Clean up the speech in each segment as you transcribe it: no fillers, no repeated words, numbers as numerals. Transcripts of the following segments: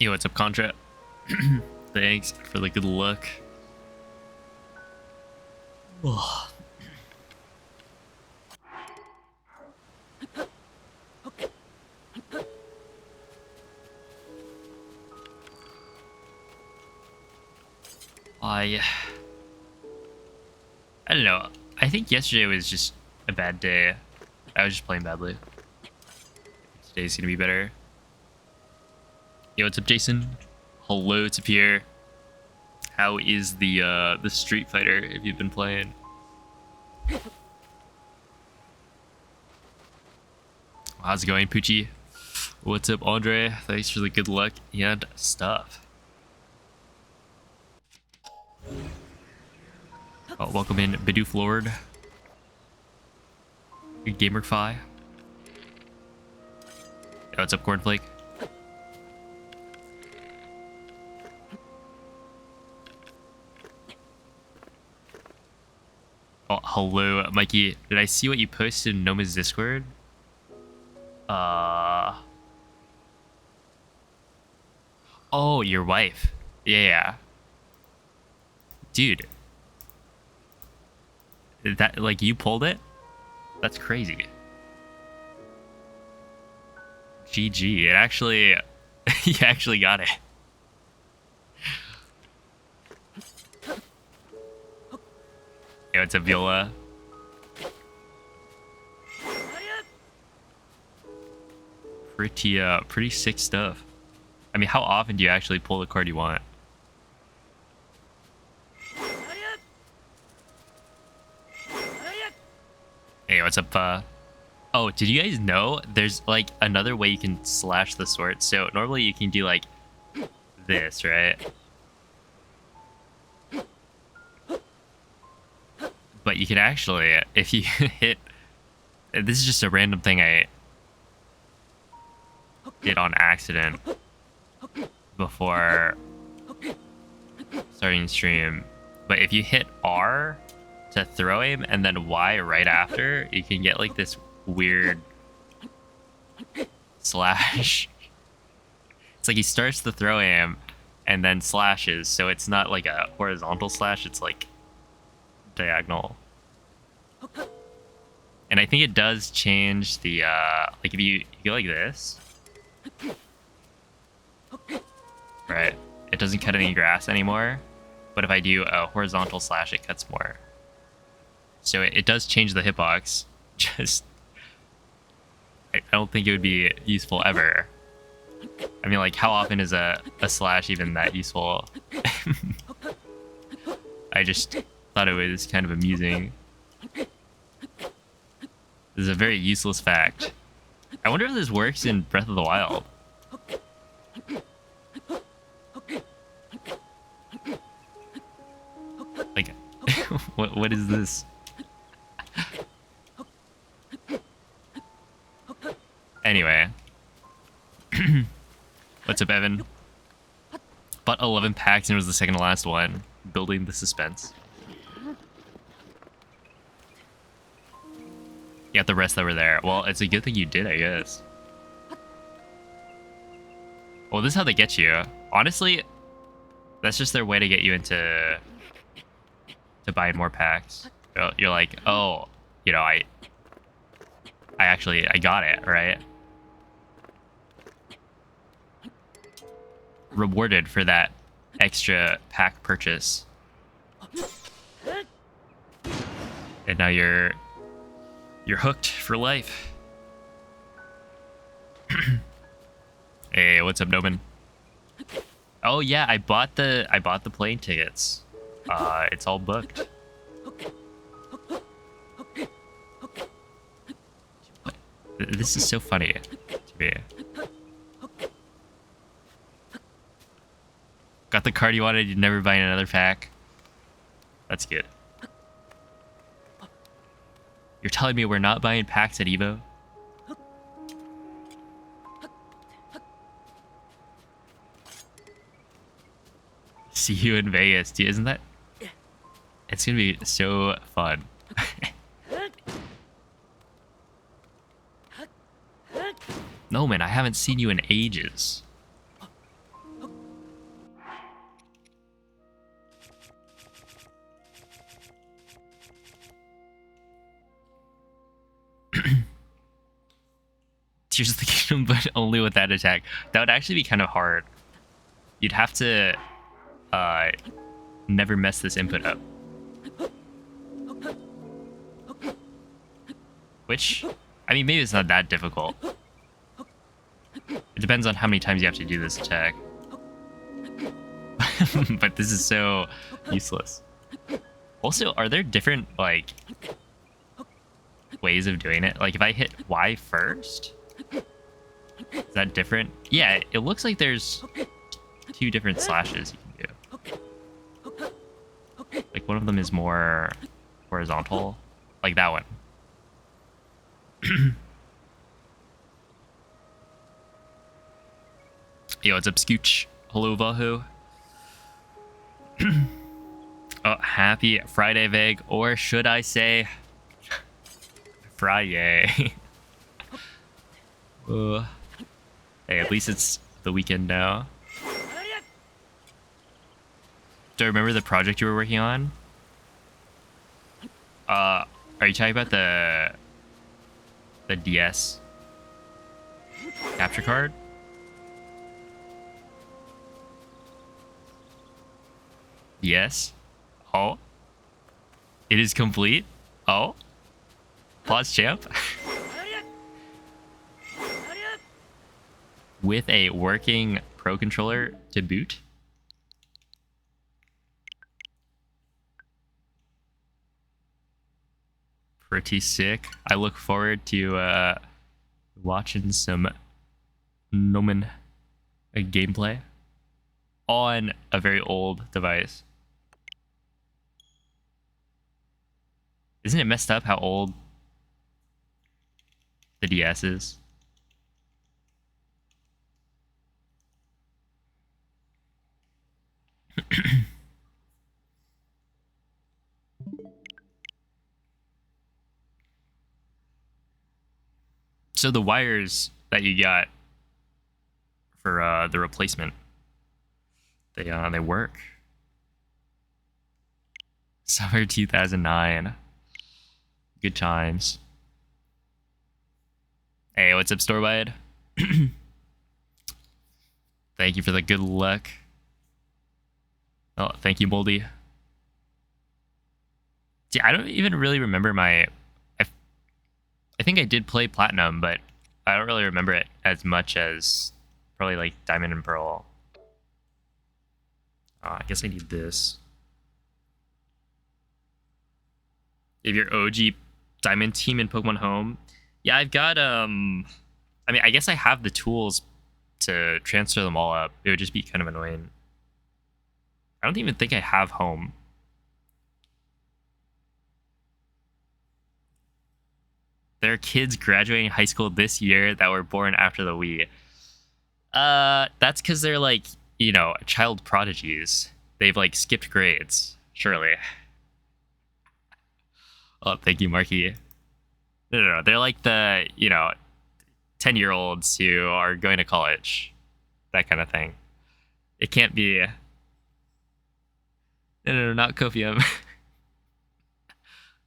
Yo, what's up, Contra? Thanks for the good luck. Oh. I don't know. I think yesterday was just a bad day. I was just playing badly. Today's gonna be better. Yo, what's up, Jason? Hello, it's Pierre. How is the Street Fighter if you've been playing? How's it going, Poochie? What's up, Andre? Thanks for the good luck and stuff. Oh, welcome in, Bidoof Lord. Gamerfi. Yo, what's up, Cornflake? Oh, hello, Mikey. Did I see what you posted in Noma's Discord? Oh, your wife. Yeah. Dude. That, like, you pulled it? That's crazy. GG. It actually... you actually got it. Yo, it's a Viola. Pretty sick stuff. I mean, how often do you actually pull the card you want? Hey, what's up? Oh, did you guys know there's like another way you can slash the sword? So normally you can do like this, right? But you can actually, if you hit... This is just a random thing I did on accident before starting stream. But if you hit R to throw him and then Y right after, you can get like this weird slash. It's like he starts to throw him and then slashes, so it's not like a horizontal slash, it's like diagonal. And I think it does change the like if you go like this, right, it doesn't cut any grass anymore, but if I do a horizontal slash, it cuts more. So it does change the hitbox. Just I don't think it would be useful ever. I mean, like, how often is a slash even that useful? I just thought it was kind of amusing. This is a very useless fact. I wonder if this works in Breath of the Wild. Like, what is this? Anyway. What's up, Evan? Bought 11 packs and it was the second to last one. Building the suspense. You got the rest that were there. Well, it's a good thing you did, I guess. Well, this is how they get you. Honestly, that's just their way to get you into... to buying more packs. You're like, oh, you know, I got it, right? Rewarded for that extra pack purchase. And now you're hooked for life. Hey, what's up, Noman? Oh yeah, I bought the plane tickets. It's all booked. What? This is so funny to me. Got the card you wanted, you'd never buy another pack. That's good. You're telling me we're not buying packs at Evo? See you in Vegas, dude. Isn't that... It's gonna be so fun. No, man, I haven't seen you in ages. Tears of the Kingdom, but only with that attack. That would actually be kind of hard. You'd have to never mess this input up. Which, I mean, maybe it's not that difficult. It depends on how many times you have to do this attack. But this is so useless. Also, are there different, like, ways of doing it? Like, if I hit Y first? Is that different? Yeah, it looks like there's 2 different slashes you can do. Like, one of them is more horizontal. Like that one. Yo, what's up, Scooch? Hello, Vahu. Oh, happy Friday, Veg. Or should I say... Friday. Hey, at least it's the weekend now. Do I remember the project you were working on? Are you talking about the DS capture card? Yes. Oh. It is complete. Oh. Pause champ. With a working Pro controller to boot. Pretty sick. I look forward to watching some Nomen gameplay on a very old device. Isn't it messed up how old the DS is? So the wires that you got for the replacement, they work. Summer 2009. Good times. Hey, what's up, Storebite? Thank you for the good luck. Oh, thank you, Moldy. See, I don't even really remember my... I think I did play Platinum, but I don't really remember it as much as probably like Diamond and Pearl. I guess I need this. You have your OG Diamond team in Pokemon Home. Yeah, I've got, I mean, I guess I have the tools to transfer them all up. It would just be kind of annoying. I don't even think I have Home. There are kids graduating high school this year that were born after the Wii. That's because they're like, you know, child prodigies. They've like skipped grades, surely. Oh, thank you, Marky. No. They're like the, you know, 10-year-olds who are going to college. That kind of thing. It can't be... No, not Copium.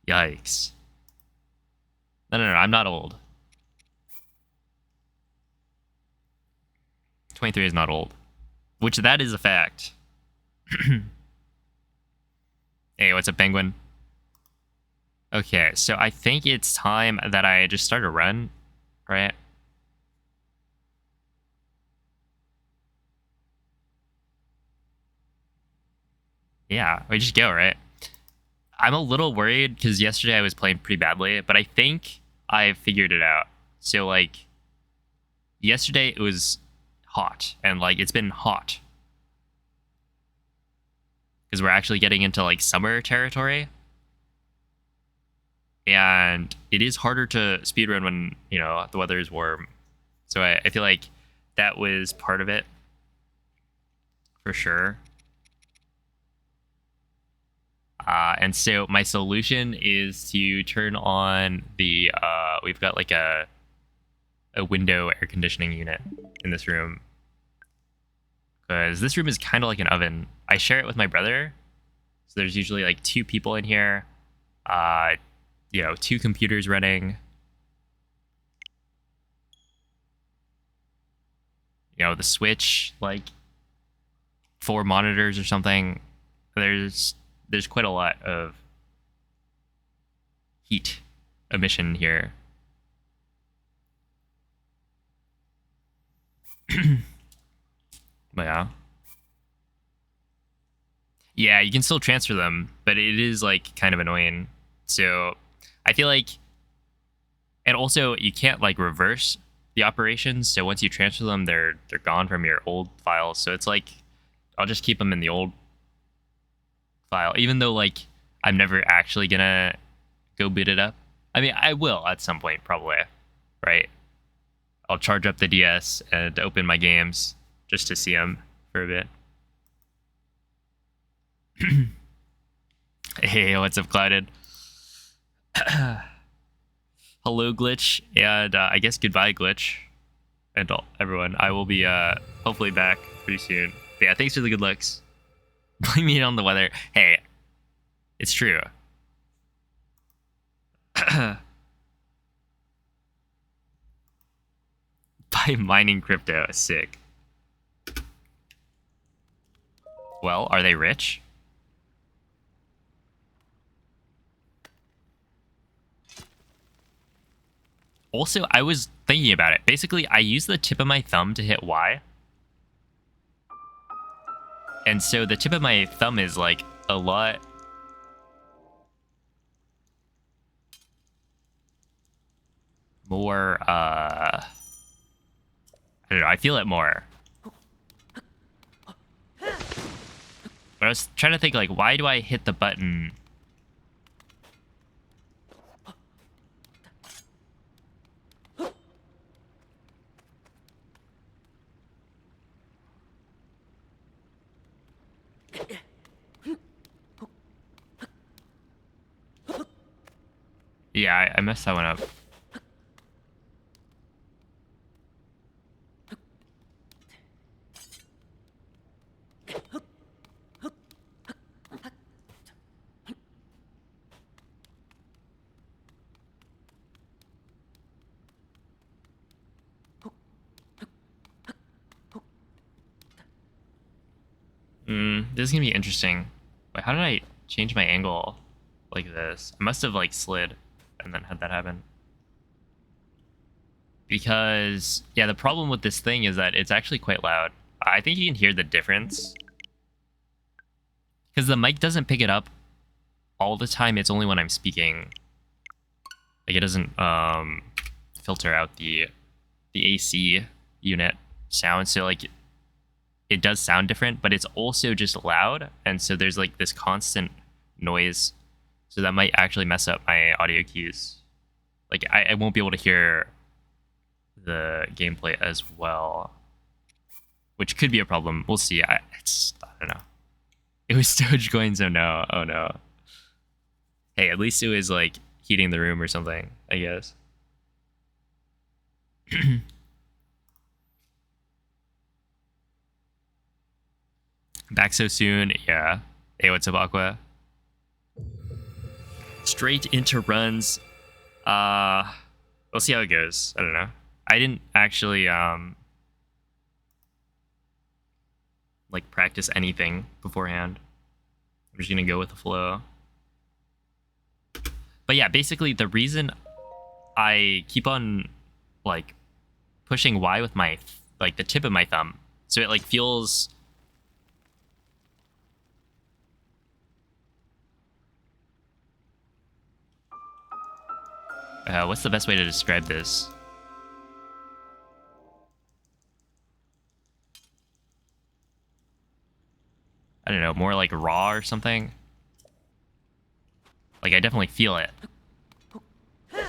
Yikes. No, I'm not old. 23 is not old. Which, that is a fact. Hey, what's up, Penguin? Okay, so I think it's time that I just start a run, right? Yeah, we just go, right? I'm a little worried because yesterday I was playing pretty badly, but I think I figured it out. So, like, yesterday it was hot, and, like, it's been hot. Because we're actually getting into, like, summer territory. And it is harder to speedrun when, you know, the weather is warm. So I feel like that was part of it. For sure. And so my solution is to turn on the, we've got like a window air conditioning unit in this room. Because this room is kind of like an oven. I share it with my brother. So there's usually like 2 people in here. You know, 2 computers running. you know, the Switch, like 4 monitors or something. There's quite a lot of heat emission here. But yeah. Yeah, you can still transfer them, but it is like kind of annoying. So I feel like, and also you can't like reverse the operations. So once you transfer them, they're gone from your old files. So it's like I'll just keep them in the old file, even though like I'm never actually gonna go boot it up. I mean, I will at some point probably, right? I'll charge up the DS and open my games just to see them for a bit. Hey, what's up, Clouded? Hello, Glitch, and I guess goodbye, Glitch, and everyone. I will be hopefully back pretty soon. But yeah, thanks for the good looks. Blame it on the weather. Hey, it's true. By mining crypto, sick. Well, are they rich? Also, I was thinking about it. Basically, I use the tip of my thumb to hit Y. And so the tip of my thumb is like a lot more, I don't know, I feel it more. But I was trying to think, like, why do I hit the button? Yeah, I messed that one up. This is gonna be interesting. Wait, how did I change my angle like this? I must have like slid and then had that happen. Because, yeah, the problem with this thing is that it's actually quite loud. I think you can hear the difference. Because the mic doesn't pick it up all the time. It's only when I'm speaking. Like, it doesn't filter out the AC unit sound. So, like, it does sound different, but it's also just loud. And so there's, like, this constant noise. So that might actually mess up my audio cues. Like, I won't be able to hear the gameplay as well, which could be a problem. We'll see. I don't know. It was Dogecoin, so no. Oh no. Hey, at least it was like heating the room or something, I guess. Back so soon, yeah. Hey, what's up, Aqua? Straight into runs. We'll see how it goes. I don't know. I didn't actually like practice anything beforehand. I'm just gonna go with the flow. But yeah, basically the reason I keep on like pushing Y with my like the tip of my thumb, so it like feels what's the best way to describe this? I don't know, more like raw or something. Like I definitely feel it. And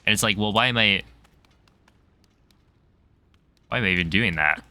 it's like, well, why am I even doing that?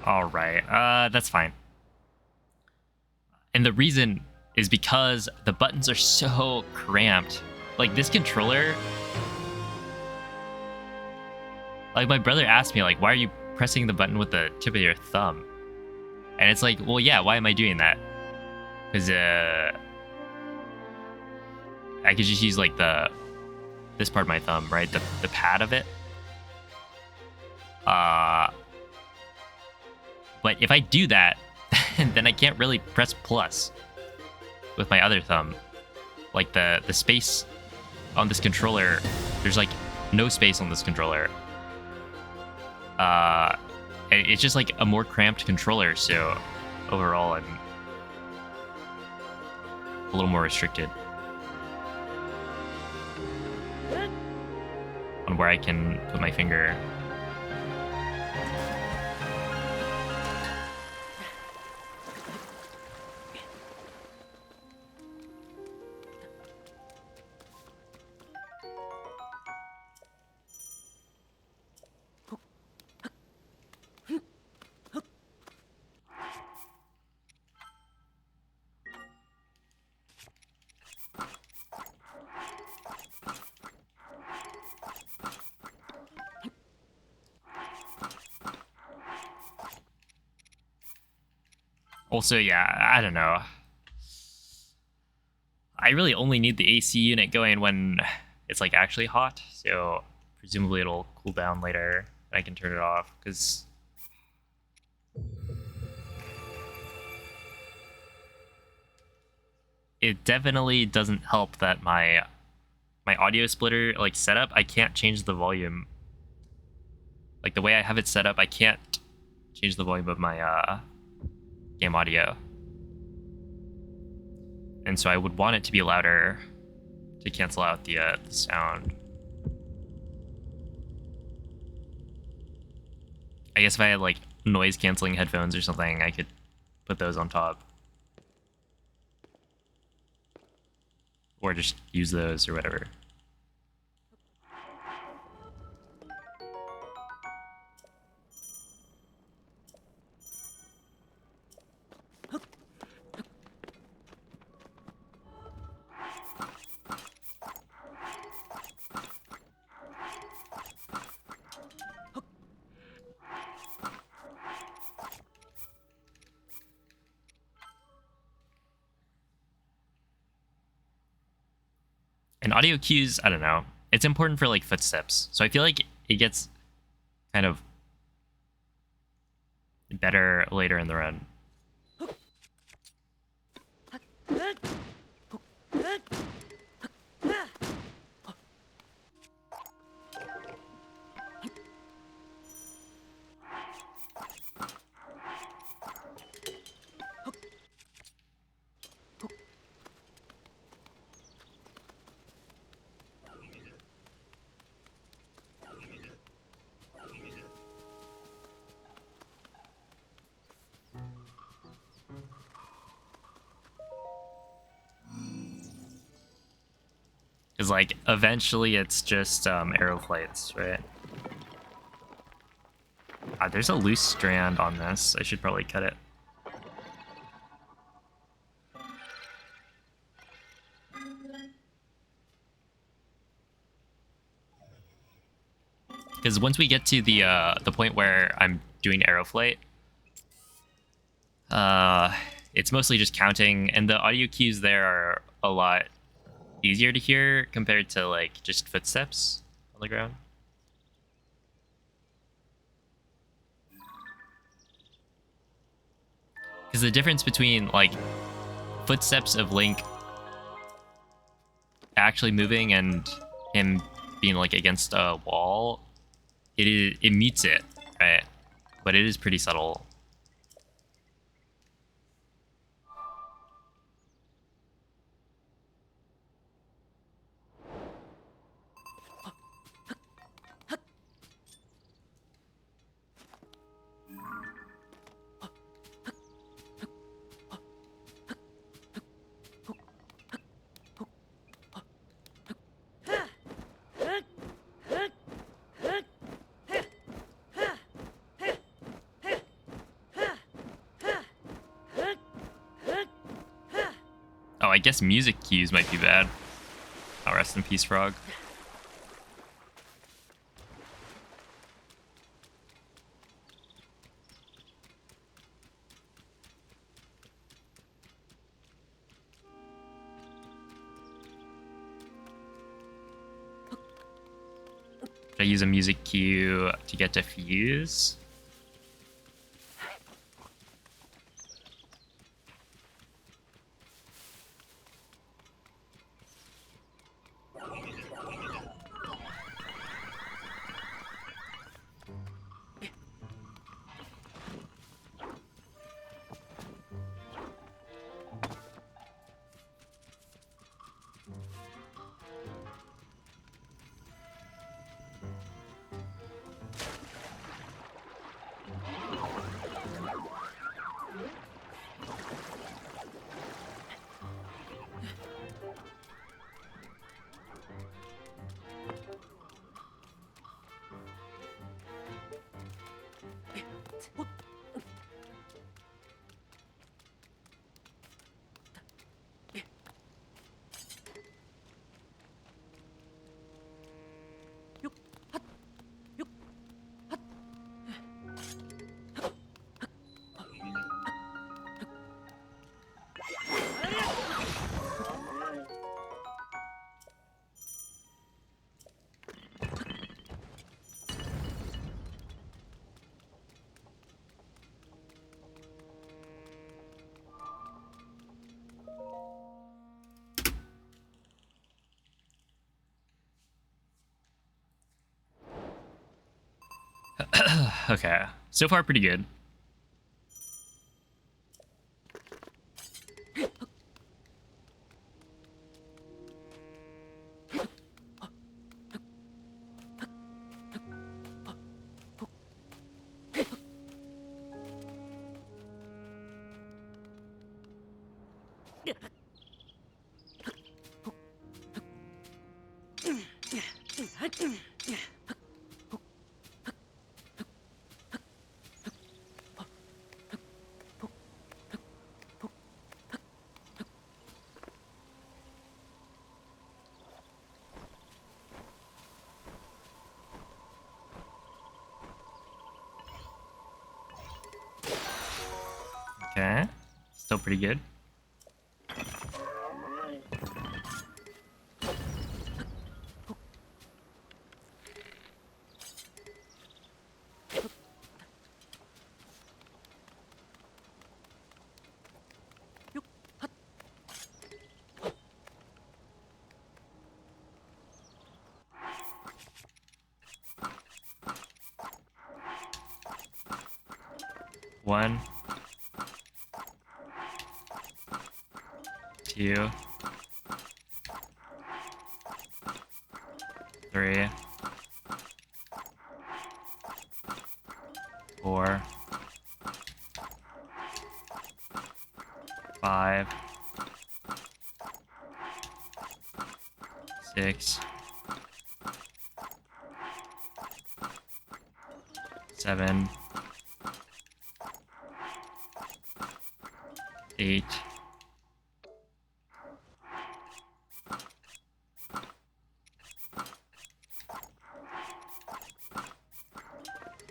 Alright, that's fine. And the reason is because the buttons are so cramped. Like, this controller... Like, my brother asked me, like, why are you pressing the button with the tip of your thumb? And it's like, well, yeah, why am I doing that? Because, I could just use, like, this part of my thumb, right? The pad of it. But if I do that, then I can't really press plus with my other thumb. Like, the space on this controller, there's, like, no space on this controller. It's just, like, a more cramped controller, so overall I'm a little more restricted on where I can put my finger. Also, yeah, I don't know. I really only need the AC unit going when it's, like, actually hot, so presumably it'll cool down later and I can turn it off, because it definitely doesn't help that my audio splitter, like, setup, I can't change the volume. Like, the way I have it set up, I can't change the volume of my game audio. And so I would want it to be louder to cancel out the sound. I guess if I had, like, noise canceling headphones or something, I could put those on top. Or just use those or whatever. And audio cues, I don't know. It's important for, like, footsteps. So I feel like it gets kind of better later in the run. Because, like, eventually it's just arrow flights, right? There's a loose strand on this. I should probably cut it. Because once we get to the point where I'm doing arrow flight, it's mostly just counting, and the audio cues there are a lot easier to hear compared to, like, just footsteps on the ground. Because the difference between, like, footsteps of Link actually moving and him being, like, against a wall, it mutes it, right? But it is pretty subtle. I guess music cues might be bad. Oh, rest in peace, frog. Should I use a music cue to get to fuse? Okay, so far pretty good. Okay, still pretty good. One, two, three, four, five, six, seven, 8,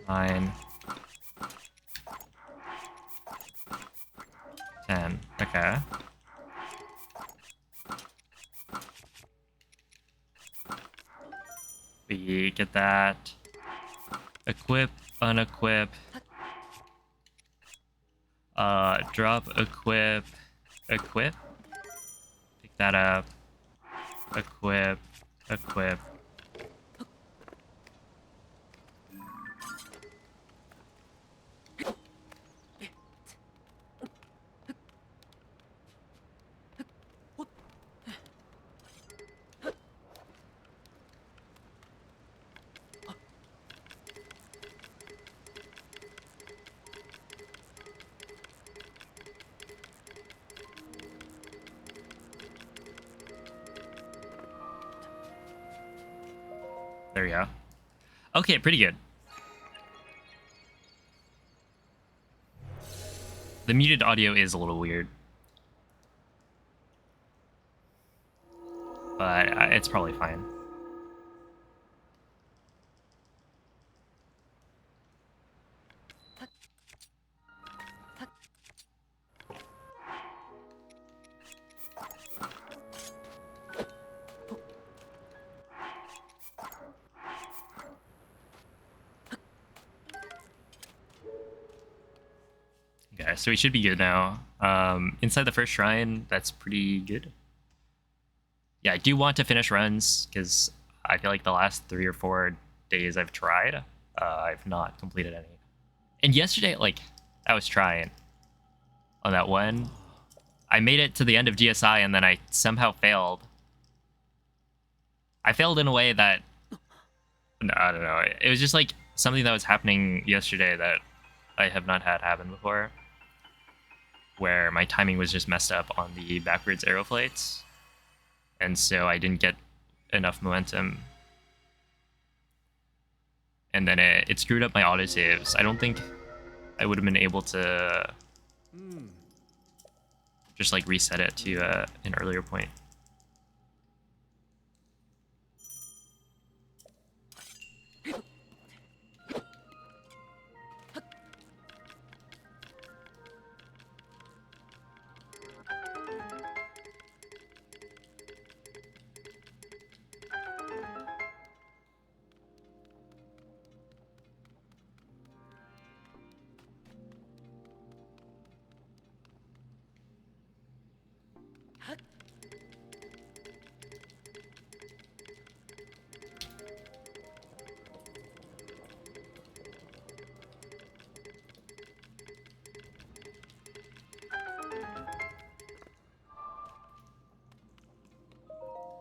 9, 10. Okay. We get that. Equip, unequip. Drop, equip, equip. Pick that up. Equip, equip. There we go. Okay, pretty good. The muted audio is a little weird. but it's probably fine. Okay, so we should be good now. Inside the first shrine, that's pretty good. Yeah, I do want to finish runs because I feel like the last 3 or 4 days I've tried, I've not completed any. And yesterday, like, I was trying on that one. I made it to the end of GSI and then I somehow failed. I failed in a way that, no, I don't know. It was just like something that was happening yesterday that I have not had happen before, where my timing was just messed up on the backwards arrow flights, and so I didn't get enough momentum, and then it screwed up my autosaves. I don't think I would have been able to just like reset it to an earlier point.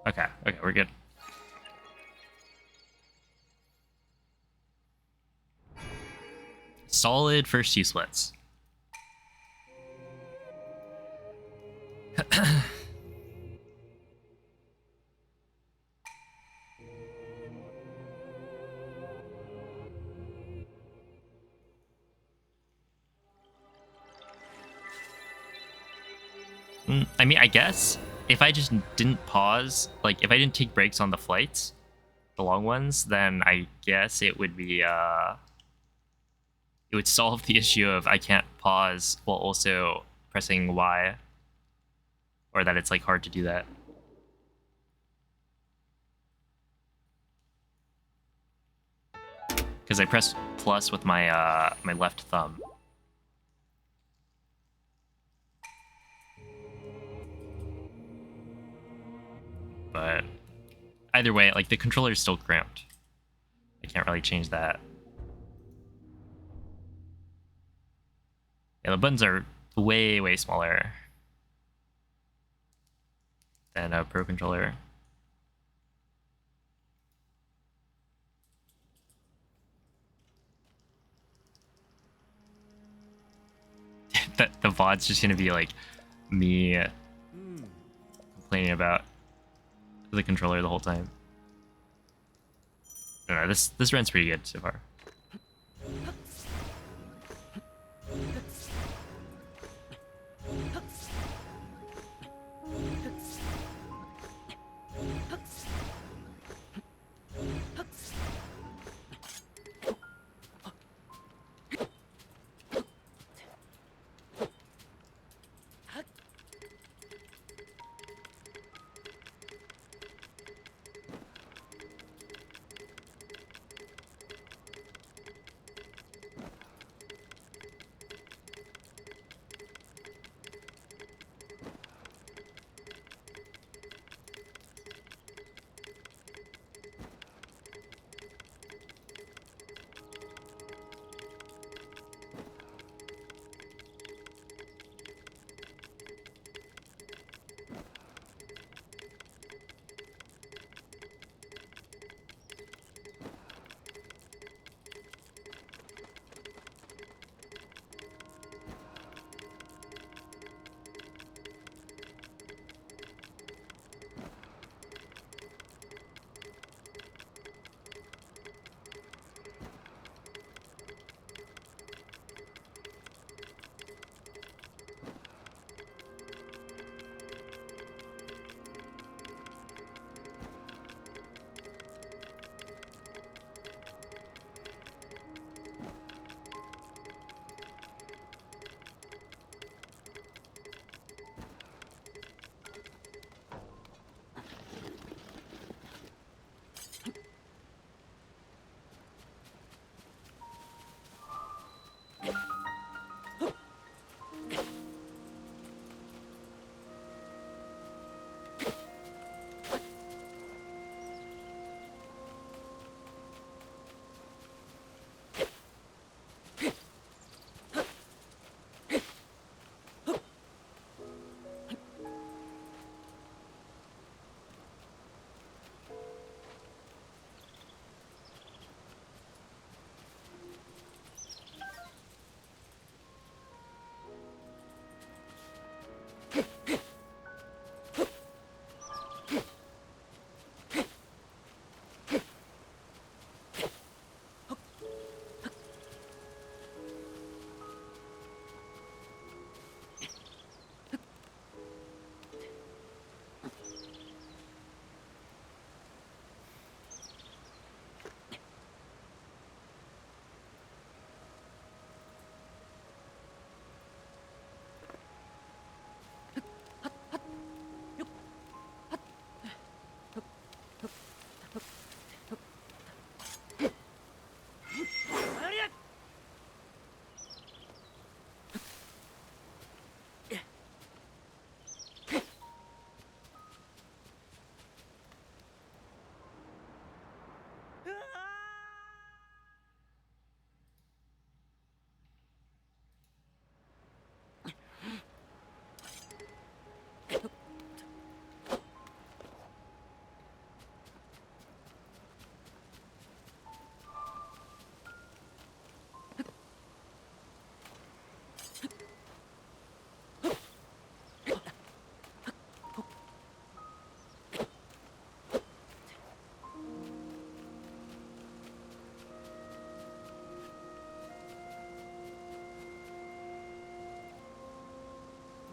Okay, we're good. Solid first 2 splits. I mean, I guess if I just didn't pause, like if I didn't take breaks on the flights, the long ones, then I guess it would be it would solve the issue of I can't pause while also pressing Y, or that it's like hard to do that. Because I press plus with my my left thumb. But either way, like the controller is still cramped. I can't really change that. Yeah, the buttons are way smaller than a Pro controller. The VOD's just gonna be like me complaining about the controller the whole time. I don't know, this run's pretty good so far.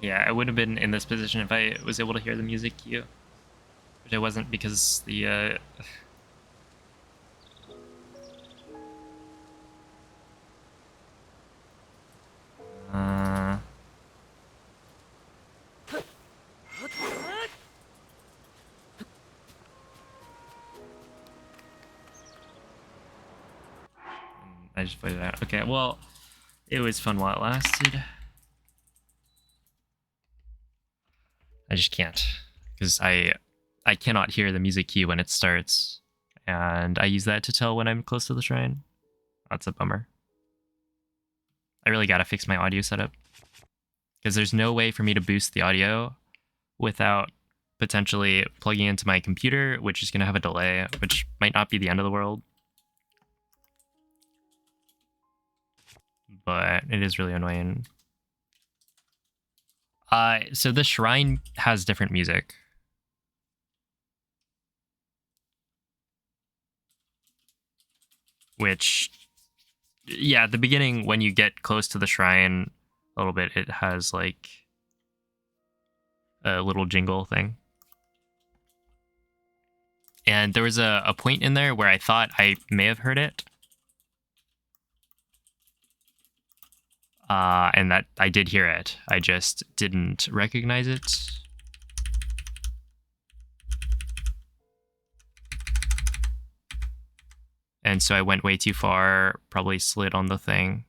Yeah, I would have been in this position if I was able to hear the music cue, which I wasn't because the uh I just played it out. Okay, well, it was fun while it lasted. I just can't because I cannot hear the music key when it starts, and I use that to tell when I'm close to the shrine. That's a bummer. I really gotta fix my audio setup because there's no way for me to boost the audio without potentially plugging into my computer, which is gonna have a delay, which might not be the end of the world. But it is really annoying. So the shrine has different music. Which, yeah, at the beginning, when you get close to the shrine a little bit, it has like a little jingle thing. And there was a point in there where I thought I may have heard it. And that I did hear it. I just didn't recognize it. And so I went way too far, probably slid on the thing.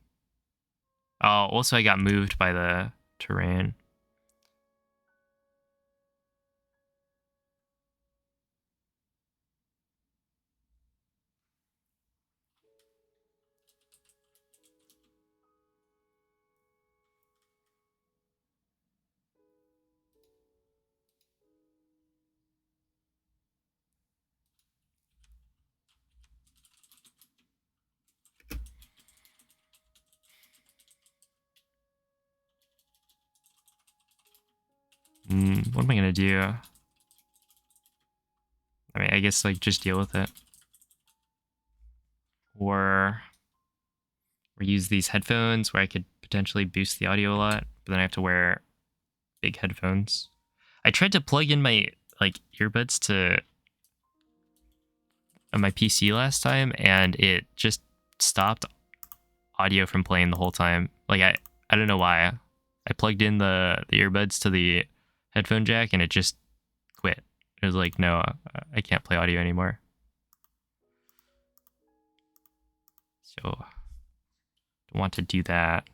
Oh, also I got moved by the terrain. What am I gonna do? I mean, I guess like just deal with it. Or use these headphones where I could potentially boost the audio a lot, but then I have to wear big headphones. I tried to plug in my like earbuds to my PC last time, and it just stopped audio from playing the whole time. Like I don't know why. I plugged in the earbuds to the headphone jack, and it just quit. It was like, no, I can't play audio anymore. So don't want to do that.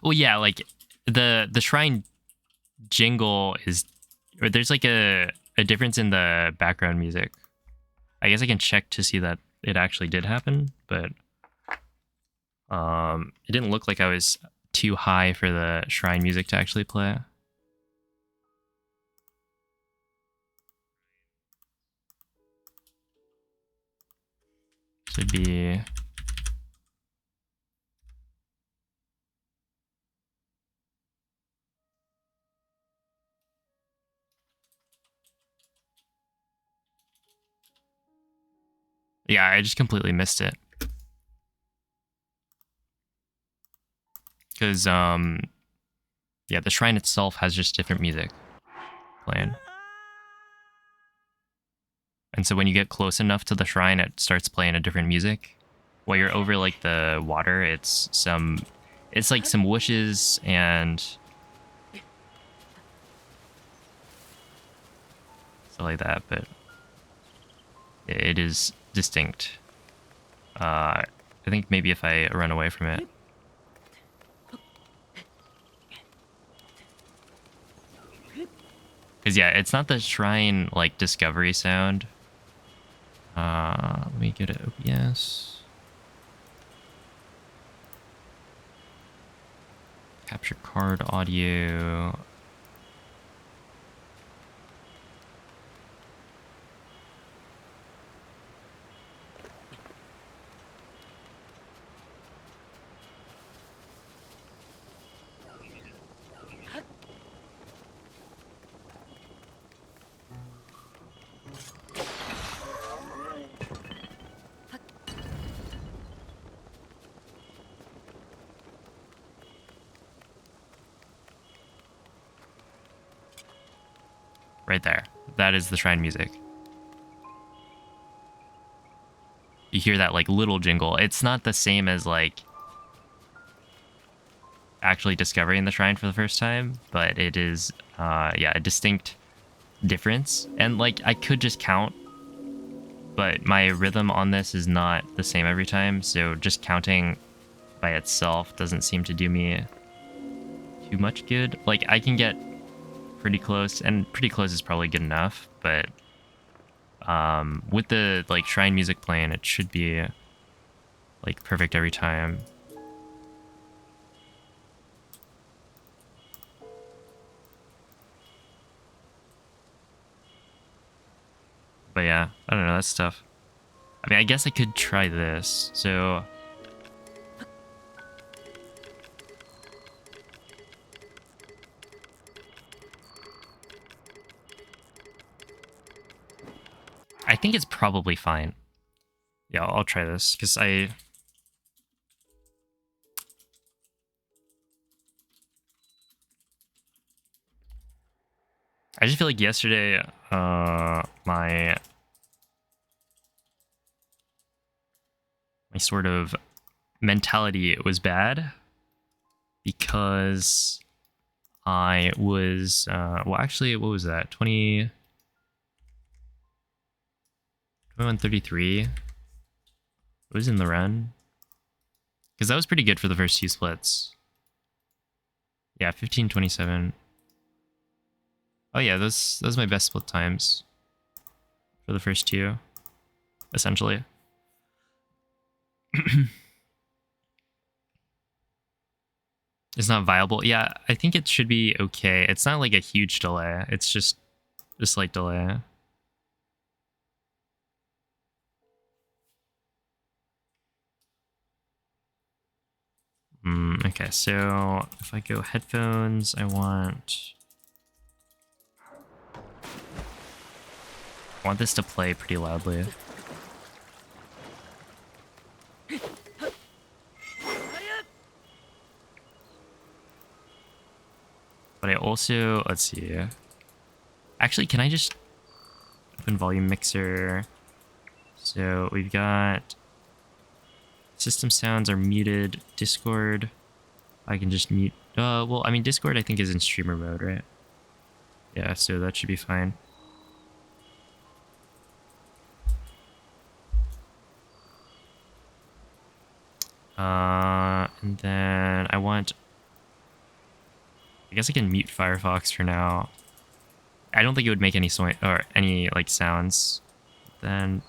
Well, yeah, like the shrine jingle is, or there's like a difference in the background music. I guess I can check to see that it actually did happen, but it didn't look like I was too high for the shrine music to actually play. Should be yeah, I just completely missed it. Because yeah, the shrine itself has just different music playing. And so when you get close enough to the shrine, it starts playing a different music. While you're over like the water, it's like some whooshes and stuff like that, but it is distinct. I think maybe if I run away from it. Because yeah, it's not the shrine like discovery sound. Let me get it OBS. Capture card audio. Right there. That is the shrine music. You hear that like little jingle. It's not the same as like actually discovering the shrine for the first time, but it is yeah, a distinct difference. And like I could just count, but my rhythm on this is not the same every time, so just counting by itself doesn't seem to do me too much good. Like I can get pretty close, and pretty close is probably good enough, but with the like shrine music playing, it should be like perfect every time. But yeah, I don't know, that's tough. I mean, I guess I could try this. So I think it's probably fine. Yeah, I'll try this because I just feel like yesterday my sort of mentality was bad because I was well, actually, what was that? 2133. It was in the run because that was pretty good for the first two splits. Yeah, 1527. Oh yeah, those are my best split times for the first two, essentially. It's not viable. Yeah, I think it should be okay. It's not like a huge delay. It's just a slight delay. Okay, so if I go headphones, I want this to play pretty loudly. But I also, let's see. Actually, can I just open volume mixer? So we've got system sounds are muted. Discord, I can just mute. Well, I mean, Discord I think is in streamer mode, right? Yeah, so that should be fine. And then I guess I can mute Firefox for now. I don't think it would make any any like sounds. Then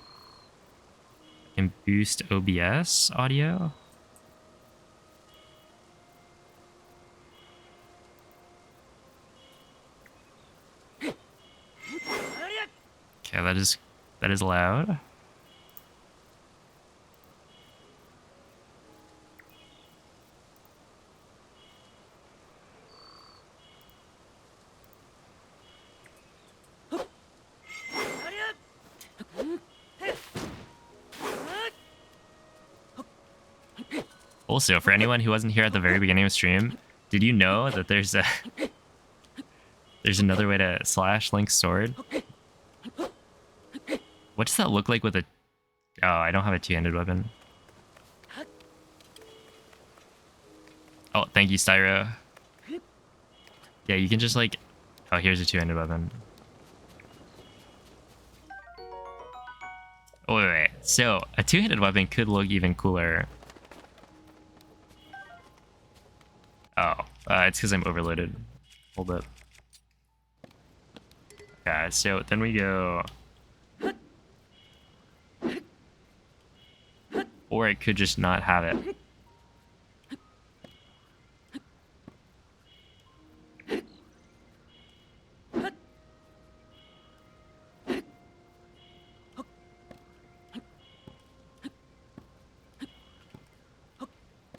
I can boost OBS audio. Okay, that is loud. Also, for anyone who wasn't here at the very beginning of stream, did you know that there's another way to slash Link's sword? What does that look like with a... Oh, I don't have a two-handed weapon. Oh, thank you, Styro. Yeah, you can just like... Oh, here's a two-handed weapon. Oh, wait. So, a two-handed weapon could look even cooler. Oh, it's because I'm overloaded. Hold up. Okay, so then we go... Or it could just not have it.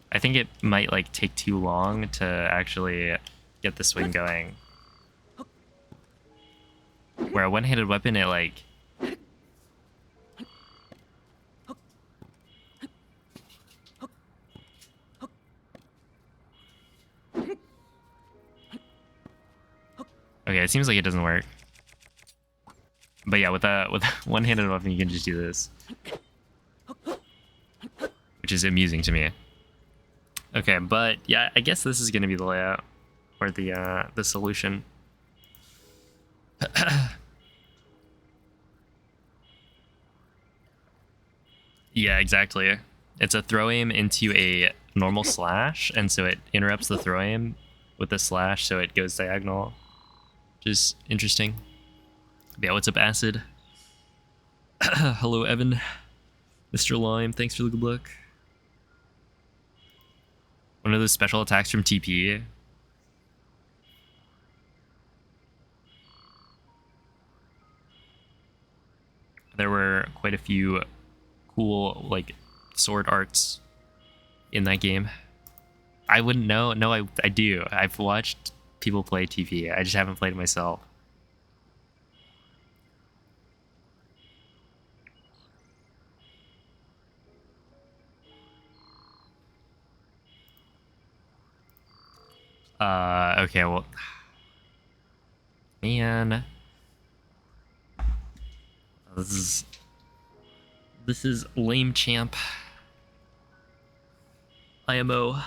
I think it might like take too long to actually get the swing going. Where a one-handed weapon, it like... Okay, it seems like it doesn't work. But yeah, with a one-handed weapon, you can just do this, which is amusing to me. Okay, but yeah, I guess this is gonna be the layout or the solution. Yeah, exactly. It's a throw aim into a normal slash, and so it interrupts the throw aim with the slash, so it goes diagonal, which is interesting. Yeah, what's up, Acid? Hello, Evan. Mr. Lime, thanks for the good luck. One of those special attacks from TP. There were quite a few cool, like, sword arts in that game. I wouldn't know. No, I do. I've watched people play TP. I just haven't played it myself. Okay, well, man, this is lame, champ. IMO.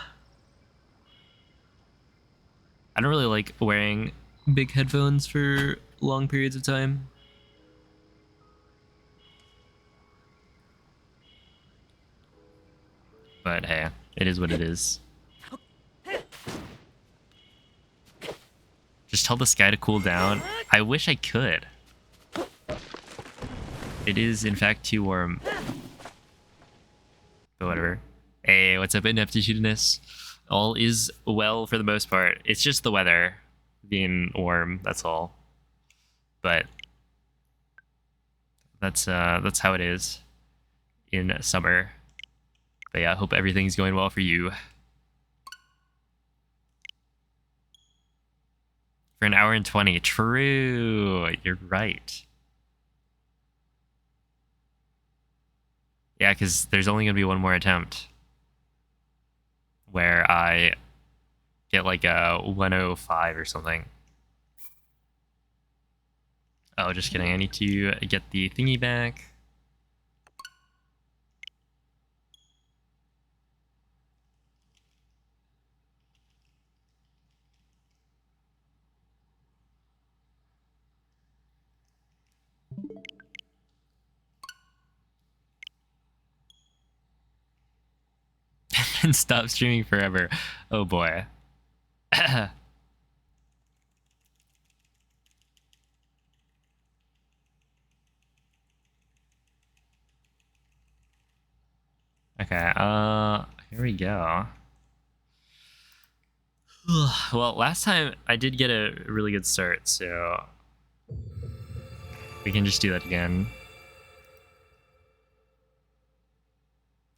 I don't really like wearing big headphones for long periods of time. But hey, it is what it is. Just tell this guy to cool down. I wish I could. It is, in fact, too warm. But whatever. Hey, what's up, Ineptitudinous? All is well for the most part. It's just the weather being warm, that's all. But that's how it is in summer. But yeah, I hope everything's going well for you. For an hour and 20. True. You're right. Yeah, because there's only going to be one more attempt where I get like a 105 or something. Oh, just kidding. I need to get the thingy back. And stop streaming forever. Oh boy. Okay, here we go. Well, last time I did get a really good start, so we can just do that again.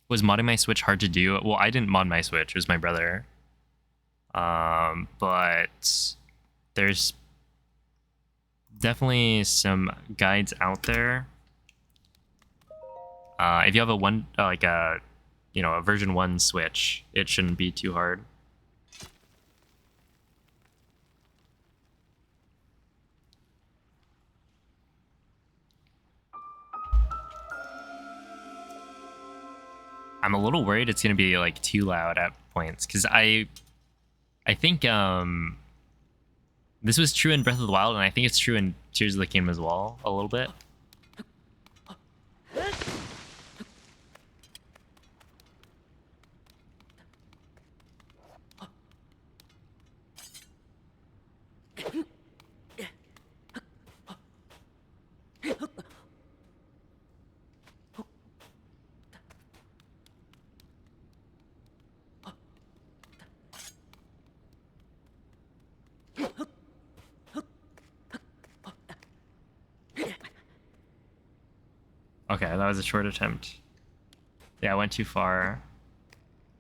Was modding my Switch hard to do? Well, I didn't mod my Switch, it was my brother. But there's definitely some guides out there. If you have a version 1 Switch, it shouldn't be too hard. I'm a little worried it's gonna be like too loud at points, because I think this was true in Breath of the Wild, and I think it's true in Tears of the Kingdom as well, a little bit. Okay, that was a short attempt. Yeah, I went too far.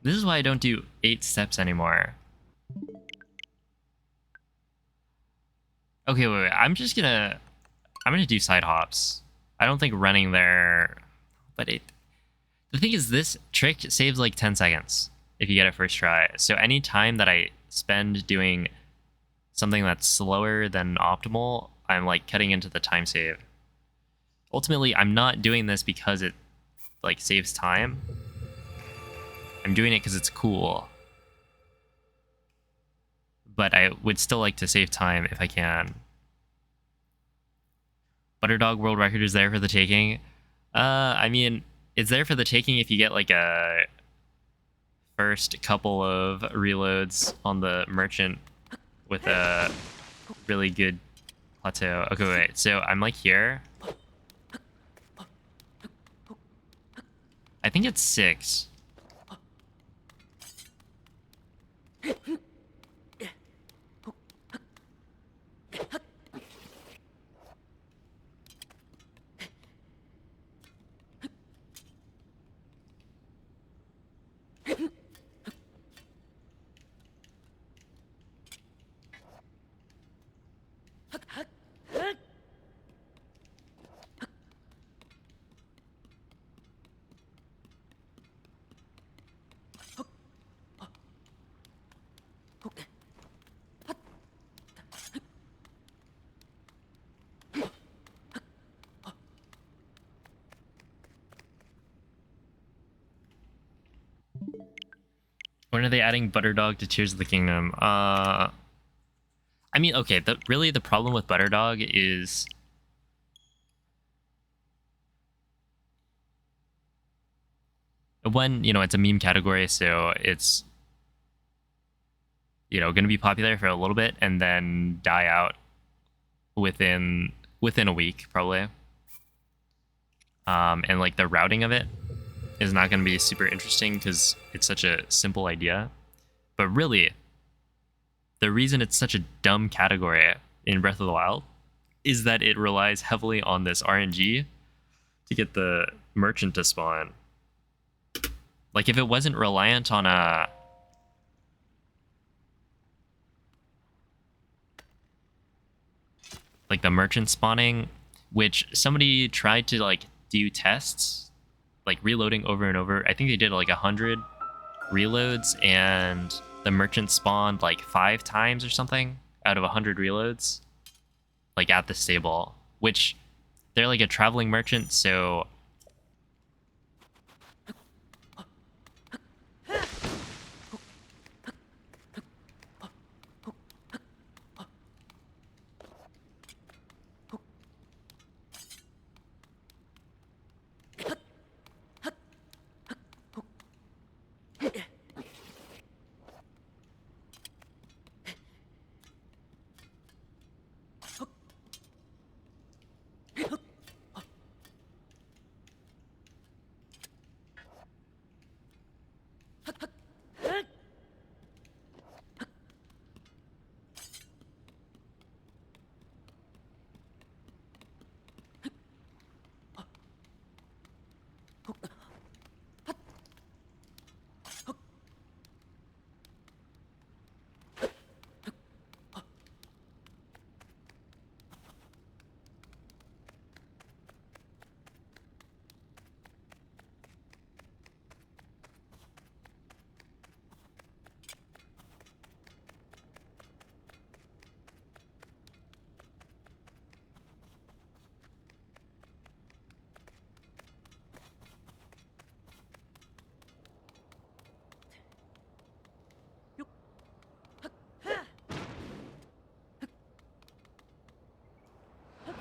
This is why I don't do 8 steps anymore. Okay, wait. I'm gonna do side hops. I don't think running there, but the thing is, this trick saves like 10 seconds if you get it first try. So any time that I spend doing something that's slower than optimal, I'm like cutting into the time save. ultimately, I'm not doing this because it like saves time. I'm doing it because it's cool. But I would still like to save time if I can. Butterdog world record is there for the taking. I mean, it's there for the taking if you get like a first couple of reloads on the merchant with a really good plateau. Okay, wait. So I'm like here. I think it's 6. When are they adding Butterdog to Tears of the Kingdom? I mean, okay, really the problem with Butterdog is one, you know, it's a meme category, so it's, you know, going to be popular for a little bit and then die out within a week, probably. And like the routing of it is not going to be super interesting because it's such a simple idea. But really, the reason it's such a dumb category in Breath of the Wild is that it relies heavily on this RNG to get the merchant to spawn. Like, if it wasn't reliant on like the merchant spawning, which somebody tried to like do tests, like reloading over and over. I think they did like 100 reloads and the merchant spawned like 5 times or something out of 100 reloads, like at the stable, which they're like a traveling merchant, so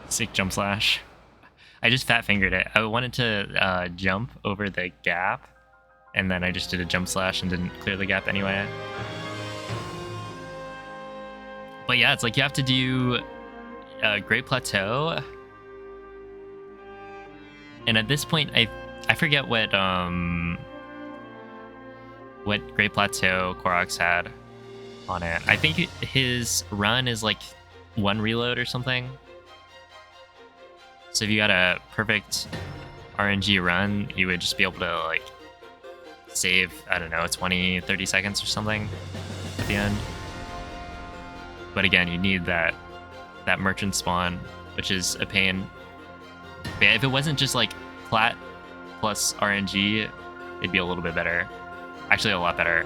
sick jump slash. I just fat fingered it. I wanted to jump over the gap, and then I just did a jump slash and didn't clear the gap anyway. But yeah, it's like you have to do Great Plateau, and at this point, I forget what Great Plateau Koroks had on it. I think his run is like 1 reload or something. So if you got a perfect RNG run, you would just be able to like save, I don't know, 20, 30 seconds or something at the end. But again, you need that merchant spawn, which is a pain. But yeah, if it wasn't just like plat plus RNG, it'd be a little bit better. Actually, a lot better.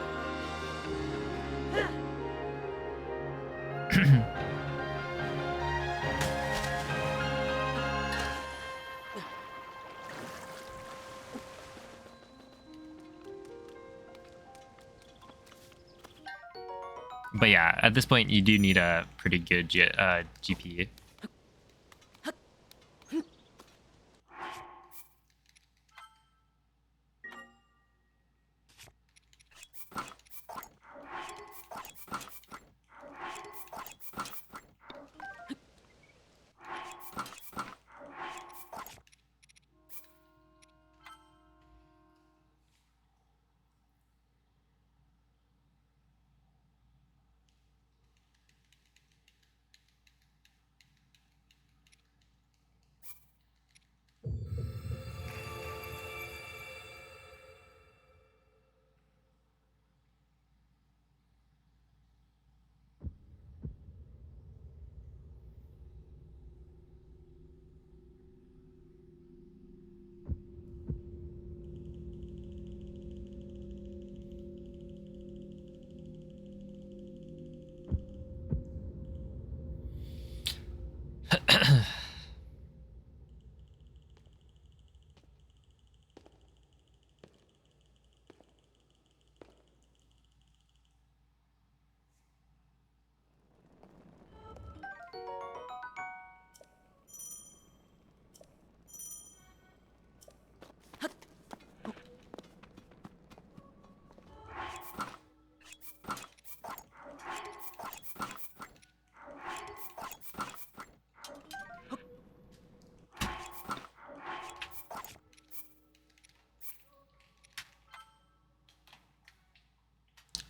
But yeah, at this point, you do need a pretty good GP.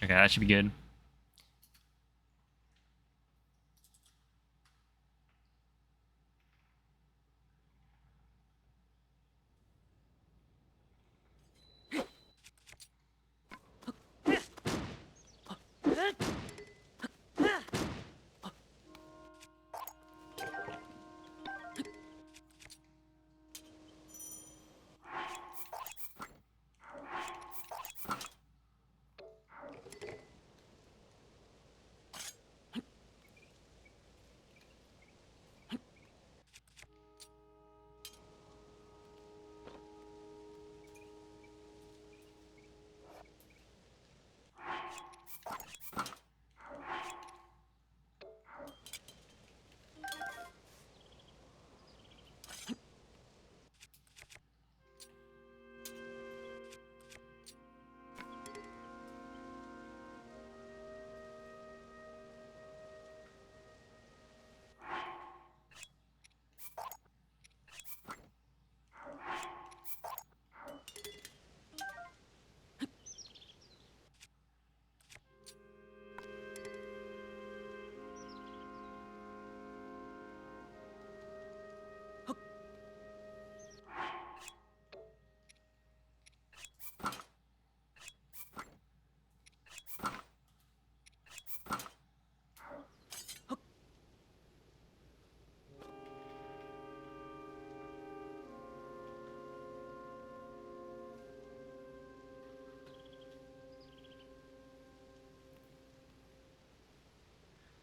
Okay, that should be good.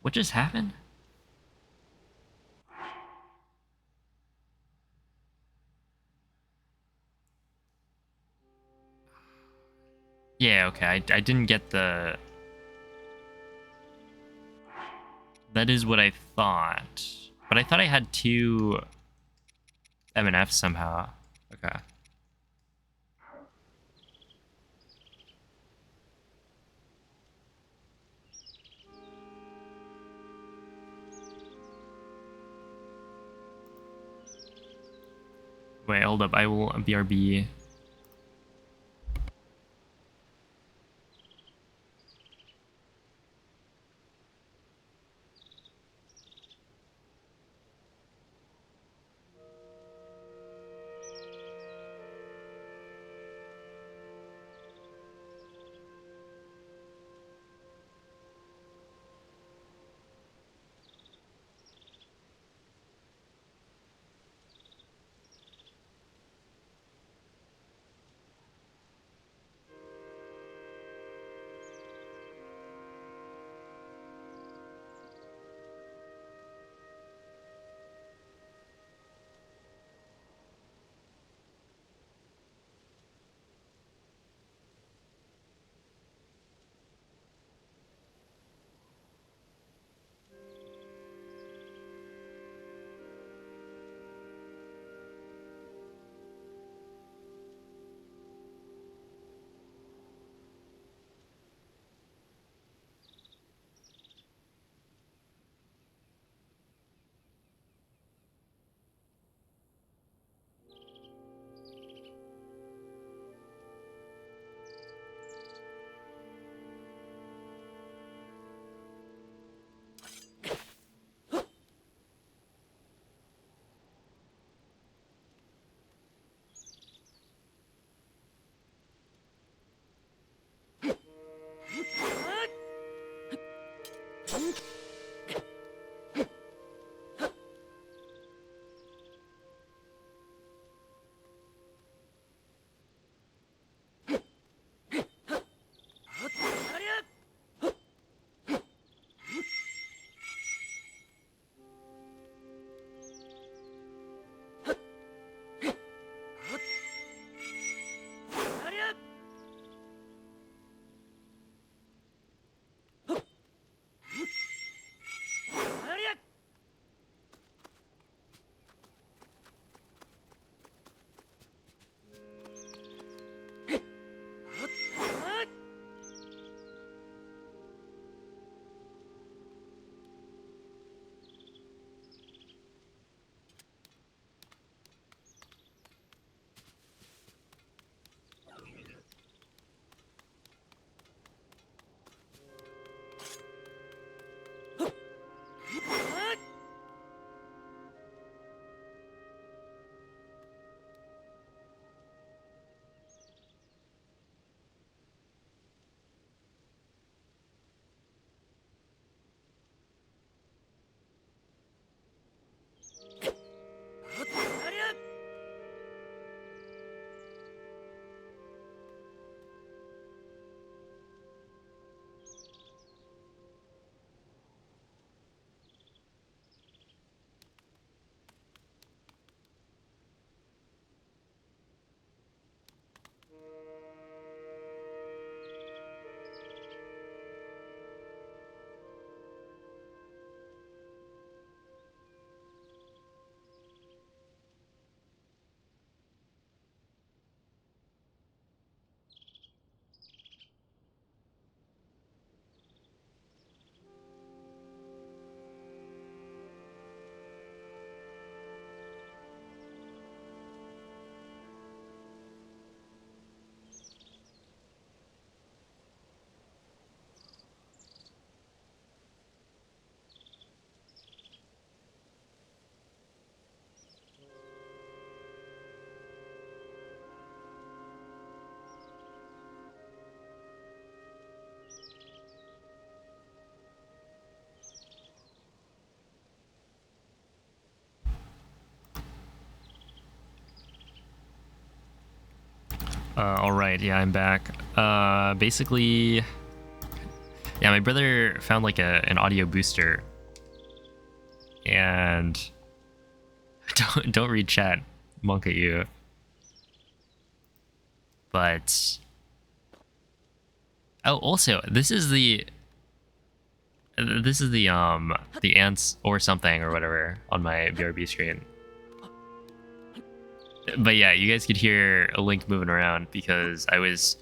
What just happened? Yeah, okay, I didn't get the... That is what I thought. But I thought I had 2 M&Fs somehow. Okay. Wait, hold up. I will BRB. All right, yeah, I'm back. Basically, yeah, my brother found like an audio booster, and don't read chat, monk at you. But oh, also, the ants or something or whatever on my BRB screen. But yeah, you guys could hear a link moving around because I was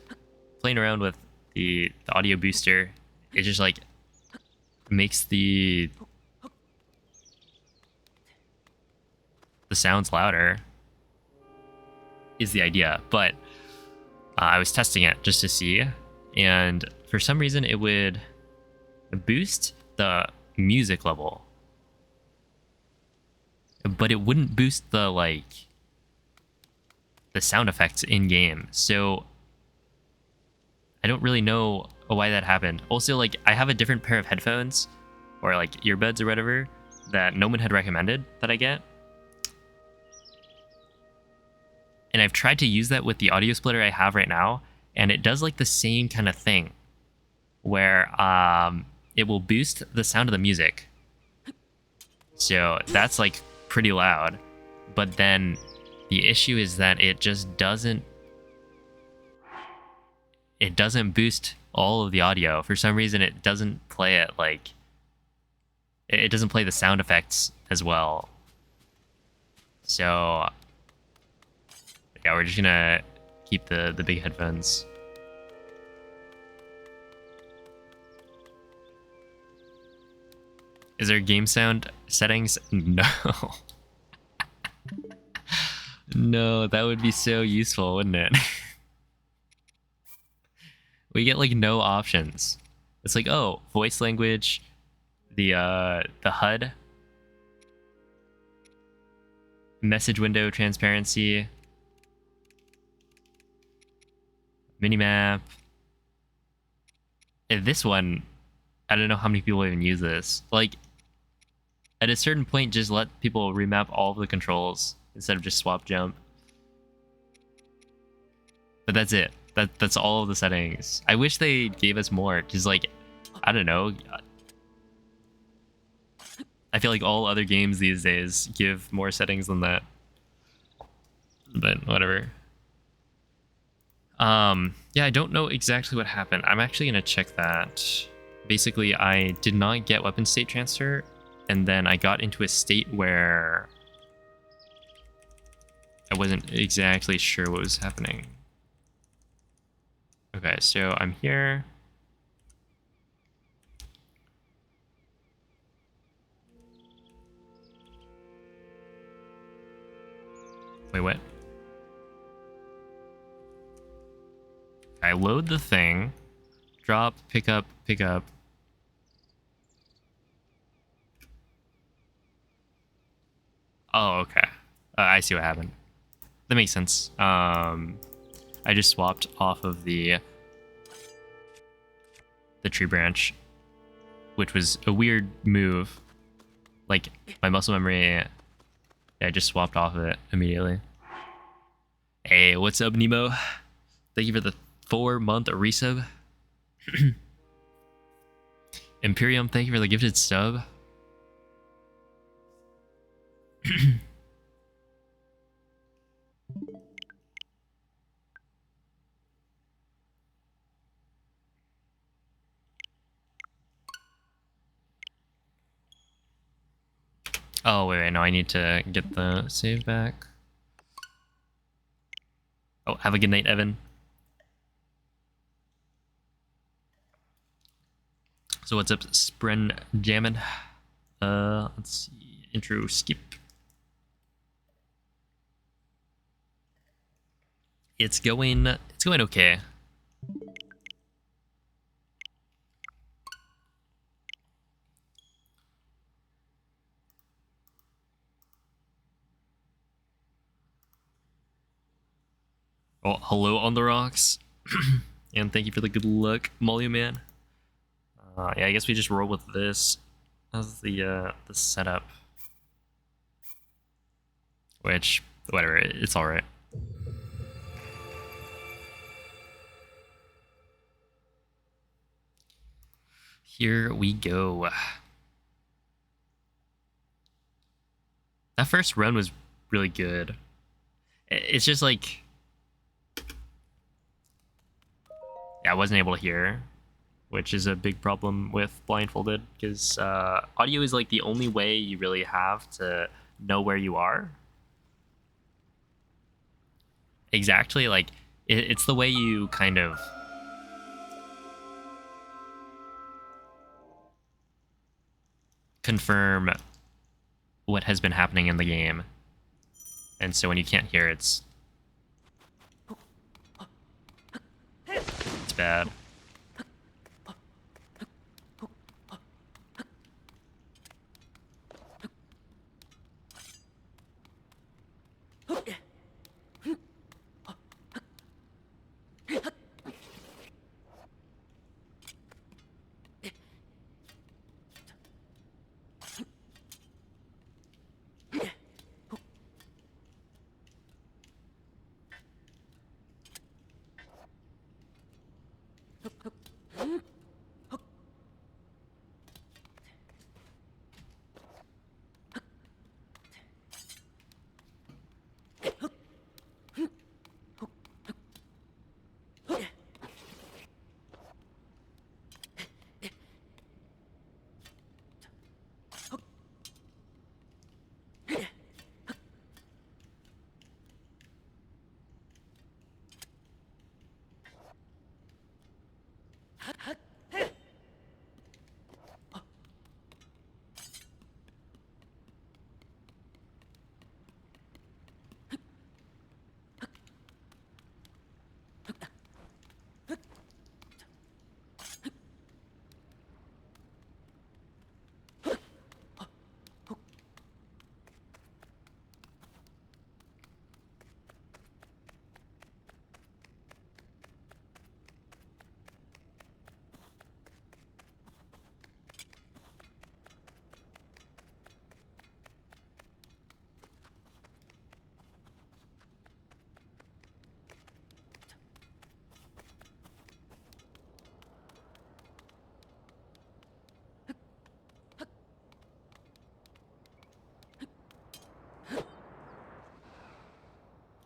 playing around with the audio booster. It just like makes the sounds louder is the idea. But I was testing it just to see, and for some reason it would boost the music level, but it wouldn't boost the sound effects in game. So I don't really know why that happened. Also, like, I have a different pair of headphones or like earbuds or whatever that no one had recommended that I get. And I've tried to use that with the audio splitter I have right now, and it does like the same kind of thing where it will boost the sound of the music. So that's like pretty loud, but then the issue is that it just doesn't boost all of the audio. For some reason, it doesn't play it like it doesn't play the sound effects as well. So yeah, we're just gonna keep the big headphones. Is there game sound settings? No. No, that would be so useful, wouldn't it? We get like no options. It's like, oh, voice language, the HUD, message window transparency, minimap. This one, I don't know how many people even use this. Like, at a certain point, just let people remap all of the controls instead of just swap jump. But that's it. That's all of the settings. I wish they gave us more, because like, I don't know. I feel like all other games these days give more settings than that. But whatever. Yeah, I don't know exactly what happened. I'm actually gonna check that. Basically, I did not get weapon state transfer, and then I got into a state where I wasn't exactly sure what was happening. Okay, so I'm here. Wait, what? I load the thing, drop, pick up, pick up. Oh, okay. I see what happened. That makes sense. I just swapped off of the tree branch, which was a weird move. Like, my muscle memory, I just swapped off of it immediately. Hey, what's up, Nemo? Thank you for the 4-month resub. Imperium, thank you for the gifted sub. Oh, wait, no, I need to get the save back. Oh, have a good night, Evan. So what's up, Spren Jammin'? Let's see, intro skip. It's going okay. Oh, hello on the rocks. And thank you for the good luck, Molly Man. Yeah, I guess we just roll with this as the setup. Which, whatever, it's alright. Here we go. That first run was really good. It's just like... Yeah, I wasn't able to hear, which is a big problem with Blindfolded, because audio is like the only way you really have to know where you are. Exactly, like, it's the way you kind of... confirm what has been happening in the game. And so when you can't hear, it's bad.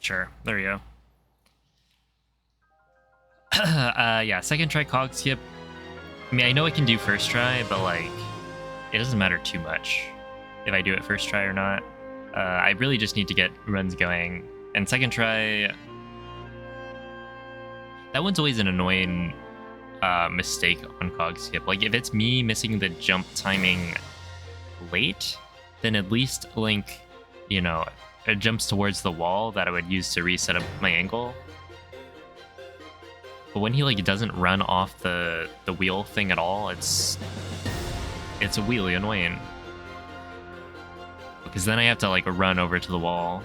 Sure, there we go. Yeah, second try cog skip. I mean, I know I can do first try, but like, it doesn't matter too much if I do it first try or not. I really just need to get runs going. And second try, that one's always an annoying mistake on cog skip. Like, if it's me missing the jump timing late, then at least Link, you know, it jumps towards the wall that I would use to reset up my angle. But when he like doesn't run off the wheel thing at all, it's really annoying. Because then I have to like run over to the wall.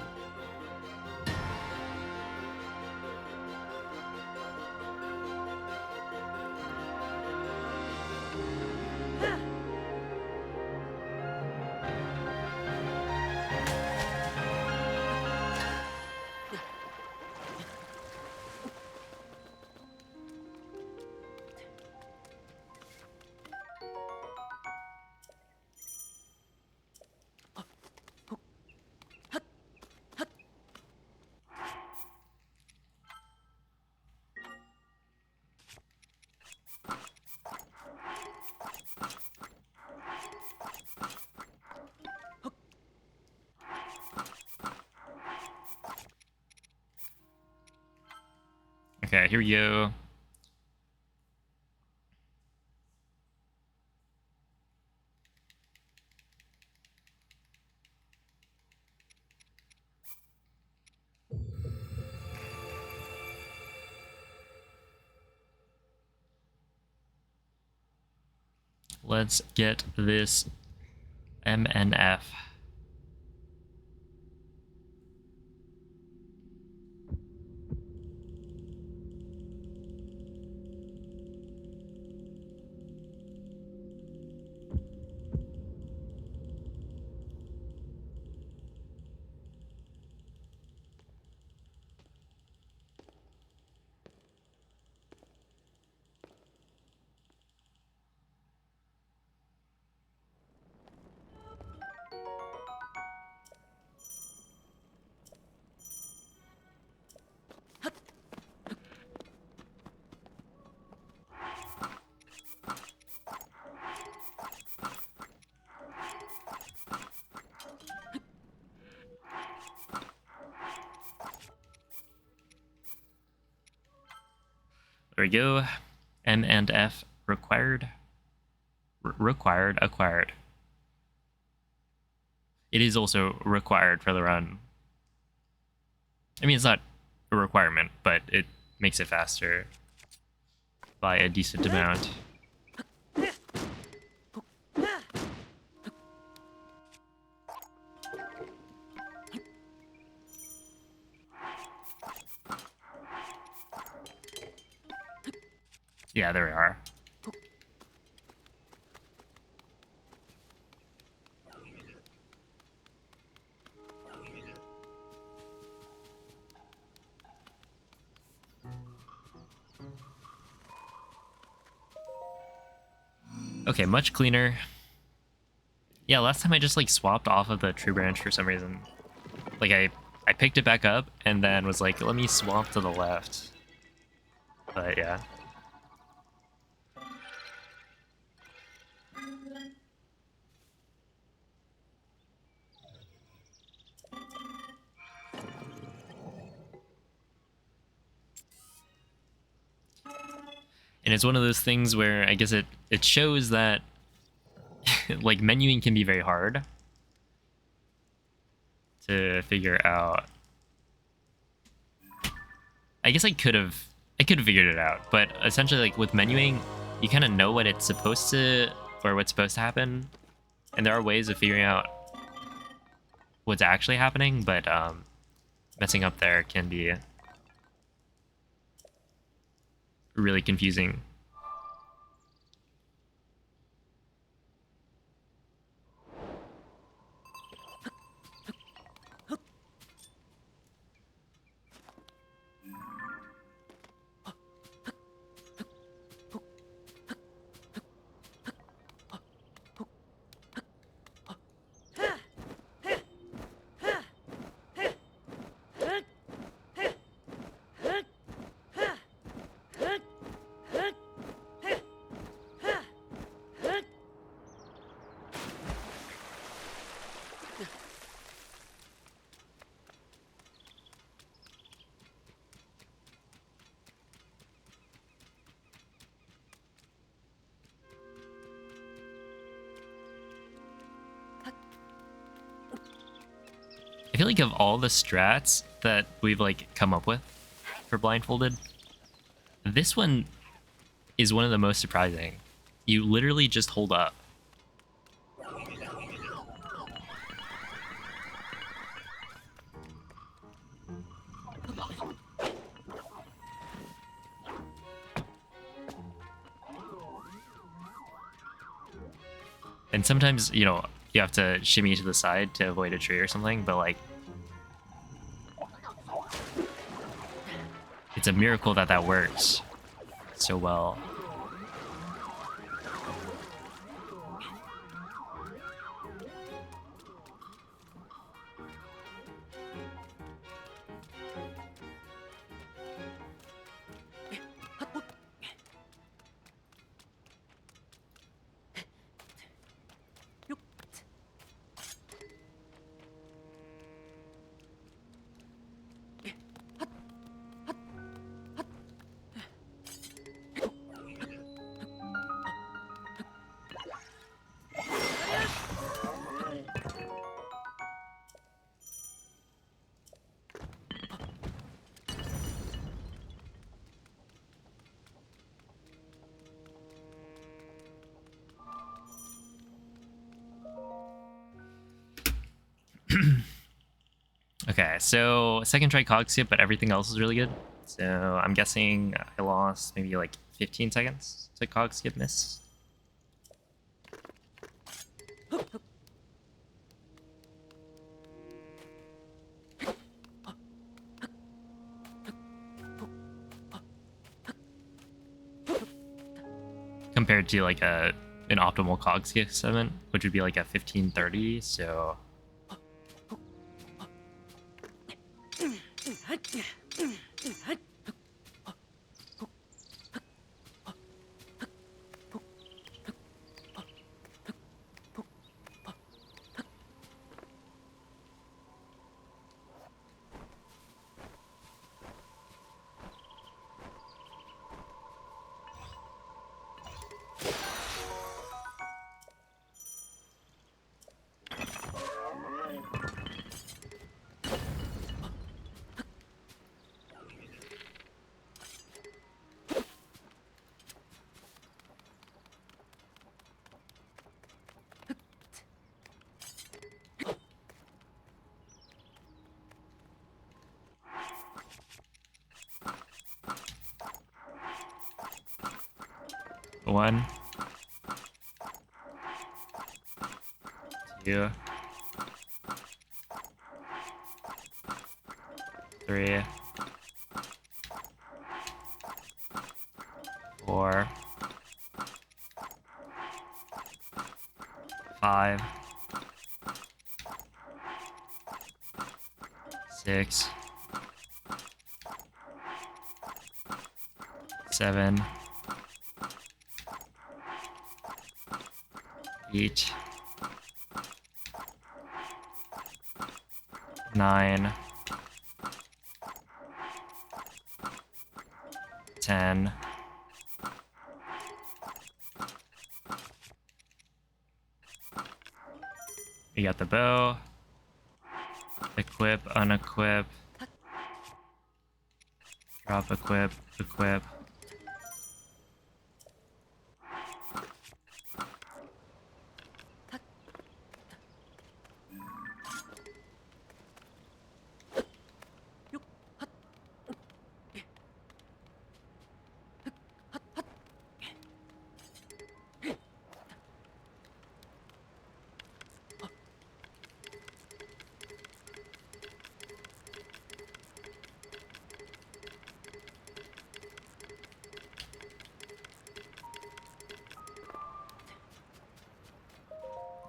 Okay, here we go. Let's get this MNF. There we go. M and F required. Acquired. It is also required for the run. I mean, it's not a requirement, but it makes it faster by a decent amount. Yeah, there we are. Okay, much cleaner. Yeah, last time I just like swapped off of the tree branch for some reason. Like I picked it back up and then was like, let me swap to the left. But yeah. And it's one of those things where I guess it shows that like menuing can be very hard to figure out. I guess I could have figured it out, but essentially like with menuing, you kind of know what it's supposed to or what's supposed to happen, and there are ways of figuring out what's actually happening, but messing up there can be really confusing. I feel like of all the strats that we've like come up with for Blindfolded, this one is one of the most surprising. You literally just hold up. And sometimes, you know, you have to shimmy to the side to avoid a tree or something, but like it's a miracle that that works so well. Okay, so second try cog skip, but everything else is really good. So I'm guessing I lost maybe like 15 seconds to cog skip miss. Compared to like an optimal cog skip segment, which would be like a 15:30, so 1, 2, 3, 4, 5, 6, 7, 8, 9, 10, 'We got the bow. Equip, unequip. Drop, equip, equip.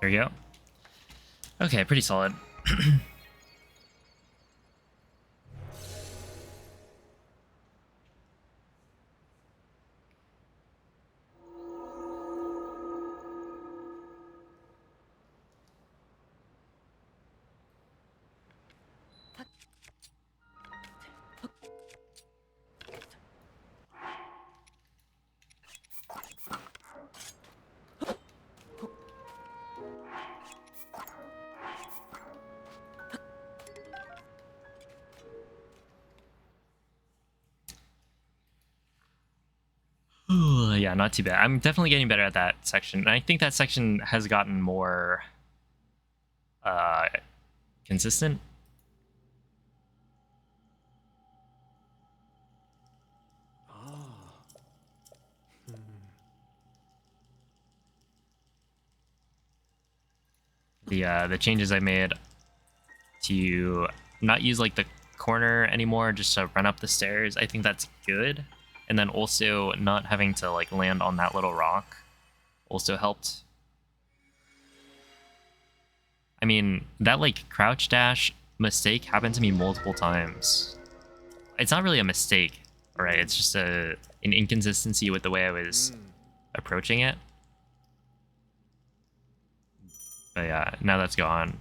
There we go. Okay, pretty solid. Yeah, not too bad. I'm definitely getting better at that section. And I think that section has gotten more consistent. The changes I made to not use like the corner anymore, just to run up the stairs, I think that's good. And then also not having to like land on that little rock also helped. I mean, that like crouch dash mistake happened to me multiple times. It's not really a mistake, alright? It's just an inconsistency with the way I was approaching it. But yeah, now that's gone.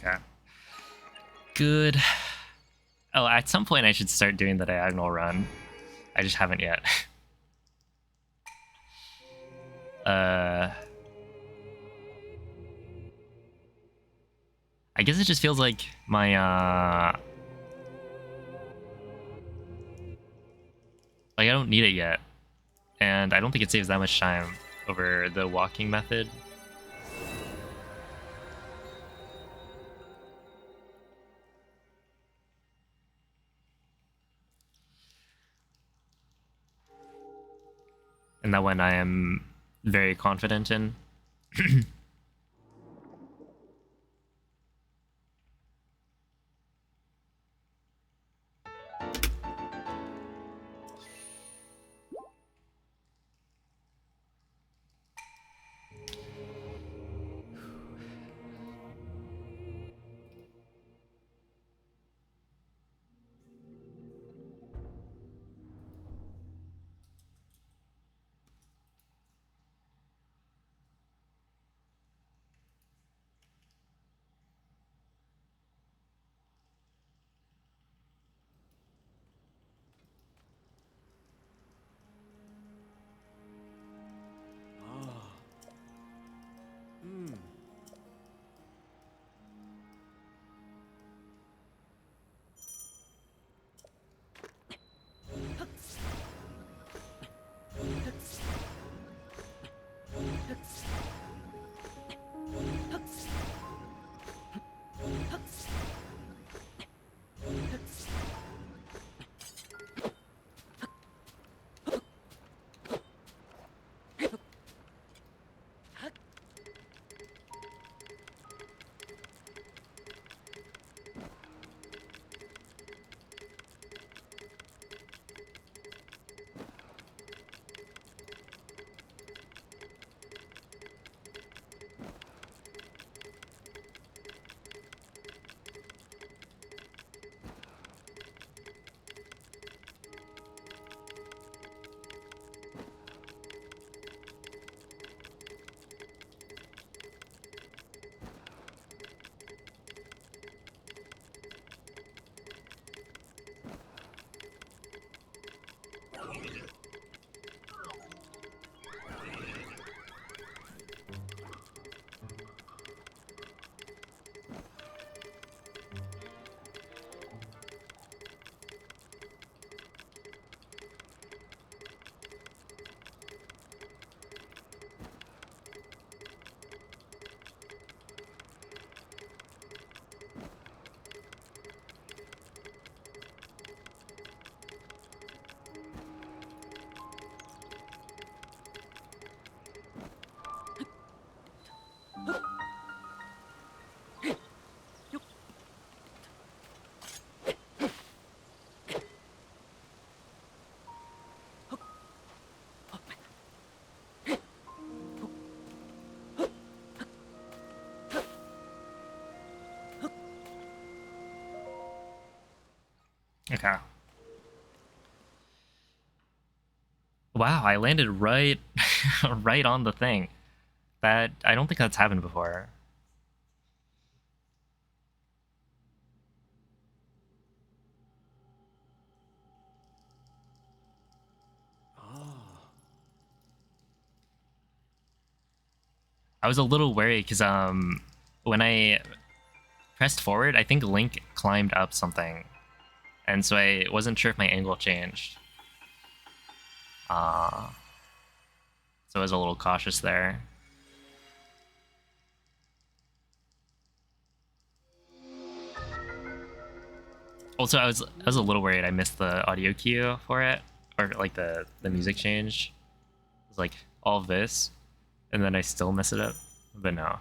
Okay. Good. Oh, at some point I should start doing the diagonal run. I just haven't yet. I guess it just feels like my like I don't need it yet. And I don't think it saves that much time over the walking method. And that one I am very confident in. Okay. Wow, I landed right right on the thing. That I don't think that's happened before. I was a little worried because when I pressed forward, I think Link climbed up something, and so I wasn't sure if my angle changed. So I was a little cautious there. Also, I was a little worried I missed the audio cue for it, or like the music change. It was like all of this, and then I still mess it up, but no.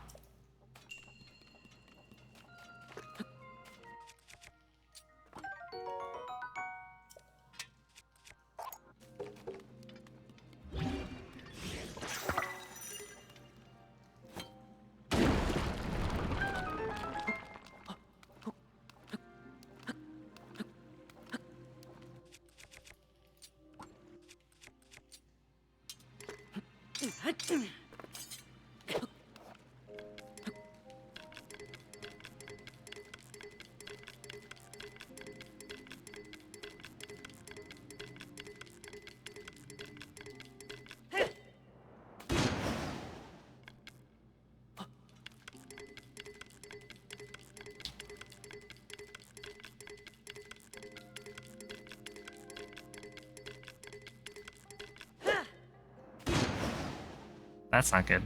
That's not good.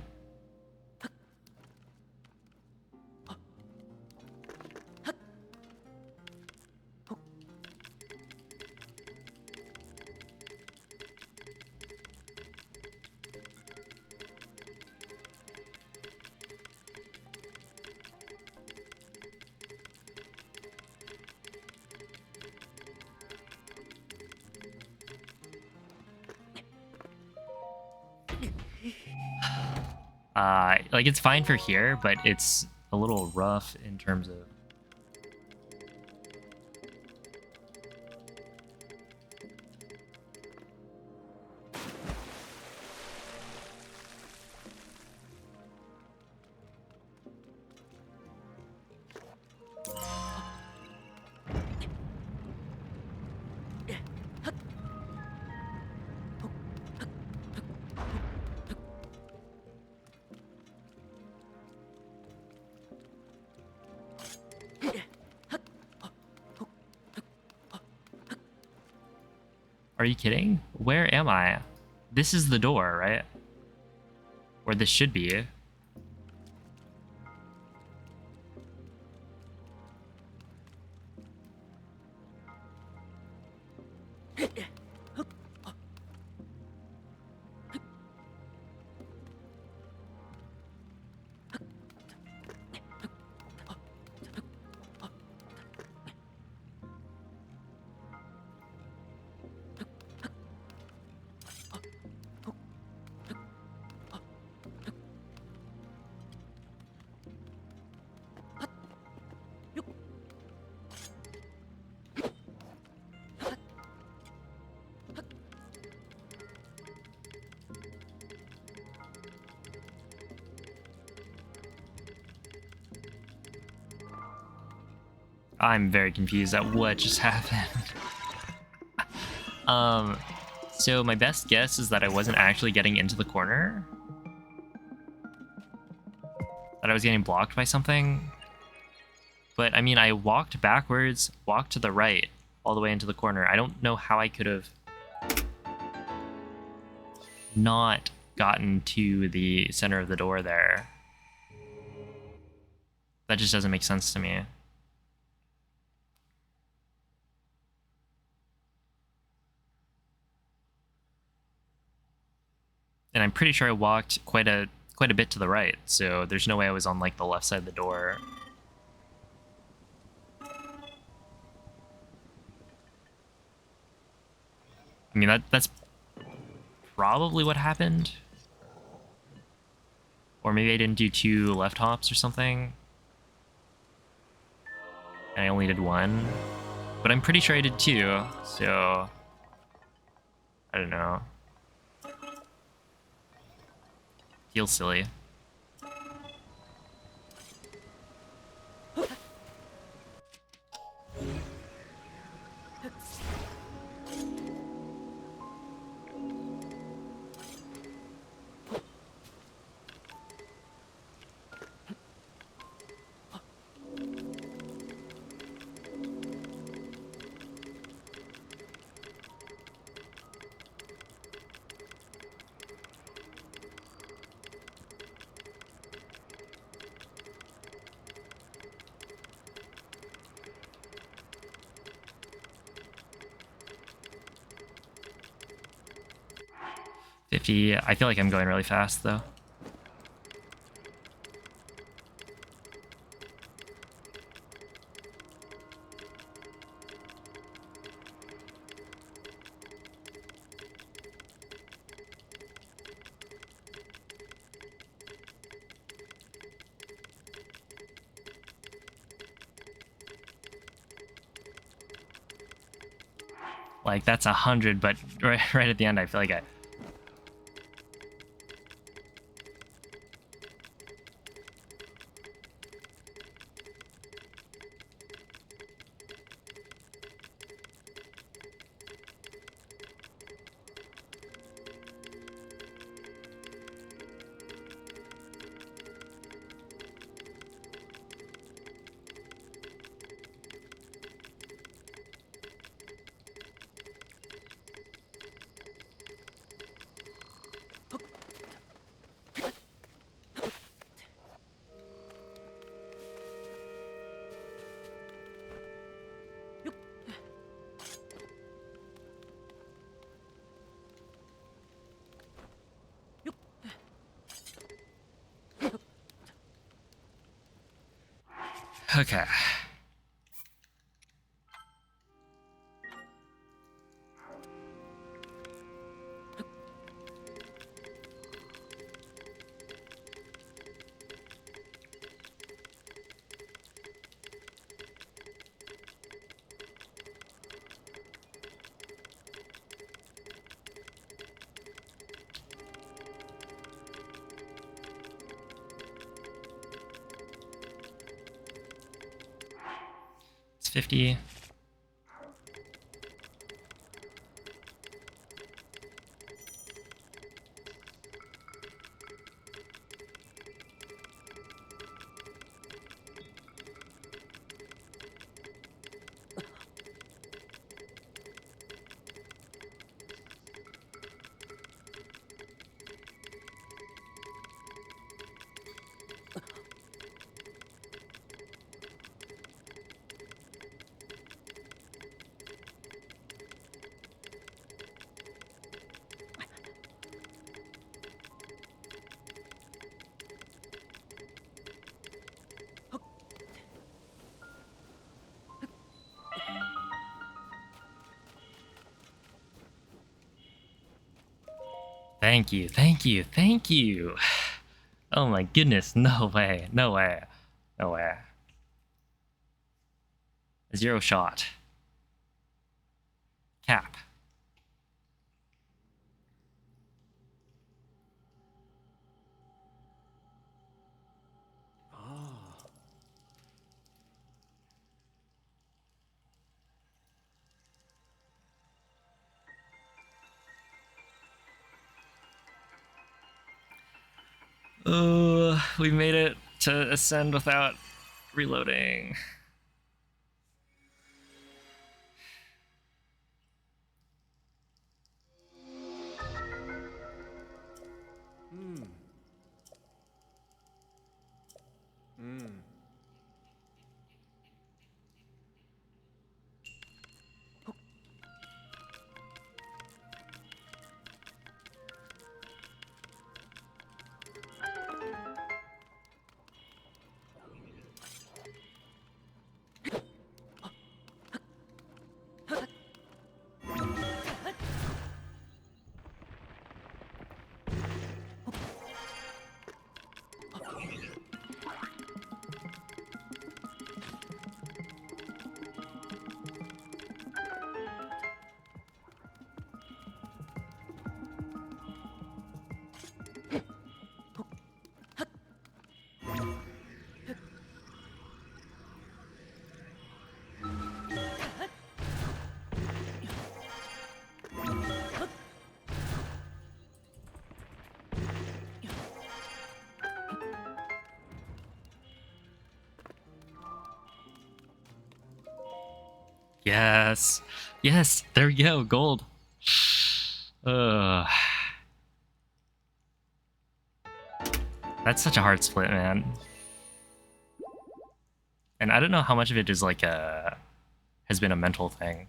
Like it's fine for here, but it's a little rough in terms of. Are you kidding? Where am I? This is the door, right? Or this should be. I'm very confused at what just happened. So my best guess is that I wasn't actually getting into the corner. That I was getting blocked by something. But, I mean, I walked backwards, walked to the right, all the way into the corner. I don't know how I could have not gotten to the center of the door there. That just doesn't make sense to me. And I'm pretty sure I walked quite a bit to the right, so there's no way I was on like the left side of the door. I mean, that's probably what happened. Or maybe I didn't do 2 left hops or something. And I only did 1. But I'm pretty sure I did 2, so I don't know. Feels silly. I feel like I'm going really fast, though. Like, that's 100, but right at the end, I feel like I... Okay. It's 50. Thank you, thank you, thank you. Oh my goodness, no way, no way, no way. 0 shot. Cap. Oh, we made it to ascend without reloading. Yes. Yes, there we go, gold. Ugh. That's such a hard split, man. And I don't know how much of it is like has been a mental thing.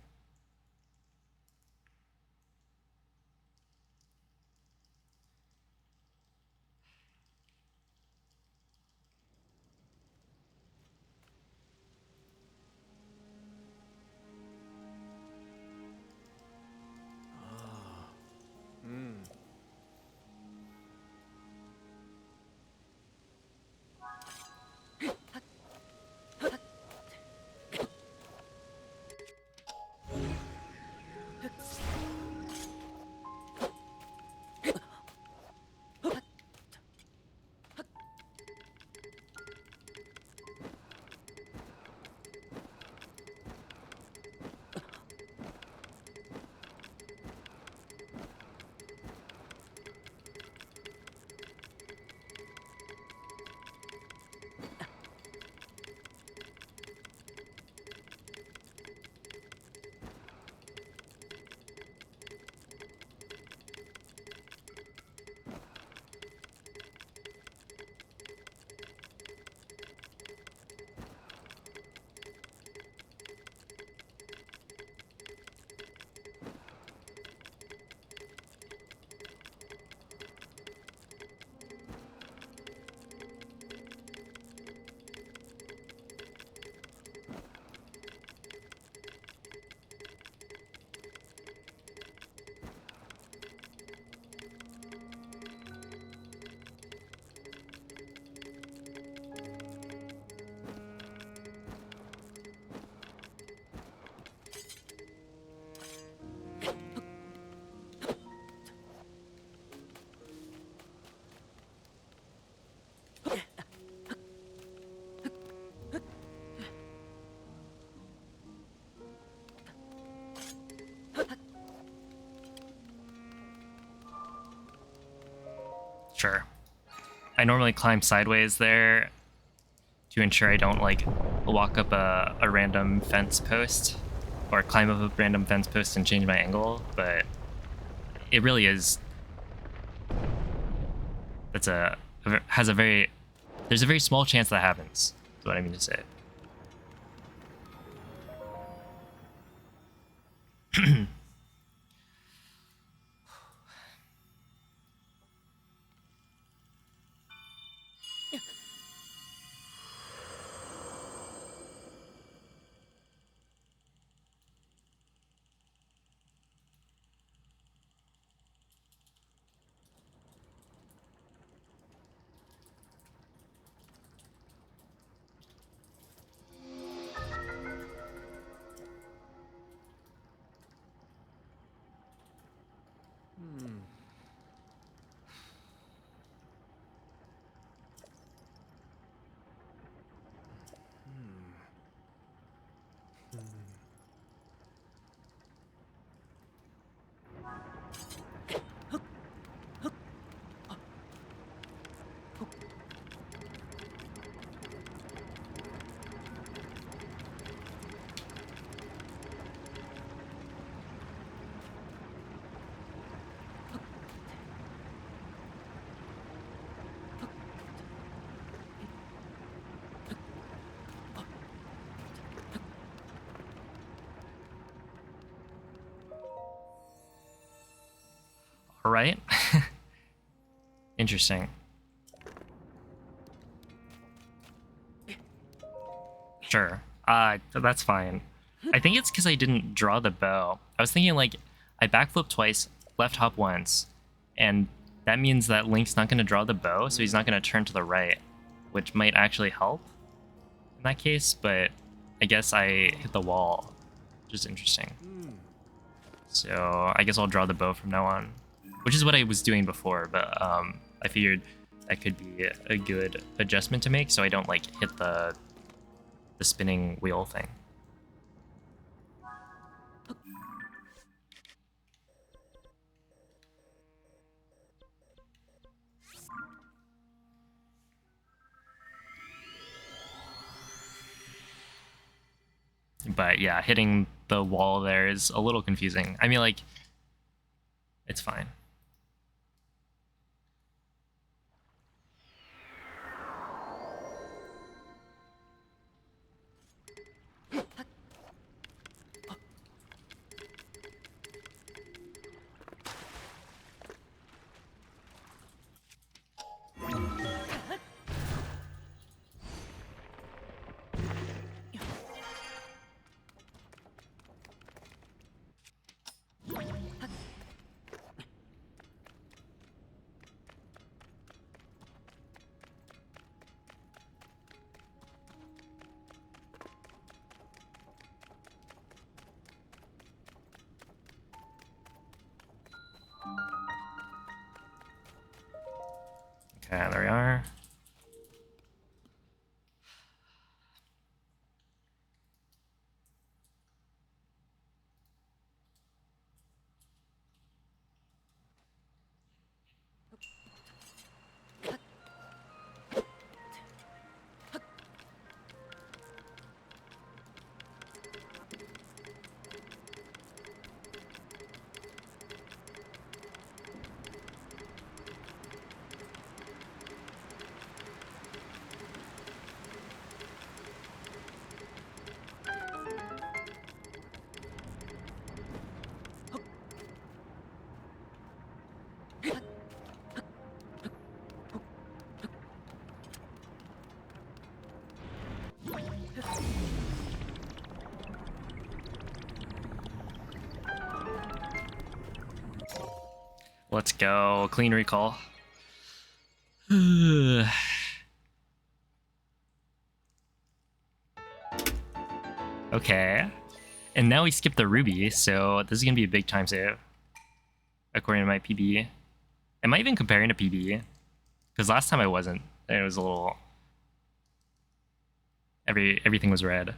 Sure. I normally climb sideways there to ensure I don't like walk up a random fence post or climb up a random fence post and change my angle, but it really is has a very there's a very small chance that happens. Is what I mean to say. Alright. Interesting. Sure. That's fine. I think it's because I didn't draw the bow. I was thinking, like, I backflip twice, left hop once, and that means that Link's not going to draw the bow, so he's not going to turn to the right, which might actually help in that case, but I guess I hit the wall, which is interesting. So I guess I'll draw the bow from now on, which is what I was doing before, but I figured that could be a good adjustment to make so I don't, like, hit the spinning wheel thing. But yeah, hitting the wall there is a little confusing. I mean, like, it's fine. Okay, there we are. Let's go. Clean recall. Okay. And now we skip the ruby, so this is going to be a big time save. According to my PB. Am I even comparing to PB? Because last time I wasn't. And it was a little... Everything was red.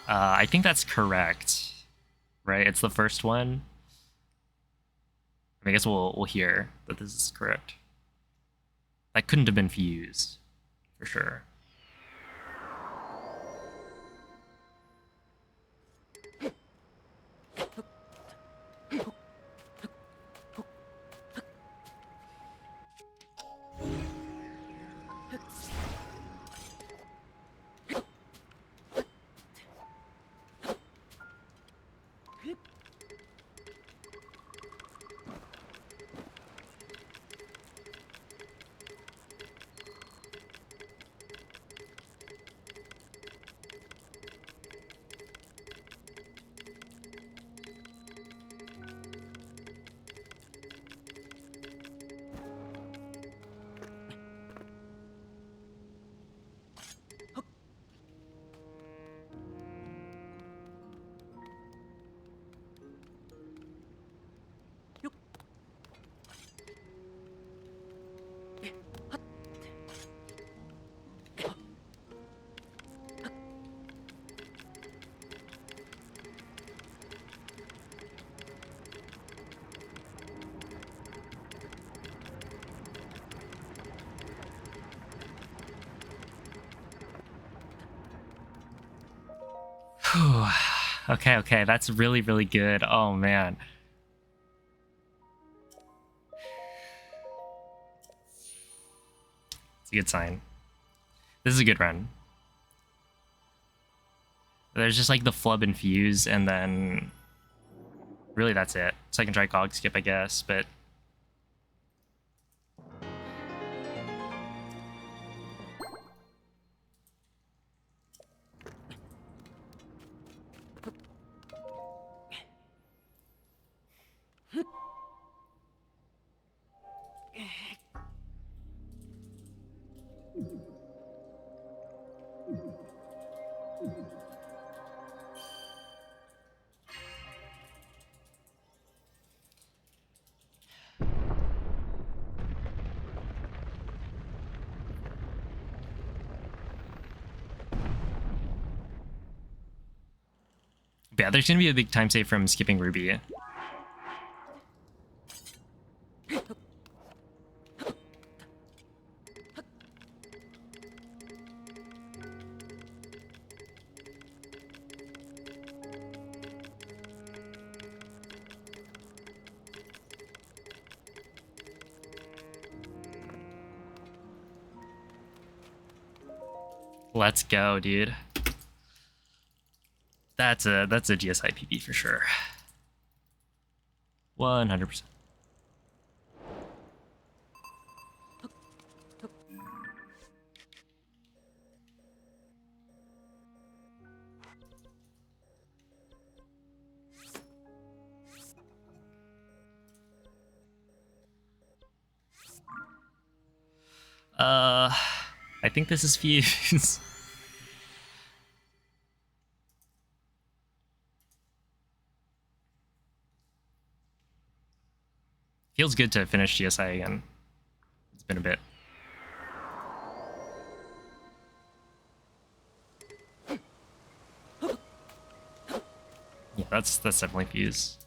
I think that's correct, right? It's the first one. I guess we'll hear that this is correct. That couldn't have been fused, for sure. Okay, that's really, really good. Oh, man. It's a good sign. This is a good run. There's just like the flub and fuse, and then really that's it. So I can try cog skip, I guess, but yeah, there's gonna be a big time save from skipping Ruby. Let's go, dude. That's a GSI PB for sure. 100%. I think this is fuse. Feels good to finish GSI again. It's been a bit. Yeah, that's definitely fuse.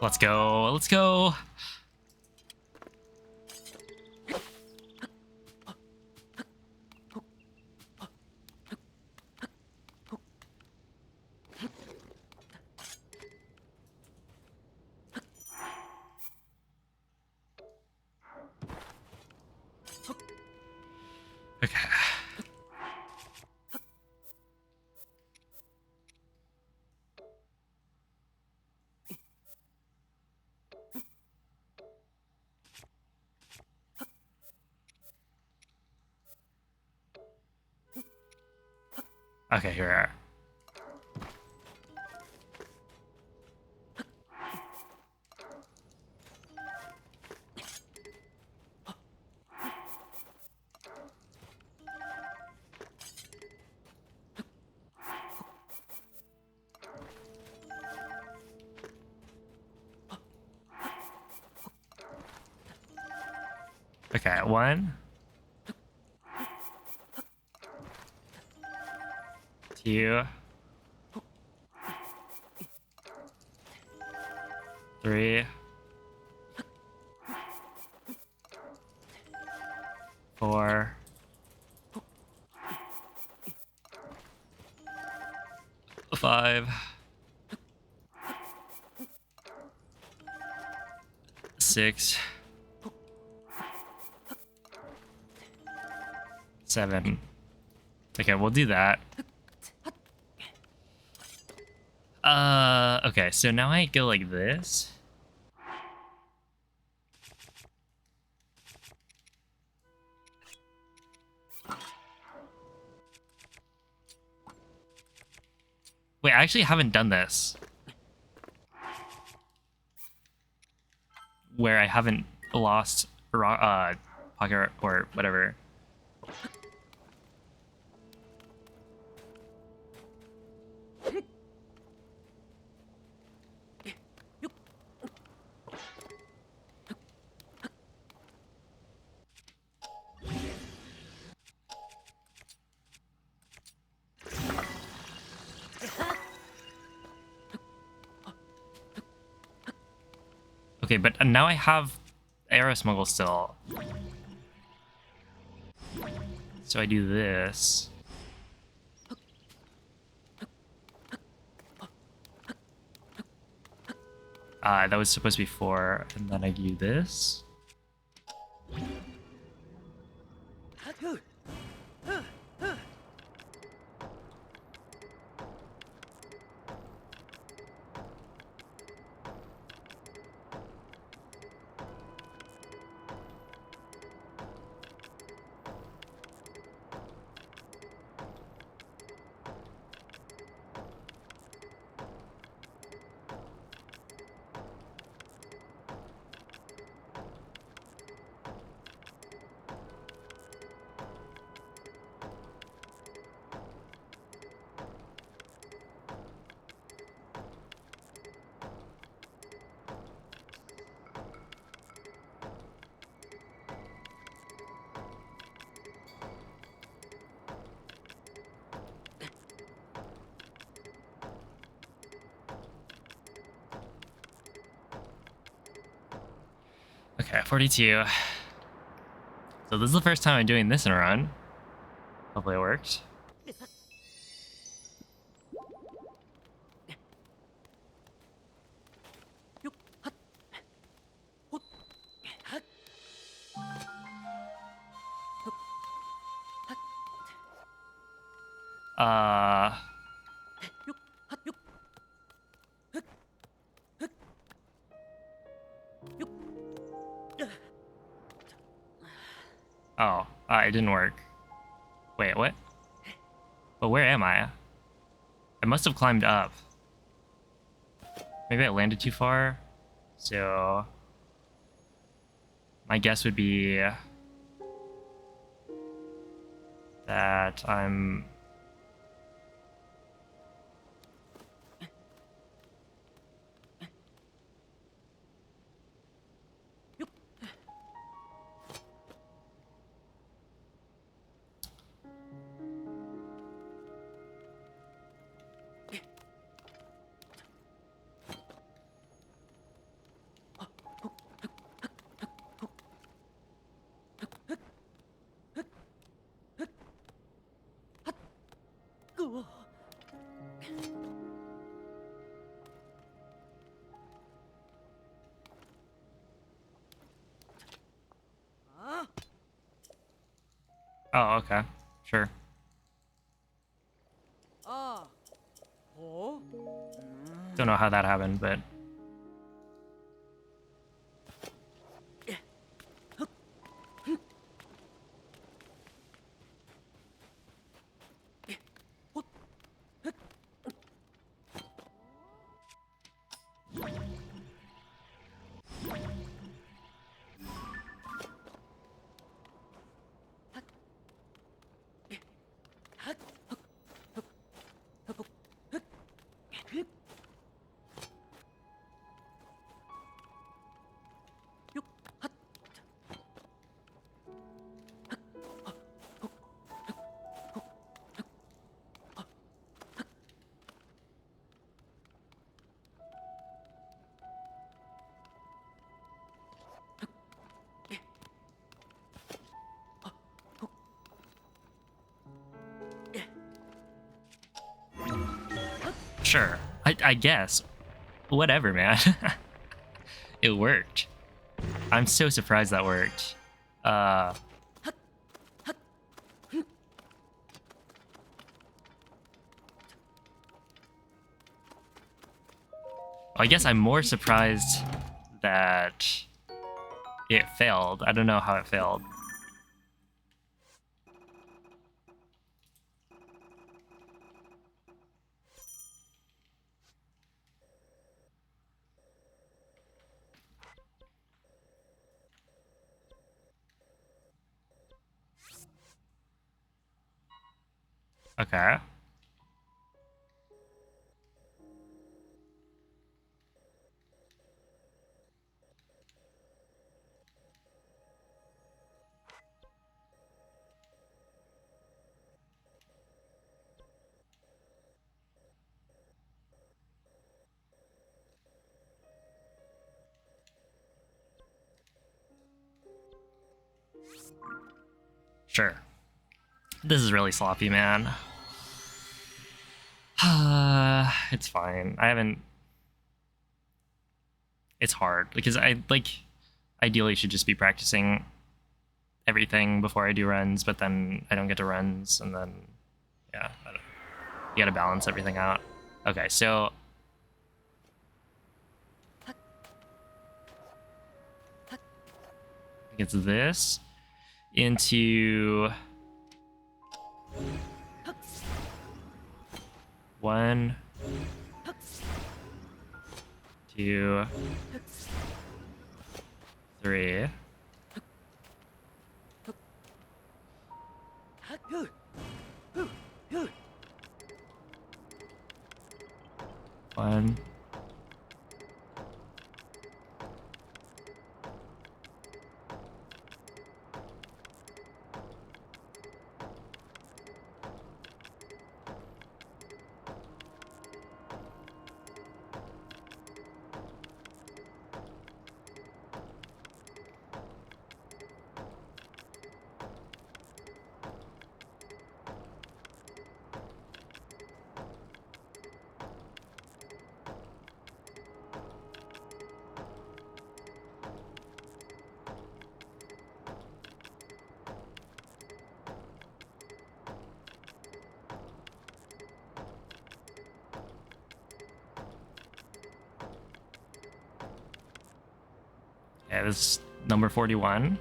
Let's go. Let's go. Okay, here we are. Okay, 1, 2, 3, 4, 5, 6, 7. Okay, we'll do that. Okay, so now I go like this. Wait, I actually haven't done this. Where I haven't lost pocket or whatever. Okay, but now I have Arrow Smuggle still. So I do this. That was supposed to be 4, and then I do this. Okay, 42. So this is the first time I'm doing this in a run. Hopefully it worked. Oh, it didn't work. Wait, what? But where am I? I must have climbed up. Maybe I landed too far. So my guess would be that I'm... Oh, okay. Sure. Don't know how that happened, but... Sure. I guess. Whatever, man. It worked. I'm so surprised that worked. I guess I'm more surprised that it failed. I don't know how it failed. Okay. Sure. This is really sloppy, man. It's fine. I haven't... It's hard, because I, like, ideally should just be practicing everything before I do runs, but then I don't get to runs, and then, yeah, I don't... You gotta balance everything out. Okay, so... I think it's this into... 1, 2, 3. One. Yeah, this is number 41.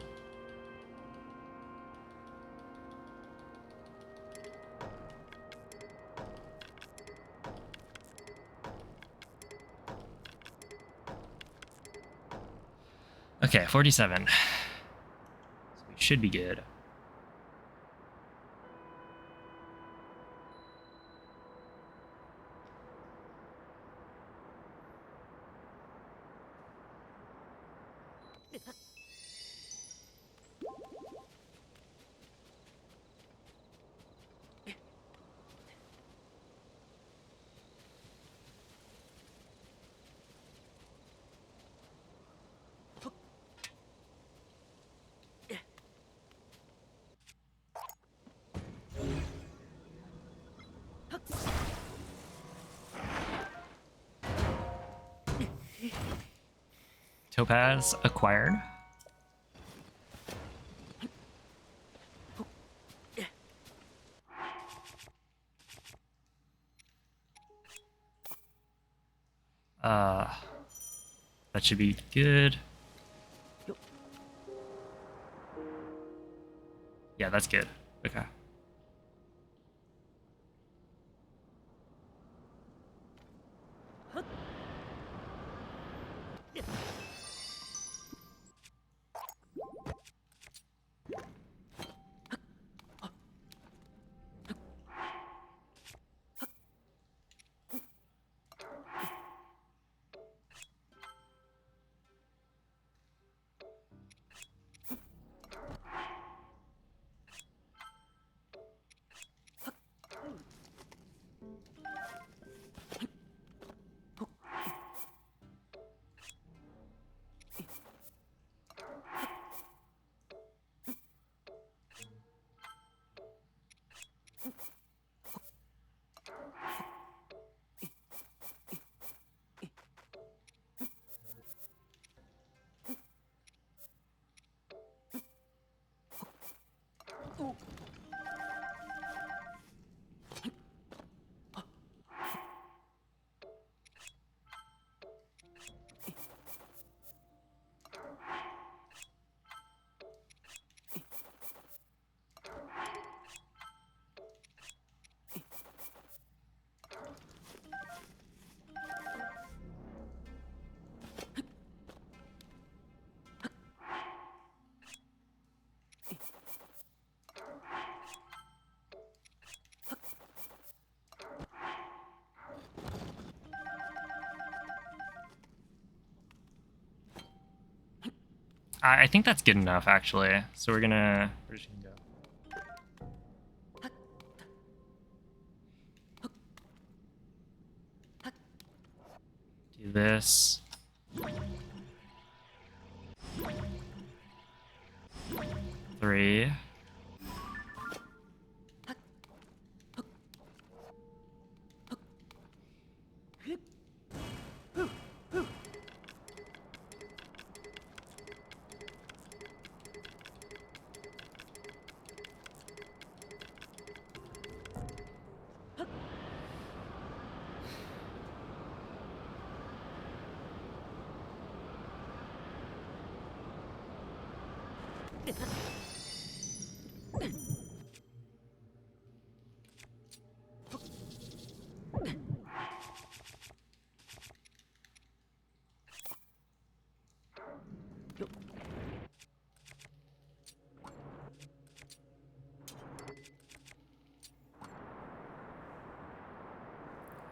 Okay, 47. So we should be good. Topaz acquired. That should be good. Yeah, that's good. Okay. I think that's good enough, actually. So we're just gonna go. Do this. 3.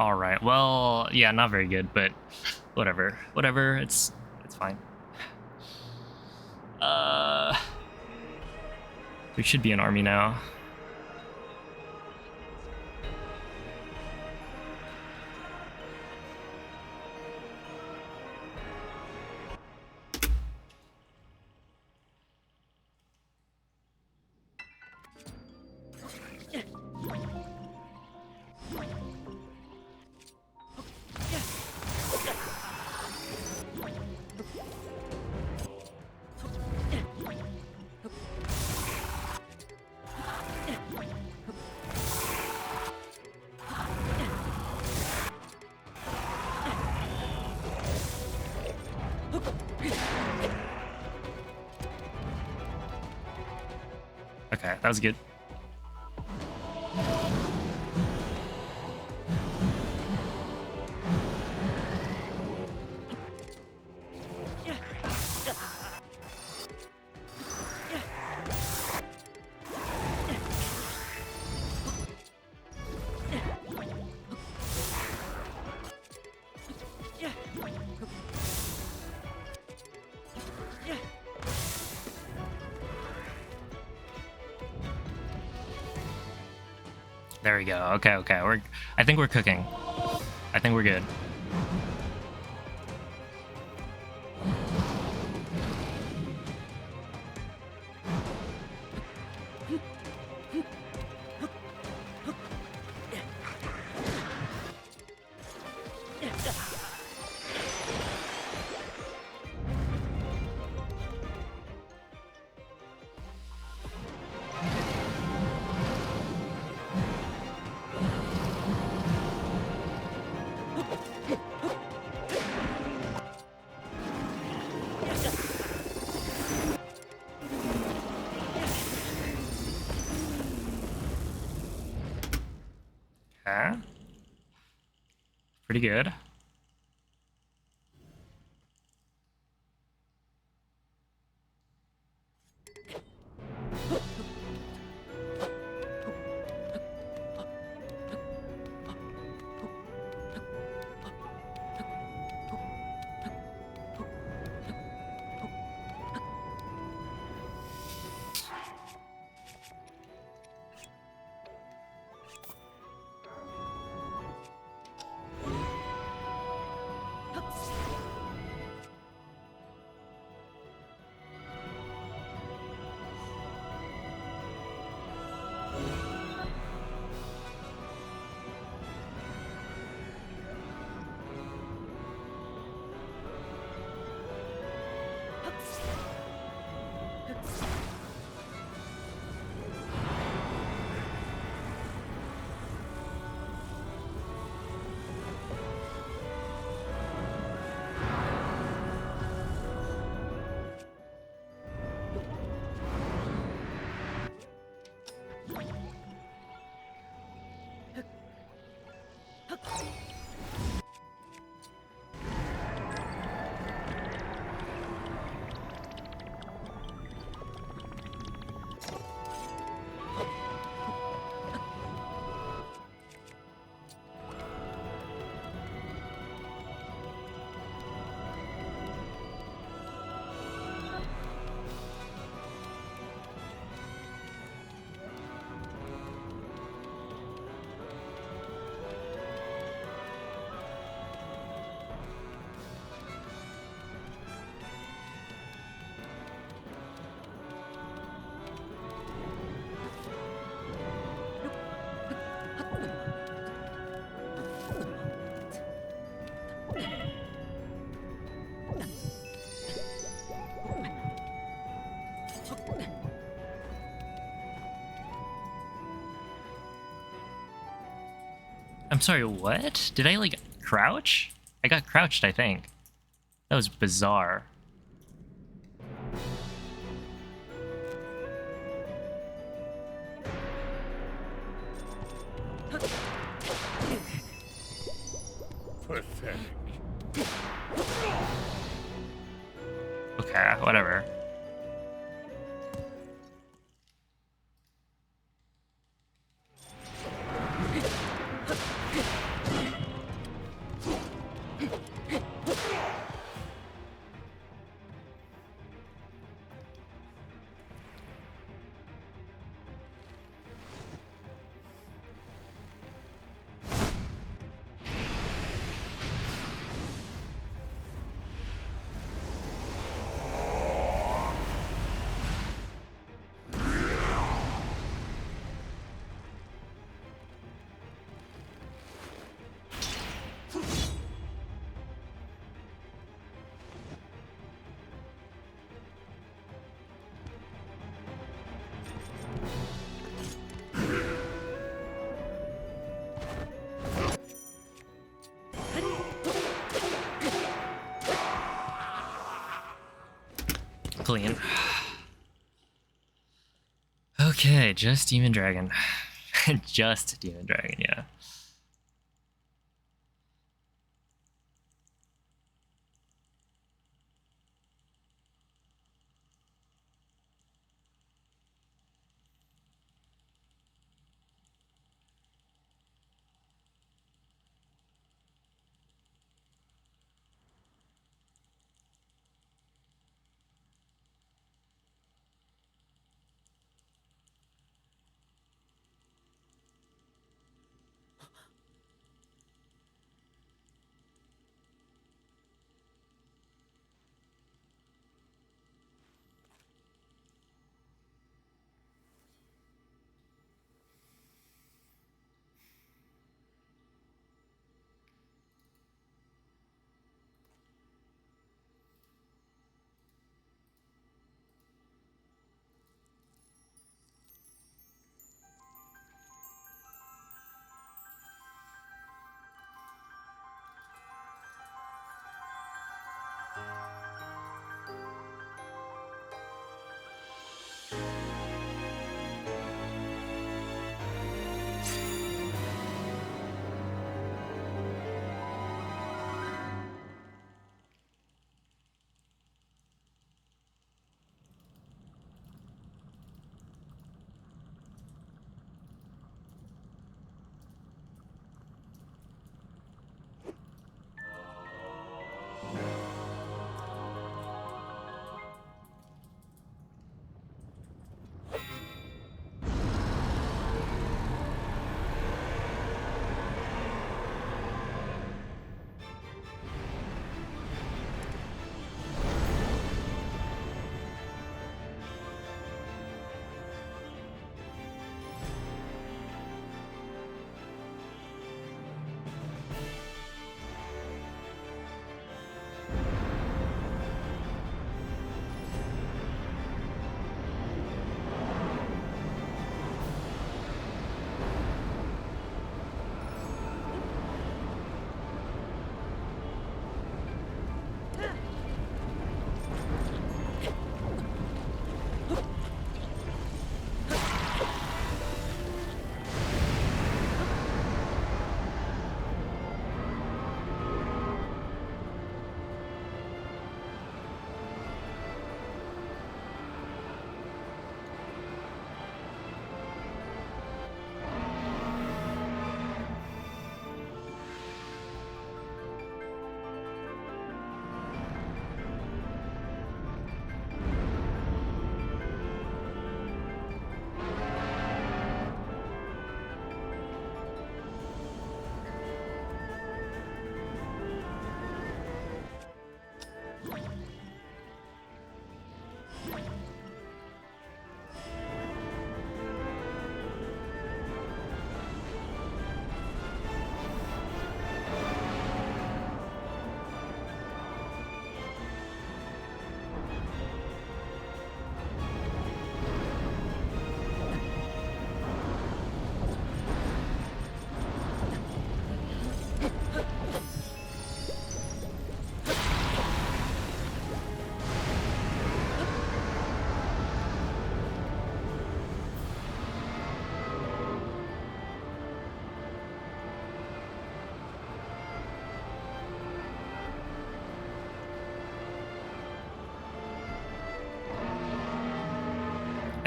All right. Well, yeah, not very good, but whatever. Whatever. It's fine. We should be an army now. Okay, that was good. There we go. Okay, okay. I think we're cooking. I think we're good. Okay. Pretty good. I'm sorry, what? Did I, like, crouch? I got crouched, I think. That was bizarre. Pathetic. Okay, whatever. Clean. Okay, just Demon Dragon. Just Demon Dragon, yeah.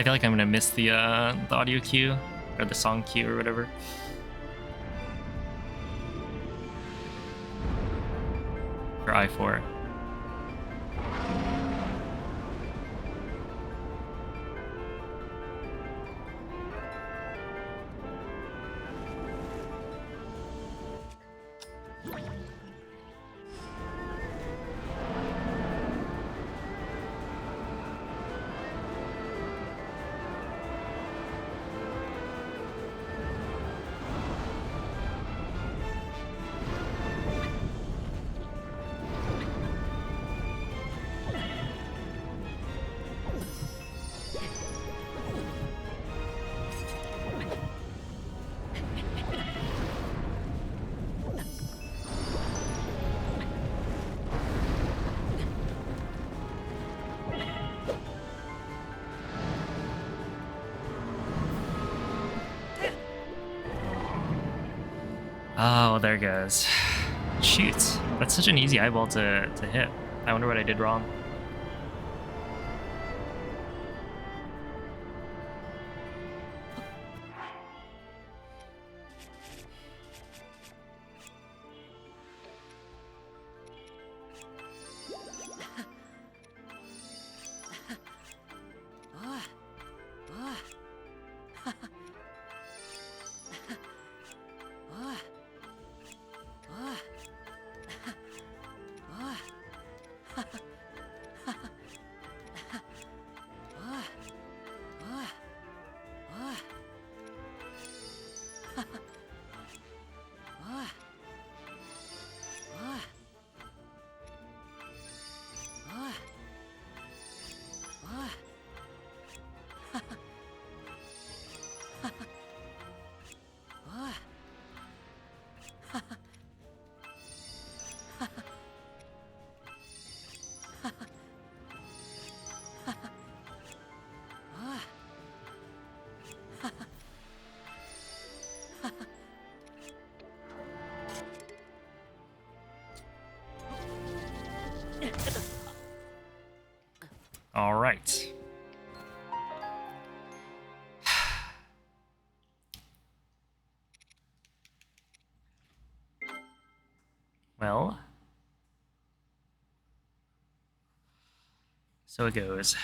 I feel like I'm gonna miss the audio cue or the song cue or whatever. For I4. Oh, there goes. Shoot. That's such an easy eyeball to hit. I wonder what I did wrong. All right. Well, so it goes.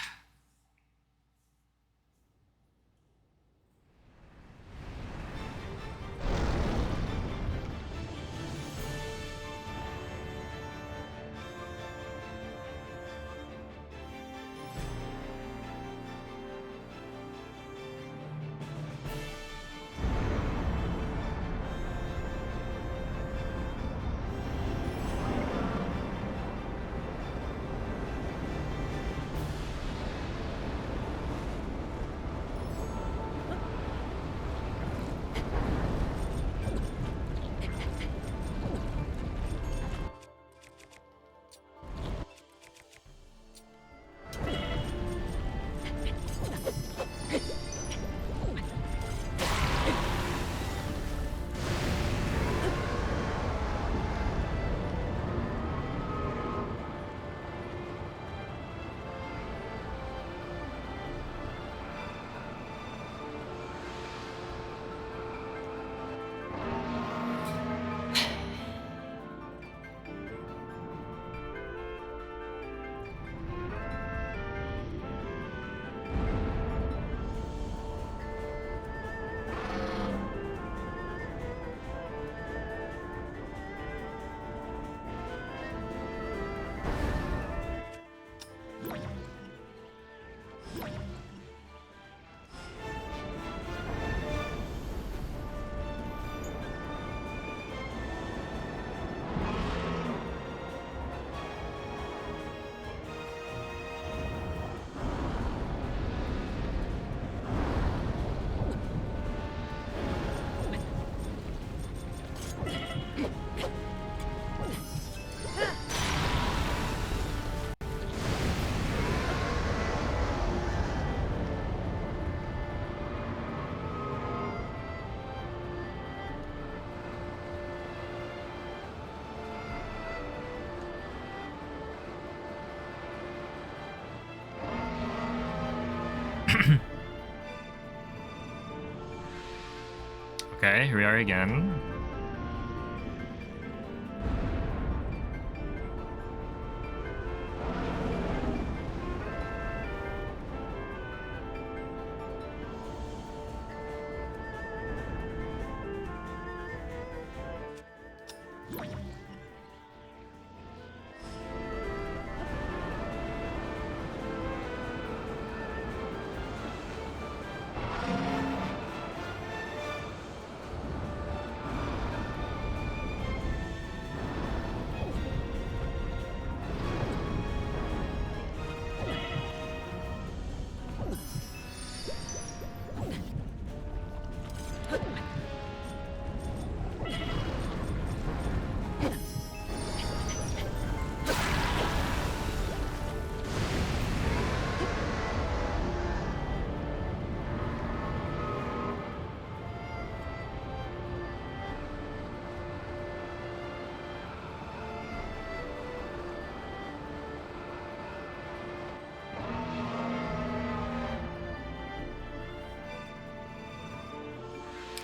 Okay, here we are again.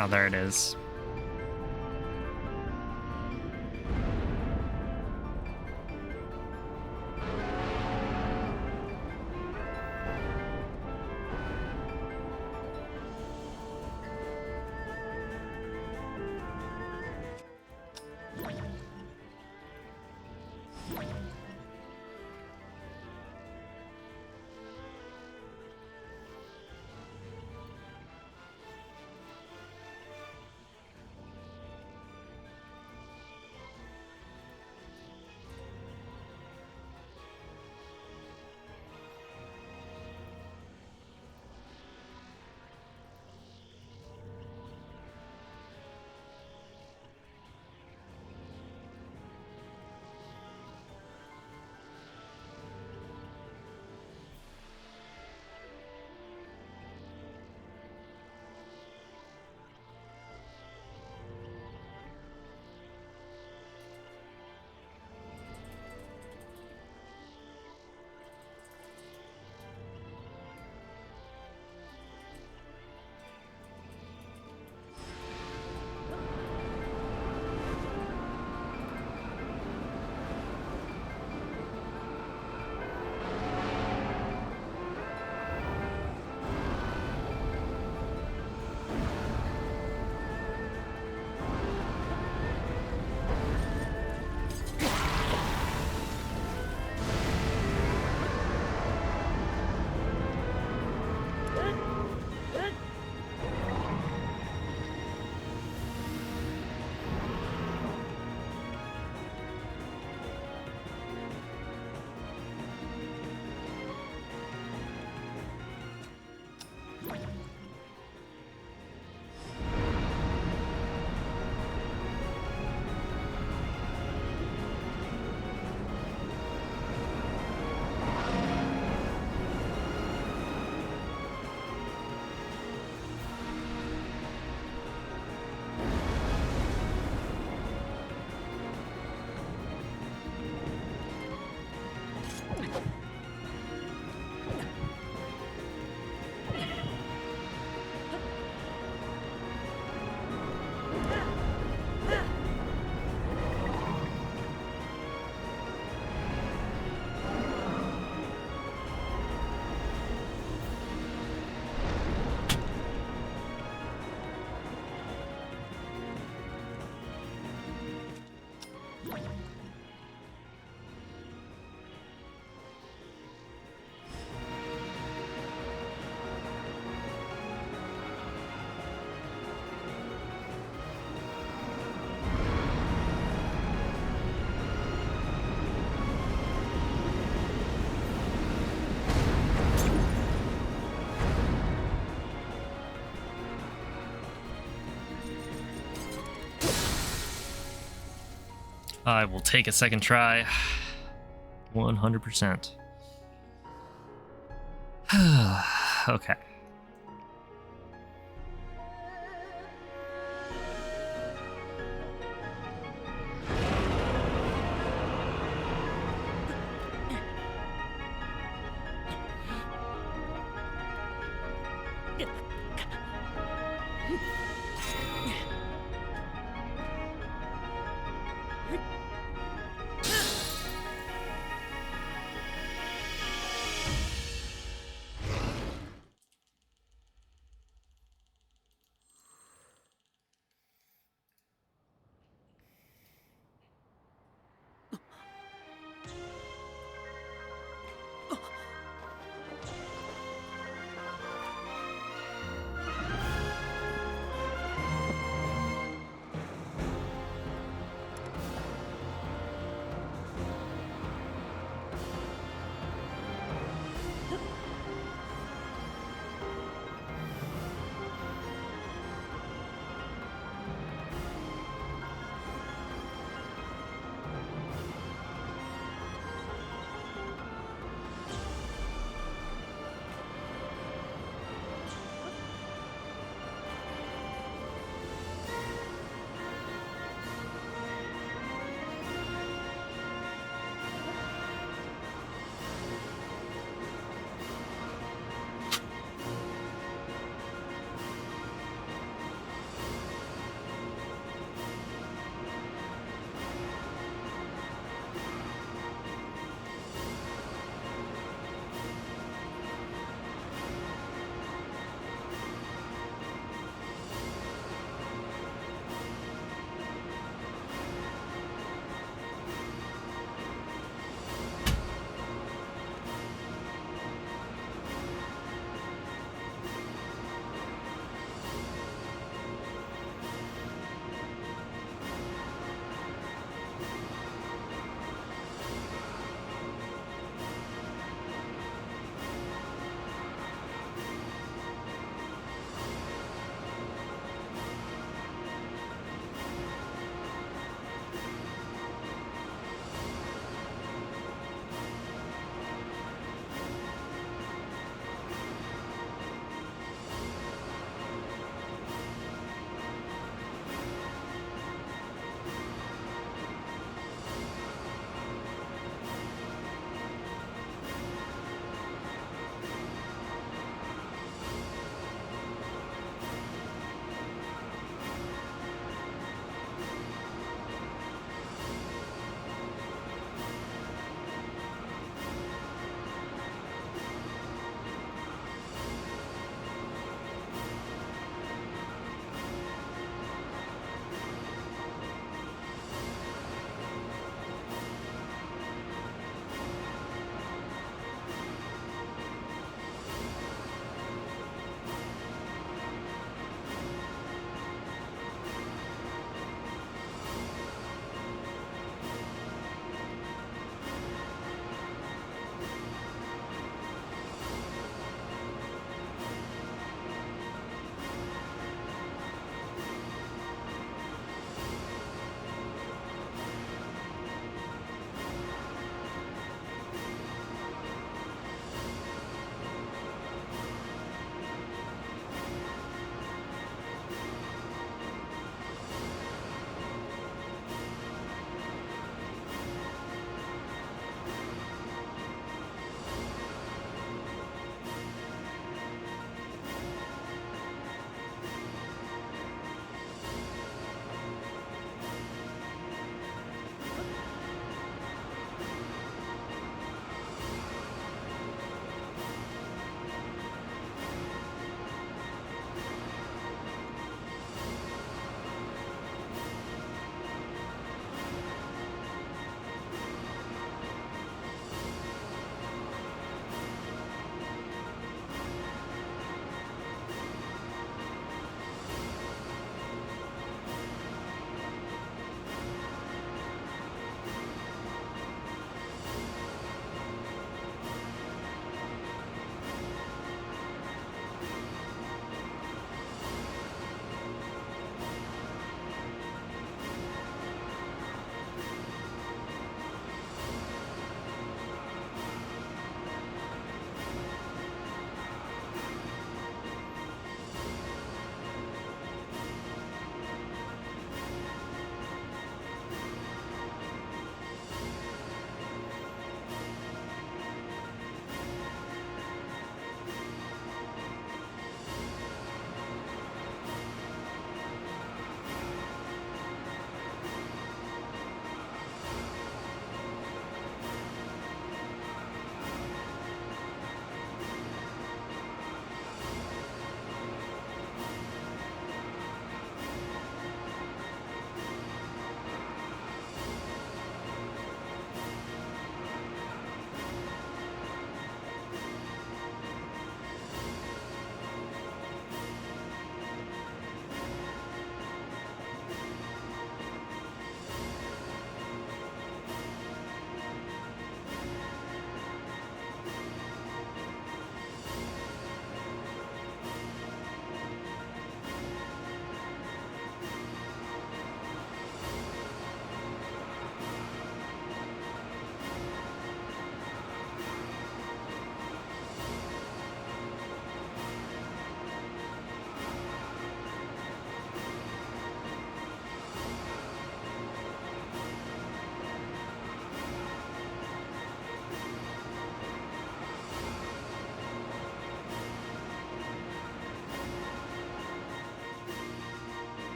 Oh, there it is. I will take a second try. 100%. Okay.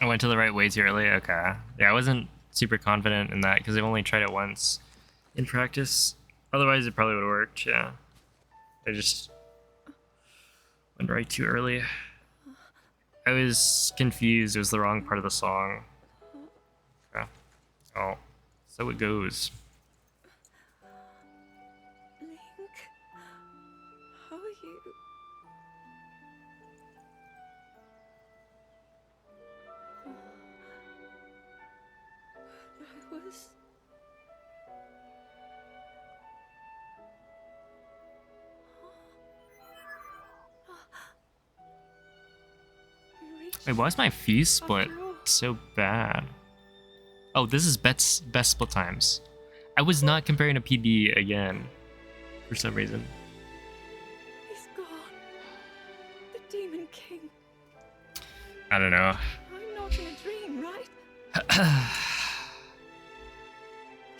went to the right way too early. Okay. Yeah, I wasn't super confident in that because I've only tried it once in practice. Otherwise, it probably would have worked. Yeah. I just went right too early. I was confused. It was the wrong part of the song. Okay. Oh, so it goes. Link, how are you? I was... We reached Wait, why is my fuse split after all. so bad? Oh, this is best split times. I was not comparing to PB again for some reason. He's gone. The Demon King. I don't know. I'm not in a dream, right?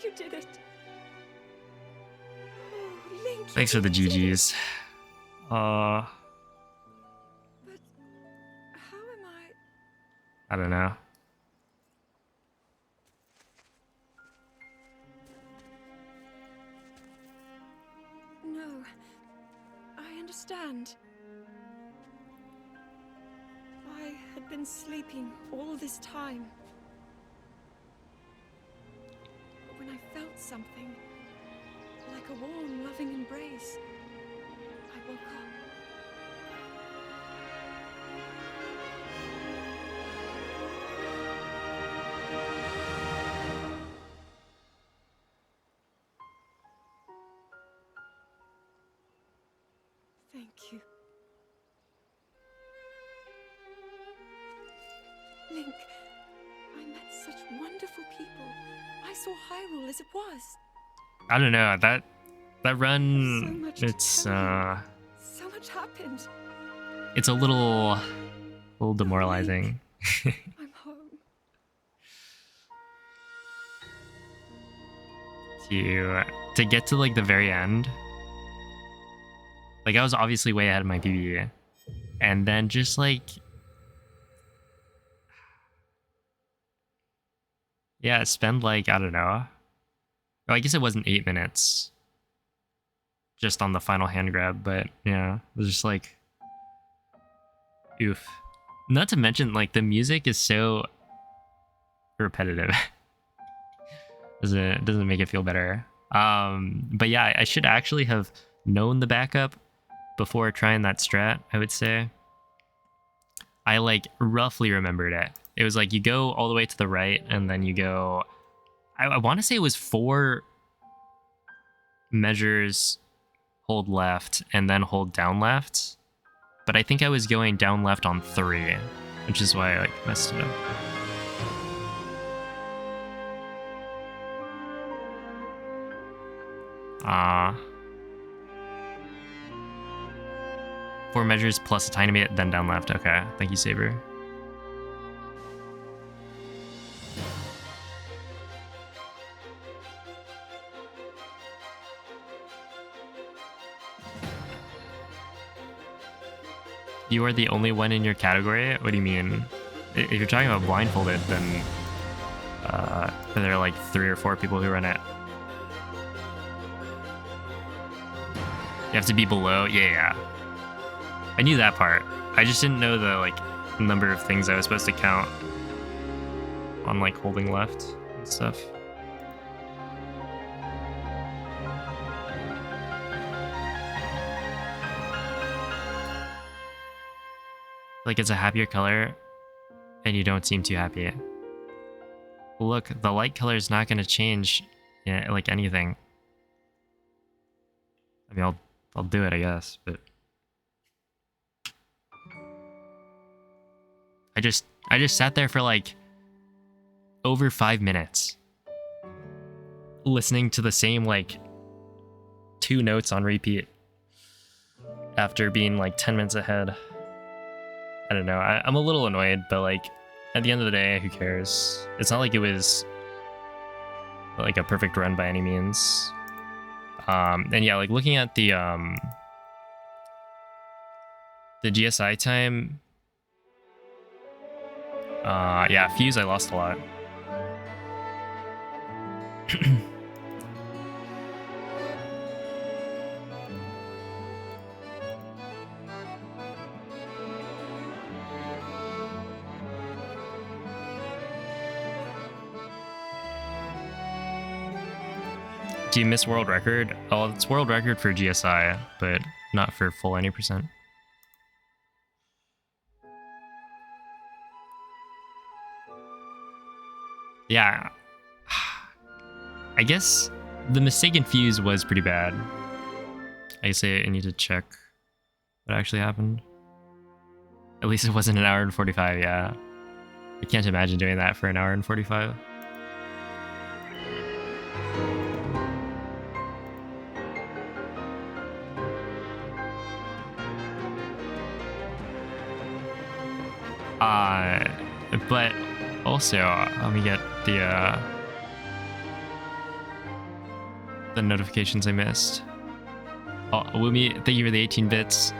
You did it. Oh, Link. you Thanks for the did it. GGs. But how am I? I don't know. No, I understand. I had been sleeping all this time. But when I felt something, like a warm, loving embrace, I woke up. Thank you. Link, I met such wonderful people. I saw Hyrule as it was. I don't know. That So run, much to it's tell So much happened. it's a little demoralizing. I'm home. To get to like the very end. Like I was obviously way ahead of my PB, and then just like, yeah, spend like, I don't know. Well, I guess it wasn't 8 minutes just on the final hand grab, but yeah, it was just like, oof. Not to mention, like, the music is so repetitive. doesn't make it feel better. But yeah, I should actually have known the backup before trying that strat, I would say. I like roughly remembered it. It was like you go all the way to the right and then you go, I want to say it was 4 measures, hold left and then hold down left. But I think I was going down left on 3, which is why I like messed it up. Ah. 4 measures plus a tiny bit, then down left. Okay, thank you, Saber. You are the only one in your category? What do you mean? If you're talking about blindfolded, then there are like 3 or 4 people who run it. You have to be below? Yeah. I knew that part. I just didn't know the like number of things I was supposed to count on like holding left and stuff. Like it's a happier color and you don't seem too happy. Look, the light color is not going to change, yeah, like anything. I mean, I'll do it, I guess, but I just sat there for like over 5 minutes listening to the same like 2 notes on repeat after being like 10 minutes ahead. I don't know. I'm a little annoyed, but like at the end of the day, who cares? It's not like it was like a perfect run by any means. And yeah, like looking at the GSI time, Yeah, Fuse I lost a lot. Do you miss world record? Oh, it's world record for GSI, but not for full any percent. Yeah. I guess the mistaken fuse was pretty bad. I guess I need to check what actually happened. At least it wasn't an hour and 45, yeah. I can't imagine doing that for an hour and 45. But also, let me get the notifications I missed. Oh, Woomy, thank you for the 18 bits.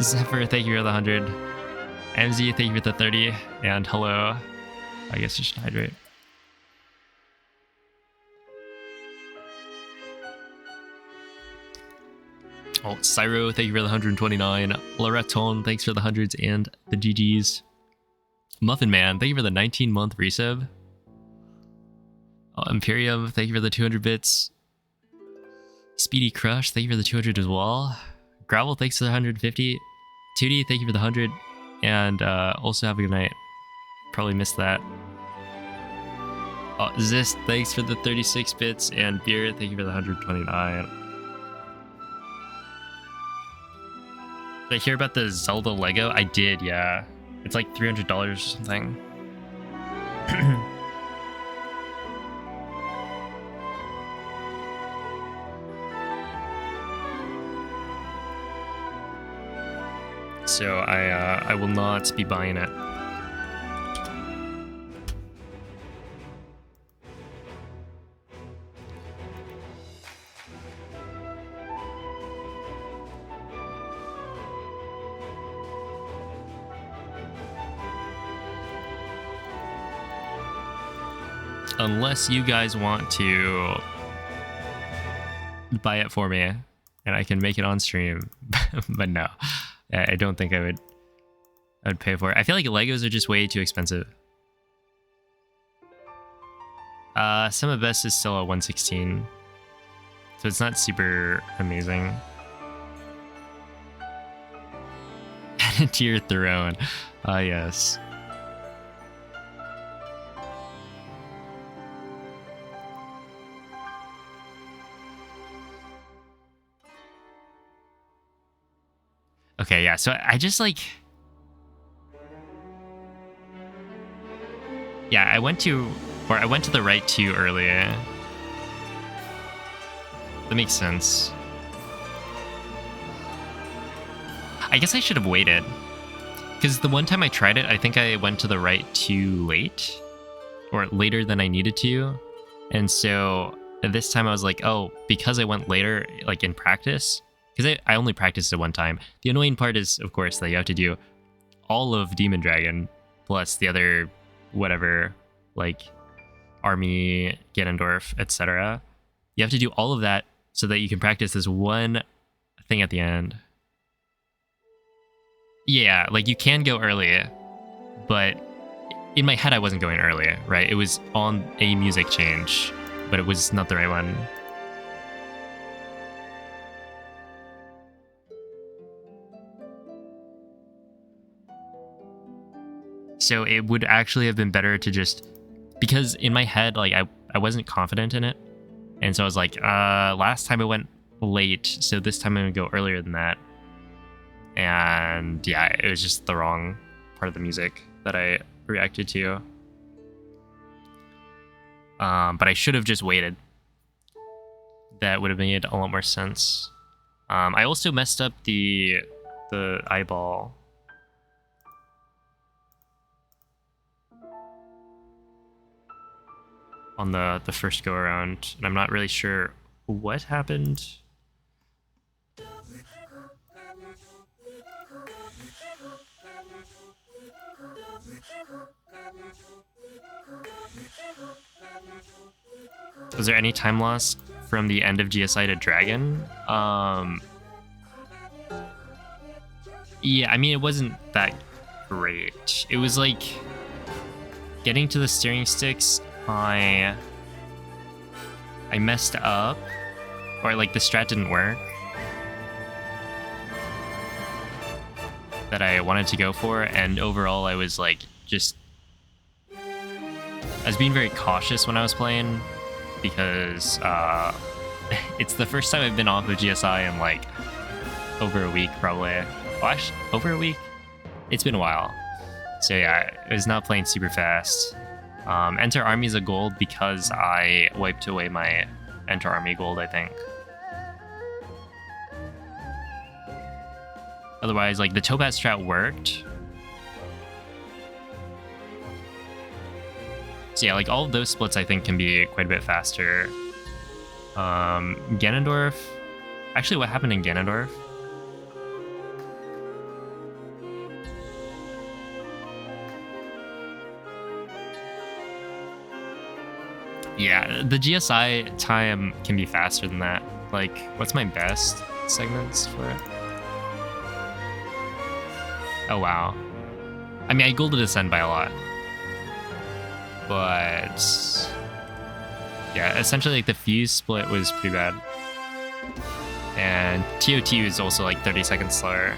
Zephyr, thank you for the 100. MZ, thank you for the 30. And hello. I guess I should hydrate. Oh, Cyro, thank you for the 129. Loreton, thanks for the hundreds and the GGs. Muffin Man, thank you for the 19-month resub. Imperium, thank you for the 200 bits. Speedy Crush, thank you for the 200 as well. Gravel, thanks for the 150. 2D, thank you for the 100. And also have a good night. Probably missed that. Zist, thanks for the 36 bits. And Beer, thank you for the 129. Did I hear about the Zelda Lego? I did, yeah. It's like $300 or something. So I will not be buying it. Unless you guys want to buy it for me and I can make it on stream. But no, I don't think I would pay for it. I feel like Legos are just way too expensive. Some of Best is still a 116, so it's not super amazing. To your throne. Yes. Okay, yeah, so I just like... Yeah, I went to the right too early. That makes sense. I guess I should have waited. Because the one time I tried it, I think I went to the right too late. Or later than I needed to. And so this time I was like, oh, because I went later, like in practice... Because I only practiced it one time. The annoying part is, of course, that you have to do all of Demon Dragon, plus the other, whatever, like, Army, Ganondorf, etc. You have to do all of that so that you can practice this one thing at the end. Yeah, like, you can go early, but in my head I wasn't going early, right? It was on a music change, but it was not the right one. So it would actually have been better to just, because in my head, like I wasn't confident in it. And so I was like, last time I went late, so this time I'm gonna go earlier than that. And yeah, it was just the wrong part of the music that I reacted to. But I should have just waited. That would have made a lot more sense. I also messed up the eyeball. On the first go around, and I'm not really sure what happened. Was there any time loss from the end of GSI to Dragon? Yeah, I mean, it wasn't that great. It was like getting to the steering sticks, I messed up, or like the strat didn't work that I wanted to go for, and overall I was like I was being very cautious when I was playing because it's the first time I've been off of GSI in like over a week probably. Oh, actually, over a week? It's been a while. So yeah, I was not playing super fast. Enter Army is a gold because I wiped away my Enter Army gold, I think. Otherwise, like, the Topaz strat worked. So yeah, like, all of those splits I think can be quite a bit faster. Ganondorf... Actually, what happened in Ganondorf? Yeah, the GSI time can be faster than that. Like, what's my best segments for it? Oh, wow. I mean, I golded Ascend by a lot. But... yeah, essentially, like, the fuse split was pretty bad. And TOT was also, like, 30 seconds slower.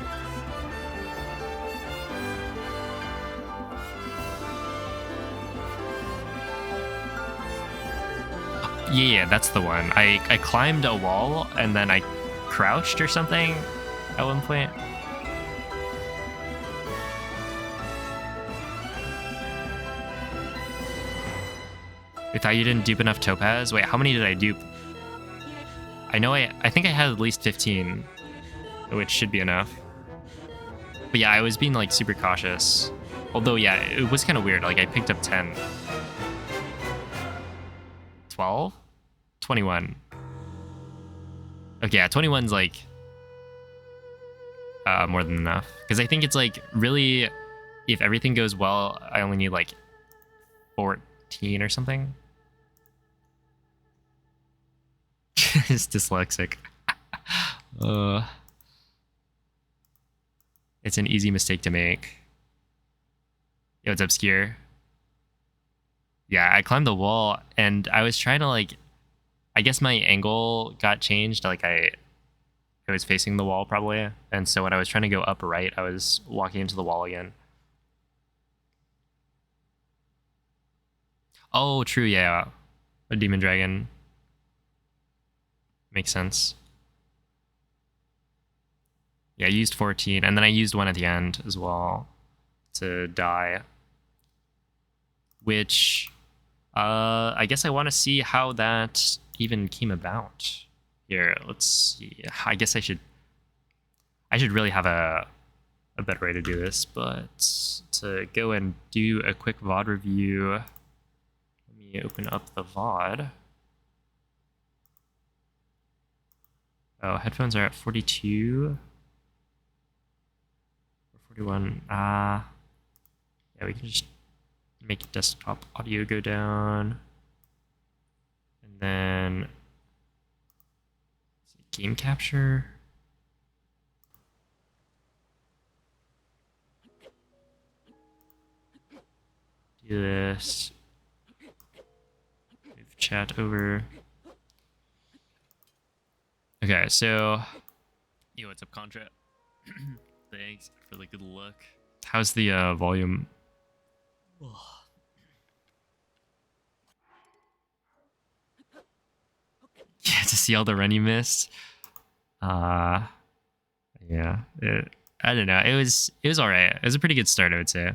Yeah, that's the one. I climbed a wall and then I crouched or something at one point. I thought you didn't dupe enough Topaz? Wait, how many did I dupe? I know I think I had at least 15, which should be enough. But yeah, I was being like super cautious. Although yeah, it was kind of weird. Like I picked up 10. 12? 21. Okay, yeah, 21's like more than enough. Because I think it's like really, if everything goes well, I only need like 14 or something. It's dyslexic. It's an easy mistake to make. Yo, it's obscure. Yeah, I climbed the wall and I was trying to like, I guess my angle got changed. Like I was facing the wall probably. And so when I was trying to go up right, I was walking into the wall again. Oh, true. Yeah. A demon dragon. Makes sense. Yeah, I used 14 and then I used one at the end as well to die. Which, I guess I want to see how that even came about. Here, let's see. I guess I should really have a better way to do this, but to go and do a quick VOD review, let me open up the VOD. Oh, headphones are at 42 or 41. Yeah, we can just make desktop audio go down. And then game capture. Do this. Move chat over. Okay, so yo, what's up, Contra? Thanks for the good look. How's the volume? Yeah, to see all the run you missed. Yeah, I don't know. It was all right. It was a pretty good start, I would say.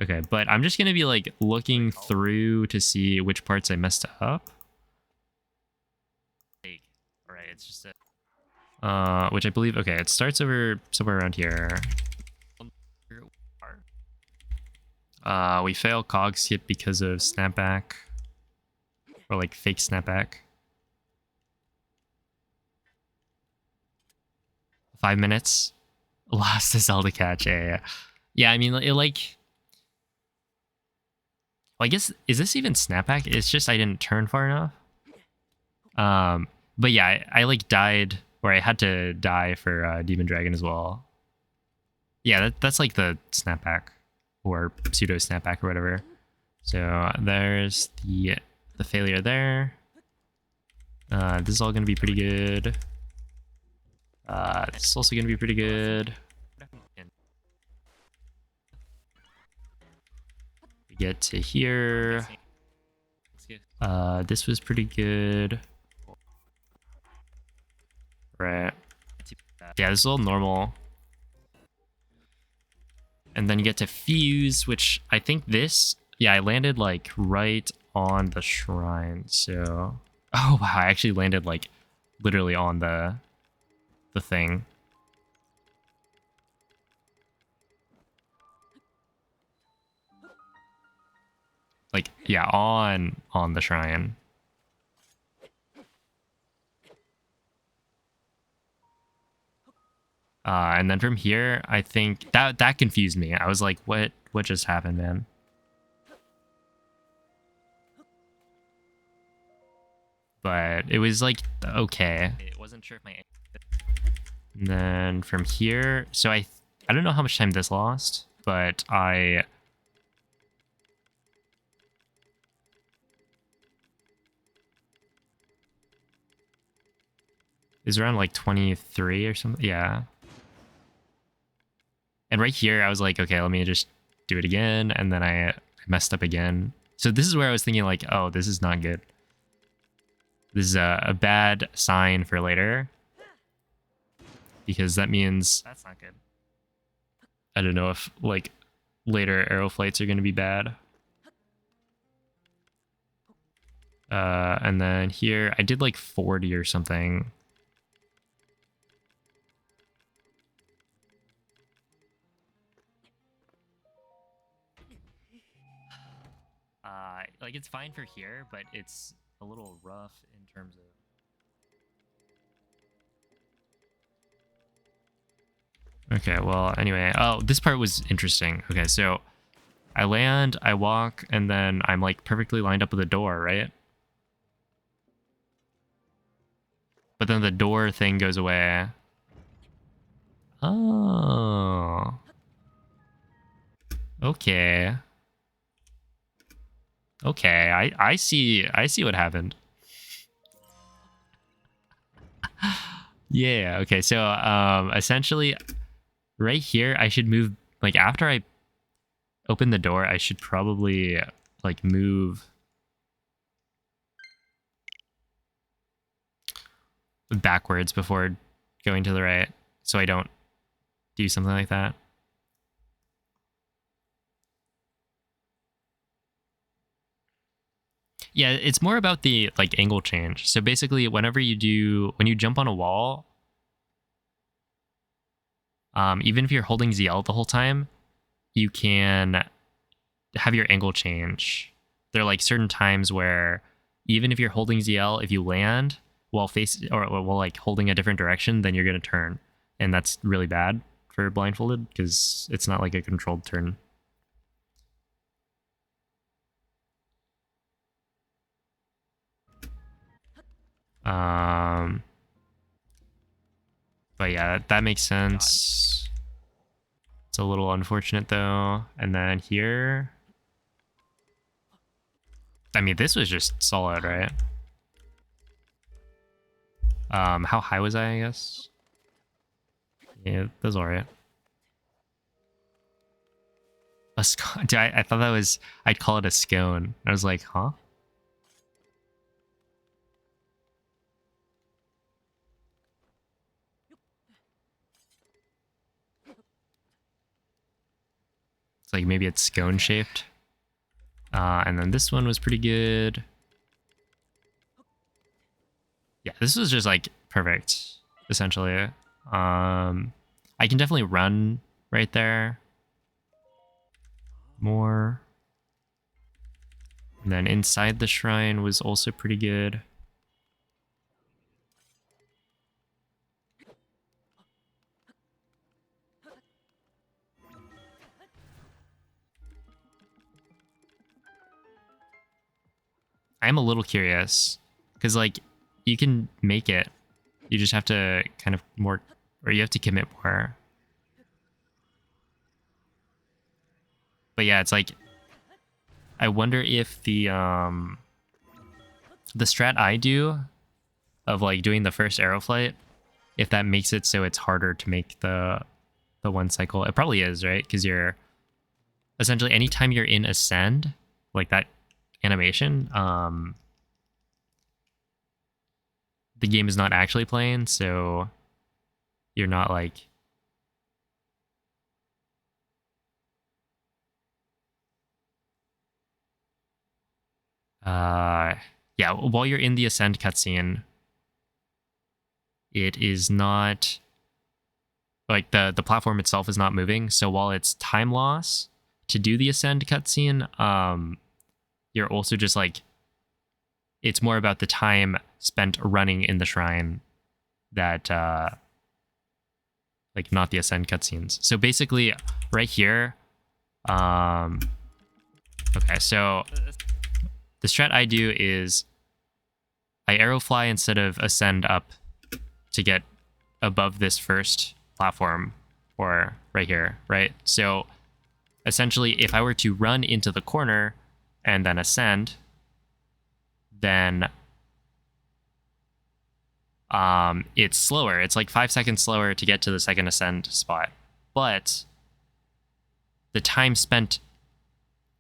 Okay, but I'm just gonna be like looking through to see which parts I messed up. All right, it's just a, which I believe. Okay, it starts over somewhere around here. We fail cog skip because of snapback, or like fake snapback. 5 minutes. Lost a Zelda catch. Yeah. I mean, it like. Well, I guess, is this even snapback? It's just I didn't turn far enough. But yeah, I like died, or I had to die for Demon Dragon as well. Yeah, that's like the snapback or pseudo snapback or whatever. So there's the failure there. This is all gonna be pretty good. This is also gonna be pretty good. We get to here. This was pretty good. Right. Yeah, this is all normal. And then you get to fuse, which I think this, yeah, I landed like right on the shrine. So, oh wow, I actually landed like literally on the thing. Like, yeah, on the shrine. And then from here, I think that confused me. I was like, what just happened, man? But it was like, okay. It wasn't sure if my... And then from here, so I don't know how much time this lost, but I... Is around like 23 or something. Yeah. And right here, I was like, okay, let me just do it again. And then I messed up again. So this is where I was thinking like, oh, this is not good. This is a bad sign for later. Because that means... That's not good. I don't know if like later arrow flights are going to be bad. And then here, I did like 40 or something. Like it's fine for here, but it's a little rough in terms of... Okay, well, anyway. Oh, this part was interesting. Okay, so I land, I walk, and then I'm like perfectly lined up with the door, right? But then the door thing goes away. Oh. Okay. Okay, I see what happened. Yeah, okay, so essentially right here I should move, like after I open the door, I should probably like move backwards before going to the right, so I don't do something like that. Yeah, it's more about the like angle change. So basically, when you jump on a wall, even if you're holding ZL the whole time, you can have your angle change. There are like certain times where even if you're holding ZL, if you land while while like holding a different direction, then you're gonna turn, and that's really bad for blindfolded because it's not like a controlled turn. But yeah, that makes sense. It's a little unfortunate though. And then here, I mean, this was just solid, right? How high was I guess? Yeah, that was alright. A scone? Dude, I thought that was, I'd call it a scone. I was like, huh? It's like maybe it's scone shaped. And then this one was pretty good. Yeah, this was just like perfect, essentially. I can definitely run right there. More. And then inside the shrine was also pretty good. I'm a little curious because like you can make it. You just have to kind of more, or you have to commit more. But yeah, it's like, I wonder if the strat I do of like doing the first arrow flight, if that makes it so it's harder to make the one cycle. It probably is, right? Because you're essentially anytime you're in ascend, like that animation, the game is not actually playing, so you're not like yeah, while you're in the ascend cutscene, it is not like the platform itself is not moving. So while it's time loss to do the ascend cutscene, you're also just like, it's more about the time spent running in the shrine that like not the ascend cutscenes. So basically right here, okay, so the strat I do is I arrow fly instead of ascend up to get above this first platform, or right here, right? So essentially, if I were to run into the corner and then ascend, then it's slower. It's like 5 seconds slower to get to the second ascend spot. But the time spent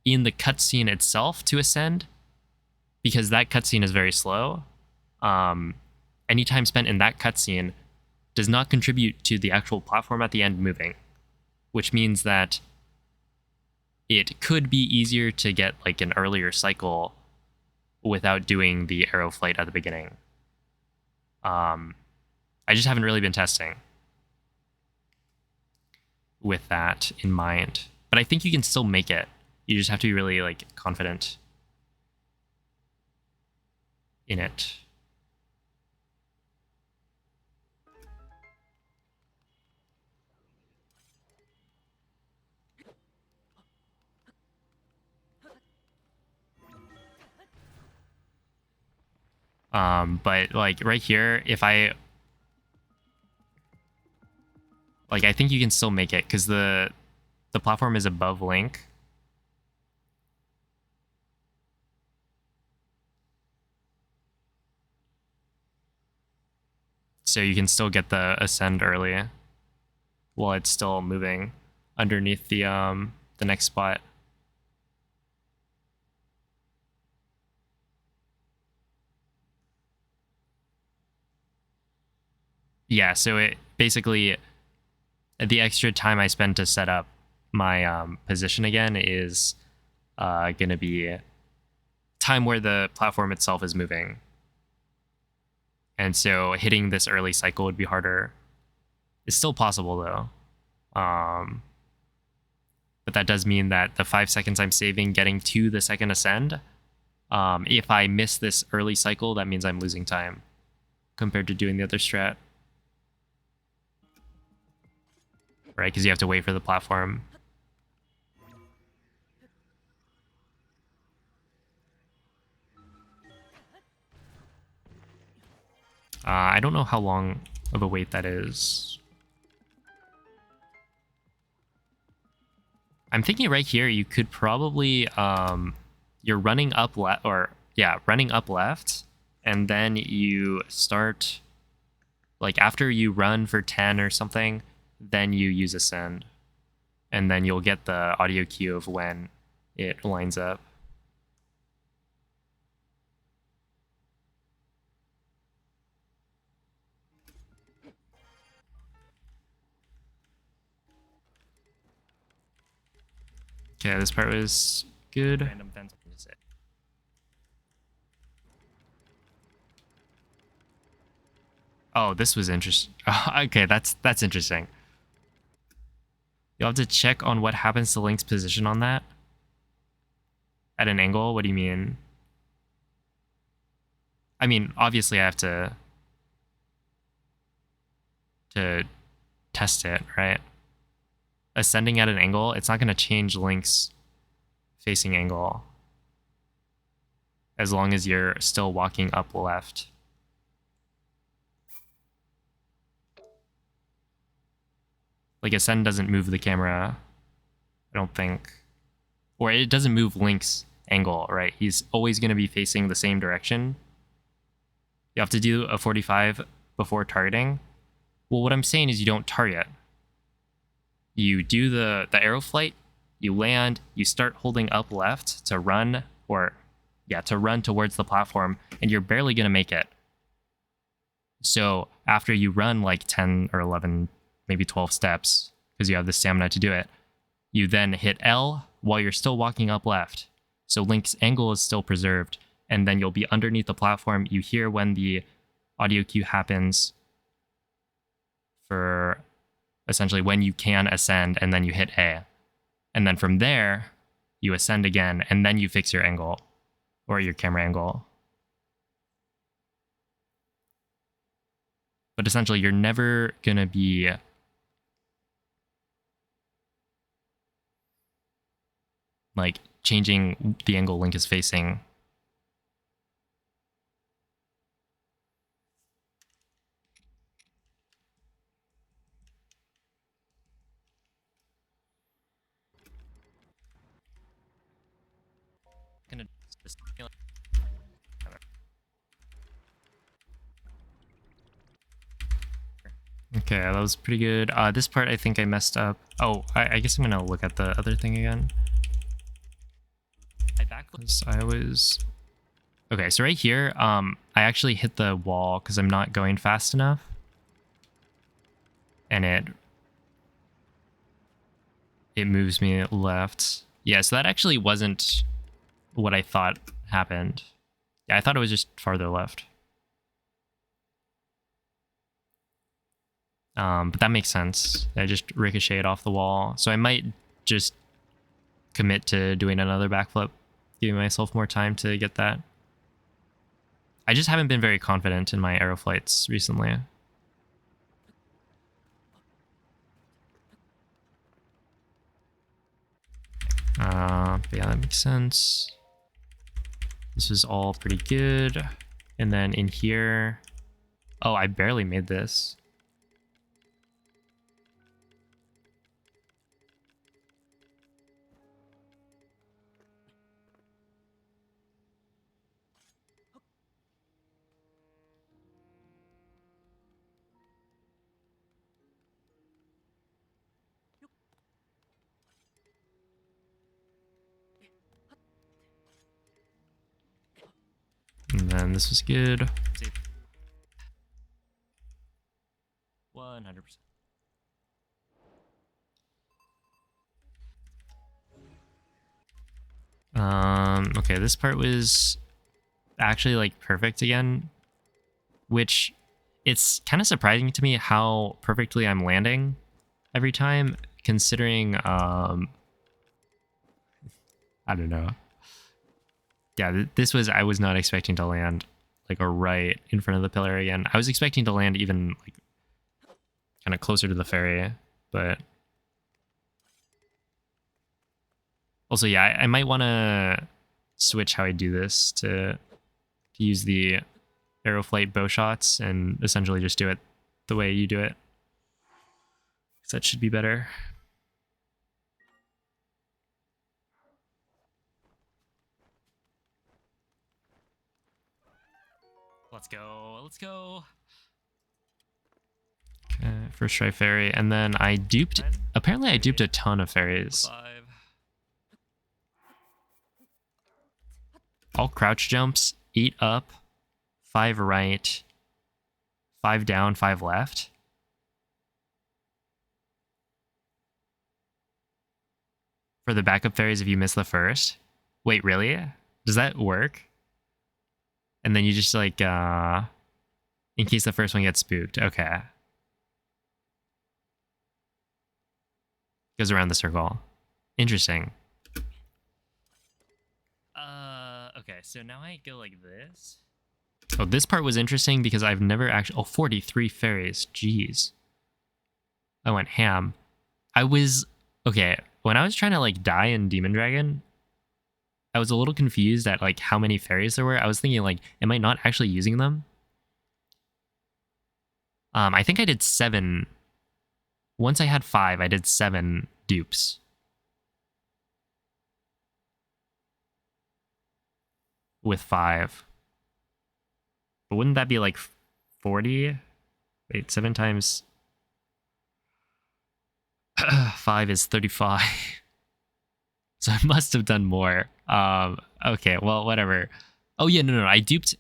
in the cutscene itself to ascend, because that cutscene is very slow, any time spent in that cutscene does not contribute to the actual platform at the end moving, which means that it could be easier to get like an earlier cycle without doing the arrow flight at the beginning. I just haven't really been testing with that in mind, but I think you can still make it. You just have to be really like confident in it. But like right here, if I like, I think you can still make it because the platform is above Link. So you can still get the ascend early while it's still moving underneath the next spot. Yeah, so it basically, the extra time I spend to set up my position again is going to be time where the platform itself is moving. And so hitting this early cycle would be harder. It's still possible though. But that does mean that the 5 seconds I'm saving getting to the second ascend, if I miss this early cycle, that means I'm losing time compared to doing the other strat. Right, because you have to wait for the platform. I don't know how long of a wait that is. I'm thinking right here you could probably you're running up left, or yeah, running up left, and then you start like after you run for 10 or something, then you use ascend, and then you'll get the audio cue of when it lines up. Okay, this part was good. Random fence. Oh, this was interesting. Okay, that's interesting. You'll have to check on what happens to Link's position on that. At an angle? What do you mean? I mean, obviously I have to test it, right? Ascending at an angle, it's not going to change Link's facing angle as long as you're still walking up left. Like ascend doesn't move the camera, I don't think. Or it doesn't move Link's angle, right? He's always going to be facing the same direction. You have to do a 45 before targeting. Well, what I'm saying is you don't target. You do the arrow flight, you land, you start holding up left to run, or yeah, to run towards the platform, and you're barely going to make it. So after you run like 10 or 11, maybe 12 steps, because you have the stamina to do it, you then hit L while you're still walking up left. So Link's angle is still preserved, and then you'll be underneath the platform. You hear when the audio cue happens for essentially when you can ascend, and then you hit A. And then from there, you ascend again, and then you fix your angle, or your camera angle. But essentially, you're never going to be like changing the angle Link is facing. Gonna just okay, that was pretty good. This part I think I messed up. Oh, I guess I'm gonna look at the other thing again. I was okay. So right here, I actually hit the wall because I'm not going fast enough, and it moves me left. Yeah, so that actually wasn't what I thought happened. Yeah, I thought it was just farther left. But that makes sense. I just ricocheted off the wall. So I might just commit to doing another backflip, giving myself more time to get that. I just haven't been very confident in my arrow flights recently. But yeah, that makes sense. This is all pretty good. And then in here... Oh, I barely made this. And then this was good. 100%. Okay, this part was actually like perfect again, which it's kind of surprising to me how perfectly I'm landing every time, considering I don't know. Yeah, this was, I was not expecting to land like a right in front of the pillar again. I was expecting to land even like kind of closer to the ferry, but also, yeah, I might want to switch how I do this to use the arrow flight bow shots and essentially just do it the way you do it. So that should be better. Let's go. Let's go. Okay, first try ferry, and then I duped. Apparently, I duped a ton of ferries. 5. All crouch jumps, 8 up, 5 right, 5 down, 5 left. For the backup ferries if you miss the first. Wait, really? Does that work? And then you just like, in case the first one gets spooked. Okay. Goes around the circle. Interesting. Okay, so now I go like this. Oh, this part was interesting because I've never actually... Oh, 43 fairies. Jeez. I went ham. I was... Okay, when I was trying to like die in Demon Dragon, I was a little confused at like how many fairies there were. I was thinking like, am I not actually using them? I think I did 7 once I had 5, I did 7 dupes. With 5. But wouldn't that be like 40? Wait, 7 times 5 is 35. So I must have done more. Okay, well, whatever. Oh yeah, no, I duped.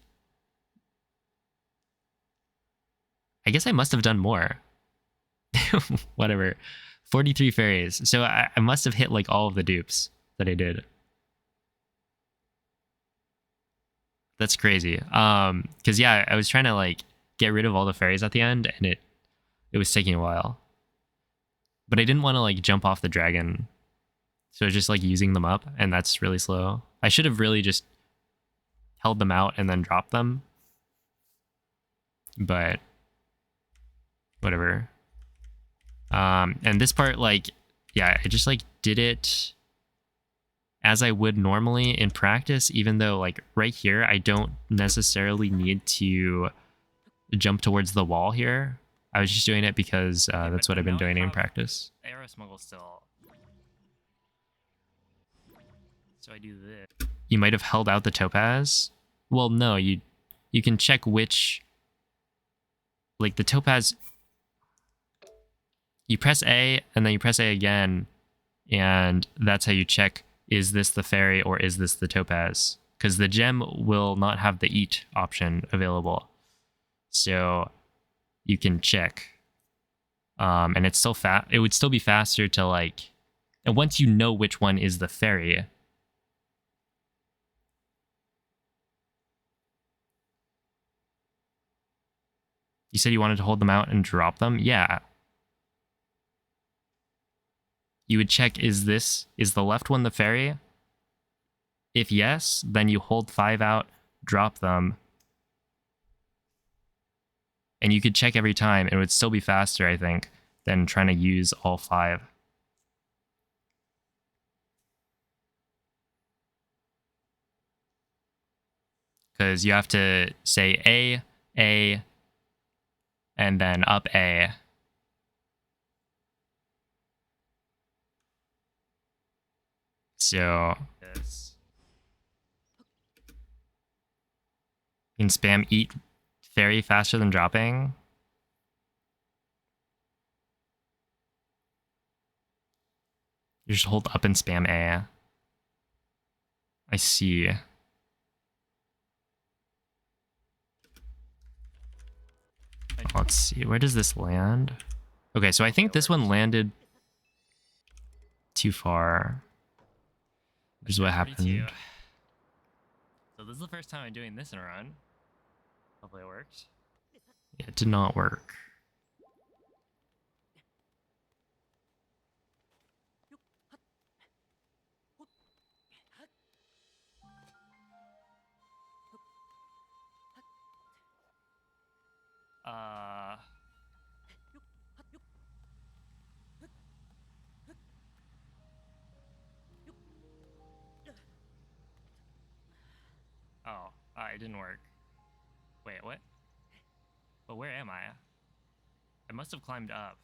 I guess I must have done more. Whatever. 43 fairies. So I must have hit like all of the dupes that I did. That's crazy. Because yeah, I was trying to like get rid of all the fairies at the end, and it was taking a while. But I didn't want to like jump off the dragon, so just like using them up, and that's really slow. I should have really just held them out and then dropped them. But whatever. And this part, like, yeah, I just like did it as I would normally in practice, even though like right here, I don't necessarily need to jump towards the wall here. I was just doing it because that's what I've been doing in practice. Arrow smuggle still. So I do this. You might have held out the topaz. Well, no, you can check which, like the topaz. You press A and then you press A again, and that's how you check, is this the fairy or is this the topaz? Because the gem will not have the eat option available. So you can check. And it's still fast. It would still be faster to like, and once you know which one is the fairy, you said you wanted to hold them out and drop them? Yeah. You would check, is the left one the fairy? If yes, then you hold 5 out, drop them. And you could check every time. It would still be faster, I think, than trying to use all 5. Because you have to say A, and then up A. So you can spam eat fairy faster than dropping. You just hold up and spam A. I see. Let's see, where does this land? Okay, so I think this one landed too far, which is what happened. So this is the first time I'm doing this in a run. Hopefully it worked. Yeah, it did not work. Oh, it didn't work. Wait, what? But where am I? I must have climbed up.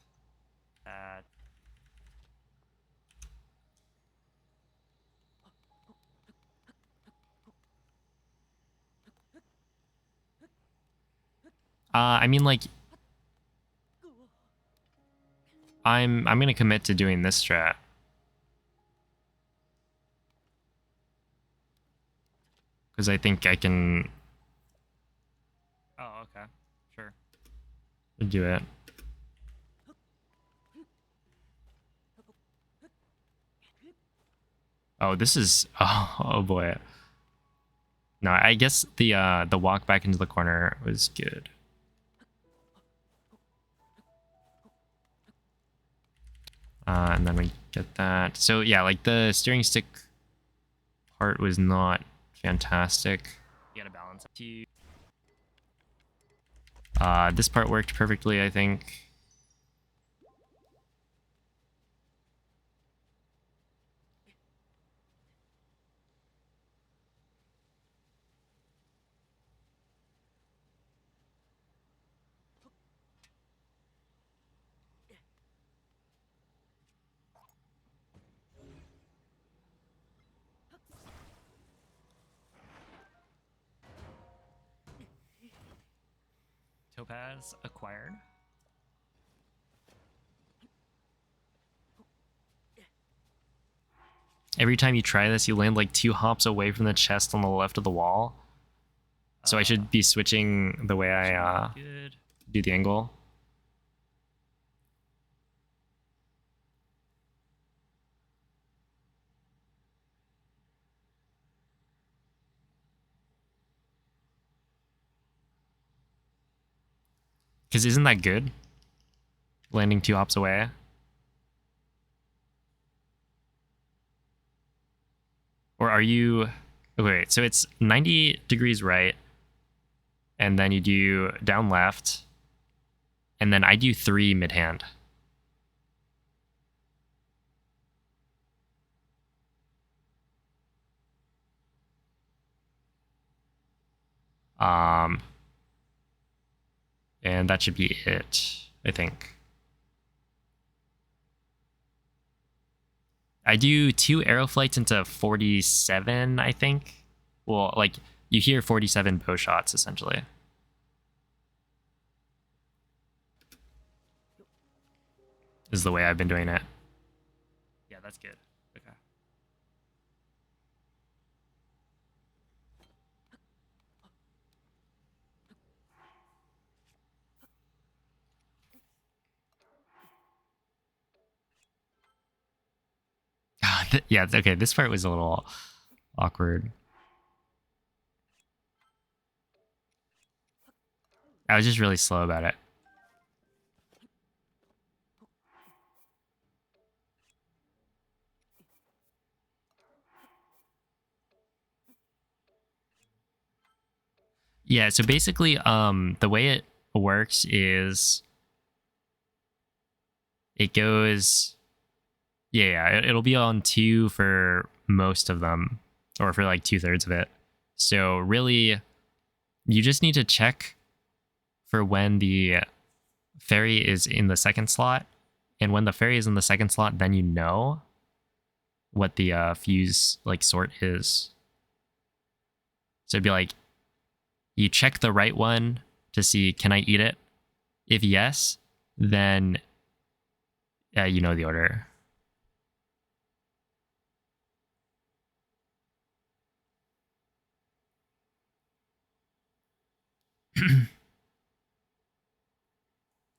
I mean, like, I'm gonna commit to doing this strat. Because I think I can... Oh, okay. Sure. Do it. Oh, this is... Oh boy. No, I guess the walk back into the corner was good. And then we get that. So yeah, like the steering stick part was not fantastic. You gotta balance it. This part worked perfectly, I think. topaz acquired. Every time you try this, you land like 2 hops away from the chest on the left of the wall. So I should be switching the way I do the angle. Because isn't that good? Landing 2 hops away. Or are you... Okay, wait, so it's 90 degrees right. And then you do down left. And then I do 3 mid-hand. And that should be it, I think. I do 2 arrow flights into 47, I think. Well, like, you hear 47 bow shots, essentially. Is the way I've been doing it. Yeah, that's good. Okay. Yeah, okay, this part was a little awkward. I was just really slow about it. Yeah, so basically, the way it works is it goes... Yeah, it'll be on 2 for most of them, or for like 2/3 of it. So really, you just need to check for when the fairy is in the second slot, and when the fairy is in the second slot, then you know what the fuse like sort is. So it'd be like, you check the right one to see, can I eat it? If yes, then you know the order.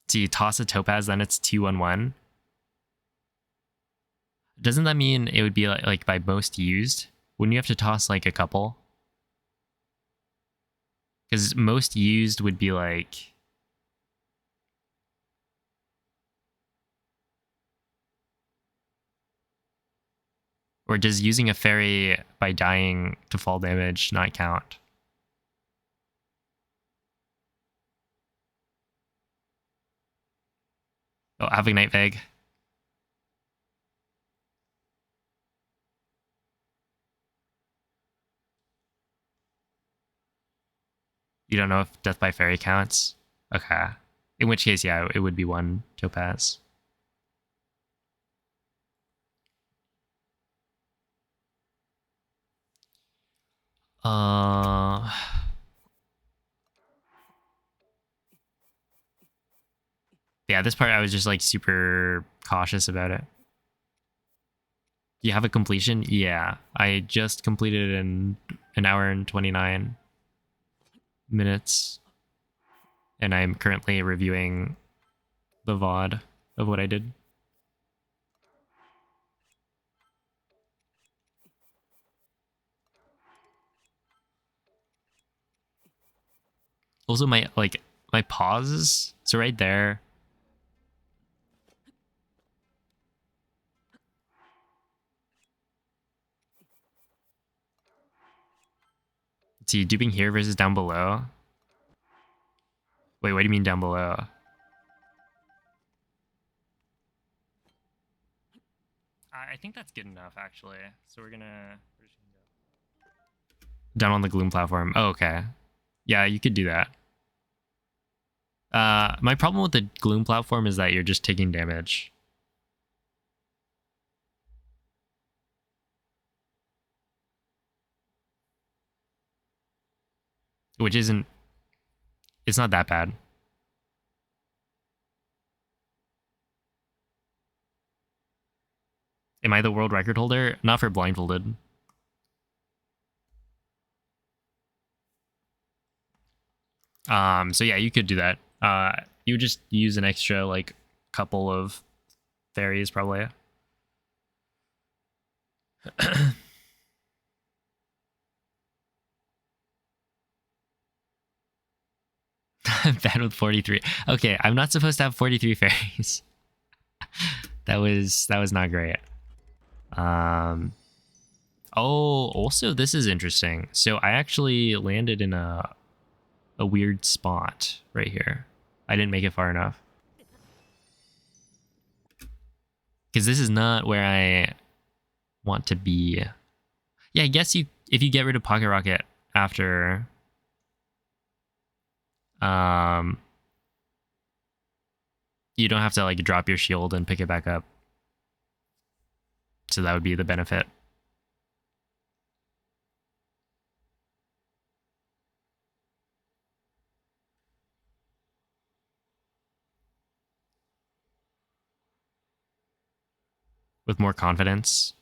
So you toss a topaz, then it's 2/1/1. Doesn't that mean it would be like by most used? Wouldn't you have to toss like a couple? Because most used would be like... Or does using a fairy by dying to fall damage not count? Oh, have a night Veg. You don't know if death by fairy counts? Okay. In which case, yeah, it would be 1 topaz. Yeah, this part I was just like super cautious about it. Do you have a completion? Yeah, I just completed it in 1 hour and 29 minutes. And I'm currently reviewing the VOD of what I did. Also, my pauses. So right there. Let's see, duping here versus down below. Wait, what do you mean down below? I think that's good enough, actually. So we're just gonna go down on the Gloom platform. Oh, okay. Yeah, you could do that. My problem with the Gloom platform is that you're just taking damage. Which isn't... It's not that bad. Am I the world record holder? Not for blindfolded. So yeah, you could do that. You would just use an extra like couple of fairies probably. Bad with 43. Okay, I'm not supposed to have 43 fairies. that was not great. Oh, also this is interesting. So I actually landed in a weird spot right here. I didn't make it far enough. Because this is not where I want to be. Yeah, I guess if you get rid of Pocket Rocket after you don't have to like drop your shield and pick it back up. So that would be the benefit. With more confidence.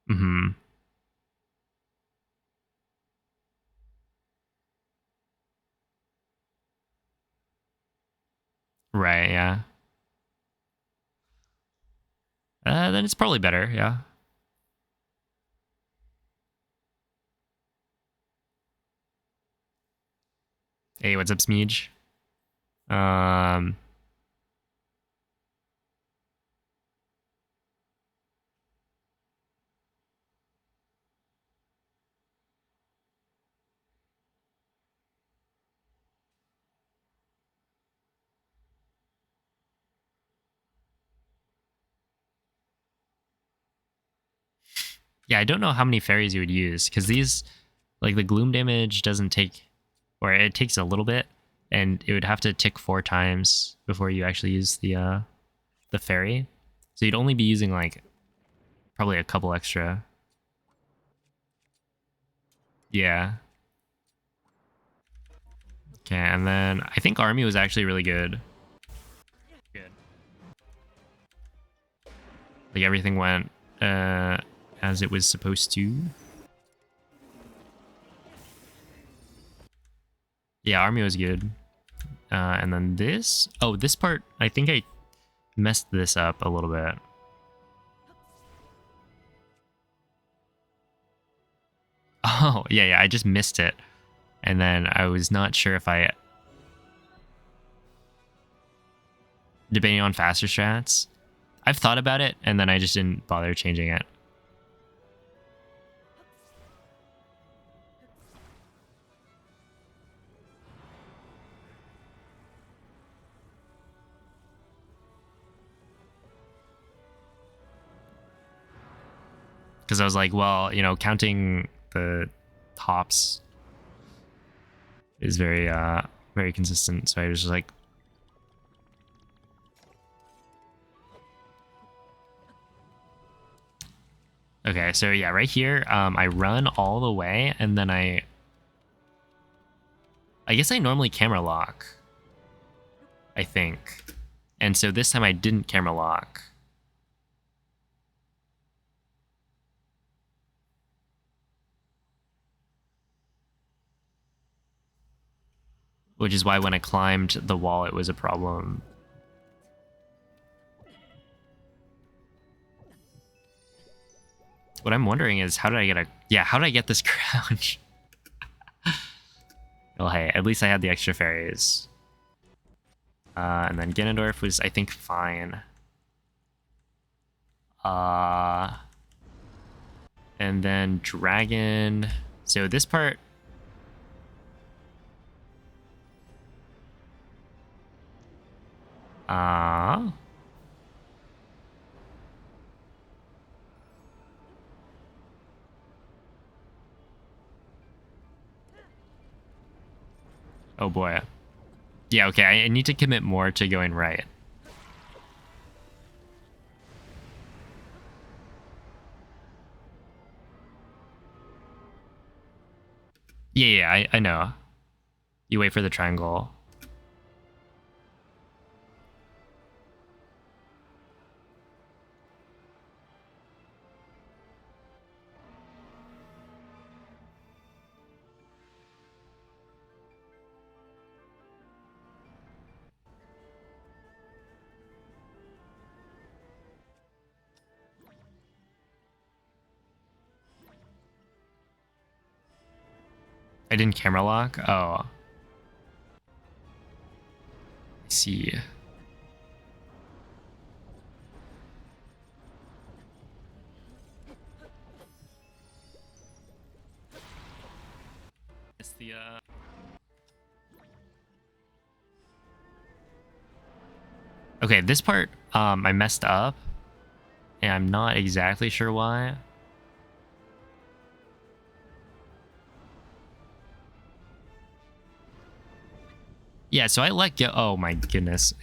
Mm-hmm. Right, yeah. Then it's probably better, yeah. Hey, what's up, Smeej? Yeah, I don't know how many fairies you would use, because these, like the gloom damage doesn't take, or it takes a little bit, and it would have to tick 4 times before you actually use the fairy. So you'd only be using like probably a couple extra. Yeah. Okay, and then I think Army was actually really good. Good. Like everything went as it was supposed to. Yeah, Army was good. And then this. Oh, this part, I think I messed this up a little bit. Oh, yeah, I just missed it. And then I was not sure if I... Debating on faster strats. I've thought about it, and then I just didn't bother changing it. Because I was like, well, you know, counting the hops is very consistent. So I was just like... Okay, so yeah, right here, I run all the way, and then I guess I normally camera lock, I think. And so this time I didn't camera lock. Which is why when I climbed the wall, it was a problem. What I'm wondering is, how did I get a... Yeah, how did I get this crouch? Well, hey, at least I had the extra fairies. And then Ganondorf was, I think, fine. And then Dragon... So this part... Oh boy. Yeah, okay, I need to commit more to going right. Yeah, I know. You wait for the triangle. I didn't camera lock? Oh. I see. It's the Okay, this part I messed up, and I'm not exactly sure why. Yeah, so I let go. Oh my goodness.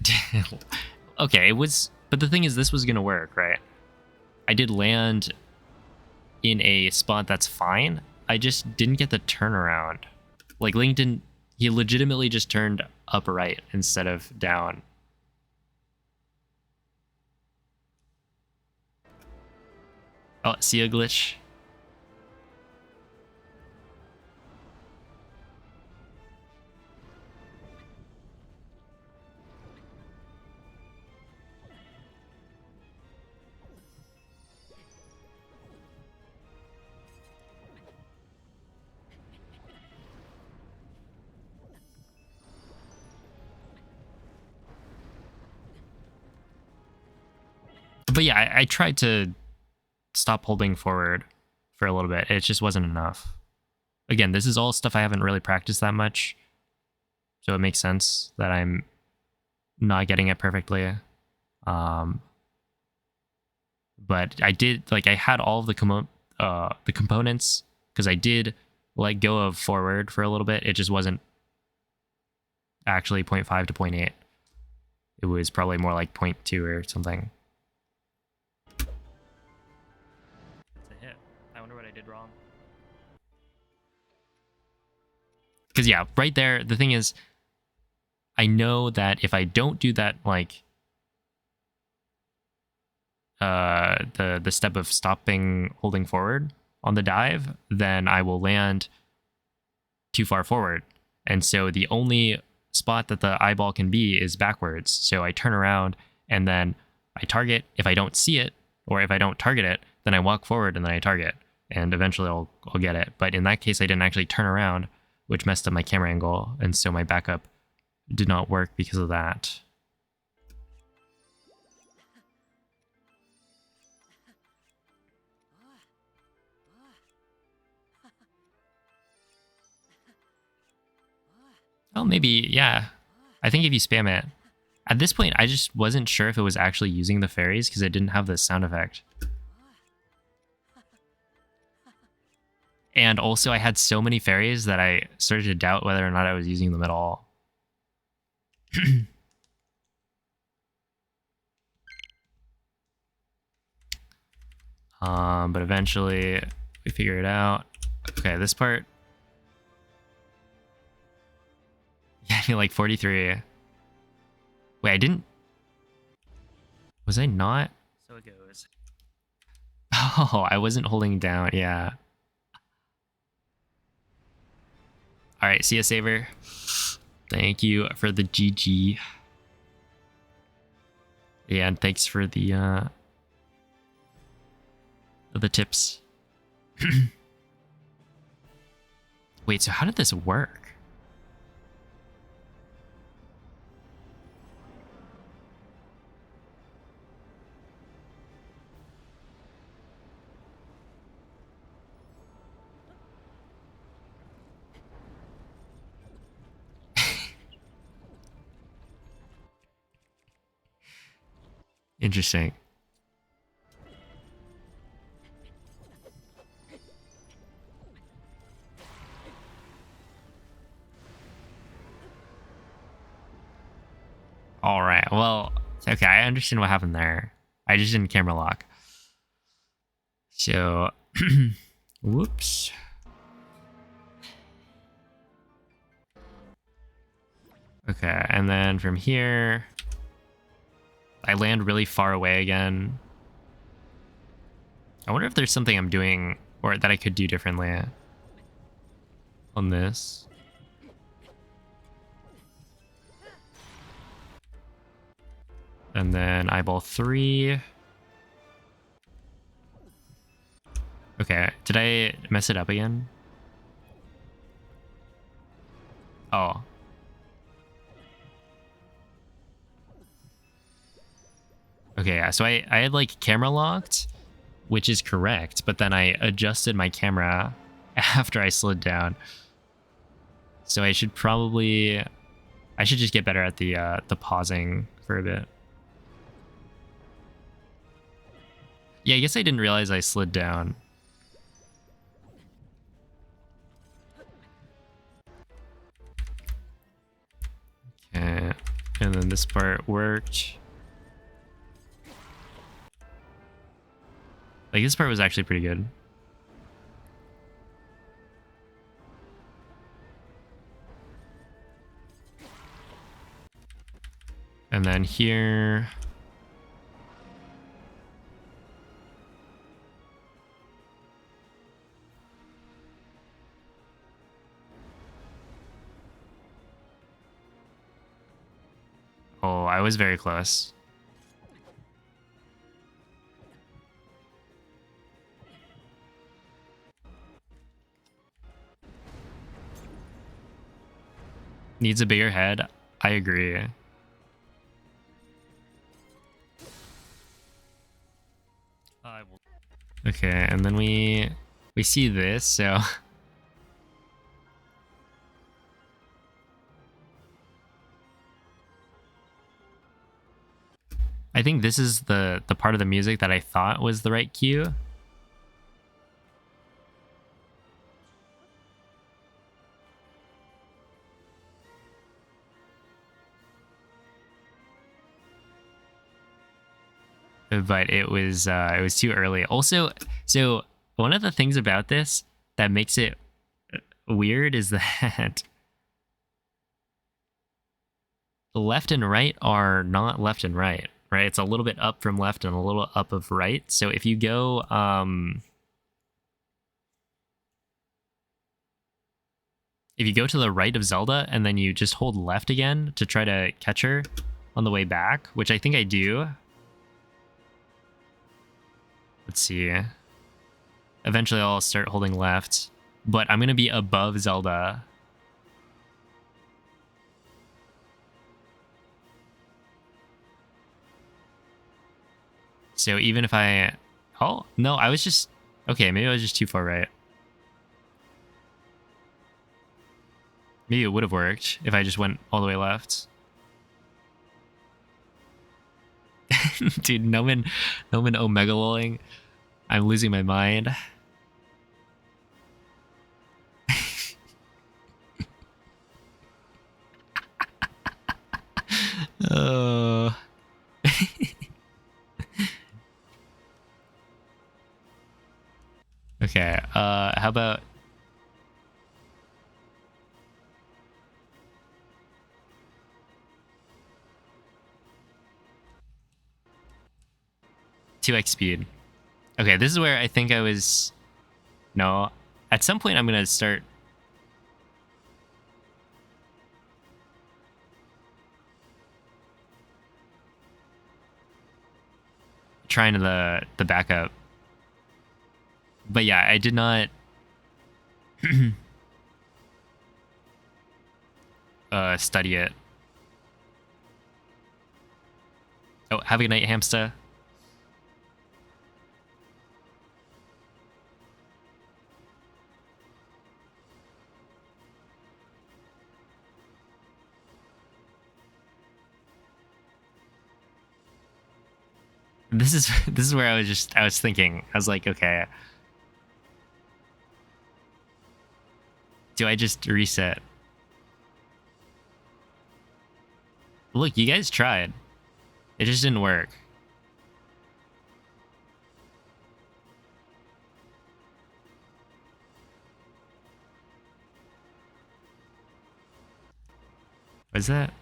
Okay, it was, but the thing is, this was gonna work, right? I did land in a spot that's fine. I just didn't get the turnaround. Like Link didn't, he legitimately just turned upright instead of down. Oh, see a glitch? But yeah, I tried to stop holding forward for a little bit. It just wasn't enough. Again, this is all stuff I haven't really practiced that much. So it makes sense that I'm not getting it perfectly. But I did, like, I had all of the components, because I did let go of forward for a little bit. It just wasn't actually 0.5 to 0.8. It was probably more like 0.2 or something. That's a hit. I wonder what I did wrong. Because yeah, right there, the thing is, I know that if I don't do that, like, the step of stopping holding forward on the dive, then I will land too far forward. And so the only spot that the eyeball can be is backwards. So I turn around and then I target. If I don't see it, or if I don't target it, then I walk forward and then I target, and eventually I'll get it. But in that case, I didn't actually turn around, which messed up my camera angle, and so my backup did not work because of that. Oh, maybe, yeah. I think if you spam it. At this point, I just wasn't sure if it was actually using the fairies because it didn't have the sound effect. And also, I had so many fairies that I started to doubt whether or not I was using them at all. But eventually, we figure it out. Okay, this part. Yeah, I feel like 43. Wait, I didn't. Was I not? So it goes. Oh, I wasn't holding down. Yeah. All right, see ya, Saver. Thank you for the GG. Yeah, and thanks for the tips. Wait, so how did this work? Interesting. All right. Well, okay, I understand what happened there. I just didn't camera lock. So, whoops. Okay, and then from here, I land really far away again. I wonder if there's something I'm doing or that I could do differently on this. And then eyeball 3. Okay, did I mess it up again? Okay, yeah, so I had like camera locked, which is correct, but then I adjusted my camera after I slid down. So I should just get better at the pausing for a bit. Yeah, I guess I didn't realize I slid down. Okay, and then this part worked. Like, this part was actually pretty good. And then here... Oh, I was very close. Needs a bigger head. I agree. Okay, and then we see this, so I think this is the part of the music that I thought was the right cue. But it was too early. Also, so one of the things about this that makes it weird is that left and right are not left and right, right? It's a little bit up from left and a little up of right. So if you go to the right of Zelda and then you just hold left again to try to catch her on the way back, which I think I do. Let's see. Eventually I'll start holding left, but I'm going to be above Zelda. So even if I... Oh, no, I was just... Okay, maybe I was just too far right. Maybe it would have worked if I just went all the way left. Dude, Noman Omega lolling. I'm losing my mind. Oh. Okay, how about... Two X speed. Okay, this is where I think I was... No, at some point I'm gonna start... trying the backup. But yeah, I did not study it. Oh, have a good night, hamster. This is where I was thinking. I was like, okay, do I just reset? Look, you guys tried. It just didn't work. What's that?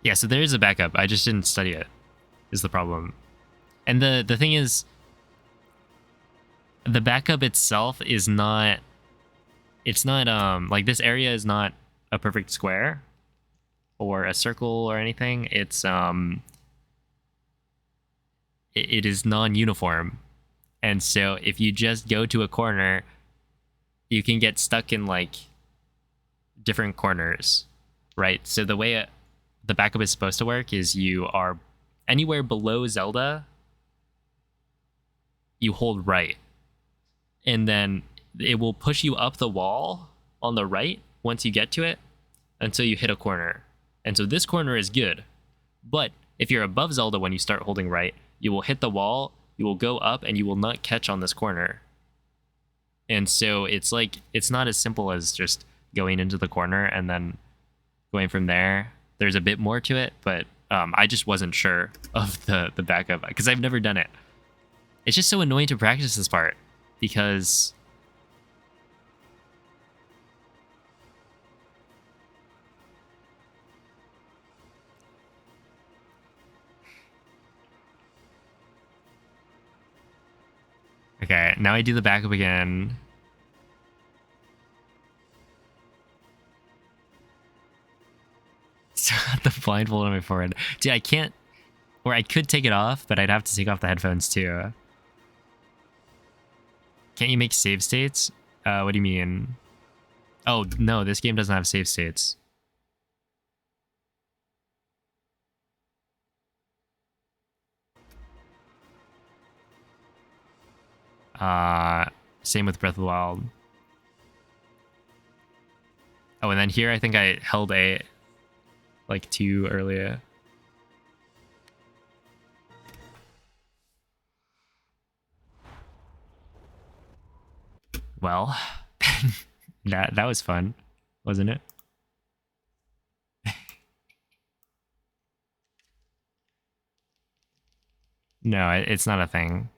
Yeah, so there is a backup. I just didn't study it, is the problem. And the thing is, the backup itself is not... It's not, like, this area is not a perfect square or a circle or anything. It's, it is non-uniform. And so if you just go to a corner, you can get stuck in like different corners, right? So the way the backup is supposed to work is you are anywhere below Zelda, you hold right. And then it will push you up the wall on the right once you get to it until you hit a corner. And so this corner is good. But if you're above Zelda when you start holding right, you will hit the wall, you will go up, and you will not catch on this corner. And so it's like, it's not as simple as just going into the corner and then going from there. There's a bit more to it, but I just wasn't sure of the backup because I've never done it. It's just so annoying to practice this part because okay, now I do the backup again. So the blindfold on my forehead. Dude, I can't, or I could take it off, but I'd have to take off the headphones too. Can't you make save states? What do you mean? Oh, no, this game doesn't have save states. Same with Breath of the Wild. Oh, and then here I think I held A like too earlier. Well, that was fun, wasn't it? No, it's not a thing.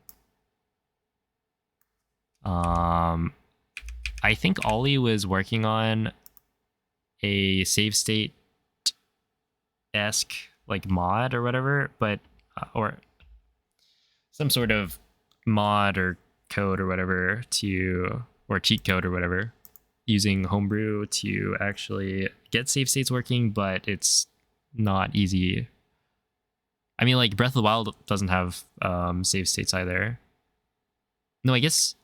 I think Ollie was working on a save state esque like mod or whatever, but or some sort of mod or code or whatever to, or cheat code or whatever, using homebrew to actually get save states working, but it's not easy. I mean, like Breath of the Wild doesn't have save states either. No, I guess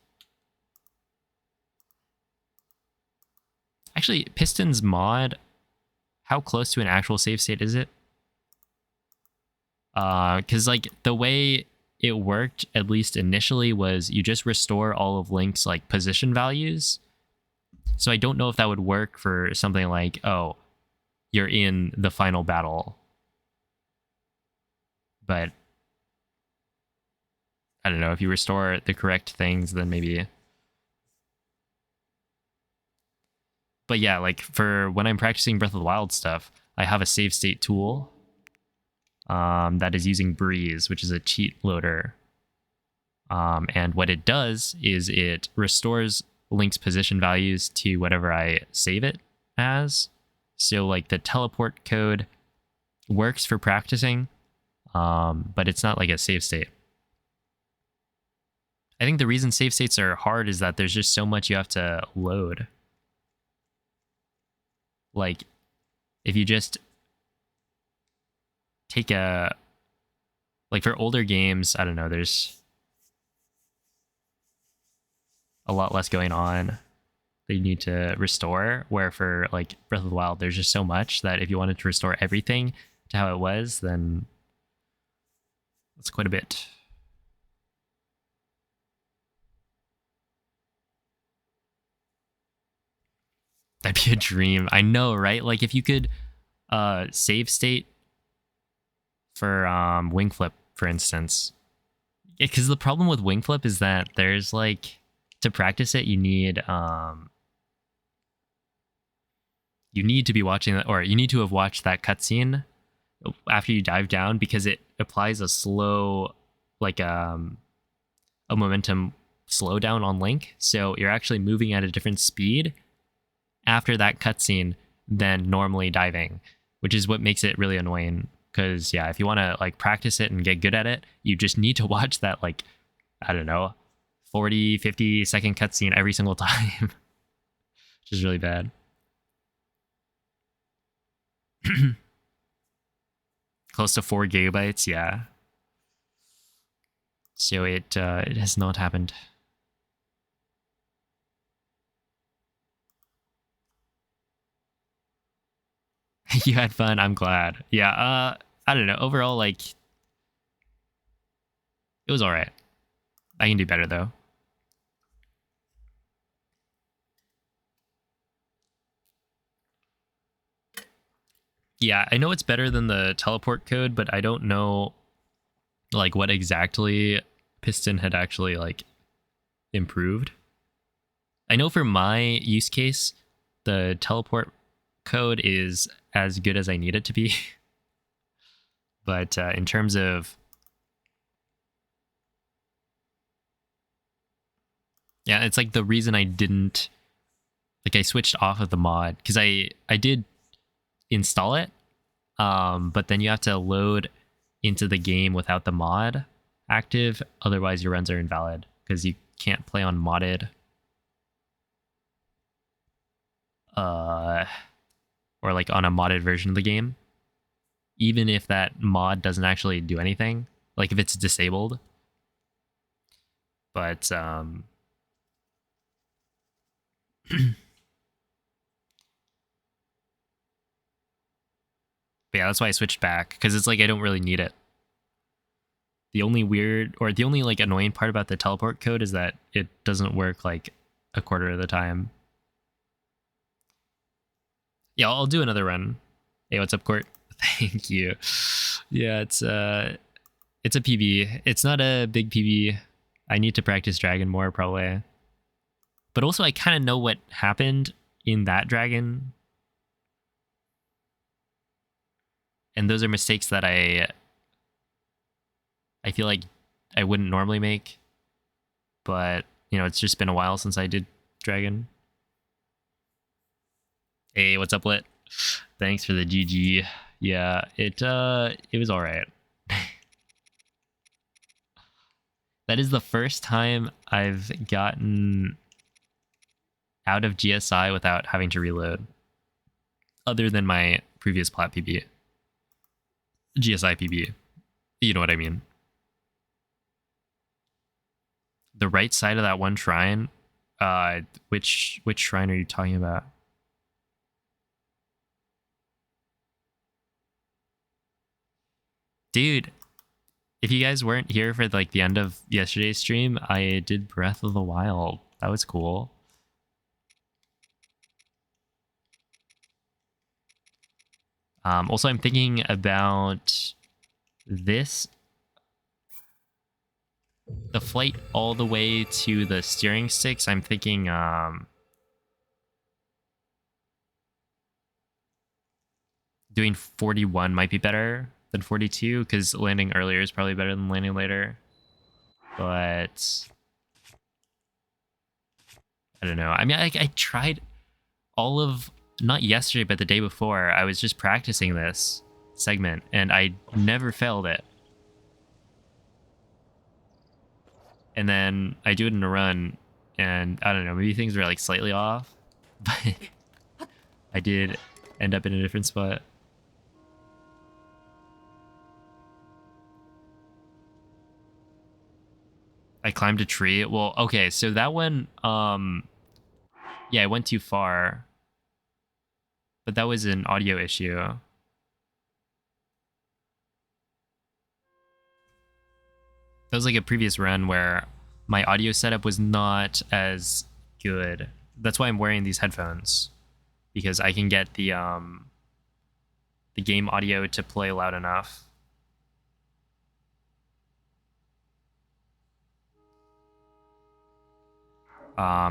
actually Piston's mod, how close to an actual save state is it? Because like the way it worked, at least initially, was you just restore all of Link's like position values. So I don't know if that would work for something like, oh, you're in the final battle. But I don't know, if you restore the correct things, then maybe. But yeah, like for when I'm practicing Breath of the Wild stuff, I have a save state tool that is using Breeze, which is a cheat loader. And what it does is it restores Link's position values to whatever I save it as. So like the teleport code works for practicing, but it's not like a save state. I think the reason save states are hard is that there's just so much you have to load. Like, if you just take a, like for older games, I don't know, there's a lot less going on that you need to restore, where for like Breath of the Wild, there's just so much that if you wanted to restore everything to how it was, then that's quite a bit. That'd be a dream. I know, right? Like if you could save state for wing flip, for instance. Because the problem with wing flip is that there's like, to practice it, you need to be watching that, or you need to have watched that cutscene after you dive down, because it applies a slow, like a momentum slowdown on Link. So you're actually moving at a different speed after that cutscene than normally diving, which is what makes it really annoying. Because yeah, if you want to like practice it and get good at it, you just need to watch that, like, I don't know, 40-50 second cutscene every single time, which is really bad. Close to 4 GB, yeah. So it has not happened. You had fun. I'm glad. Yeah. I don't know. Overall, like, it was all right. I can do better though. Yeah, I know it's better than the teleport code, but I don't know like what exactly Piston had actually like improved. I know for my use case, the teleport code is as good as I need it to be. But in terms of, yeah, it's like the reason I didn't, like, I switched off of the mod because I did install it, but then you have to load into the game without the mod active, otherwise your runs are invalid because you can't play on modded or like on a modded version of the game, even if that mod doesn't actually do anything, like if it's disabled. But but yeah, that's why I switched back, because it's like I don't really need it. The only weird, or the only like annoying part about the teleport code is that it doesn't work like a quarter of the time. Yeah, I'll do another run. Hey, what's up, Court? Thank you. Yeah, it's a PB. It's not a big PB. I need to practice dragon more probably. But also I kind of know what happened in that dragon. And those are mistakes that I feel like I wouldn't normally make. But, you know, it's just been a while since I did dragon. Hey, what's up, Lit? Thanks for the GG. Yeah, it was all right. That is the first time I've gotten out of GSI without having to reload, other than my previous plat PB. GSI PB. You know what I mean. The right side of that one shrine, which shrine are you talking about? Dude, if you guys weren't here for like the end of yesterday's stream, I did Breath of the Wild. That was cool. Also, I'm thinking about this. The flight all the way to the steering sticks, I'm thinking doing 41 might be better than 42, because landing earlier is probably better than landing later. But I don't know. I mean, I tried all of, not yesterday, but the day before, I was just practicing this segment, and I never failed it. And then I do it in a run, and I don't know, maybe things were like slightly off, but I did end up in a different spot. I climbed a tree. Well, okay, so that one, yeah, I went too far, but that was an audio issue. That was like a previous run where my audio setup was not as good. That's why I'm wearing these headphones, because I can get the game audio to play loud enough.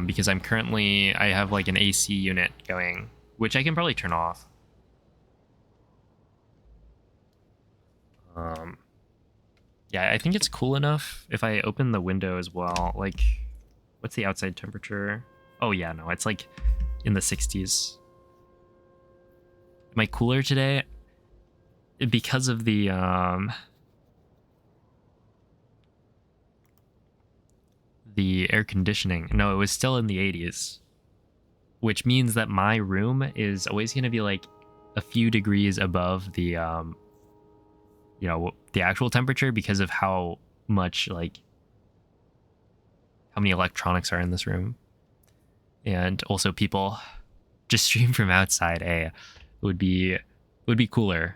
Because I have like an AC unit going, which I can probably turn off. Yeah, I think it's cool enough if I open the window as well. Like, what's the outside temperature? Oh yeah, no, it's like in the 60s. Am I cooler today? Because of the air conditioning. No, it was still in the 80s, which means that my room is always going to be like a few degrees above the you know, the actual temperature, because of how much like how many electronics are in this room. And also people just stream from outside. It would be cooler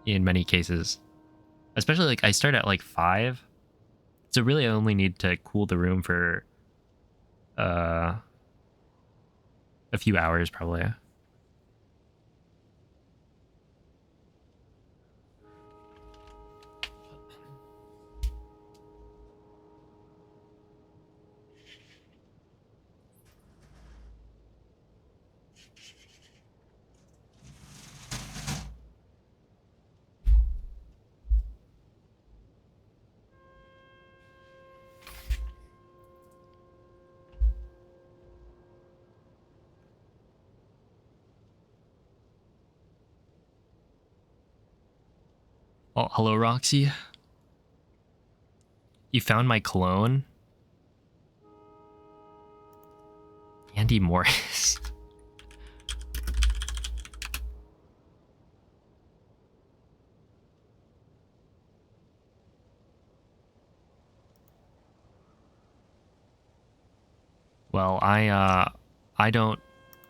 in many cases. Especially like I start at like 5. So really I only need to cool the room for a few hours probably. Oh, hello, Roxy. You found my clone? Andy Morris. Well, I don't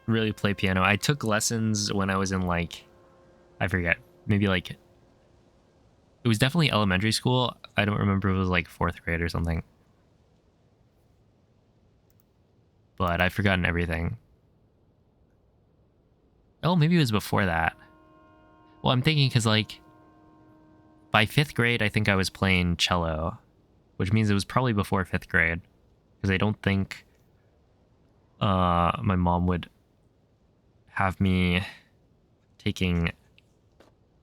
really play piano. I took lessons when I was in like, I forget, maybe like, it was definitely elementary school. I don't remember if it was like 4th grade or something. But I've forgotten everything. Oh, maybe it was before that. Well, I'm thinking because like, by 5th grade, I think I was playing cello, which means it was probably before 5th grade. Because I don't think my mom would have me taking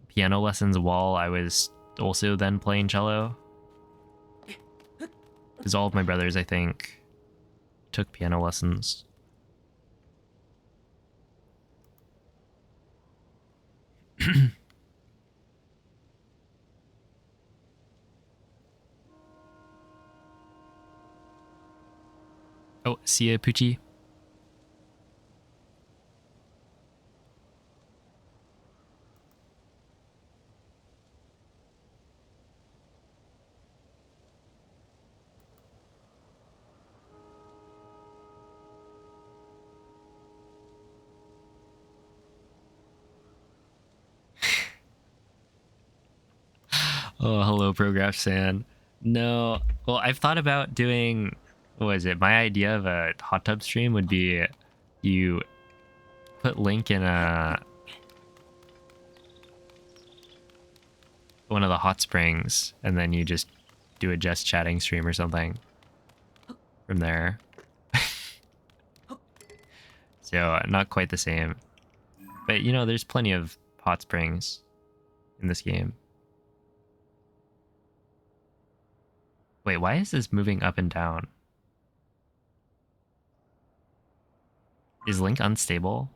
piano lessons while I was also then playing cello. Because all of my brothers, I think, took piano lessons. Oh, see ya, Poochie. Oh, hello, Prograph San. No, well, I've thought about doing, what was it? My idea of a hot tub stream would be you put Link in one of the hot springs, and then you just do a just chatting stream or something from there. So, not quite the same. But, you know, there's plenty of hot springs in this game. Wait, why is this moving up and down? Is Link unstable?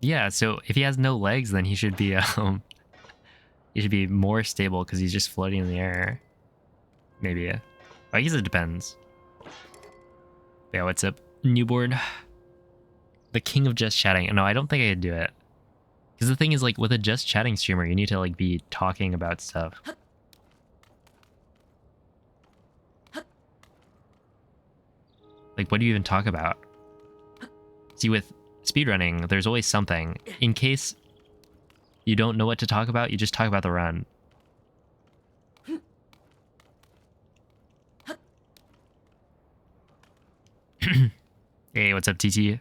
Yeah, so if he has no legs, then he should be more stable because he's just floating in the air. Maybe. I guess it depends. Yeah, what's up, newborn? The king of just chatting. No, I don't think I could do it. Because the thing is, like, with a just chatting streamer, you need to, like, be talking about stuff. Like, what do you even talk about? See, with speedrunning, there's always something. In case you don't know what to talk about, you just talk about the run. Hey, what's up, TT?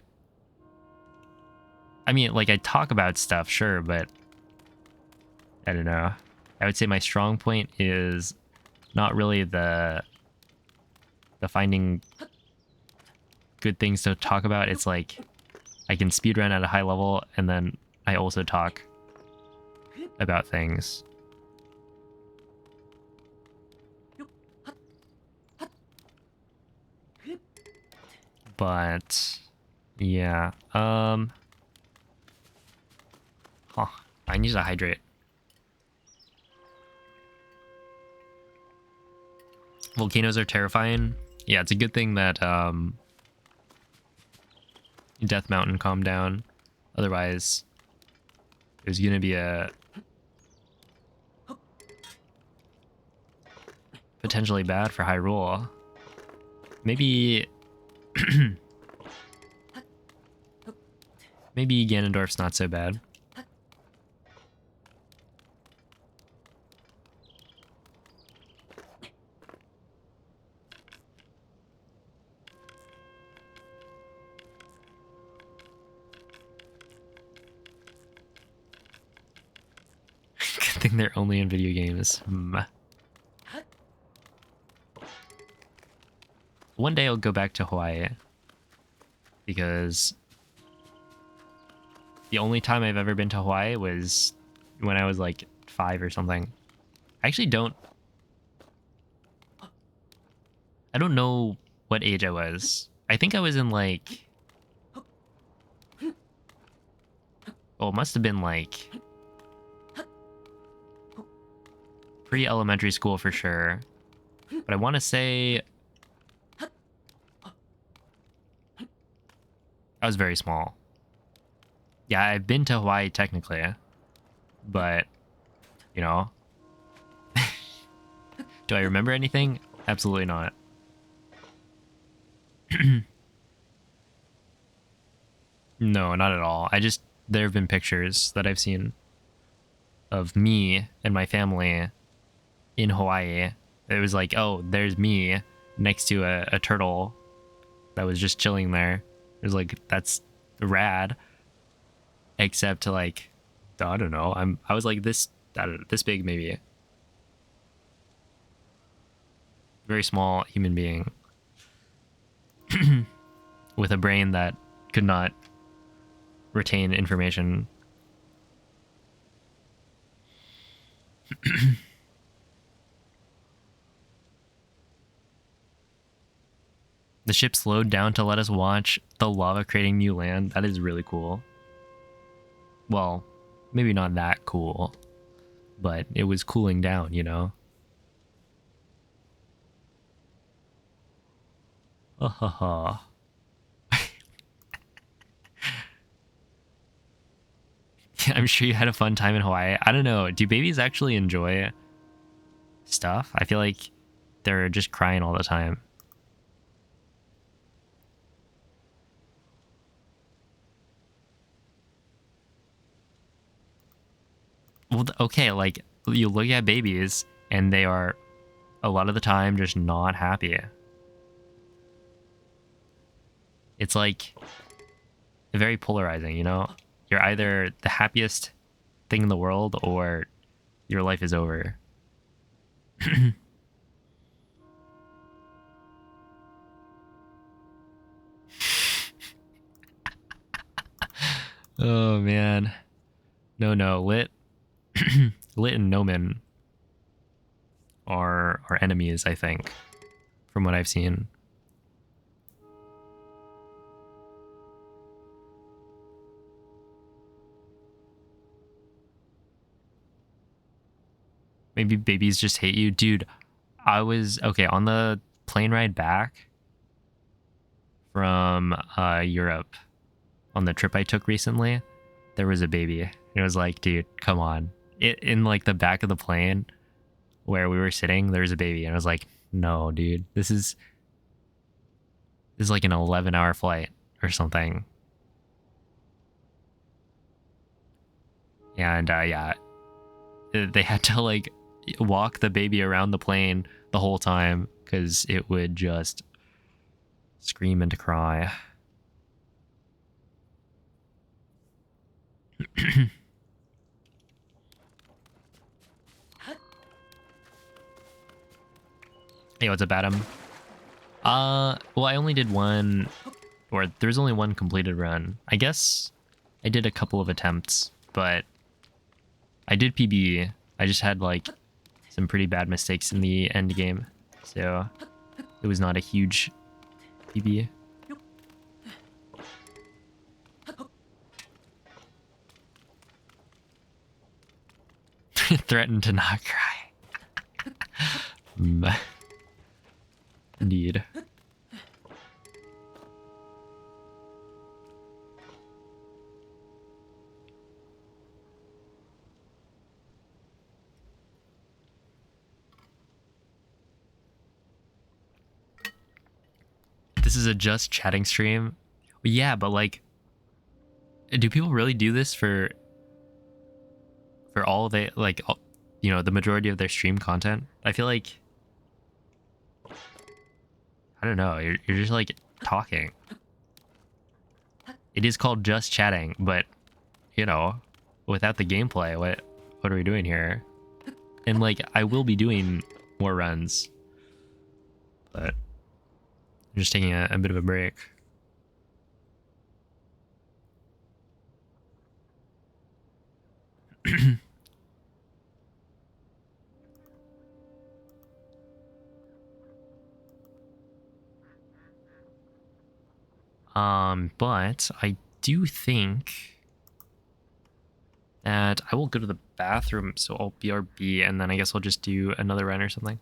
I mean, like, I talk about stuff, sure, but I don't know. I would say my strong point is not really the finding good things to talk about. It's like I can speedrun at a high level, and then I also talk about things. But yeah, huh, I need to hydrate. Volcanoes are terrifying. Yeah, it's a good thing that Death Mountain calmed down. Otherwise, there's gonna be a potentially bad for Hyrule. Maybe maybe Ganondorf's not so bad. Good thing they're only in video games. One day I'll go back to Hawaii because the only time I've ever been to Hawaii was when I was like 5 or something. I actually don't know what age I was. I think I was in like, oh, it must have been like pre-elementary school for sure. But I want to say I was very small. Yeah, I've been to Hawaii technically, but, you know, do I remember anything? Absolutely not. No, not at all. There have been pictures that I've seen of me and my family in Hawaii. It was like, oh, there's me next to a turtle that was just chilling there. It was like, that's rad. Except to like, I don't know. I was like this, I don't know, this big maybe. Very small human being with a brain that could not retain information. The ship slowed down to let us watch the lava creating new land. That is really cool. Well, maybe not that cool, but it was cooling down, you know? Ha ha ha. I'm sure you had a fun time in Hawaii. I don't know. Do babies actually enjoy stuff? I feel like they're just crying all the time. Well, okay, like, you look at babies, and they are, a lot of the time, just not happy. It's, like, very polarizing, you know? You're either the happiest thing in the world, or your life is over. Oh, man. No, Lit. Lit and Nomen are enemies, I think, from what I've seen. Maybe babies just hate you. Dude, I was, okay, on the plane ride back from Europe, on the trip I took recently, there was a baby. And it was like, dude, come on. In like the back of the plane where we were sitting, there was a baby. And I was like, no, dude, this is like an 11-hour flight or something. And yeah, they had to like walk the baby around the plane the whole time because it would just scream and cry. Hey, what's up, Adam? Well, I only did one, or there's only one completed run. I guess I did a couple of attempts, but I did PB. I just had like some pretty bad mistakes in the end game, so it was not a huge PB. Threatened to not cry. Indeed. This is a just chatting stream. Yeah, but like, do people really do this for all they like, you know, the majority of their stream content? I feel like, I don't know, you're just like talking. It is called just chatting, but you know, without the gameplay, what are we doing here? And like, I will be doing more runs, but I'm just taking a bit of a break. But I do think that I will go to the bathroom, so I'll BRB, and then I guess I'll just do another run or something.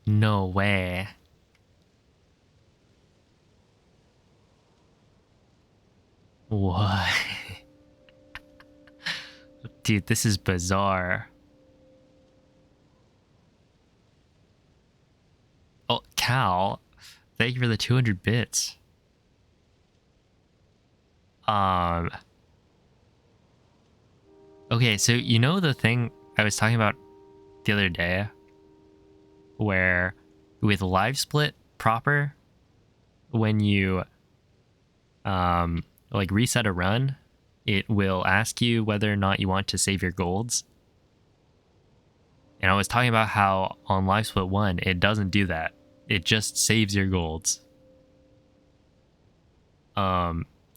No way. What? Dude, this is bizarre. Oh, Cal, thank you for the 200 bits. Okay, so you know the thing I was talking about the other day where with live split proper, when you like reset a run, it will ask you whether or not you want to save your golds. And I was talking about how on live split 1 it doesn't do that. It just saves your golds.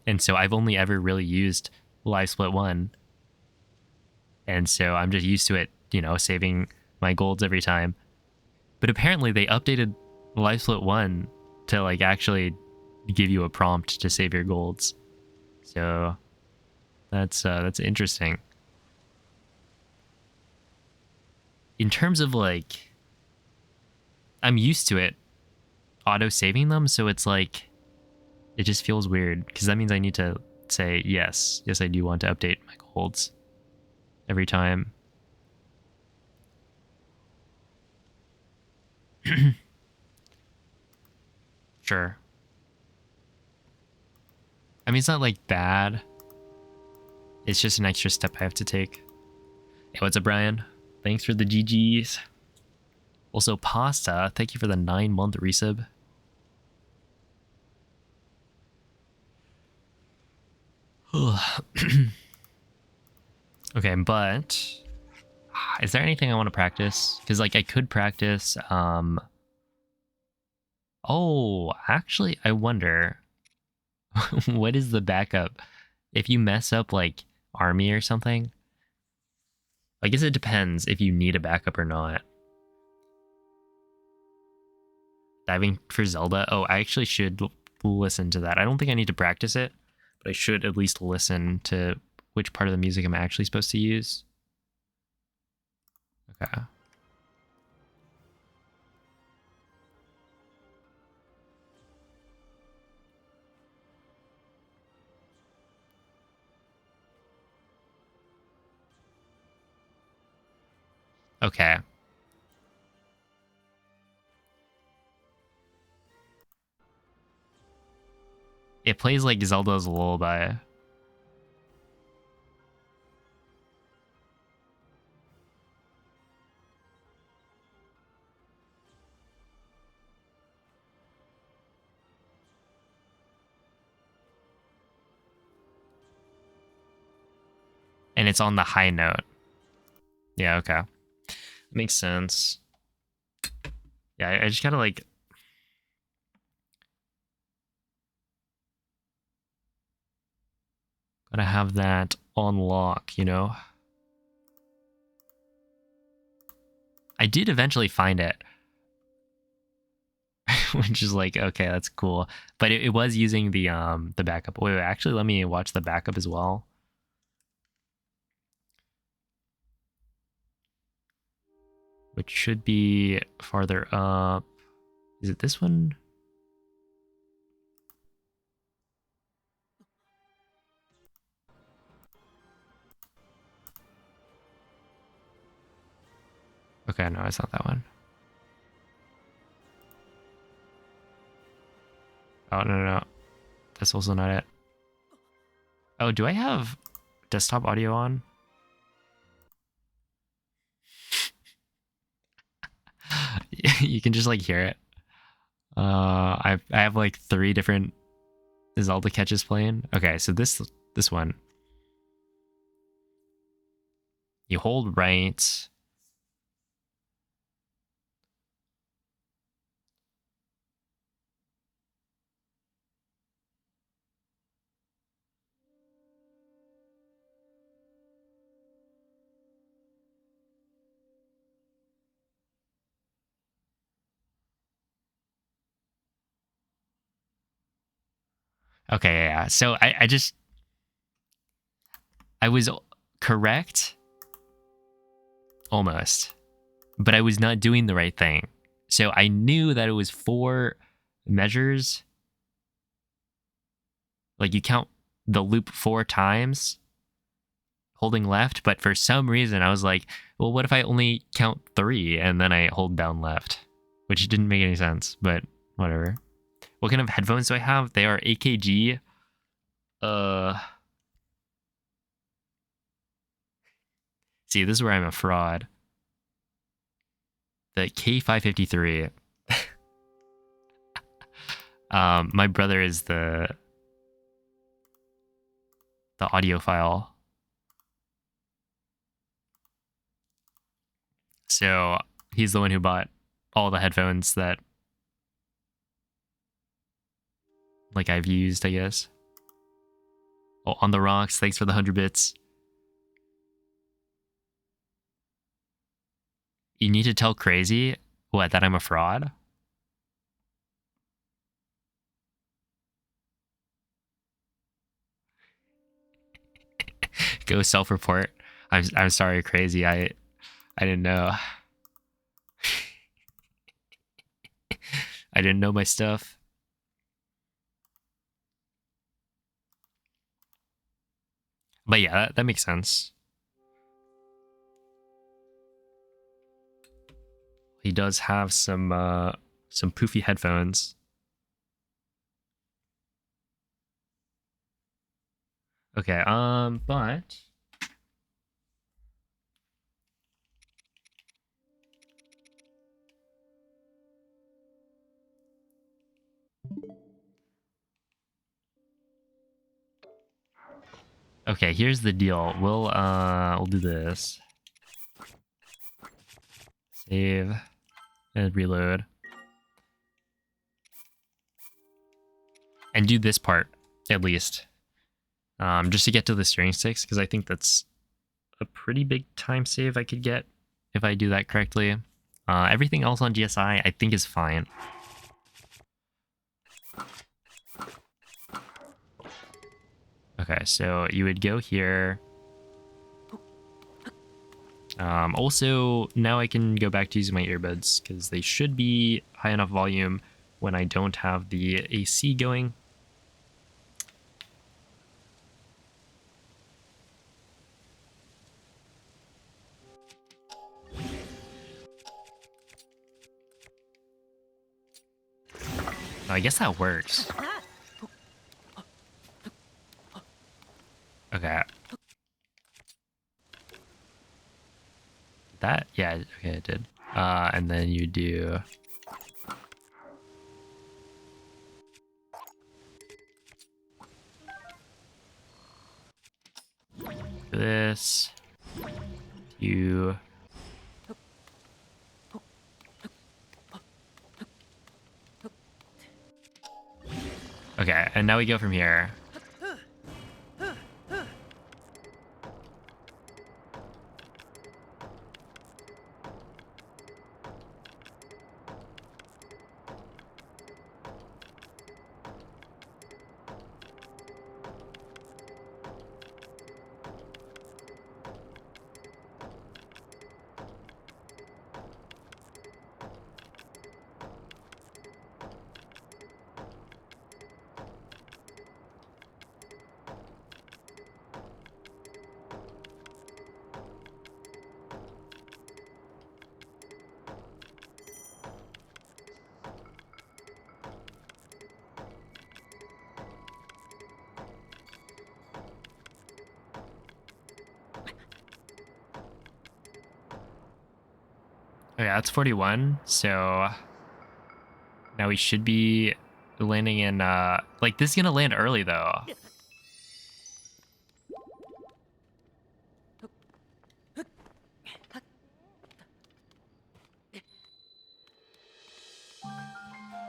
And so I've only ever really used Live Split 1. And so I'm just used to it, you know, saving my golds every time. But apparently they updated Live Split 1 to like actually give you a prompt to save your golds. So that's interesting. In terms of like, I'm used to it auto saving them, so it's like it just feels weird because that means I need to say yes, I do want to update my golds every time. Sure. I mean, it's not like bad. It's just an extra step I have to take. Hey, what's up, Brian? Thanks for the GGs. Also, Pasta, thank you for the 9-month resub. Okay, but is there anything I want to practice? Because like I could practice. Oh, actually, I wonder what is the backup if you mess up like army or something. I guess it depends if you need a backup or not. Diving for Zelda. Oh, I actually should listen to that. I don't think I need to practice it, but I should at least listen to which part of the music I'm actually supposed to use. Okay. Okay. It plays like Zelda's Lullaby. And it's on the high note. Yeah, okay. Makes sense. Yeah, I just gotta like... Gotta have that on lock, you know? I did eventually find it. Which is like, okay, that's cool. But it was using the backup. Wait, actually let me watch the backup as well. Which should be farther up. Is it this one? Okay, no, it's not that one. Oh, no. That's also not it. Oh, do I have desktop audio on? You can just like hear it. I have like 3 different Zelda catches playing. Okay, so this one. You hold right. Okay, yeah. So I was correct almost, but I was not doing the right thing. So I knew that it was 4 measures. Like you count the loop 4 times holding left, but for some reason I was like, well, what if I only count 3 and then I hold down left? Which didn't make any sense, but whatever. What kind of headphones do I have? They are AKG. See, this is where I'm a fraud. The K553. My brother is the audiophile. So he's the one who bought all the headphones that like I've used, I guess. Oh, on the rocks. Thanks for the 100 bits. You need to tell Crazy what, that I'm a fraud? Go self-report. I'm sorry, Crazy. I didn't know. I didn't know my stuff. But yeah, that makes sense. He does have some poofy headphones. Okay, but okay, here's the deal. We'll do this. Save and reload. And do this part, at least. Just to get to the steering sticks, because I think that's a pretty big time save I could get if I do that correctly. Everything else on GSI I think is fine. Okay, so you would go here. Also, now I can go back to using my earbuds because they should be high enough volume when I don't have the AC going. I guess that works. Okay. That, yeah, okay, it did. And then you do this. You okay, and now we go from here. Okay, that's 41. So now we should be landing in like this is gonna land early though.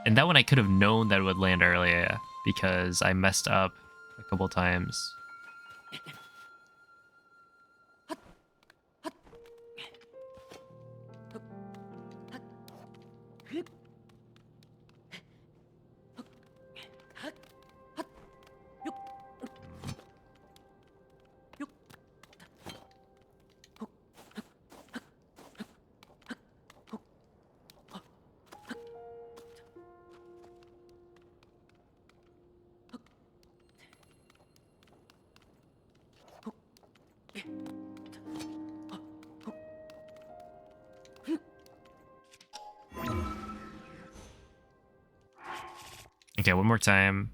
And that one I could have known that it would land early because I messed up a couple times. Okay, one more time.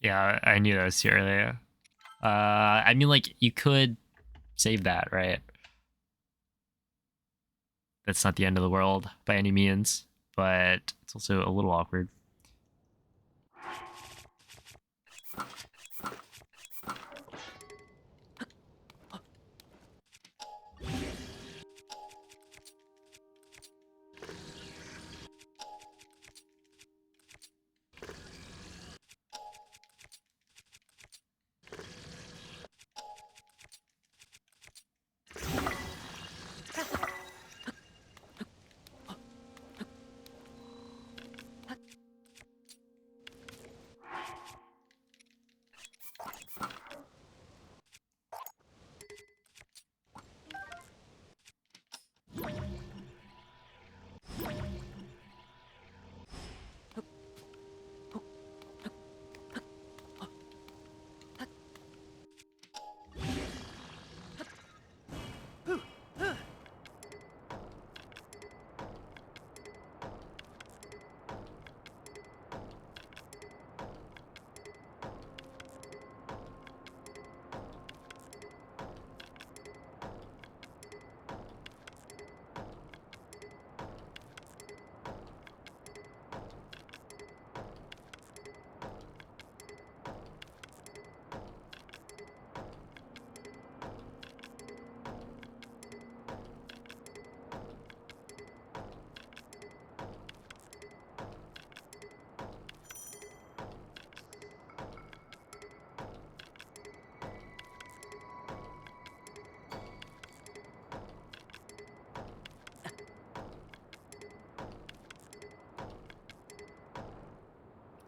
Yeah, I knew that was too early. I mean, like, you could save that, right? That's not the end of the world by any means, but it's also a little awkward.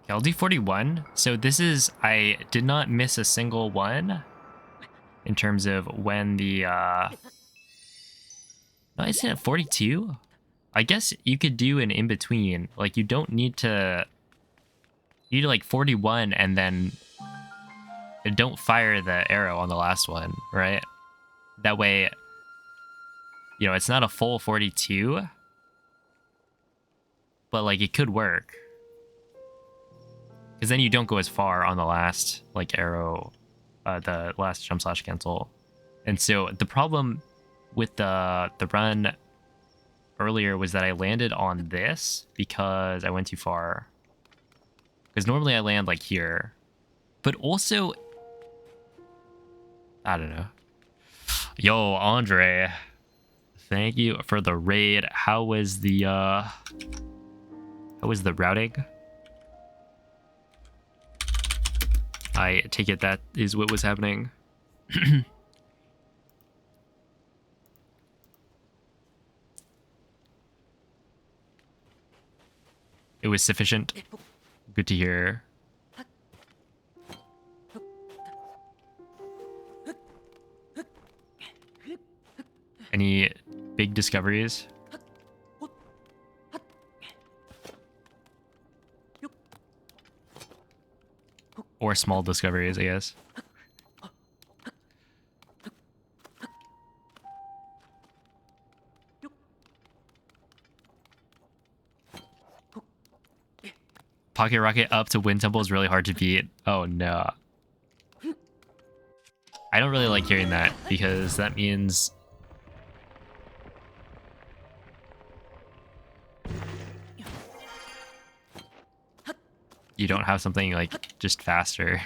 Okay, I'll do 41. So this is, I did not miss a single one in terms of when the, no, I said at 42. I guess you could do an in-between. Like, you don't need to, you do like 41 and then don't fire the arrow on the last one, right? That way, you know, it's not a full 42, but like it could work. Because then you don't go as far on the last, like, arrow, the last jump slash cancel. And so the problem with the run earlier was that I landed on this because I went too far. Because normally I land like here. But also, I don't know. Yo, Andre, thank you for the raid. How was the routing? I take it that is what was happening. It was sufficient. Good to hear. Any big discoveries? Or small discoveries, I guess. Pocket Rocket up to Wind Temple is really hard to beat. Oh no. I don't really like hearing that because that means you don't have something like just faster.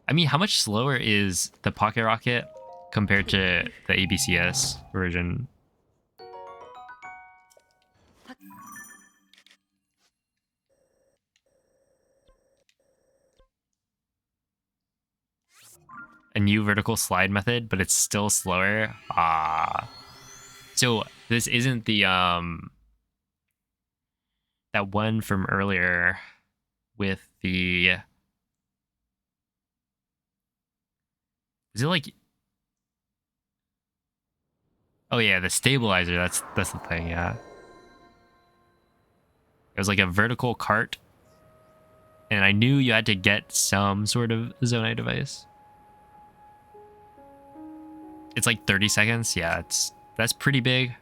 I mean, how much slower is the Pocket Rocket compared to the ABCS version? A new vertical slide method, but it's still slower. Ah. So this isn't the that one from earlier with the, is it like, oh yeah, the stabilizer, that's the thing, yeah. It was like a vertical cart, and I knew you had to get some sort of Zonai device. It's like 30 seconds. Yeah, that's pretty big.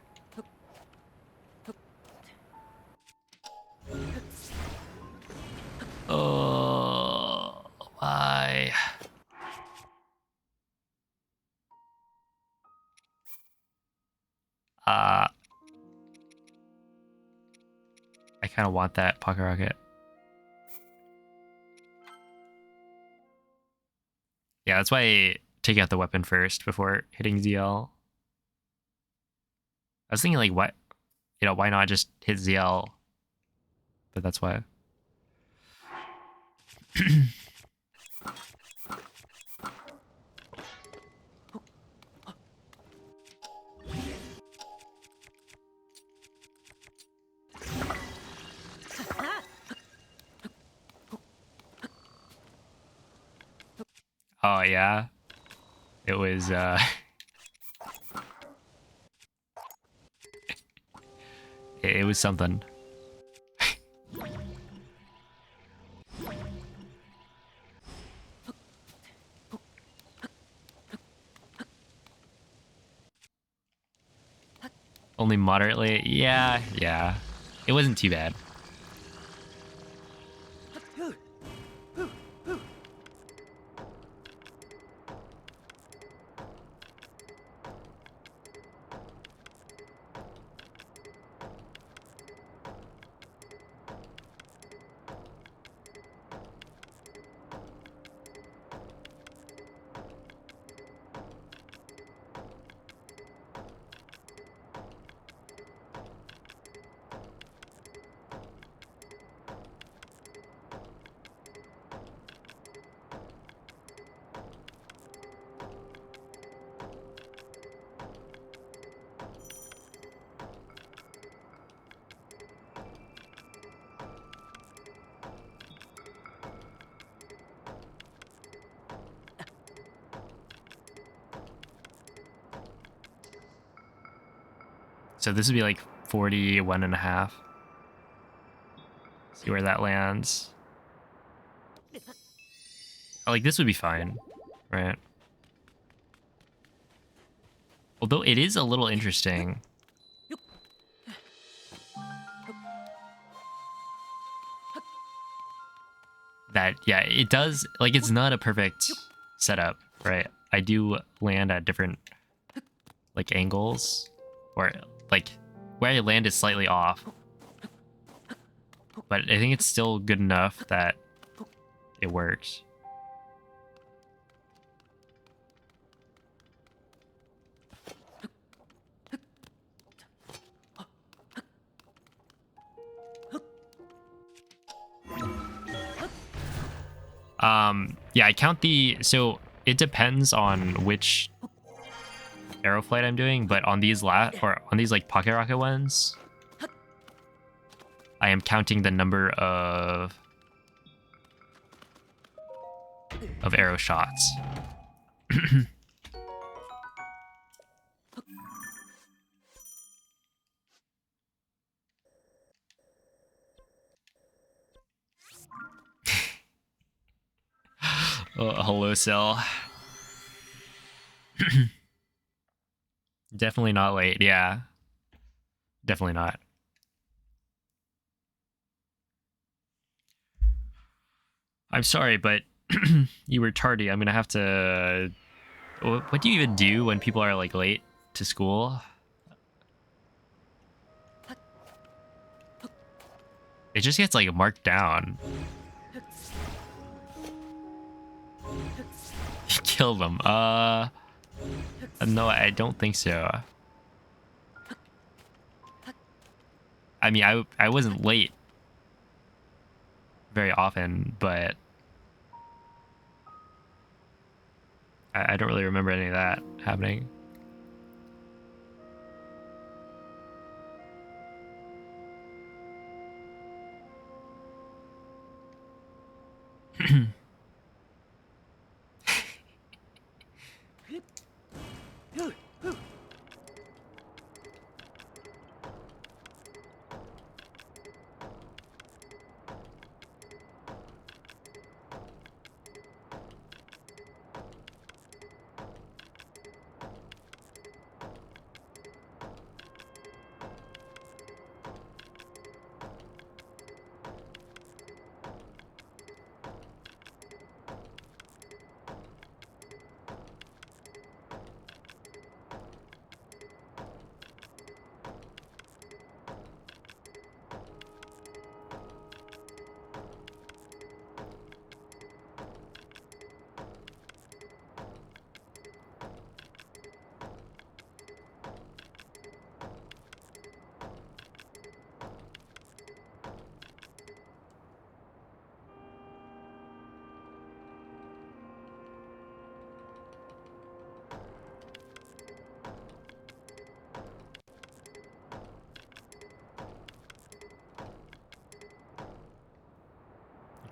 Oh, why? I kind of want that pocket rocket. Yeah, that's why I take out the weapon first before hitting ZL. I was thinking like, what? You know, why not just hit ZL? But that's why. Oh yeah, it was. It was something. Only moderately. Yeah, yeah. It wasn't too bad. So this would be like 41 and a half. See where that lands. Like this would be fine, right? Although it is a little interesting. That, yeah, it does, like, it's not a perfect setup, right? I do land at different, like, angles, or, like, where I land is slightly off. But I think it's still good enough that it works. Yeah, I count so it depends on which arrow flight I'm doing, but on these on these like pocket rocket ones, I am counting the number of arrow shots. Hello, Cell. Definitely not late. Yeah, definitely not. I'm sorry, but you were tardy. I'm gonna have to. What do you even do when people are like late to school? It just gets like marked down. Kill them. No, I don't think so. I mean, I wasn't late very often, but I don't really remember any of that happening.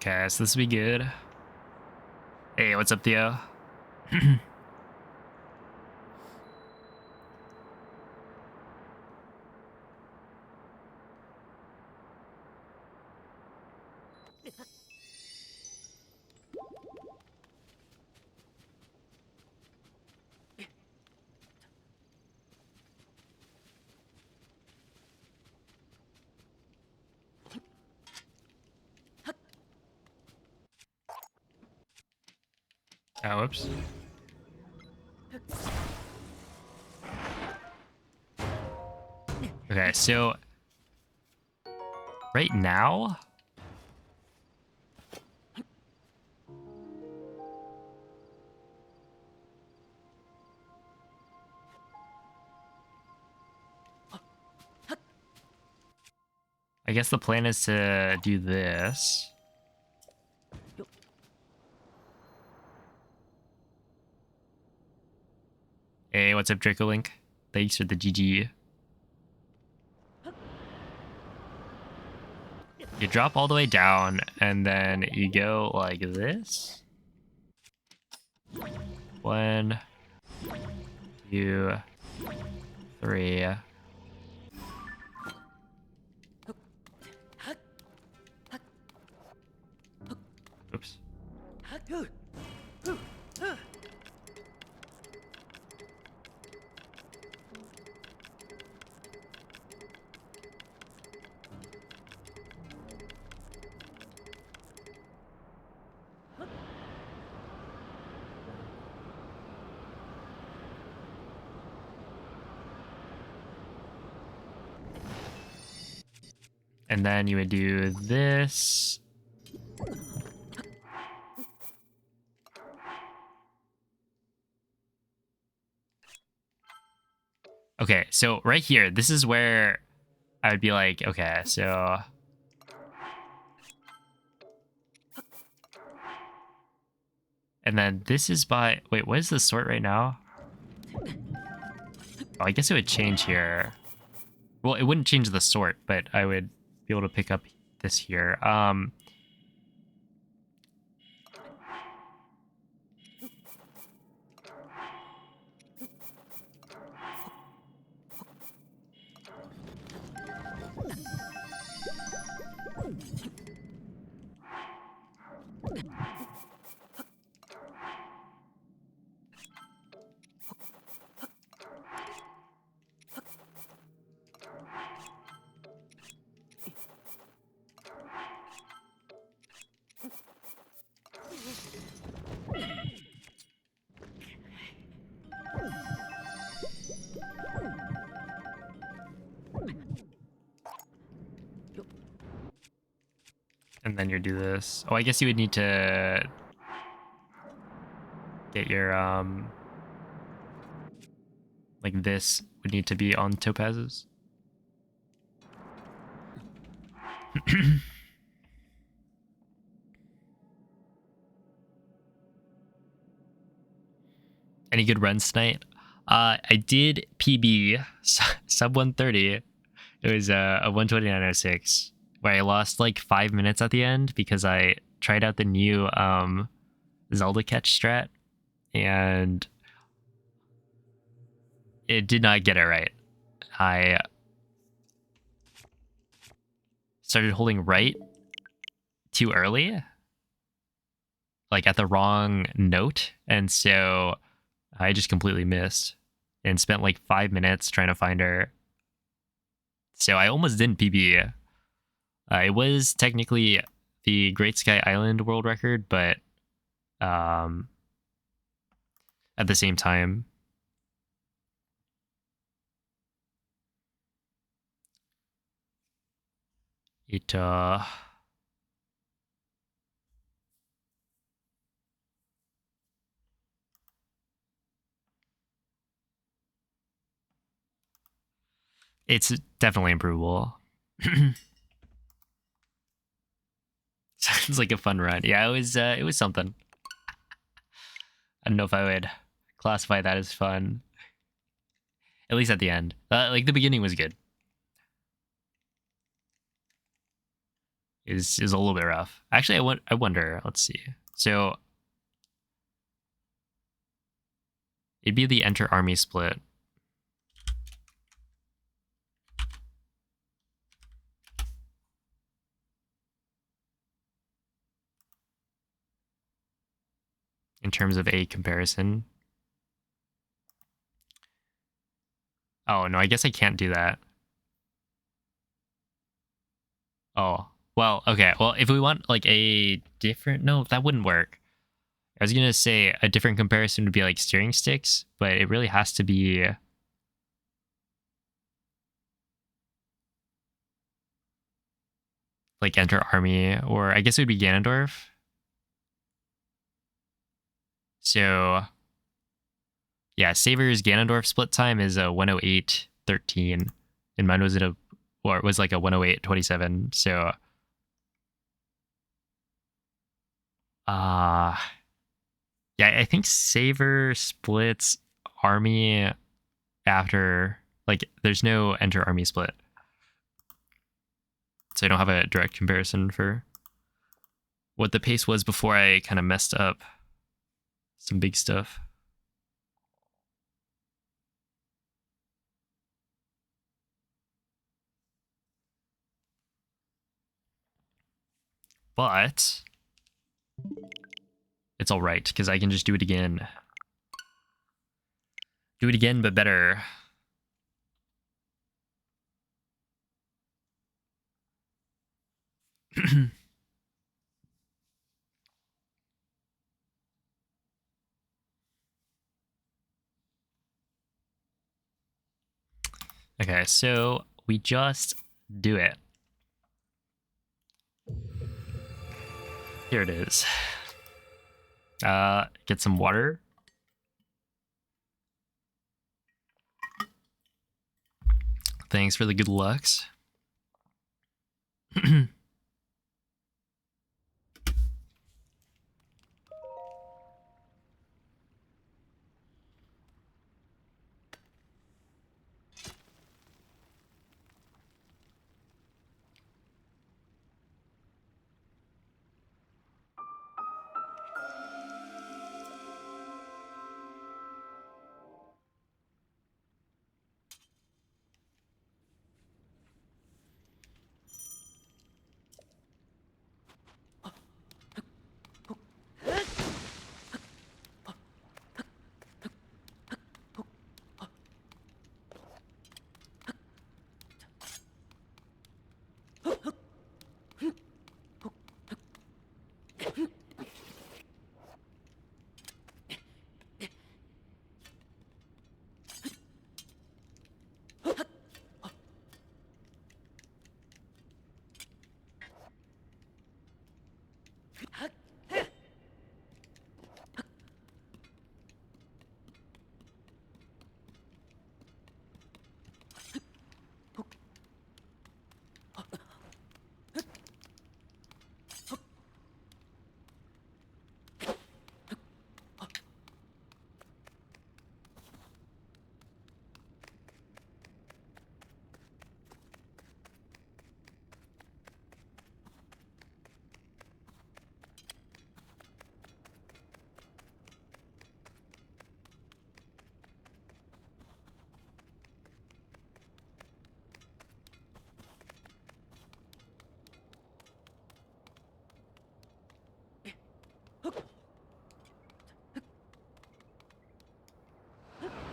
Okay, so this will be good. Hey, what's up, Theo? Oh, whoops. Okay, so right now, I guess the plan is to do this. Hey, what's up, Draco Link? Thanks for the GG. You drop all the way down, and then you go like this. 1, 2, 3. Oops. And then you would do this. Okay, so right here, this is where I would be like, okay, so and then this is by, wait, what is the sort right now? Oh, I guess it would change here. Well, it wouldn't change the sort, but I would be able to pick up this here. And then you do this. Oh, I guess you would need to get your, like this would need to be on topazes. Any good runs tonight? I did PB sub 130. It was a 129.06 where I lost like 5 minutes at the end because I tried out the new Zelda catch strat and it did not get it right. I started holding right too early, like at the wrong note, and so I just completely missed and spent like 5 minutes trying to find her. So I almost didn't PB. It was technically the Great Sky Island world record, but at the same time, it it's definitely improvable. Sounds like a fun run. Yeah, it was something. I don't know if I would classify that as fun. At least at the end. Like the beginning was good. is a little bit rough. Actually, I wonder. Let's see. So it'd be the enter army split. In terms of a comparison. Oh, no, I guess I can't do that. Oh, well, okay. Well, if we want like a different, no, that wouldn't work. I was going to say a different comparison would be like steering sticks, but it really has to be like enter army, or I guess it would be Ganondorf. So yeah, Saver's Ganondorf split time is a 108.13, and mine was it was like a 108.27. So yeah, I think Saver splits army after, like, there's no enter army split. So I don't have a direct comparison for what the pace was before I kind of messed up some big stuff. But it's all right, because I can just do it again. Do it again, but better. Okay, so we just do it. Here it is. Get some water. Thanks for the good lucks.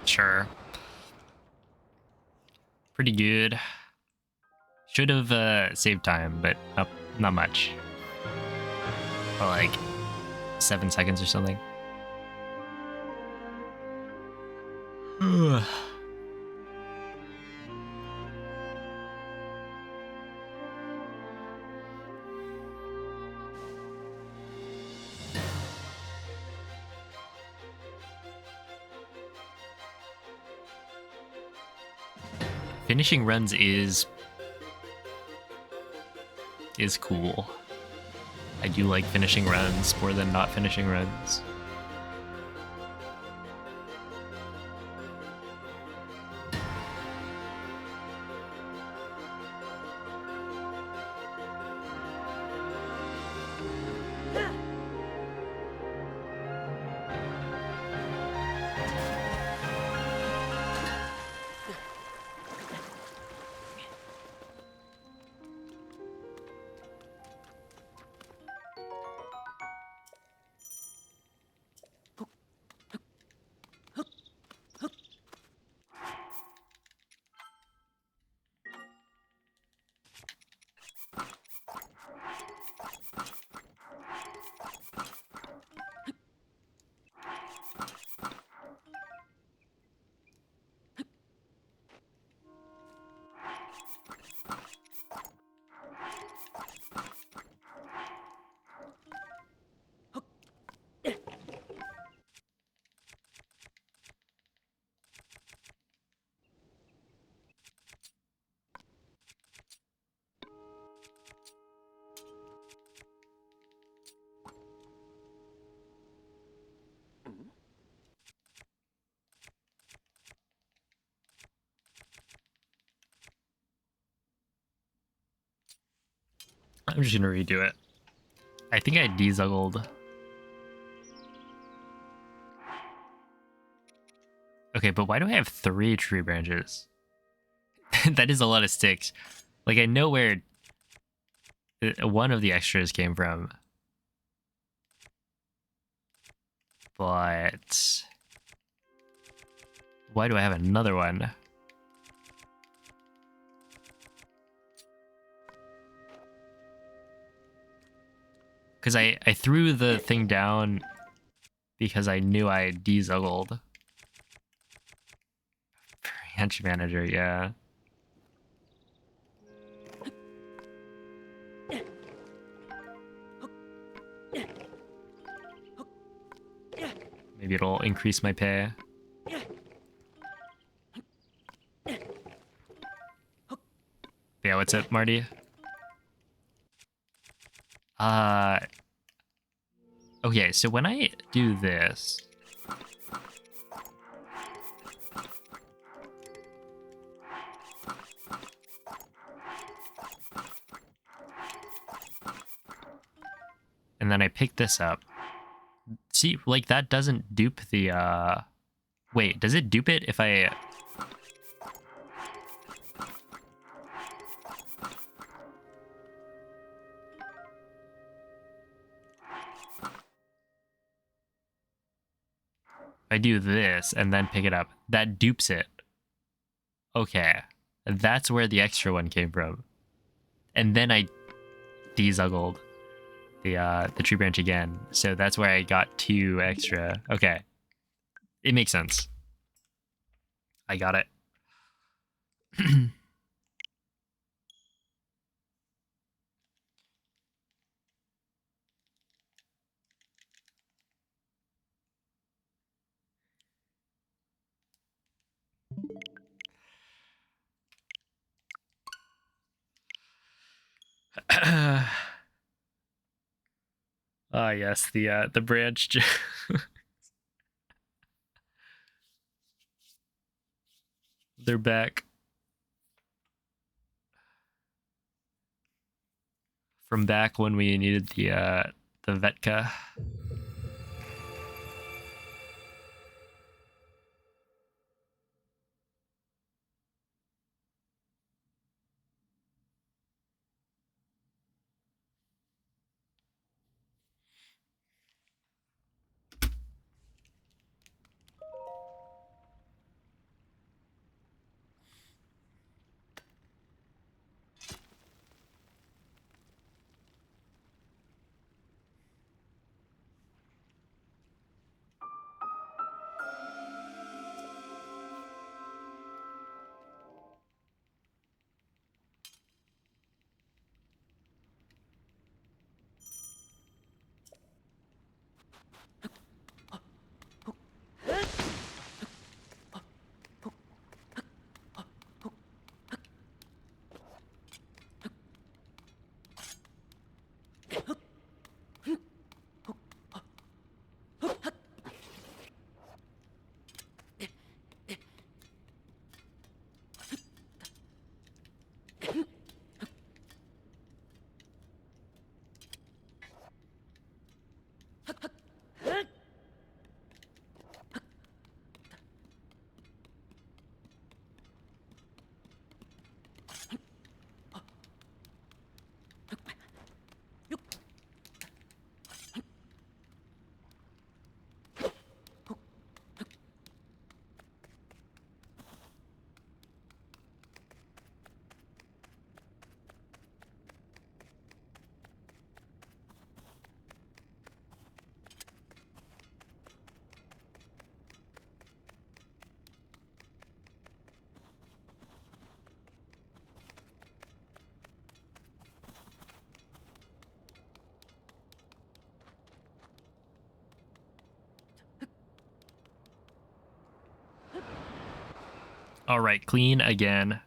Sure. Pretty good. Should have saved time, but not much. For like 7 seconds or something. Finishing runs is cool. I do like finishing runs more than not finishing runs. I'm just gonna redo it. I think I dezuggled. Okay, but why do I have 3 tree branches? That is a lot of sticks. Like, I know where one of the extras came from. But why do I have another one? Because I threw the thing down because I knew I dezuggled. Branch manager, yeah. Maybe it'll increase my pay. Yeah, what's up, Marty? Okay, so when I do this, and then I pick this up. See, like, that doesn't dupe the, wait, does it dupe it if I do this and then pick it up? That dupes it. Okay. That's where the extra one came from. And then I dezuggled the tree branch again. So that's where I got 2 extra. Okay. It makes sense. I got it. Ah, yes, the branch. They're back from back when we needed the Vetka. All right, clean again.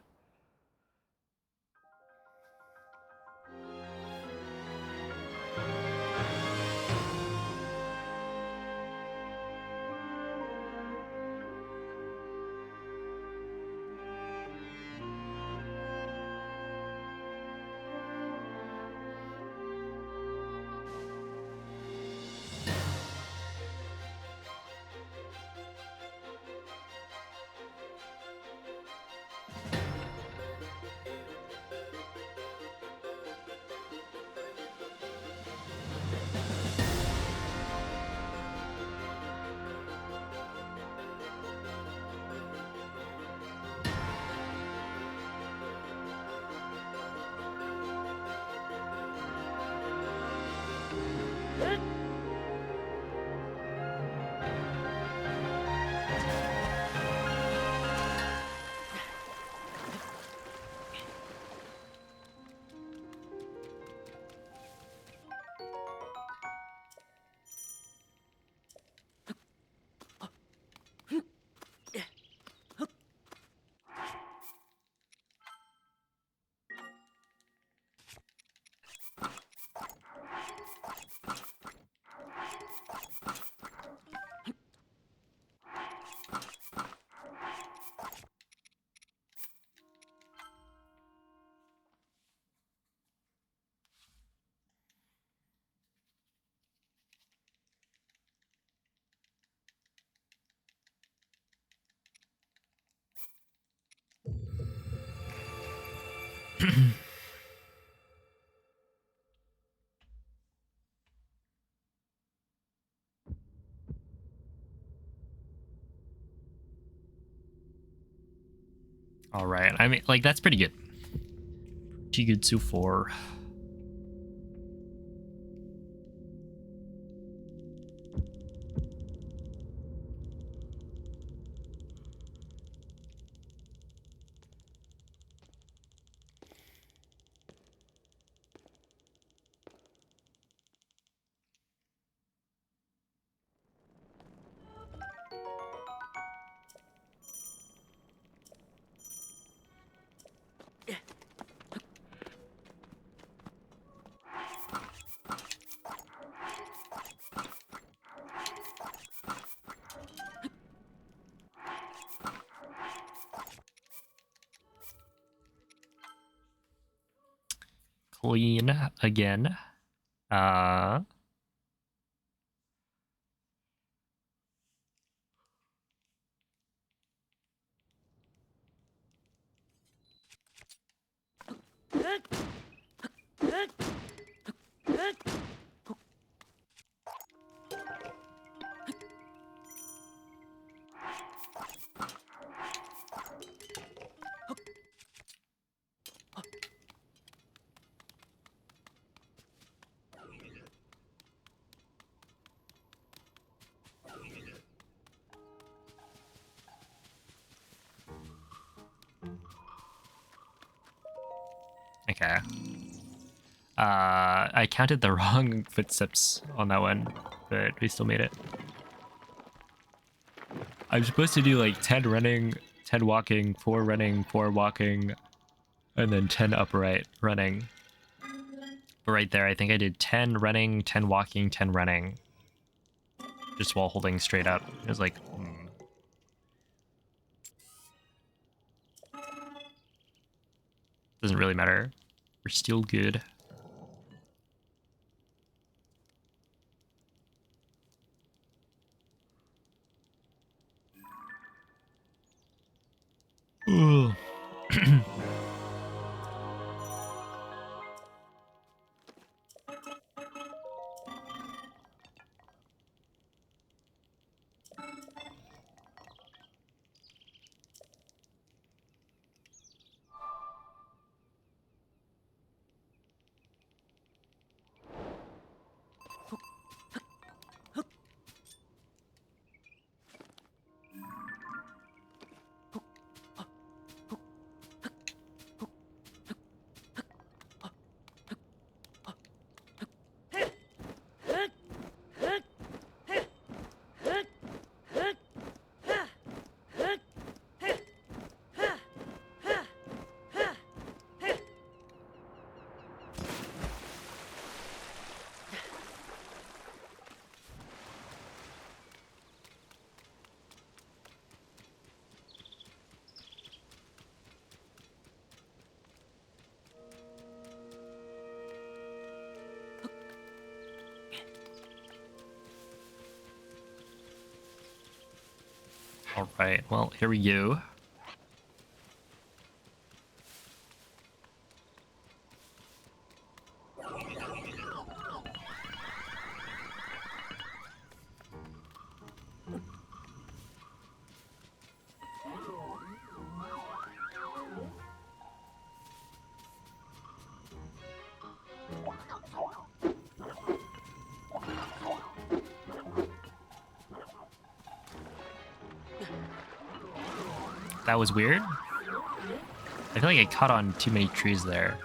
All right. I mean, like, that's pretty good. Pretty good so far. Clean again. Uh, okay. I counted the wrong footsteps on that one, but we still made it. I'm supposed to do like 10 running, 10 walking, 4 running, 4 walking, and then 10 upright running. But right there, I think I did 10 running, 10 walking, 10 running. Just while holding straight up. It was like, Doesn't really matter. We're still good. Ugh. All right, well, here we go. That was weird. I feel like I caught on too many trees there.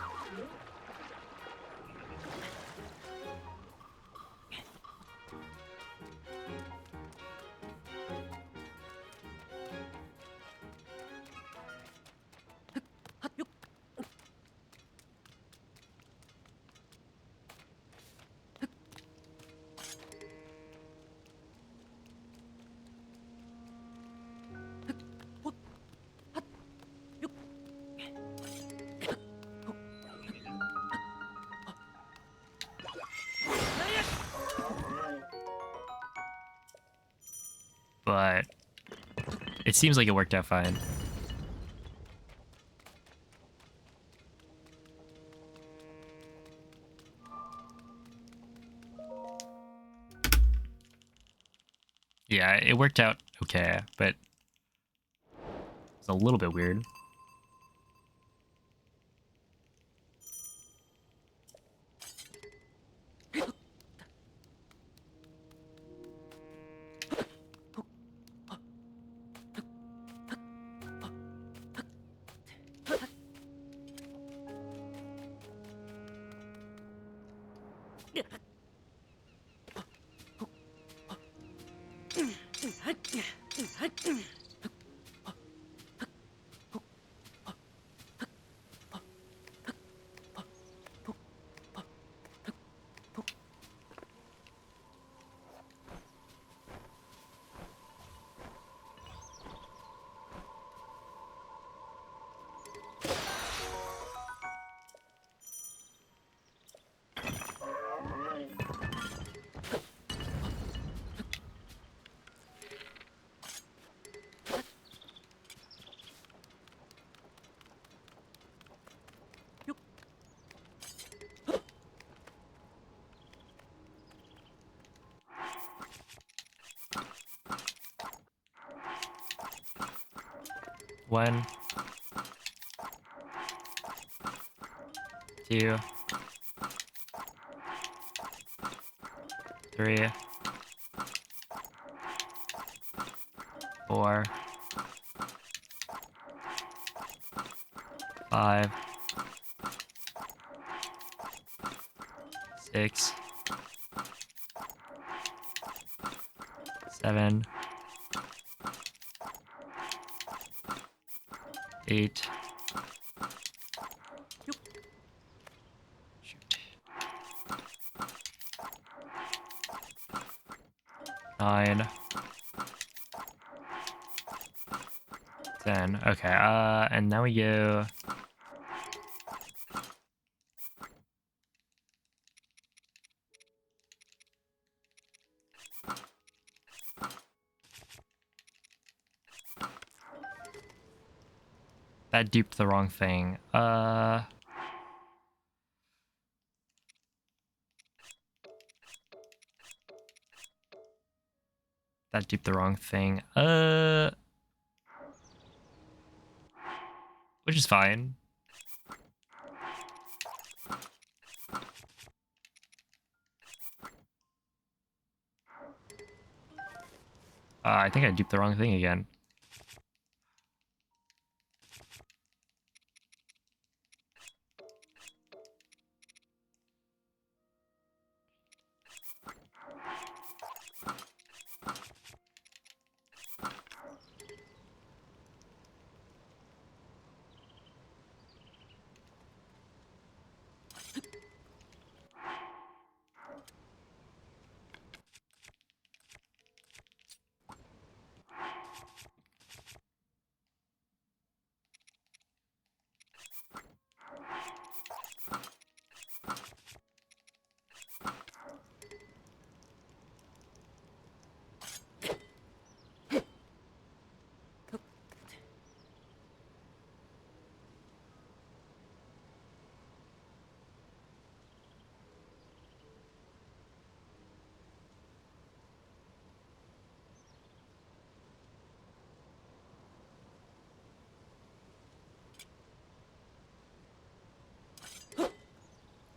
But it seems like it worked out fine. Yeah, it worked out okay, but it's a little bit weird. One, two, three, four, 5, 6, 7, 8. Shoot. 9, 10. Okay, and now we go. That duped the wrong thing. That duped the wrong thing. Which is fine. I think I duped the wrong thing again.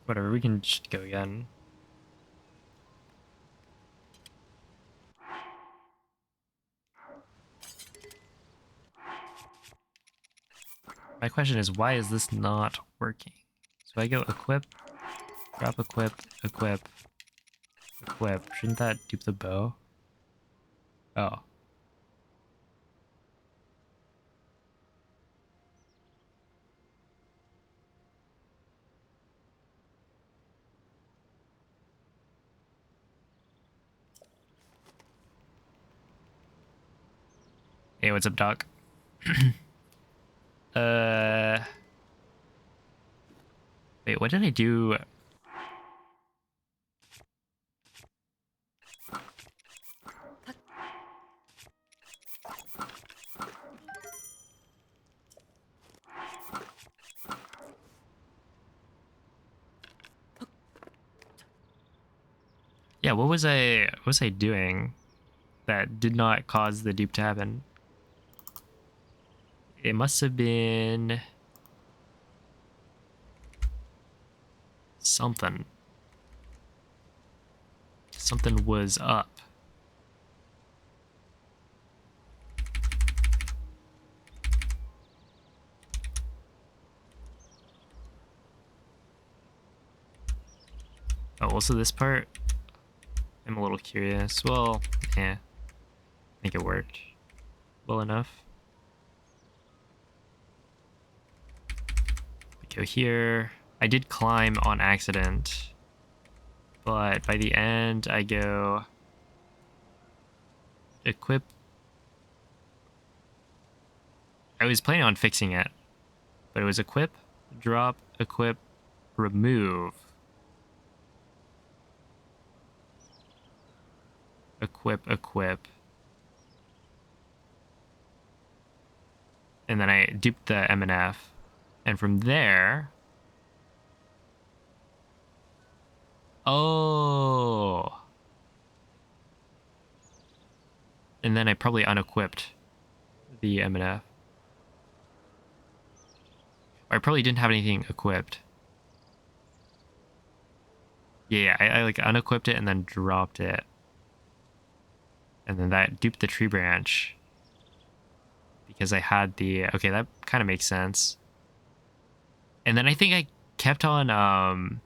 Whatever, we can just go again. My question is, why is this not working? So I go equip, drop equip, equip, equip. Shouldn't that dupe the bow? Oh. Hey, what's up, Doc? uh... Wait, what did I do? Yeah, what was I doing? that did not cause the dupe to happen. It must have been something. Something was up. Oh, also this part, I'm a little curious. Well, yeah, I think it worked well enough. We go here. I did climb on accident, but by the end I go equip. I was planning on fixing it, but it was equip, drop, equip, remove. Equip. And then I duped the M&F. And from there... Oh! And then I probably unequipped the M&F. I probably didn't have anything equipped. Yeah, I like unequipped it and then dropped it. And then that duped the tree branch. Because I had the... Okay, that kind of makes sense. And then I think I kept on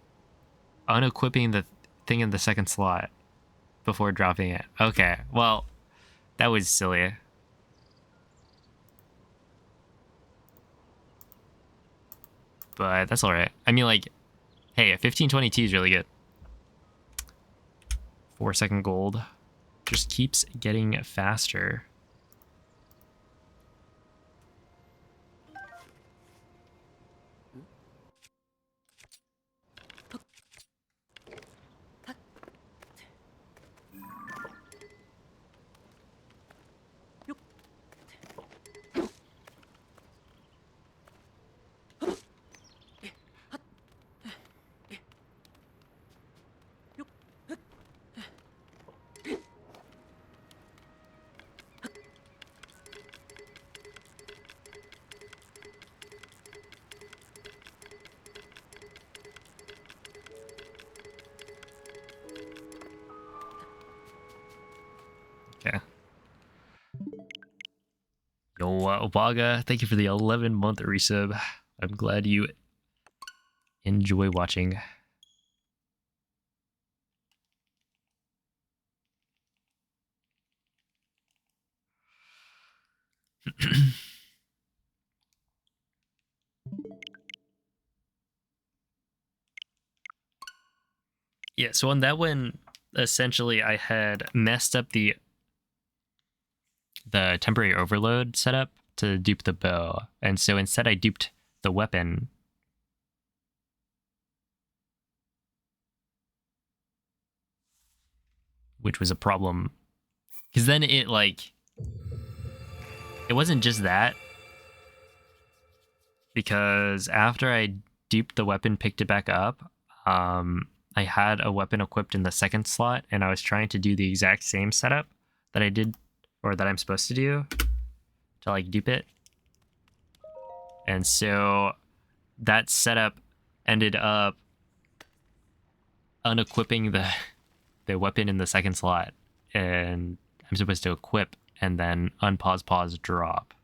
unequipping the thing in the second slot before dropping it. Okay, well, that was silly. But that's alright. I mean, like, hey, a 1522 is really good. 4-second gold. Just keeps getting faster. Okay. Yo, Obaga, thank you for the 11-month resub. I'm glad you enjoy watching. Yeah, so on that one, essentially I had messed up the temporary overload setup to dupe the bow. And so instead I duped the weapon. Which was a problem. Because then it like... It wasn't just that. Because after I duped the weapon, picked it back up, I had a weapon equipped in the second slot, and I was trying to do the exact same setup that I did, or that I'm supposed to do, to like dupe it. And so that setup ended up unequipping the weapon in the second slot, and I'm supposed to equip and then unpause, pause, drop.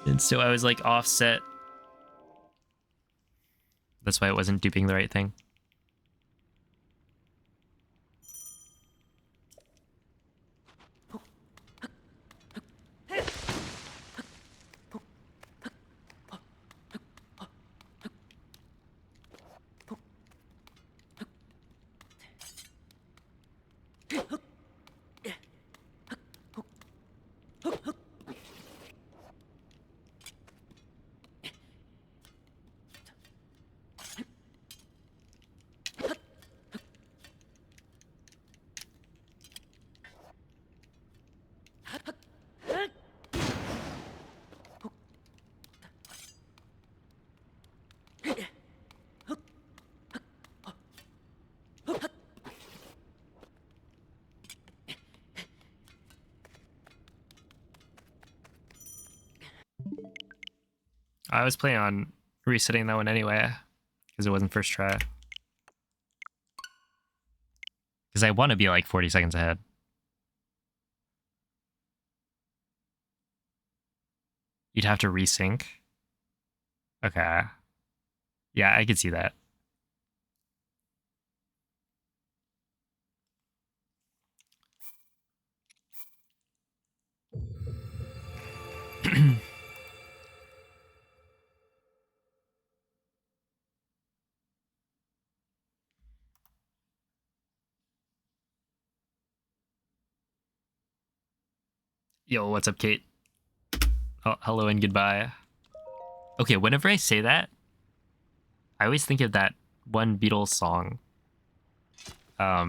And so I was like offset. That's why it wasn't duping the right thing. I was planning on resetting that one anyway, because it wasn't first try. Because I want to be like 40 seconds ahead. You'd have to resync. Okay. Yeah, I could see that. Yo, what's up, Kate? Oh, hello and goodbye. Okay, whenever I say that, I always think of that one Beatles song. I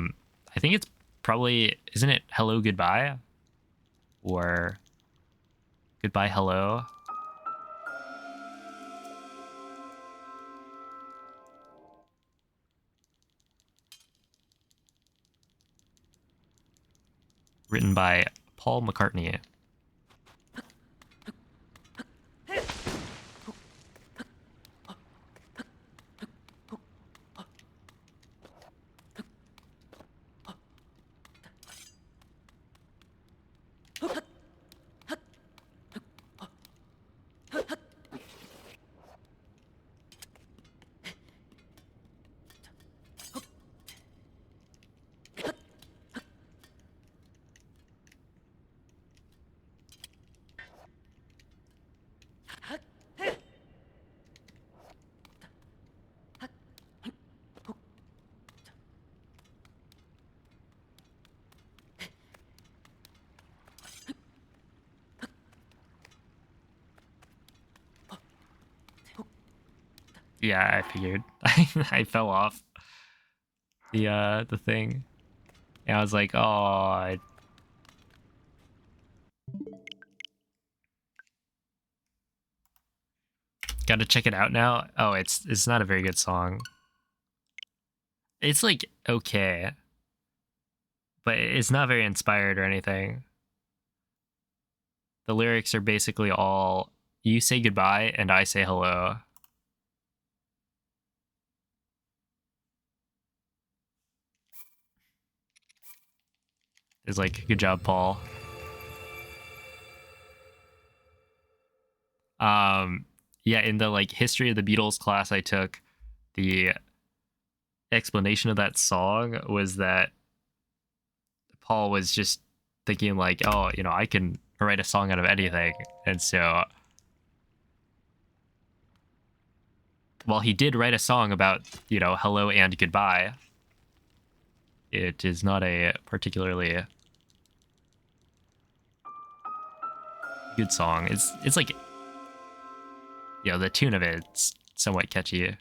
think it's probably, isn't it Hello Goodbye? Or Goodbye Hello? Written by Paul McCartney. Yeah, I figured. I fell off the thing. And I was like, oh, I gotta check it out now. Oh, it's not a very good song. It's like okay, but it's not very inspired or anything. The lyrics are basically all you say goodbye and I say hello. It's like, good job, Paul. Yeah, in the like history of the Beatles class I took, the explanation of that song was that Paul was just thinking like, oh, you know, I can write a song out of anything. And so while he did write a song about, you know, hello and goodbye, it is not a particularly good song. It's like, you know, the tune of it's somewhat catchy.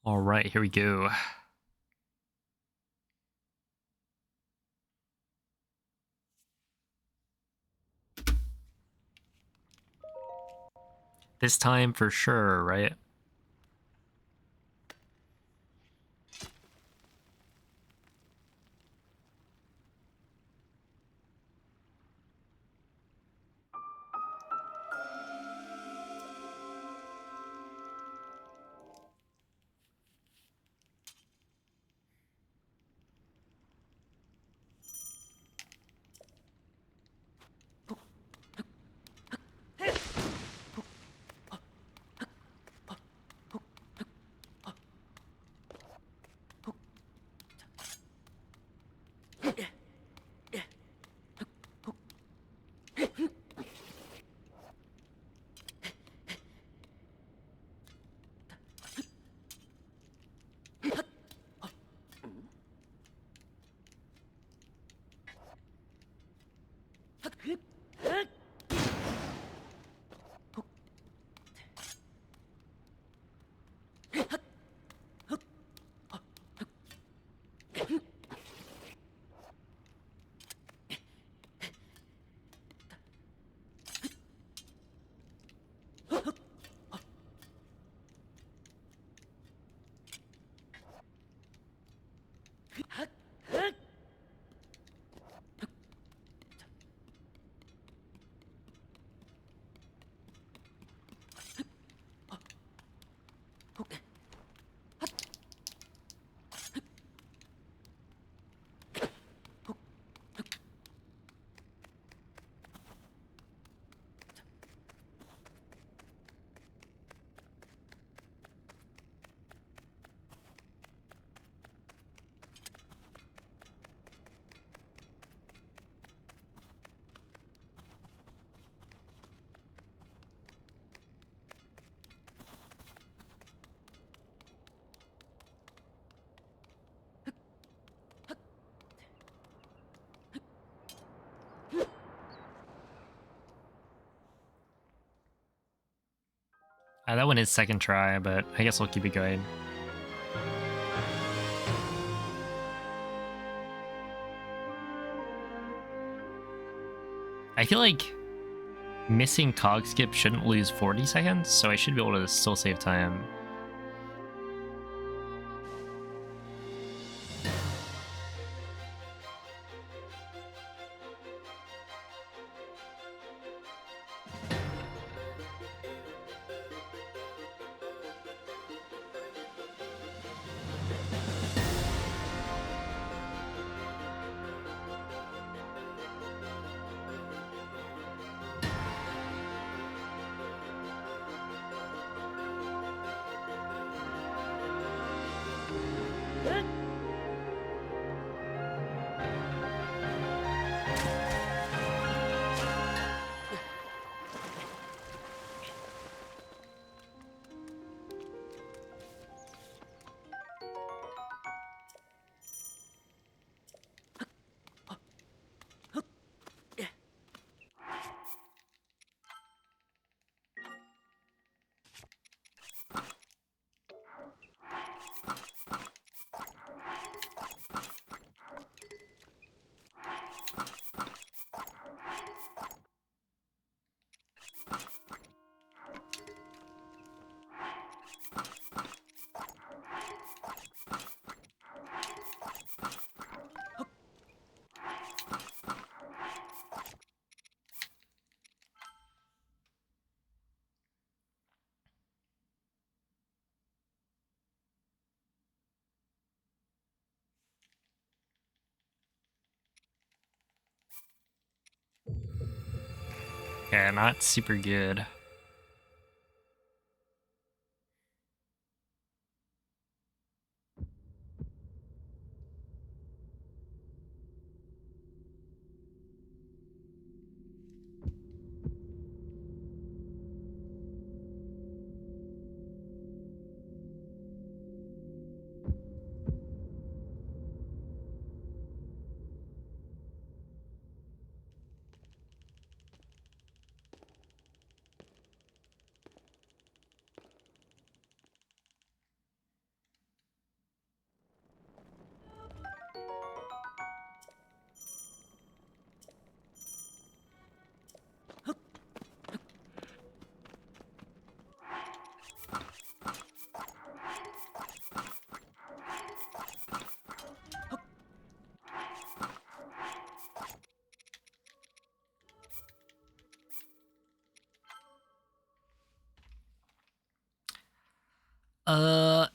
All right, here we go. This time for sure, right? That one is second try, but I guess we'll keep it going. I feel like missing cog skip shouldn't lose 40 seconds, so I should be able to still save time. Yeah, not super good.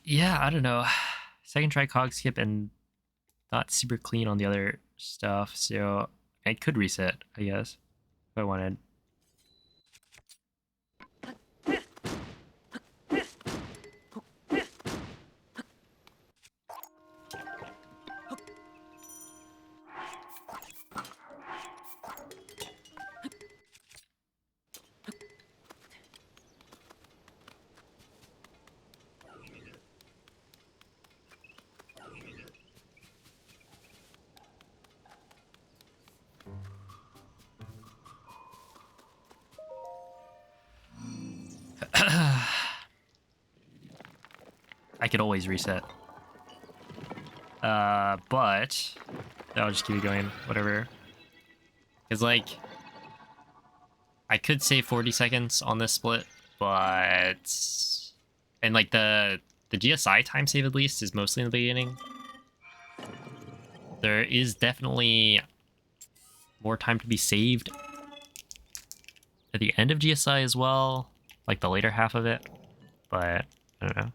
Yeah, I don't know. Second try cog skip and not super clean on the other stuff, so I could reset, I guess, if I wanted. I could always reset. But I'll just keep it going, whatever. Because, like, I could save 40 seconds on this split, but... And, like, the GSI time save, at least, is mostly in the beginning. There is definitely more time to be saved at the end of GSI as well, like the later half of it, but I don't know.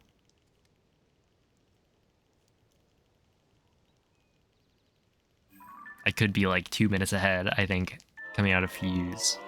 I could be like 2 minutes ahead, I think, coming out of Fuse.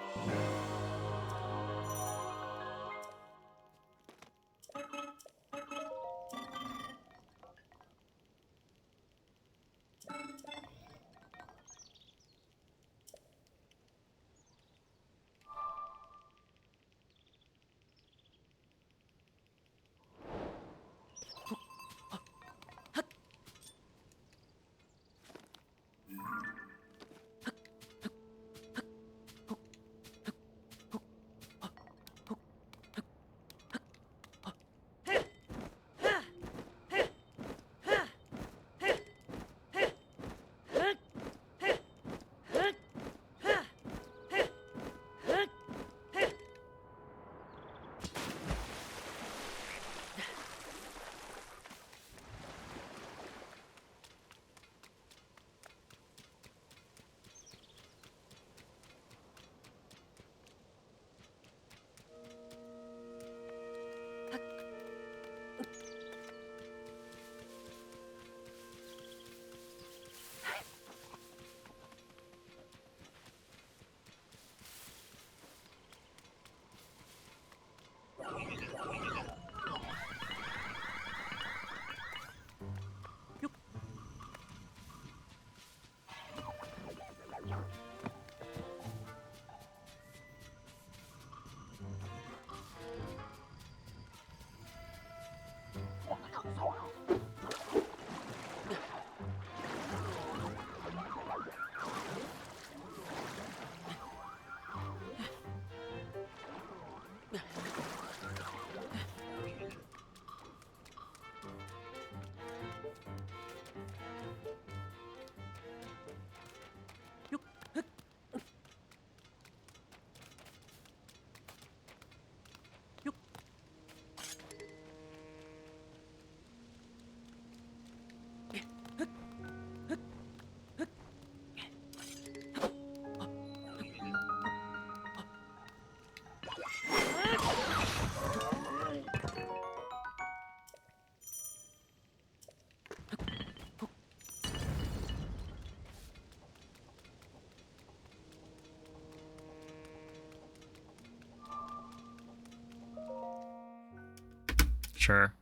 Sure.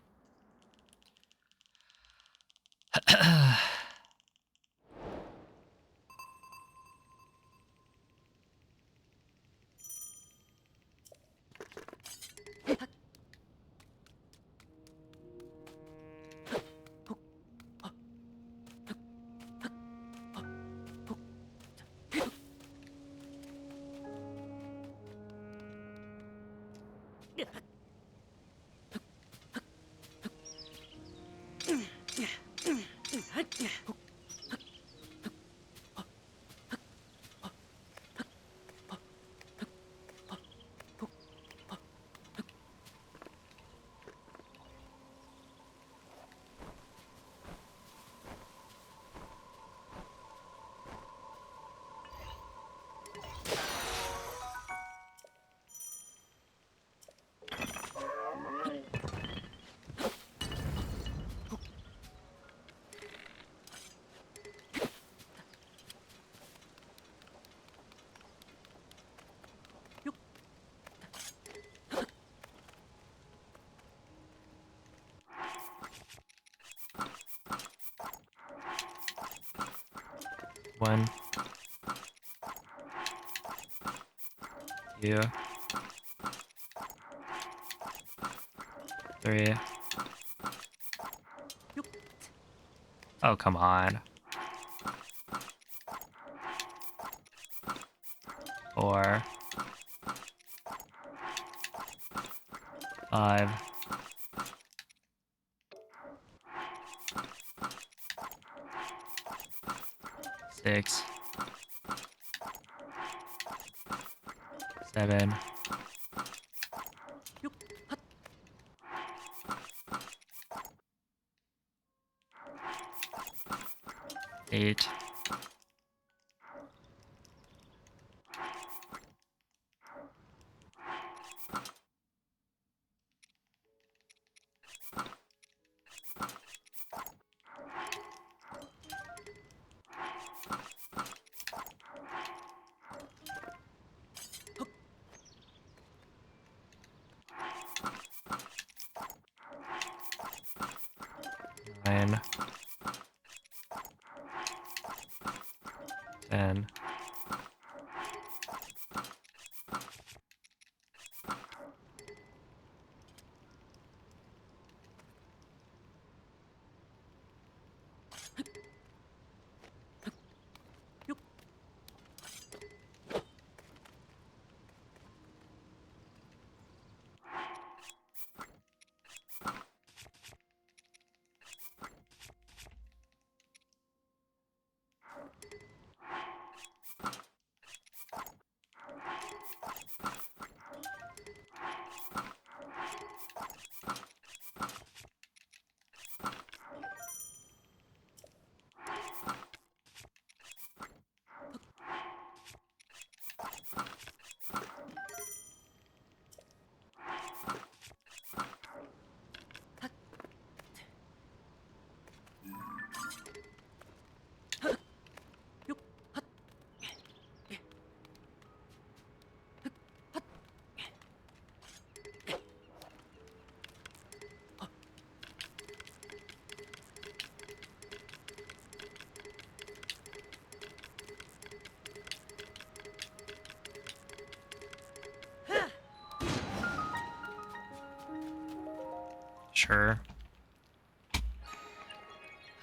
One, two, three. Oh, come on. 4, 5, 6, 7, 8, 9, 10, Sure.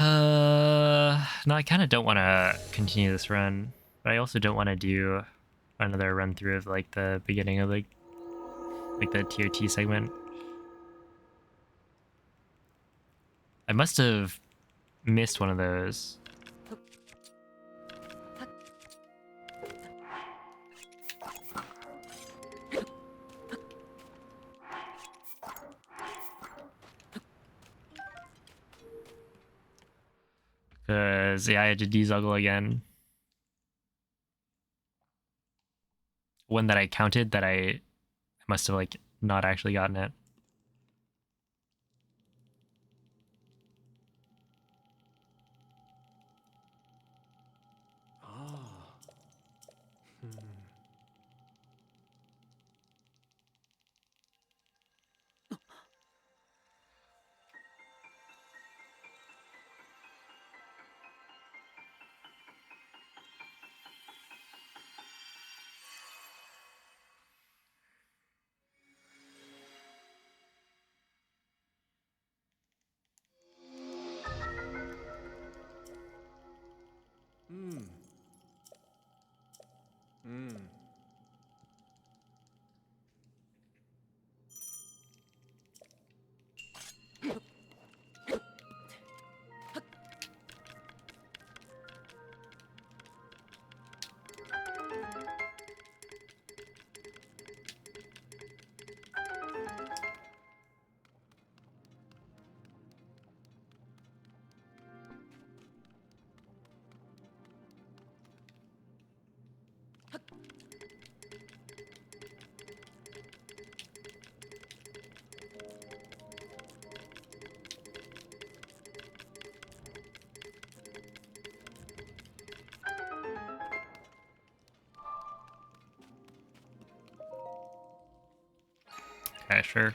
No, I kind of don't want to continue this run, but I also don't want to do another run through of like the beginning of like the TOT segment. I must have missed one of those. Because, yeah, I had to dezuggle again. One that I counted that I must have, like, not actually gotten it. Ah. Hmm. Hmm. Okay, sure.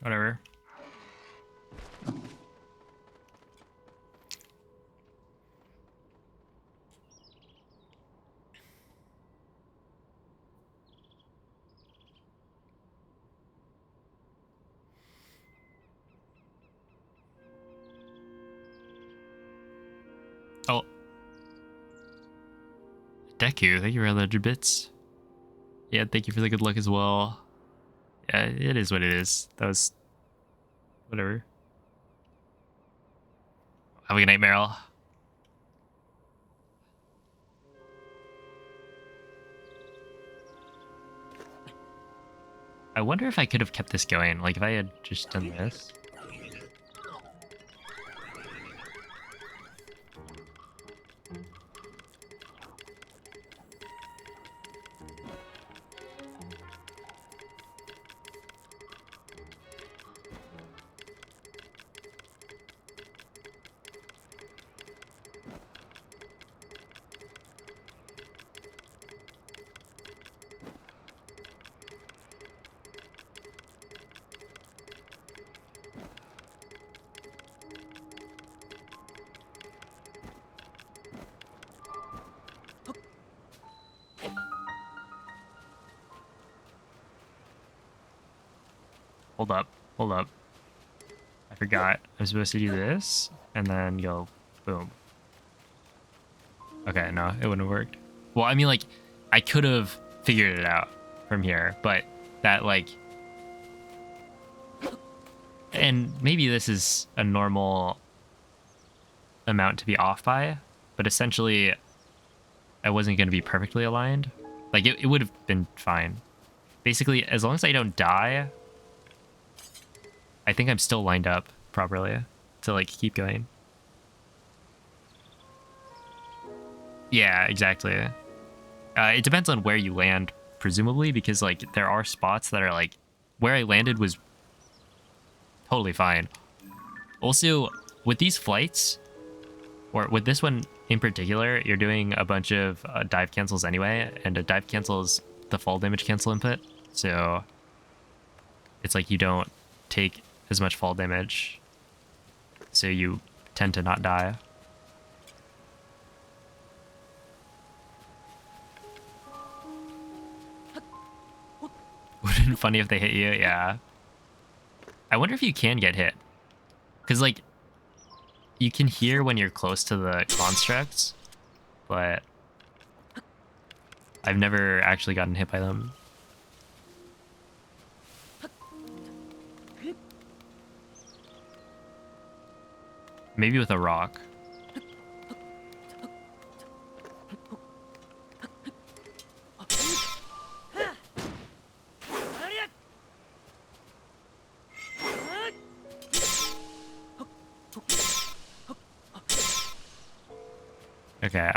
Whatever. Oh. Deku, thank you for 100 bits. Yeah, thank you for the good luck as well. Yeah, it is what it is. That was... whatever. Have a good night, Meryl. I wonder if I could have kept this going, like if I had just done this. Hold up, hold up. I forgot. I'm supposed to do this, and then go boom. Okay, no, it wouldn't have worked. Well, I mean, like, I could have figured it out from here, but that, like... and maybe this is a normal amount to be off by, but essentially, I wasn't going to be perfectly aligned. Like, it would have been fine. Basically, as long as I don't die, I think I'm still lined up properly to, like, keep going. Yeah, exactly. It depends on where you land, presumably, because, like, there are spots that are, like, where I landed was totally fine. Also, with these flights, or with this one in particular, you're doing a bunch of dive cancels anyway, and a dive cancel is the fall damage cancel input, so it's like you don't take as much fall damage, so you tend to not die. Wouldn't it be funny if they hit you? Yeah. I wonder if you can get hit. Because, like, you can hear when you're close to the constructs, but I've never actually gotten hit by them. Maybe with a rock. Okay,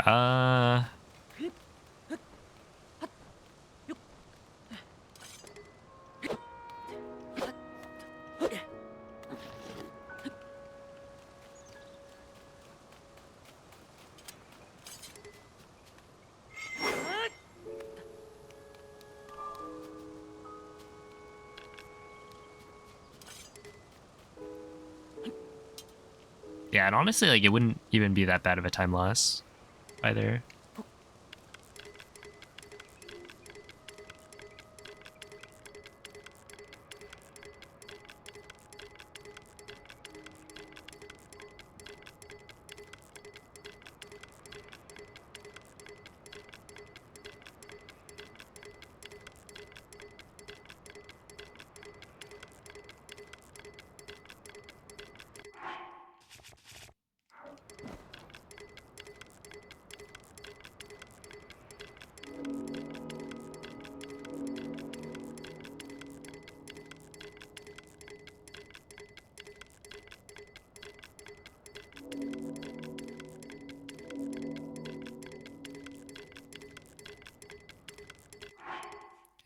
yeah, and honestly, like, it wouldn't even be that bad of a time loss either.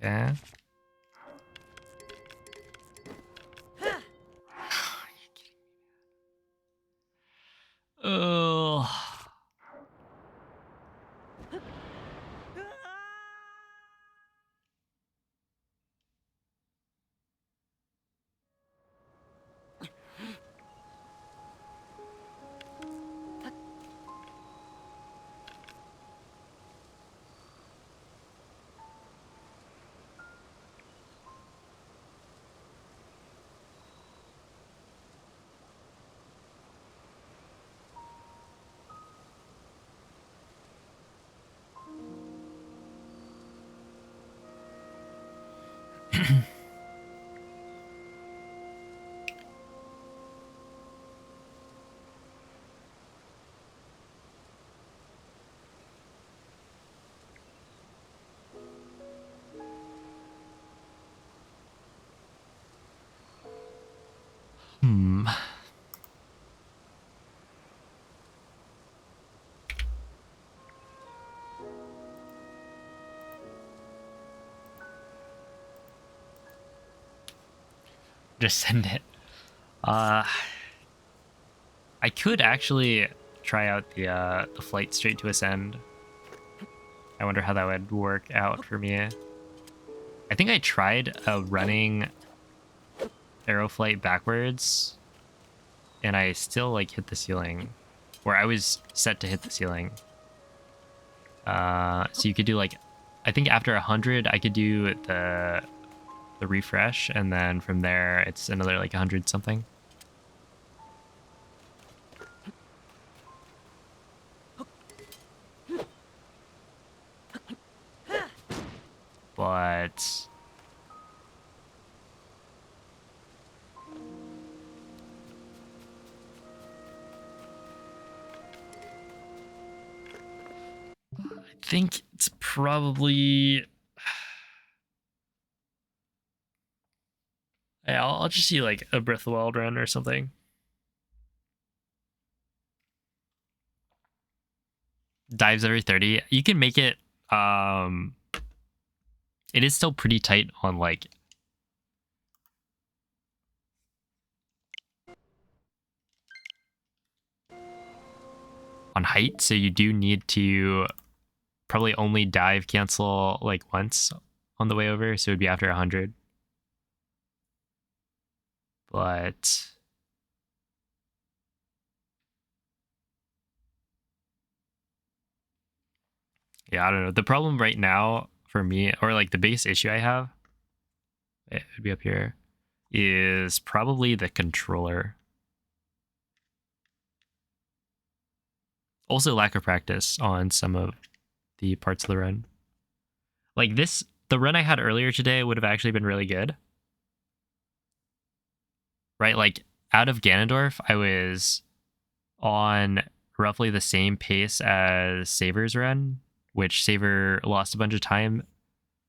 Yeah. Oh. Hmm. Just send it. I could actually try out the flight straight to ascend. I wonder how that would work out for me. I think I tried running arrow flight backwards, and I still like hit the ceiling, or I was set to hit the ceiling. So you could do like, I think after 100, I could do the refresh, and then from there it's another like 100 something. But I think it's probably, yeah, I'll just see like a Breath of the Wild run or something. Dives every 30. You can make it, it is still pretty tight on like on height, so you do need to probably only dive cancel like once on the way over, so it would be after 100. But yeah, I don't know. The problem right now for me, or like the biggest issue I have, it would be up here, is probably the controller. Also lack of practice on some of the parts of the run. Like this, the run I had earlier today would have actually been really good. Right? Like out of Ganondorf, I was on roughly the same pace as Saber's run, which Saber lost a bunch of time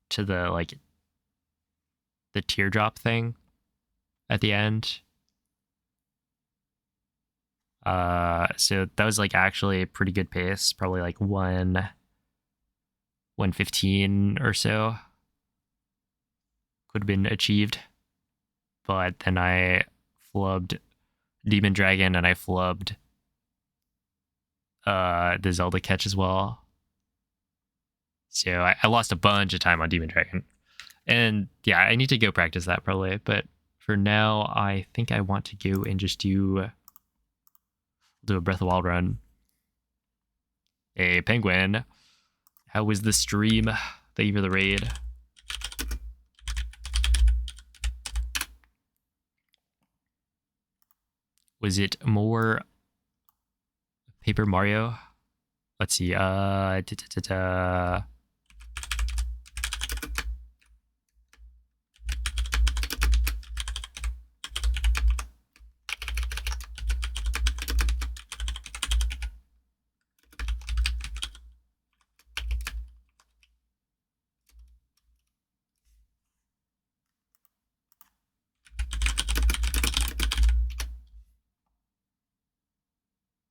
to the like the teardrop thing at the end. So that was like actually a pretty good pace, probably like 115 or so could have been achieved. But then I flubbed Demon Dragon and I flubbed the Zelda catch as well. So I lost a bunch of time on Demon Dragon. And yeah, I need to go practice that probably. But for now, I think I want to go and just do a Breath of the Wild run. Hey, Penguin. How was the stream? Thank you for the raid. Was it more Paper Mario? Let's see.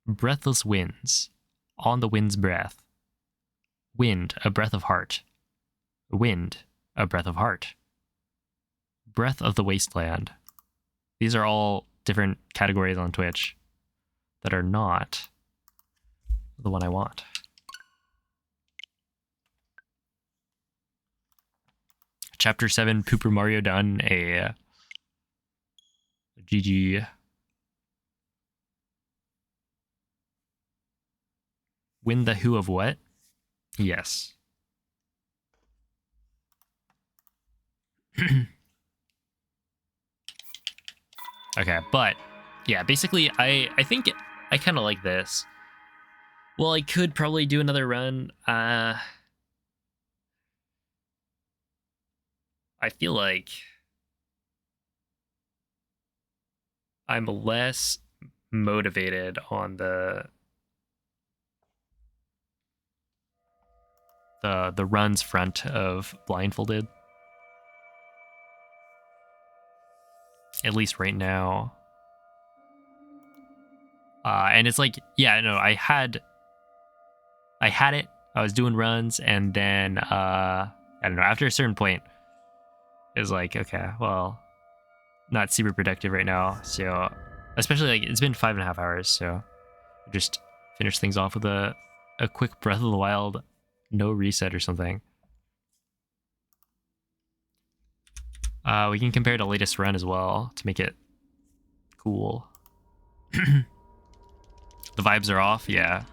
Breathless winds. On the wind's breath. Wind, a breath of heart. Wind, a breath of heart. Breath of the wasteland. These are all different categories on Twitch that are not the one I want. Chapter 7, Pooper Mario done. A GG. Win the who of what? Yes. Okay, but yeah, basically I think I kind of like this. Well, I could probably do another run. I feel like I'm less motivated on the runs front of Blindfolded. At least right now. And it's like, yeah, no, I had it. I was doing runs, and then I don't know. After a certain point, it was like, okay, well, not super productive right now. So, especially like it's been 5.5 hours, so just finish things off with a quick Breath of the Wild, no reset or something. We can compare to latest run as well to make it cool. The vibes are off, yeah.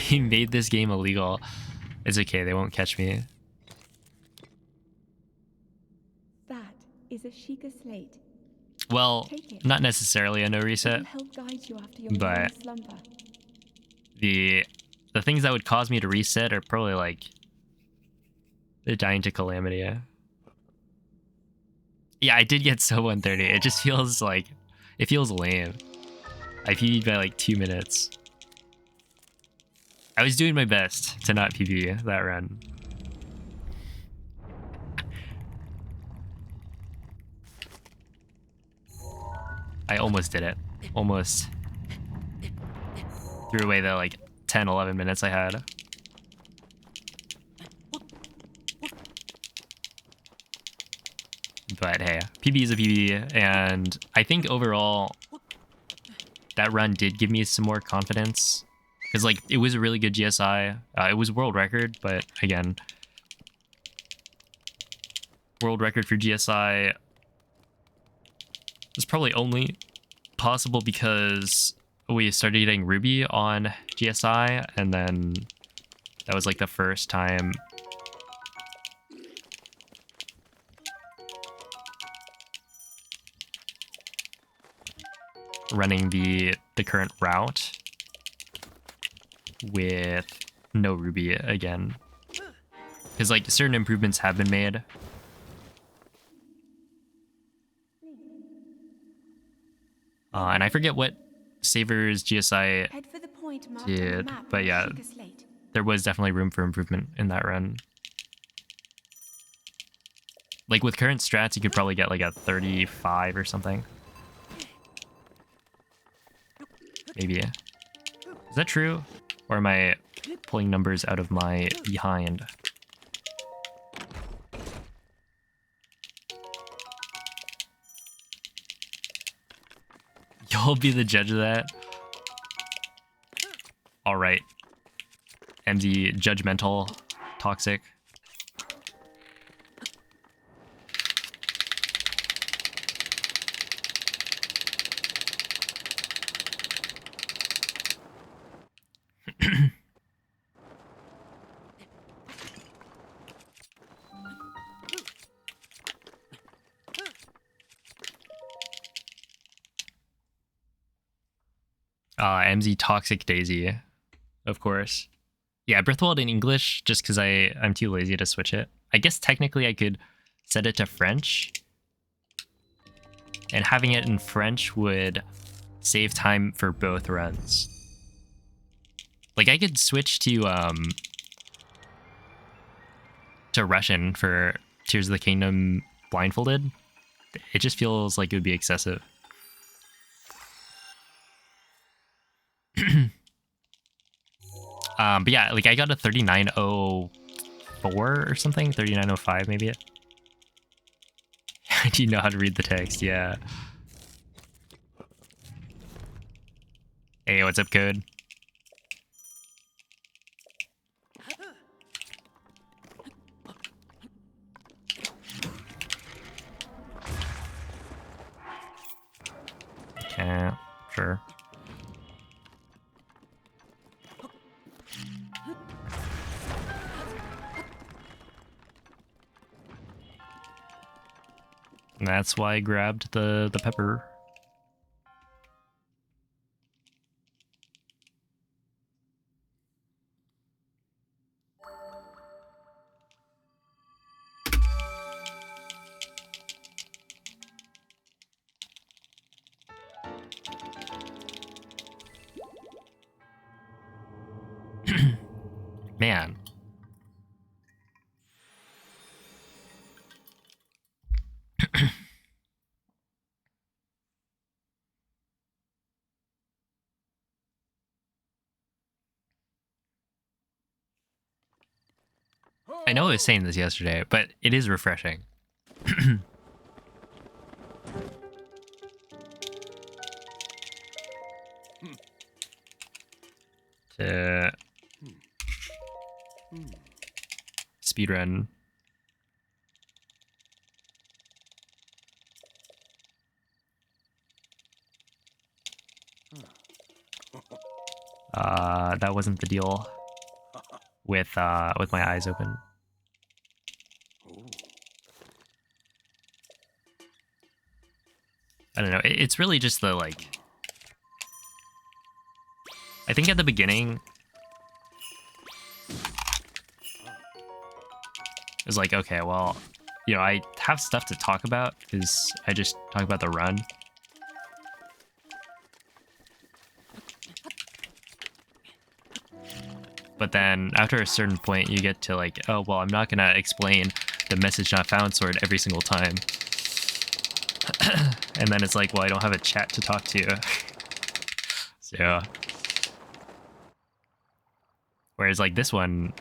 They made this game illegal. It's okay, they won't catch me. That is a Sheikah slate. Well, Take it. not necessarily a no It reset, will help guide you after your but long slumber. the things that would cause me to reset are probably like the dying to calamity. Yeah, I did get so 130. It just feels like it feels lame. I PB'd by like 2 minutes. I was doing my best to not PB that run. I almost did it. Almost threw away the like 10, 11 minutes I had. But hey, PB is a PB, and I think overall that run did give me some more confidence. Because like it was a really good GSI. It was world record, but again, world record for GSI is probably only possible because we started getting Ruby on GSI, and then that was like the first time running the current route with no Ruby again. Because like certain improvements have been made. And I forget what Saver's GSI Head for the point marked on the did, map but on yeah, Sheikah slate. there was definitely room for improvement in that run. Like with current strats, you could probably get like a 35 or something. Maybe. Is that true? Or am I pulling numbers out of my behind? You'll be the judge of that. All right. MD judgmental, toxic. MZ Toxic Daisy, of course. Yeah, Breath of the Wild in English, just because I'm too lazy to switch it. I guess technically I could set it to French. And having it in French would save time for both runs. Like I could switch to Russian for Tears of the Kingdom Blindfolded. It just feels like it would be excessive. But yeah, like I got a 3904 or something, 3905 maybe. Do you know how to read the text? Yeah. Hey, what's up, Code? Yeah, sure. And that's why I grabbed the pepper. Man. I know I was saying this yesterday, but it is refreshing. To speedrun. That wasn't the deal with my eyes open. I don't know. It's really just the like. I think at the beginning, it was like, okay, well, you know, I have stuff to talk about because I just talk about the run. But then after a certain point, you get to like, oh, well, I'm not going to explain the message not found sword every single time. And then it's like, well, I don't have a chat to talk to. So, whereas like this one,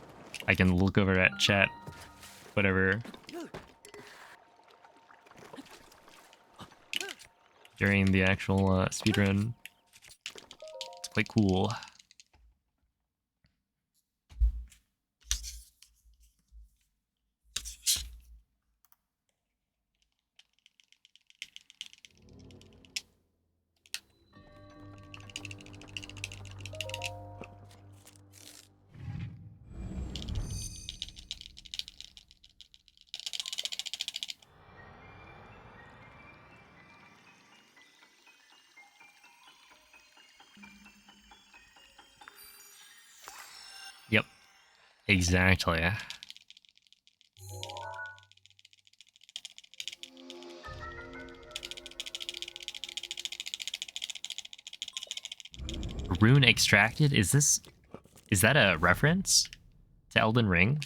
I can look over at chat, whatever, during the actual speedrun. It's quite cool. Yep, exactly. Rune extracted? Is that a reference to Elden Ring?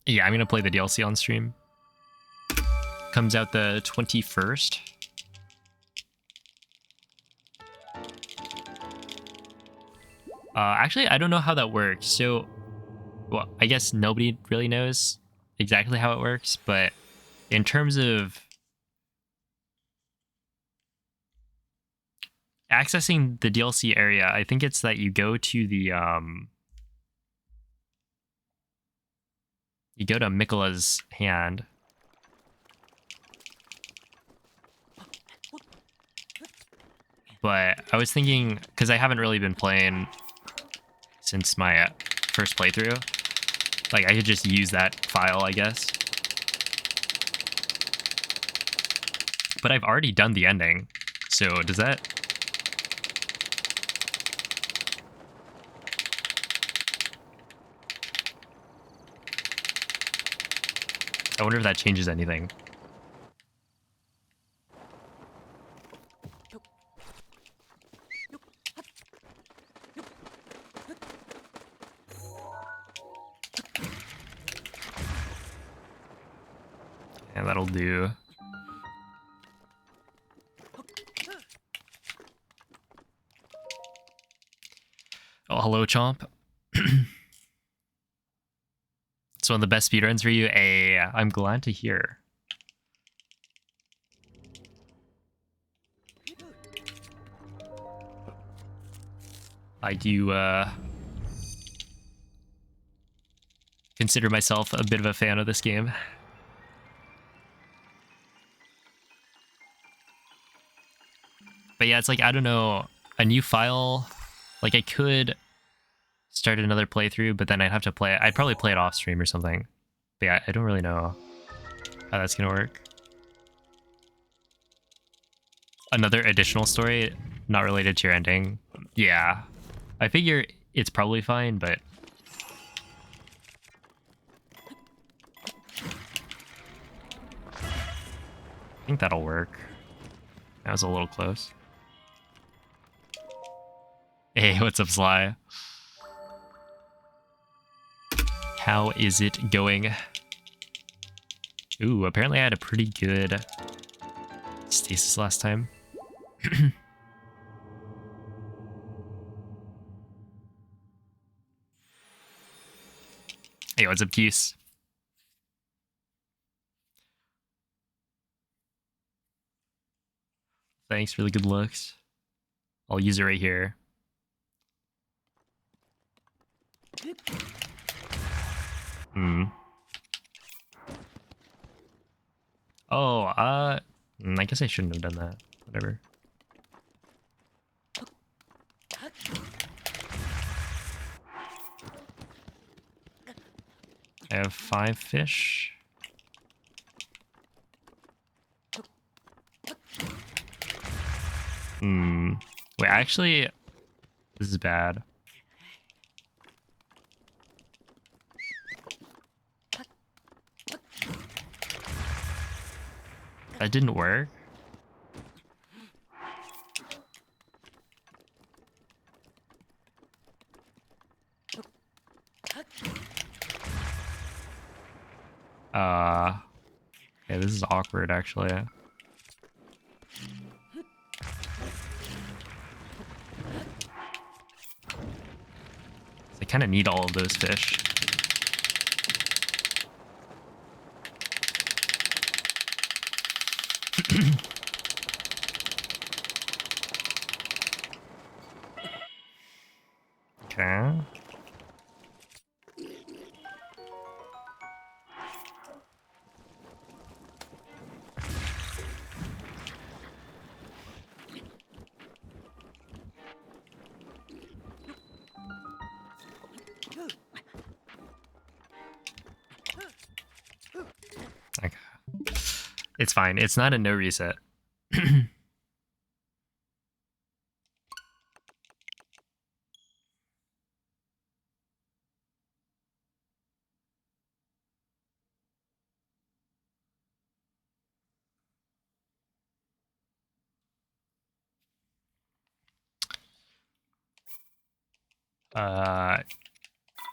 Yeah, I'm gonna play the DLC on stream. Comes out the 21st. Actually, I don't know how that works. So, well, I guess nobody really knows exactly how it works, but in terms of accessing the DLC area, I think it's that you go to the you go to Miquella's hand. But I was thinking, because I haven't really been playing since my first playthrough, like I could just use that file, I guess. But I've already done the ending, so does that... I wonder if that changes anything. And that'll do. Oh, hello, Chomp. It's one of the best speedruns for you. Hey, I'm glad to hear. I do consider myself a bit of a fan of this game. But yeah, it's like, I don't know, a new file, like I could start another playthrough, but then I'd have to play it. I'd probably play it off stream or something. But yeah, I don't really know how that's gonna work. Another additional story, not related to your ending. Yeah, I figure it's probably fine, but I think that'll work. That was a little close. Hey, what's up, Sly? How is it going? Ooh, apparently I had a pretty good stasis last time. Hey, what's up, Keys? Thanks for the good looks. I'll use it right here. Oh, I guess I shouldn't have done that. Whatever. I have 5 fish. Wait, actually, this is bad. That didn't work. Yeah, this is awkward, actually. I kind of need all of those fish. Okay. Okay. It's fine. It's not a no reset.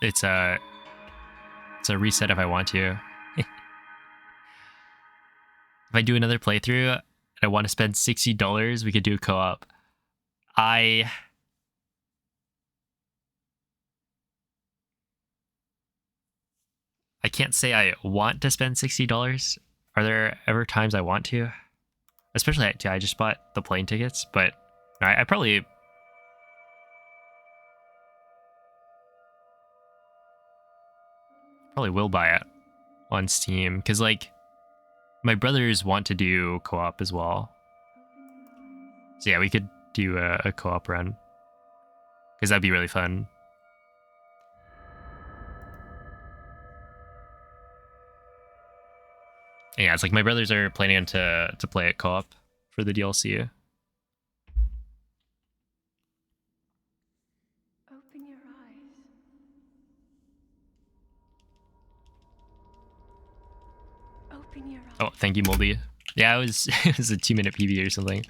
It's a reset if I want to. If I do another playthrough and I want to spend $60, we could do co-op. I can't say I want to spend $60. Are there ever times I want to? Especially I just bought the plane tickets, but I probably will buy it on Steam because like my brothers want to do co-op as well. So yeah, we could do a co-op run because that'd be really fun. Yeah, it's like my brothers are planning to play it co-op for the DLC. Open your eyes. Open your eyes. Oh, thank you, Moldy. Yeah, it was a 2-minute PB or something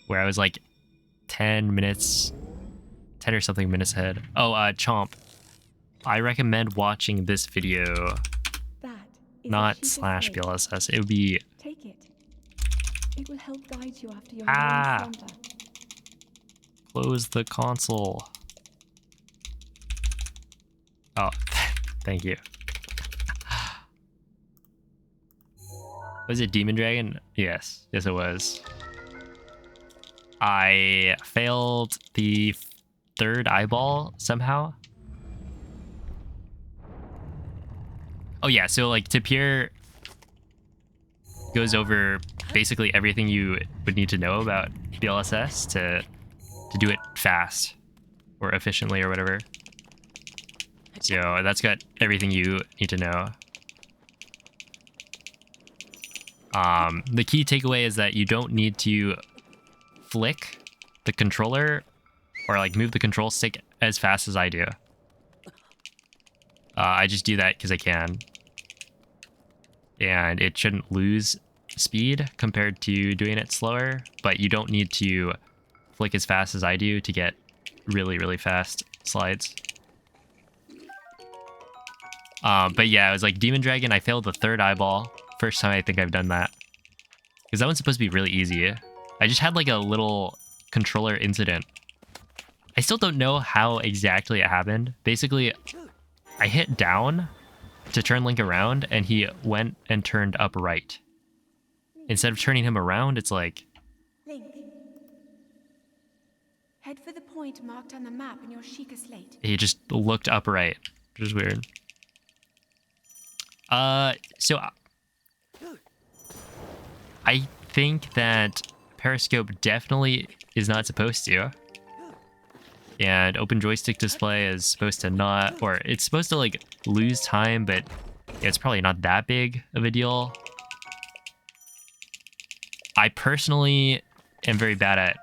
where I was like 10 or something minutes ahead. Oh, Chomp. I recommend watching this video, That is not a sheet of slash tape. BLSS. It would be Take it. It will help guide you after your Ah. long slumber. close the console. Oh, thank you. Was it Demon Dragon? Yes, it was. I failed the 3rd eyeball somehow. Oh yeah, so like Tapir goes over basically everything you would need to know about BLSS to do it fast or efficiently or whatever. So that's got everything you need to know. The key takeaway is that you don't need to flick the controller or like move the control stick as fast as I do. I just do that because I can. And it shouldn't lose speed compared to doing it slower, but you don't need to flick as fast as I do to get really, really fast slides. But yeah, it was like Demon Dragon. I failed the third eyeball. First time I think I've done that. Because that one's supposed to be really easy. I just had like a little controller incident. I still don't know how exactly it happened. Basically, I hit down to turn Link around, and he went and turned up right. Instead of turning him around, it's like... Link. Head for the point marked on the map in your Sheikah slate. He just looked upright, which is weird. So I think that Periscope definitely is not supposed to. And open joystick display is supposed to not, or it's supposed to like lose time, but yeah, it's probably not that big of a deal. I personally am very bad at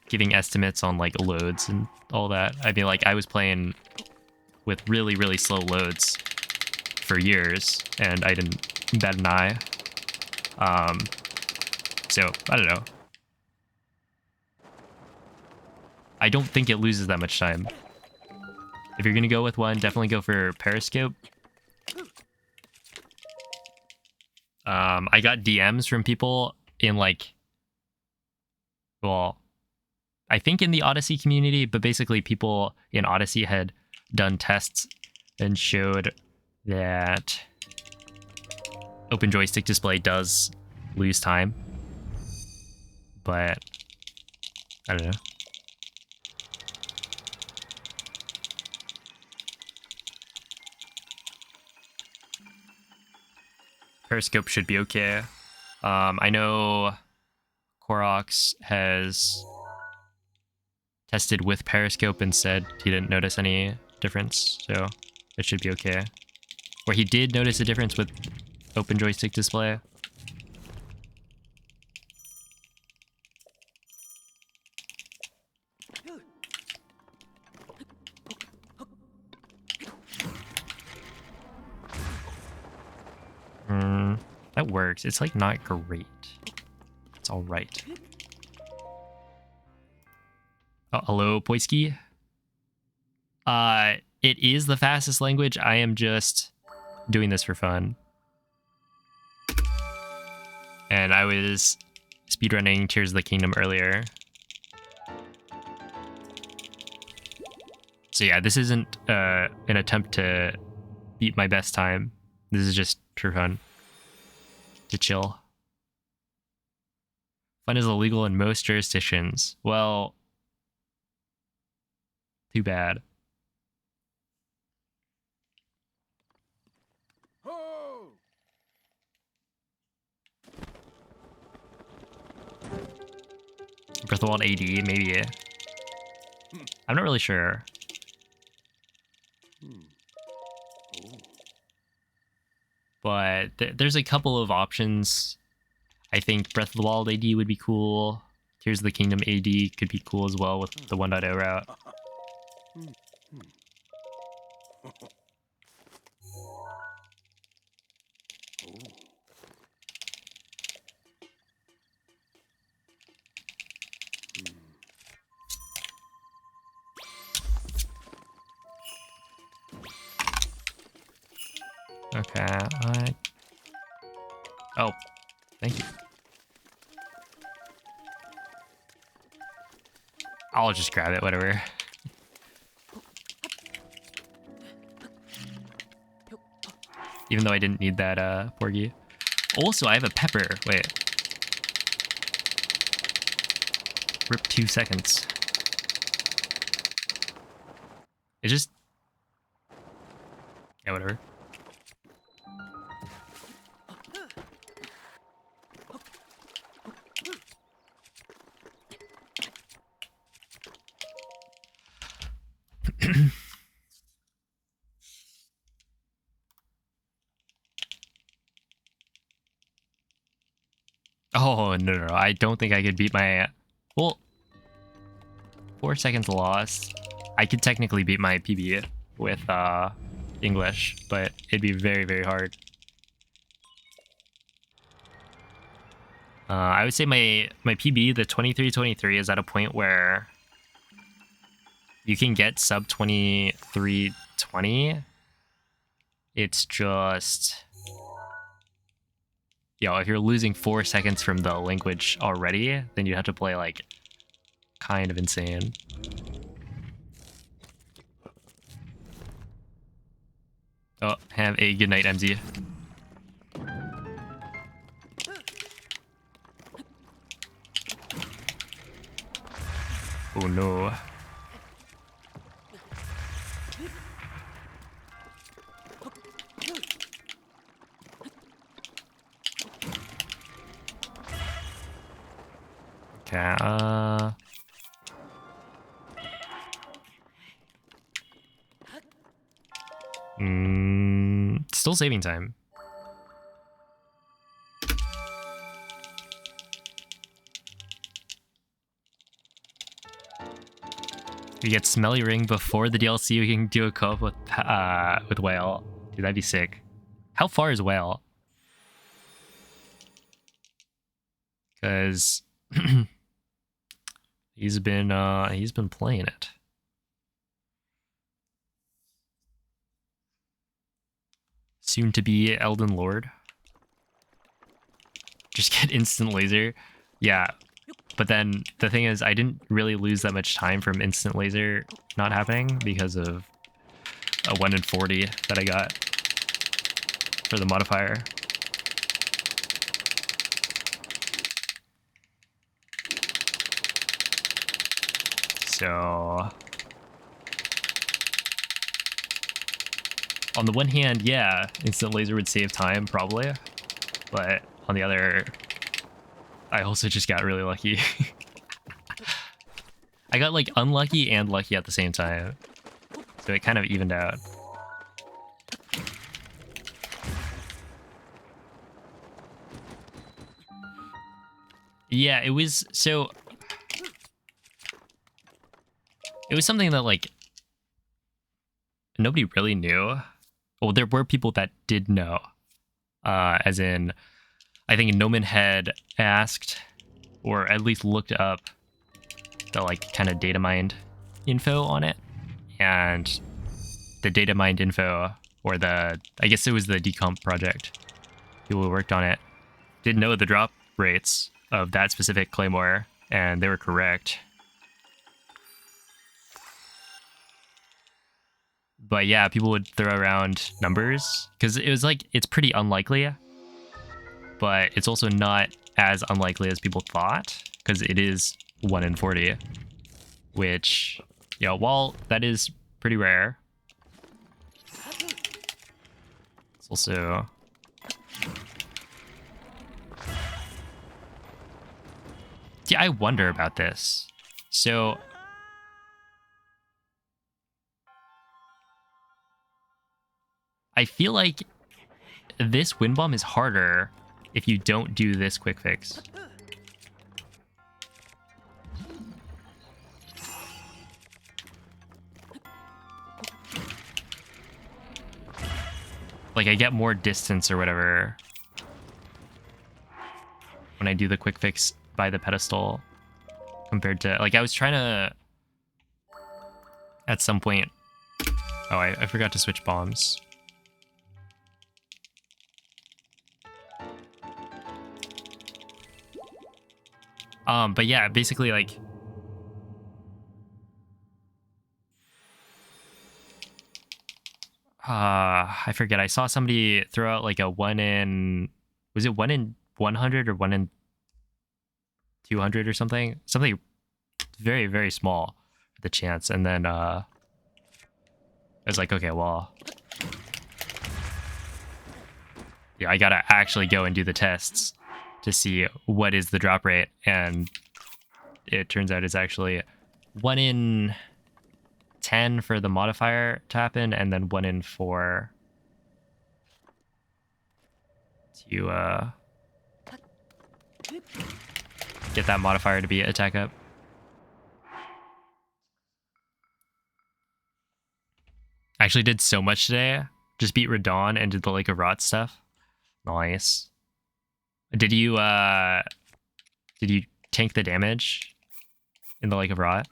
giving estimates on like loads and all that. I mean, like I was playing with really, really slow loads for years, and I didn't bat an eye. So I don't know. I don't think it loses that much time. If you're gonna go with one, definitely go for Periscope. I got DMs from people in like, well, I think in the Odyssey community, but basically people in Odyssey had done tests and showed that open joystick display does lose time. But I don't know. Periscope should be okay. I know Korox has tested with Periscope and said he didn't notice any difference, so it should be okay. Or he did notice a difference with open joystick display. That works. It's like not great. It's all right. Oh, hello, Poisky. It is the fastest language. I am just doing this for fun. And I was speedrunning Tears of the Kingdom earlier. So yeah, this isn't an attempt to beat my best time. This is just for fun. To chill. Fun is illegal in most jurisdictions. Well, too bad. Ho! Breath of the Wild AD, maybe. I'm not really sure. But there's a couple of options. I think Breath of the Wild AD would be cool. Tears of the Kingdom AD could be cool as well with the 1.0 route. Okay, oh, thank you. I'll just grab it, whatever. Even though I didn't need that, Porgy. Also, I have a pepper. Wait. Rip 2 seconds. It just... yeah, whatever. Oh, no. I don't think I could beat my... well, 4 seconds lost. I could technically beat my PB with English, but it'd be very, very hard. I would say my PB, the 2323, is at a point where you can get sub 2320. It's just, if you're losing 4 seconds from the language already, then you have to play like kind of insane. Oh, have a good night, MZ. Oh no. Okay, still saving time. We get Smelly Ring before the DLC. We can do a co-op with Whale. Dude, that'd be sick. How far is Whale? Because he's been playing it. Soon to be Elden Lord. Just get instant laser. Yeah. But then the thing is, I didn't really lose that much time from instant laser not happening because of a 1 in 40 that I got for the modifier. So on the one hand, yeah, instant laser would save time probably, but on the other, I also just got really lucky. I got like unlucky and lucky at the same time, so it kind of evened out. Yeah, it was so. It was something that like nobody really knew. Well, there were people that did know, as in, I think Noman had asked, or at least looked up, the like kind of data mined info on it, and the data mined info, or I guess it was the decomp project, people who worked on it, didn't know the drop rates of that specific claymore, and they were correct. But yeah, people would throw around numbers because it was like, it's pretty unlikely, but it's also not as unlikely as people thought because it is 1 in 40, which, while that is pretty rare, it's also I wonder about this. So I feel like this wind bomb is harder if you don't do this quick fix. Like I get more distance or whatever when I do the quick fix by the pedestal compared to, like, I was trying to at some point. Oh, I forgot to switch bombs. But yeah, basically like I forget. I saw somebody throw out like a 1 in, was it 1 in 100 or 1 in 200 or something? Something very, very small for the chance. And then I was like, okay, well, yeah, I gotta actually go and do the tests to see what is the drop rate. And it turns out it's actually 1 in 10 for the modifier to happen, and then 1 in 4 to get that modifier to be attack up. I actually did so much today. Just beat Radon and did the Lake of Rot stuff. Nice. Did you Did you tank the damage in the Lake of Rot?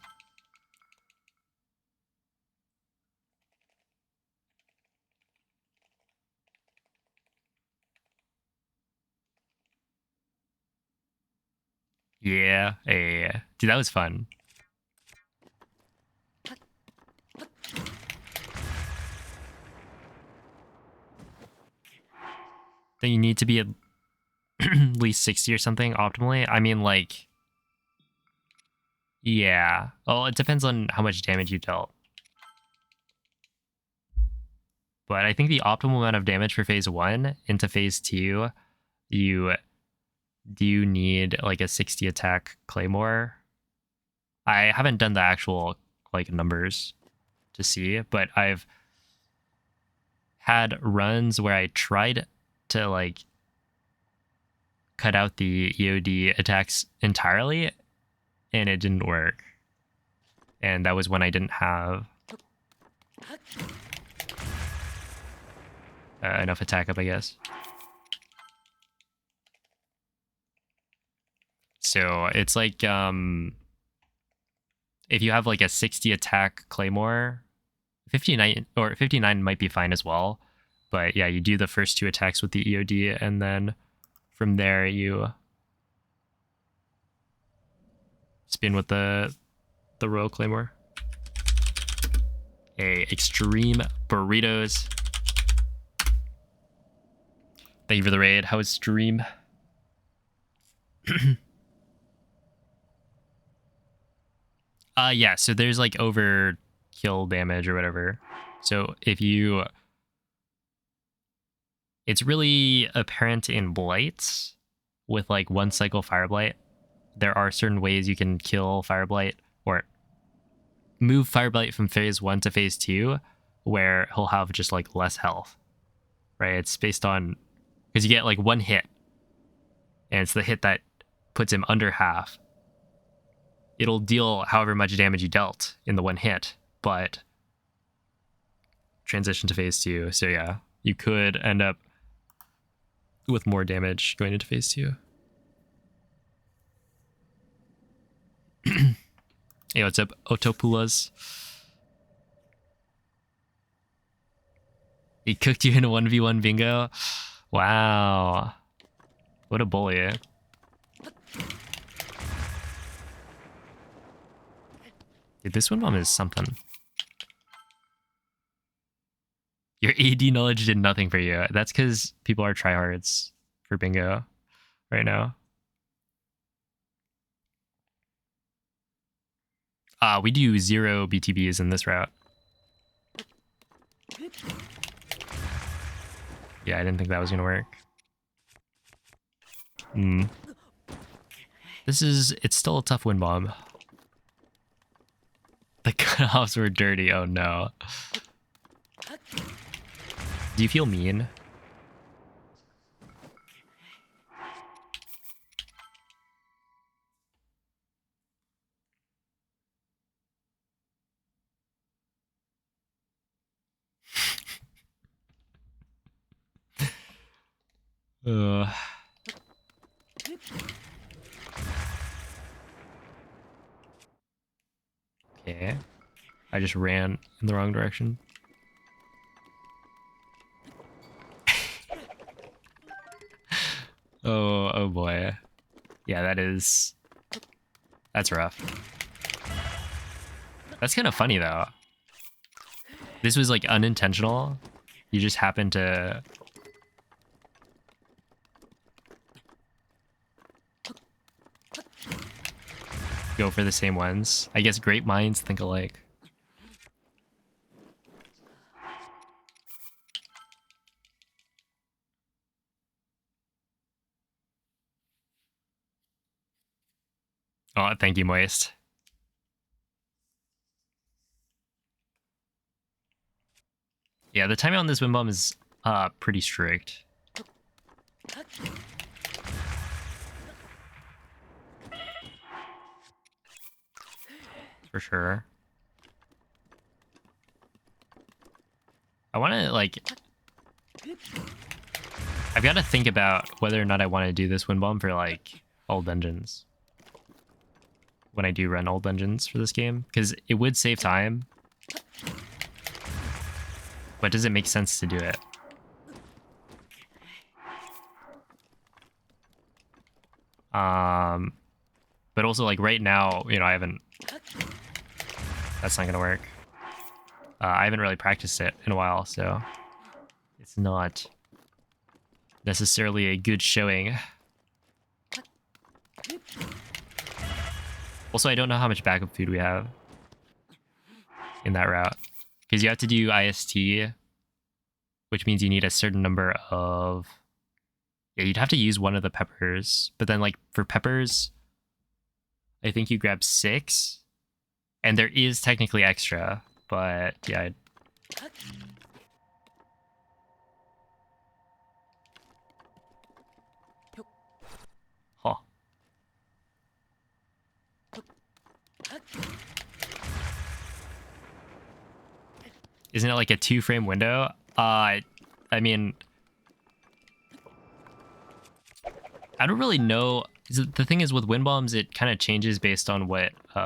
Yeah, yeah. Dude, that was fun. Then you need to be at least 60 or something optimally. I mean, like, yeah. Well, it depends on how much damage you dealt. But I think the optimal amount of damage for phase 1 into phase 2, you do need like a 60 attack Claymore. I haven't done the actual like numbers to see, but I've had runs where I tried to like cut out the EOD attacks entirely and it didn't work. And that was when I didn't have enough attack up, I guess. So it's like if you have like a 60 attack Claymore, 59 or 59 might be fine as well. But yeah, you do the first 2 attacks with the EOD, and then from there you spin with the Royal Claymore. Hey, extreme burritos. Thank you for the raid. How was stream? Yeah, so there's like overkill damage or whatever. So if you... It's really apparent in Blights with like 1 cycle Fire Blight. There are certain ways you can kill Fire Blight or move Fire Blight from phase 1 to phase 2 where he'll have just like less health, right? It's based on, because you get like 1 hit and it's the hit that puts him under half. It'll deal however much damage you dealt in the 1 hit, but transition to phase 2. So yeah, you could end up with more damage going into phase 2. Hey, what's up, Otopulas? He cooked you in a 1v1 bingo? Wow. What a bully. Dude, this one bomb is something. Your AD knowledge did nothing for you. That's because people are tryhards for bingo right now. We do 0 BTBs in this route. Yeah, I didn't think that was gonna work. It's still a tough win bomb. The cutoffs were dirty, oh no. Do you feel mean? Okay. I just ran in the wrong direction. Oh boy. Yeah, that's rough. That's kind of funny though. This was like unintentional. You just happened to go for the same ones. I guess great minds think alike. Oh, thank you, Moist. Yeah, the timing on this wind bomb is pretty strict. For sure. I want to like... I've got to think about whether or not I want to do this wind bomb for like all dungeons. when I do run all dungeons for this game, because it would save time. But does it make sense to do it? But also like right now, you know, I haven't. That's not gonna work. I haven't really practiced it in a while, so it's not necessarily a good showing. Also, I don't know how much backup food we have in that route, because you have to do IST, which means you need a certain number of. Yeah, you'd have to use one of the peppers, but then like for peppers, I think you grab 6, and there is technically extra, but yeah. Huh. Isn't it like a 2-frame window? I mean, I don't really know. The thing is with wind bombs, it kind of changes based on what you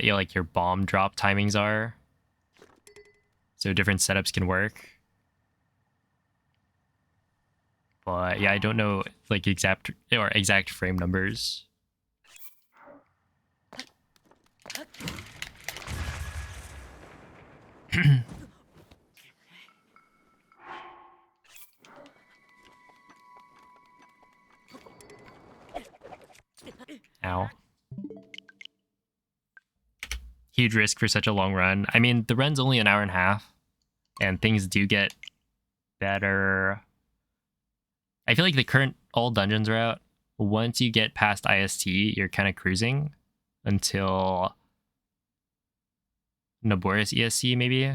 know, like your bomb drop timings are. So different setups can work. But yeah, I don't know like exact frame numbers. Ow. Huge risk for such a long run. I mean, the run's only an hour and a half, and things do get better. I feel like the current all dungeons route, once you get past IST, you're kind of cruising until Naboris ESC, maybe?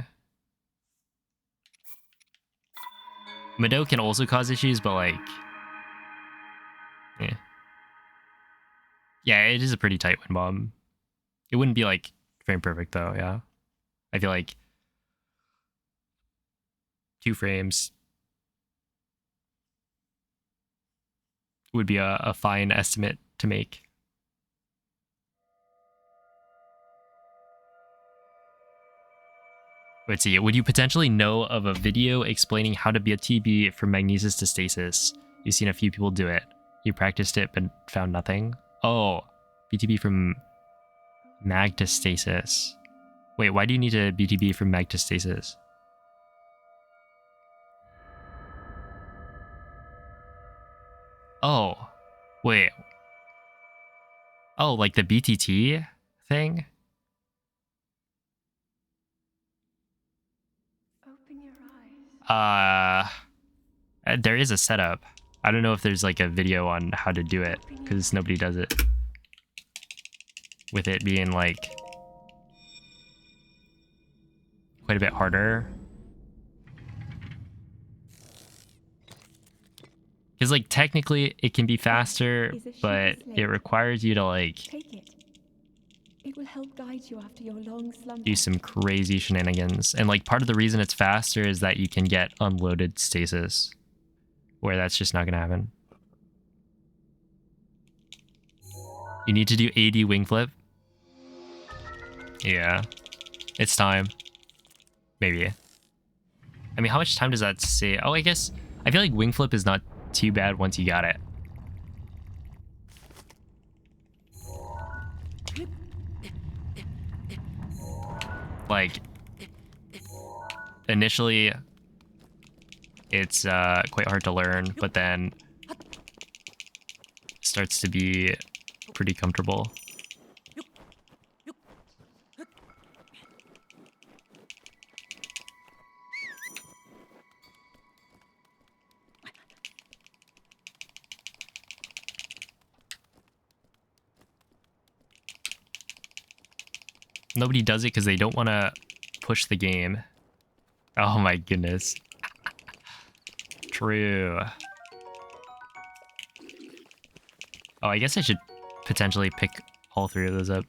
Mado can also cause issues, but like... Yeah. Yeah, it is a pretty tight wind bomb. It wouldn't be like frame perfect though, yeah. I feel like 2 frames would be a fine estimate to make. Let's see, would you potentially know of a video explaining how to be a TB from magnesis to stasis? You've seen a few people do it. You practiced it but found nothing? Oh, BTB from mag to stasis. Wait, why do you need to BTB from mag to stasis? Oh, wait. Oh, like the BTT thing? Open your eyes. There is a setup. I don't know if there's like a video on how to do it, because nobody does it. With it being like quite a bit harder. Because like technically it can be faster, but it requires you to like Take it. It will help guide you after your long slumber. do some crazy shenanigans. And like part of the reason it's faster is that you can get unloaded stasis, where that's just not gonna happen. You need to do AD wing flip. Yeah, it's time. Maybe. I mean, how much time does that say? Oh, I guess I feel like wing flip is not too bad once you got it. Like initially it's quite hard to learn, but then it starts to be pretty comfortable. Nobody does it because they don't want to push the game. Oh my goodness. True. Oh, I guess I should potentially pick all 3 of those up.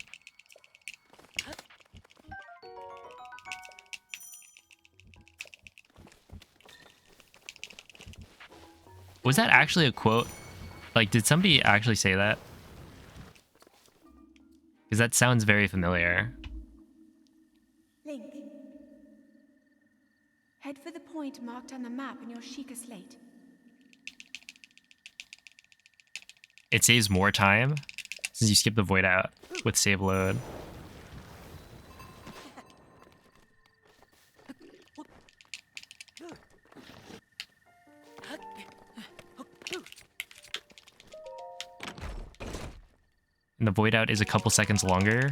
Was that actually a quote? Like, did somebody actually say that? Because that sounds very familiar. Link. Head for the point marked on the map in your Sheikah slate. It saves more time since you skip the void out with save load. And the void out is a couple seconds longer.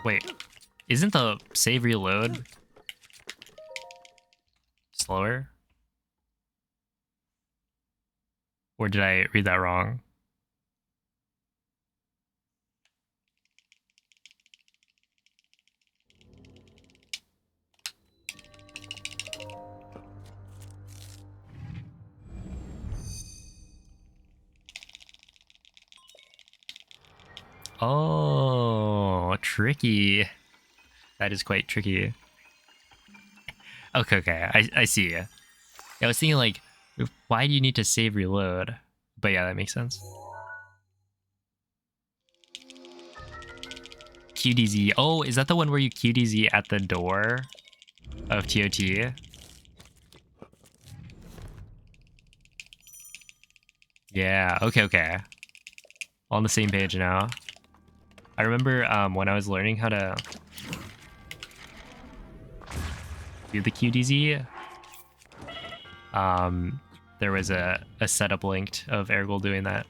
Wait, isn't the save reload slower? Or did I read that wrong? Oh, tricky. That is quite tricky. Okay, I see. Yeah, I was thinking like, why do you need to save reload? But yeah, that makes sense. QDZ. Oh, is that the one where you QDZ at the door of TOT? Yeah, okay. On the same page now. I remember when I was learning how to do the QDZ, there was a setup linked of Ergol doing that.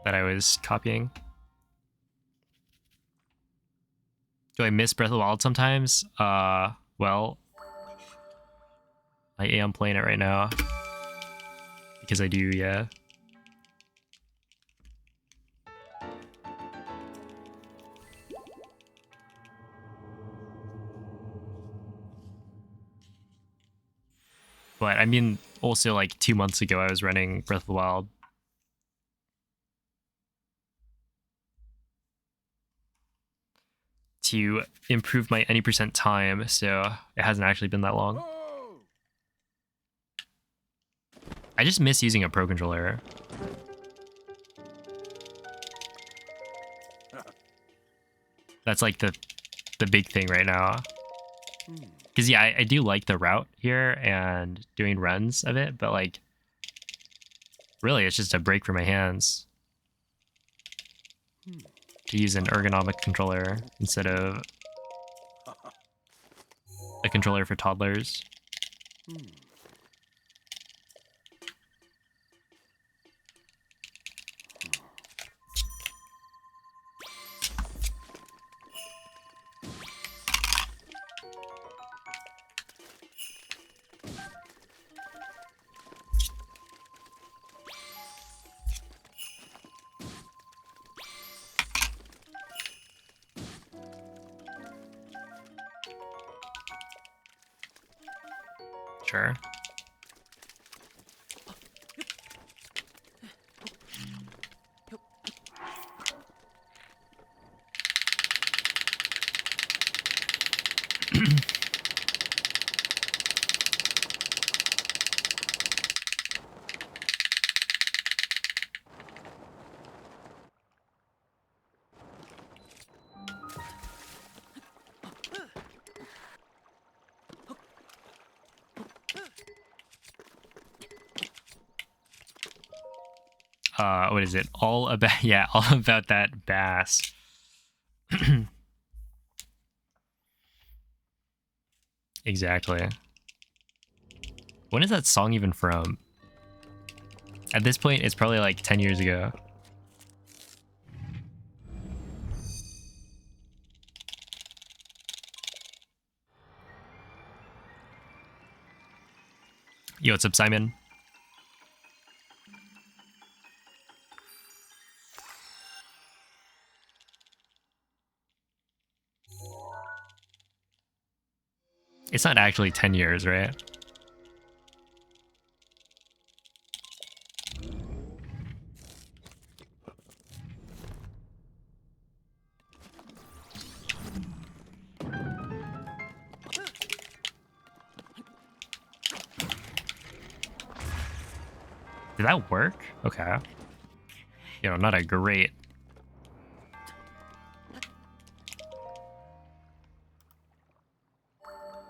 That I was copying. Do I miss Breath of the Wild sometimes? Well, I am playing it right now. Because I do, yeah. But I mean, also like 2 months ago, I was running Breath of the Wild. To improve my any percent time, so it hasn't actually been that long. I just miss using a Pro Controller. That's like the big thing right now. Because yeah, I do like the route here and doing runs of it, but like, really, it's just a break for my hands to use an ergonomic controller instead of a controller for toddlers. Sure. What is it? All about, yeah, all about that bass. Exactly. When is that song even from? At this point, it's probably like 10 years ago. Yo, what's up, Simon? It's not actually 10 years, right? Did that work? Okay. You know, not a great...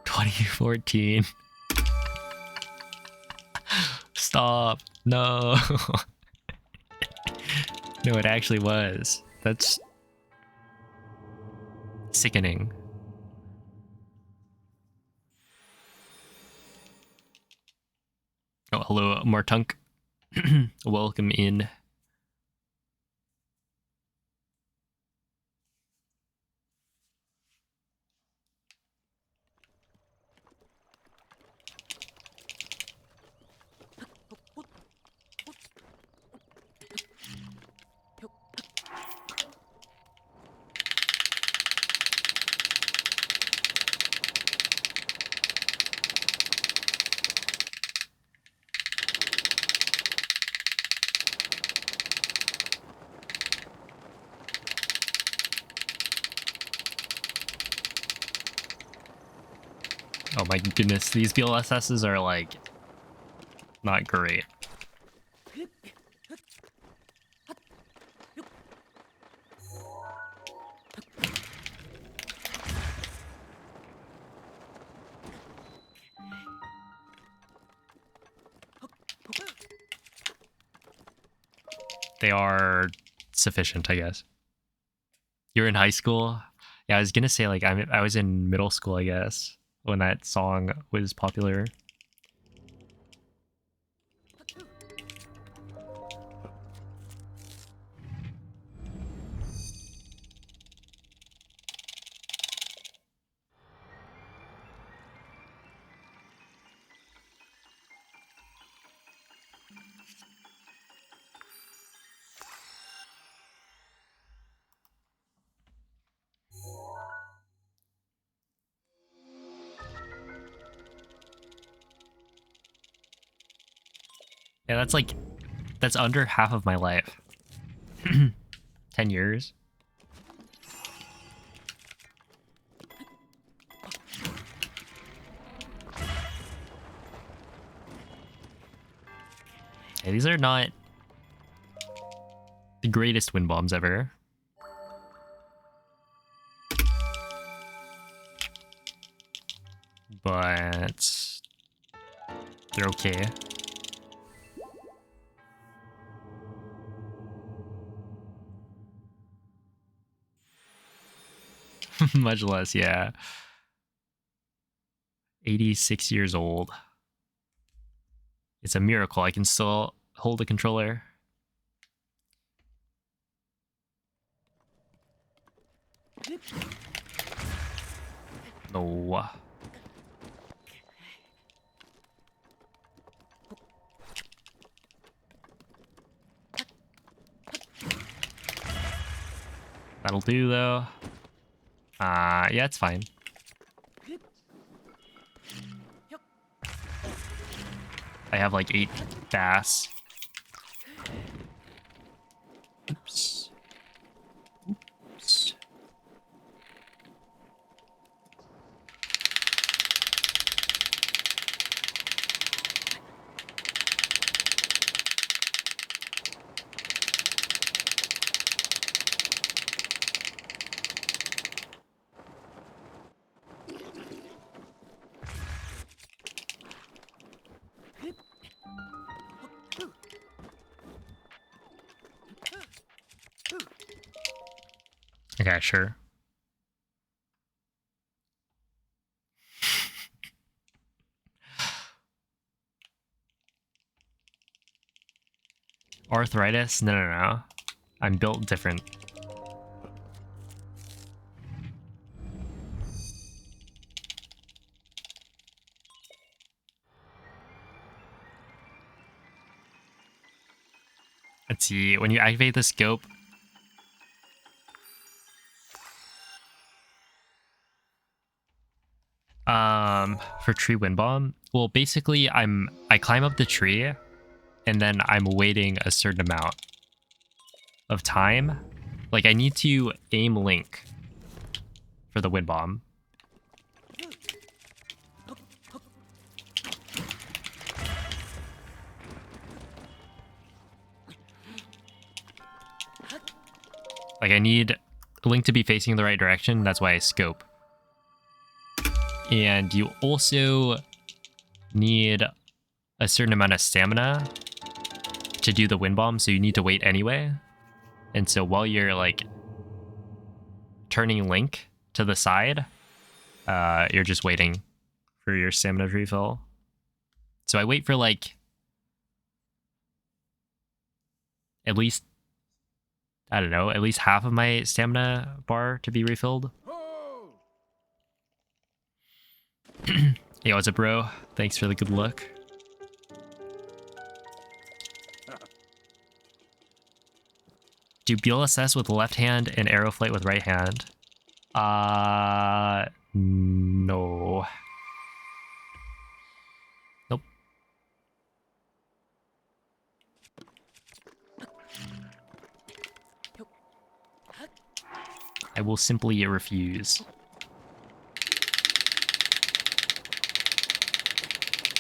2014. Stop. No. No, it actually was. That's sickening. Oh, hello, Martunk. Welcome in. Oh my goodness, these BLSSs are like not great. They are sufficient, I guess. You're in high school? Yeah, I was gonna say like I was in middle school, I guess, when that song was popular. Yeah, that's under half of my life. 10 years. Okay, these are not the greatest wind bombs ever. But they're okay. Much less, yeah. 86 years old. It's a miracle I can still hold a controller. No. That'll do though. Yeah, it's fine. I have like 8 bass. Oops. Oops. Okay, sure. Arthritis? No, no, no. I'm built different. Let's see. When you activate the scope, for tree wind bomb, well, basically I climb up the tree and then I'm waiting a certain amount of time. Like I need to aim link for the wind bomb. Like I need link to be facing the right direction. That's why I scope. And you also need a certain amount of stamina to do the wind bomb, so you need to wait anyway. And so while you're like turning link to the side, you're just waiting for your stamina to refill. So I wait for like at least, I don't know, at least half of my stamina bar to be refilled. Yo, what's up, bro? Thanks for the good luck. Do BLSS with left hand and arrow flight with right hand? No. Nope. I will simply refuse.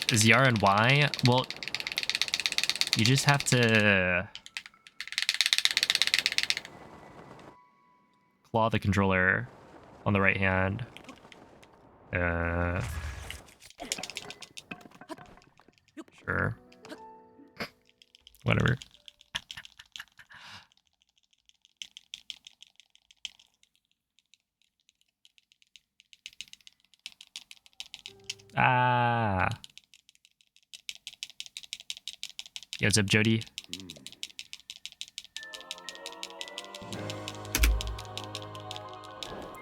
ZR and Y? Well, you just have to claw the controller on the right hand. Sure. Whatever. Ah. Yo, what's up, Jody?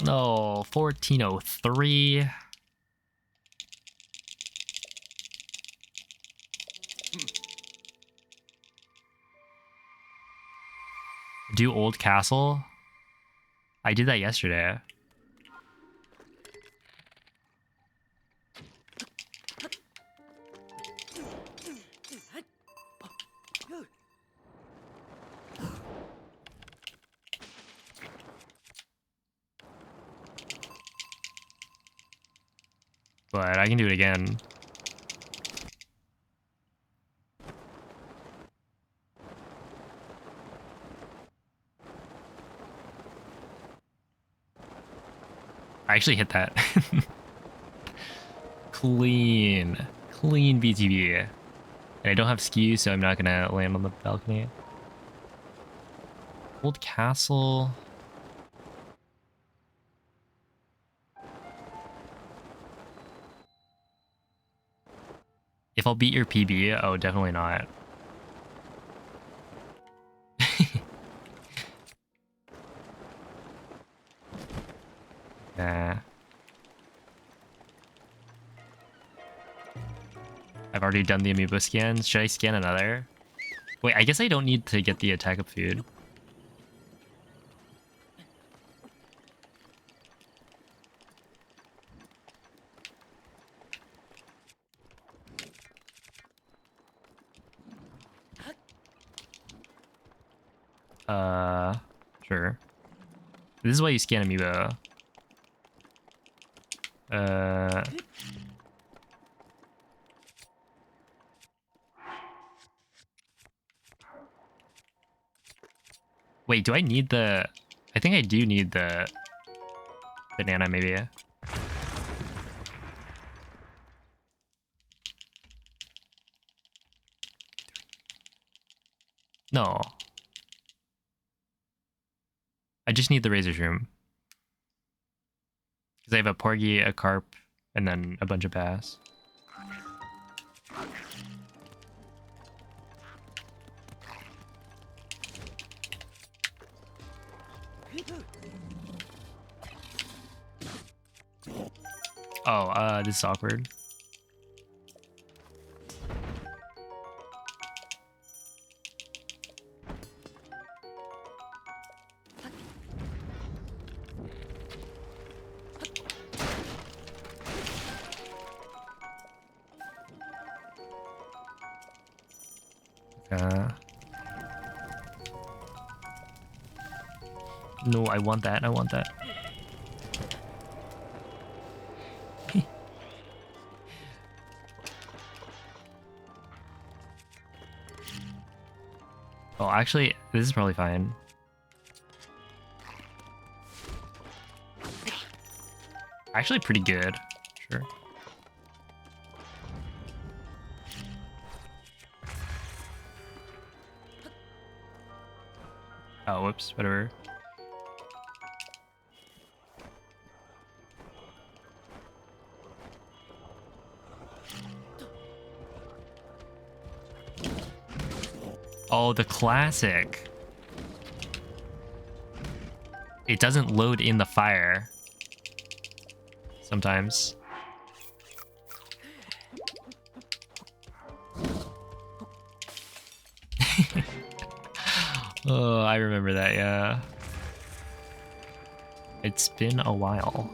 No, 1403. Do Old Castle? I did that yesterday. But I can do it again. I actually hit that. Clean BTB. And I don't have skew, so I'm not gonna land on the balcony. Old Castle. If I'll beat your PB, oh, definitely not. Nah. I've already done the amiibo scans. Should I scan another? Wait, I guess I don't need to get the attack up food. Sure. This is why you scan amiibo. Wait, do I need the... I think I do need the banana, maybe. No. I just need the razor's room. Because I have a porgy, a carp, and then a bunch of bass. Oh, this is awkward. No, I want that. I want that. Oh, actually, this is probably fine. Actually, pretty good. Sure. Oh, whoops, whatever. Oh, the classic. It doesn't load in the fire. Sometimes. Oh, I remember that, yeah. It's been a while.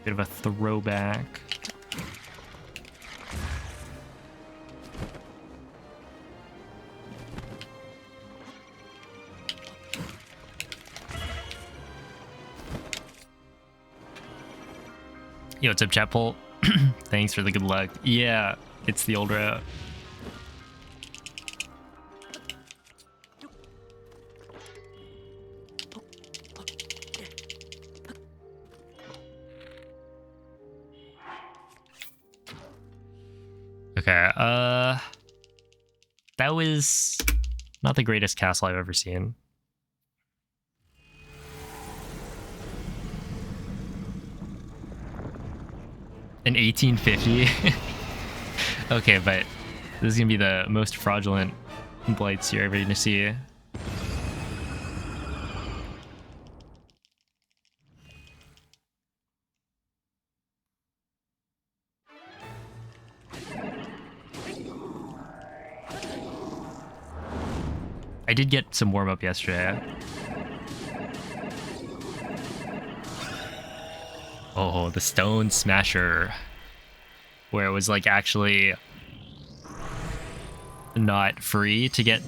Bit of a throwback. Yo, what's up, Chapel? Thanks for the good luck. Yeah, it's the old route. Okay, that was not the greatest castle I've ever seen. An 1850? Okay, but this is gonna be the most fraudulent blights you're ever gonna see. I did get some warm-up yesterday. Oh, the Stone Smasher. Where it was like actually not free to get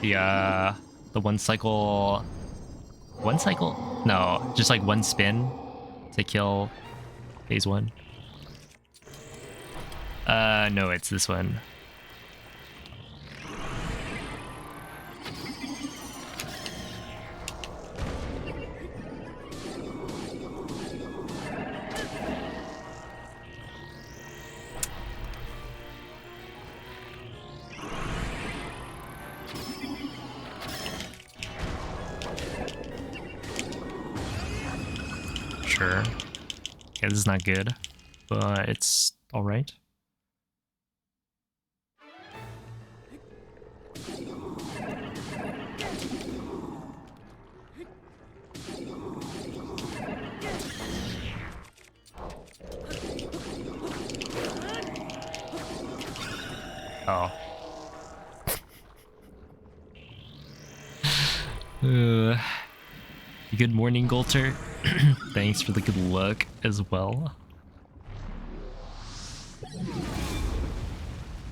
the one cycle. One cycle? No, just like one spin to kill phase 1. No, it's this one. Sure. Yeah, this is not good, but it's all right. Oh. Good morning, Golter. Thanks for the good luck as well.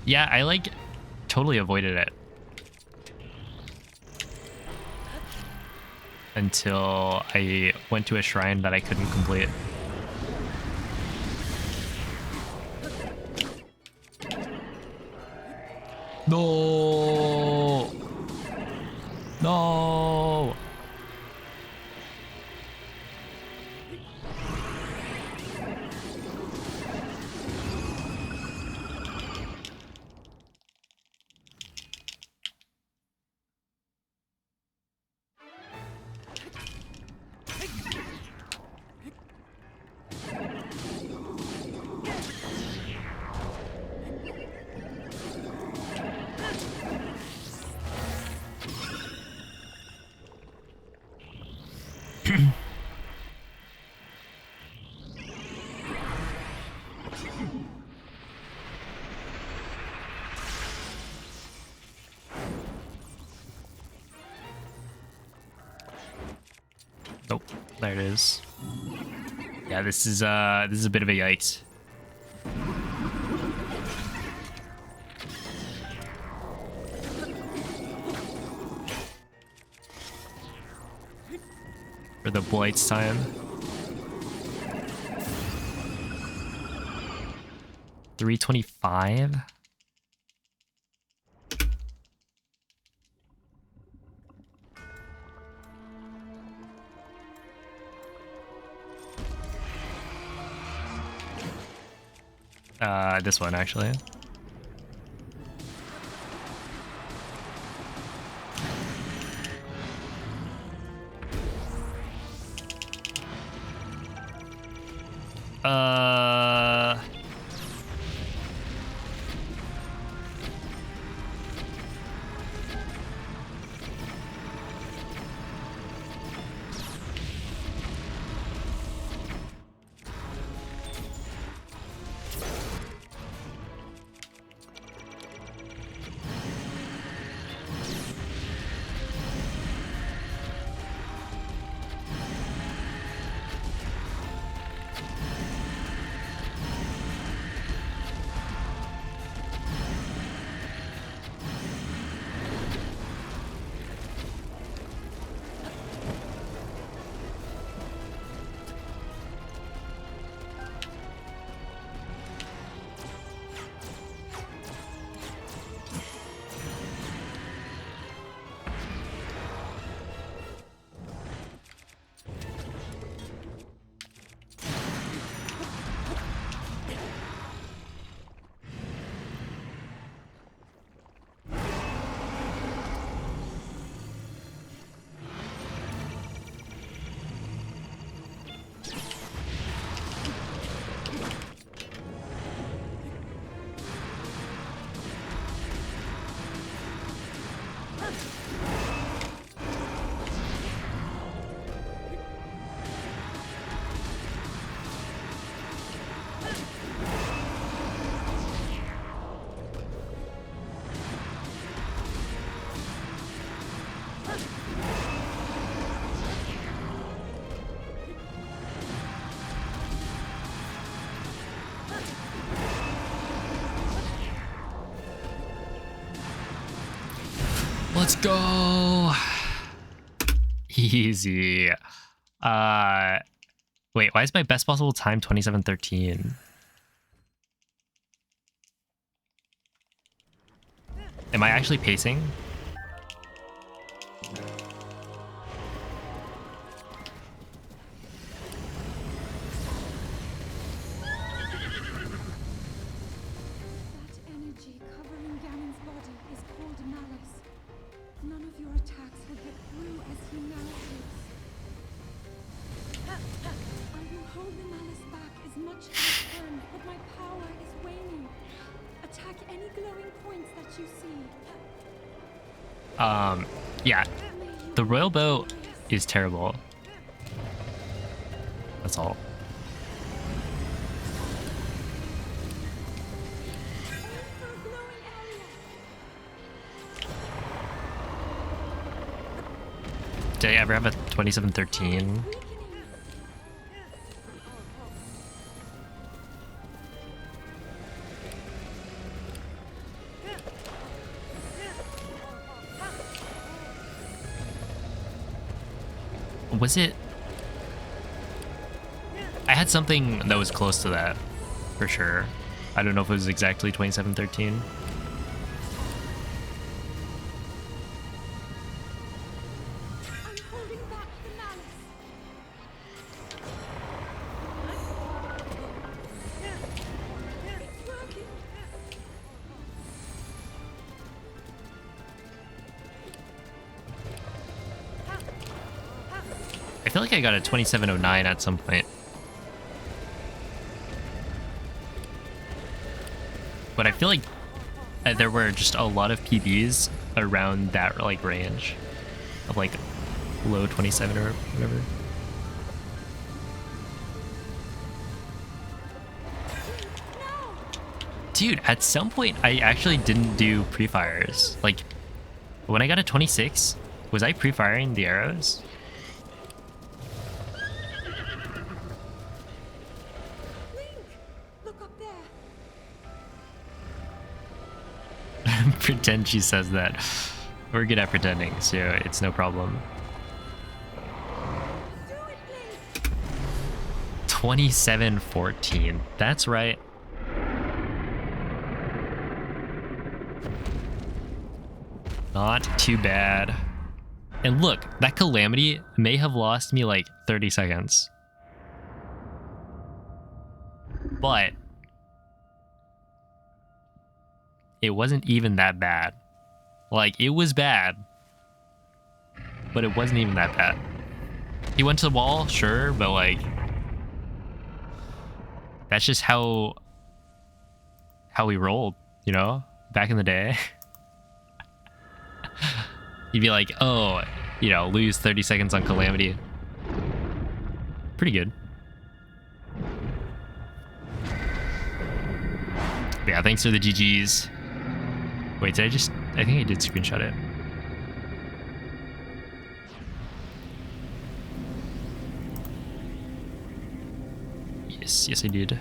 Yeah, I like totally avoided it until I went to a shrine that I couldn't complete. No! No! There it is. Yeah, this is a bit of a yikes. For the Blight's time. 325. This one actually. Uh let's go. Easy. Wait, why is my best possible time 27:13? Am I actually pacing? That energy covering Ganon's body is called malice. None of your attacks will get through as he now is. I will hold the malice back as much as I can, but my power is waning. Attack any glowing points that you see. Yeah. The royal bow is terrible. That's all. Did I ever have a 2713? Was it? I had something that was close to that, for sure. I don't know if it was exactly 2713. I'm holding back the malice. It's working. I feel like I got a 2709 at some point. But I feel like there were just a lot of PBs around that like range of like low 27 or whatever. Dude, at some point I actually didn't do pre-fires. Like when I got a 26, was I pre-firing the arrows? Pretend she says that. We're good at pretending, so it's no problem. 27-14. That's right. Not too bad. And look, that Calamity may have lost me like 30 seconds. But it wasn't even that bad. Like, it was bad, but it wasn't even that bad. He went to the wall, sure, but like, that's just how we rolled, you know, back in the day. You'd be like, oh, you know, lose 30 seconds on Calamity. Pretty good. But yeah, thanks for the GGs. Wait, I think I did screenshot it. Yes, I did.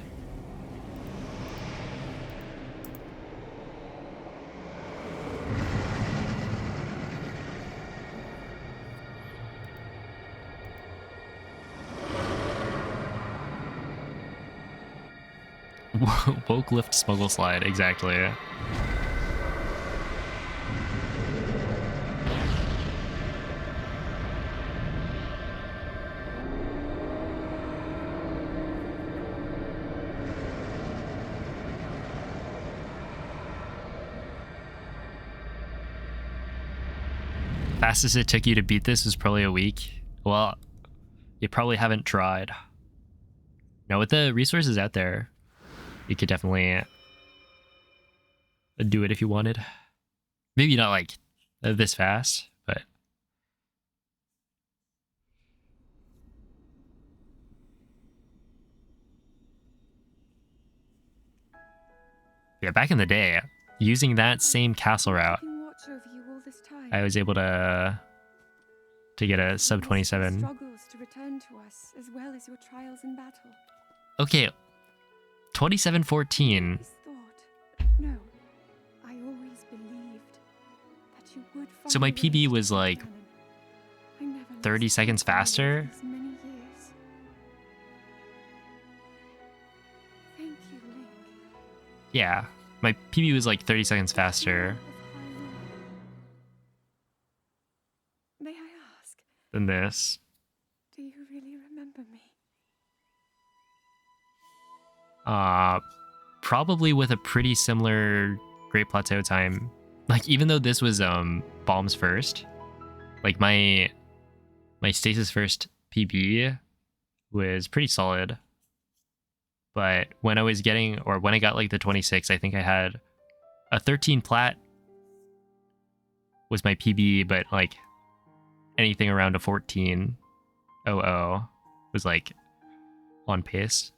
Woke lift smuggle slide, exactly. Fastest it took you to beat this was probably a week. Well, you probably haven't tried. Now with the resources out there, you could definitely do it if you wanted. Maybe not like this fast, but yeah, back in the day, using that same castle route, I was able to get a sub 27. Struggles to return to us as well as your trials in battle. Okay, 27-14. No, I always believed that you would. So my PB was like 30 seconds faster. Thank you, Link. Yeah, my PB was like 30 seconds faster May I ask, than this. do you really remember me? Probably with a pretty similar Great Plateau time. Like, even though this was bombs first, like my stasis first PB was pretty solid. But when I was getting, or when I got like the 26, I think I had a 13 plat was my PB, but like anything around a 14.00 was like on pace.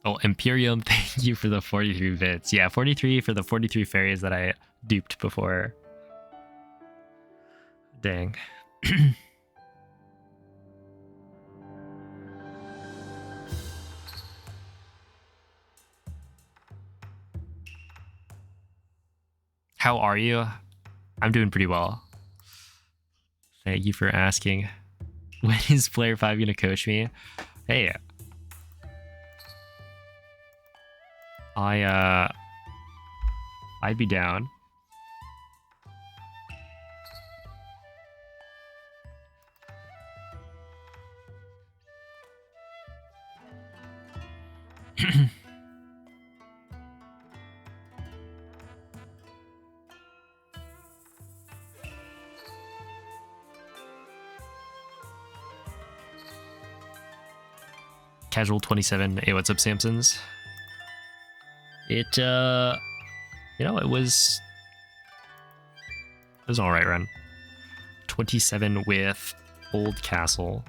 Oh, Imperium, thank you for the 43 bits. Yeah, 43 for the 43 fairies that I duped before. Dang. How are you? I'm doing pretty well. Thank you for asking. When is Player 5 gonna coach me? Hey. I'd be down. Casual 27. Hey, what's up, Samsons? It you know, it was an alright run. 27 with Old Castle.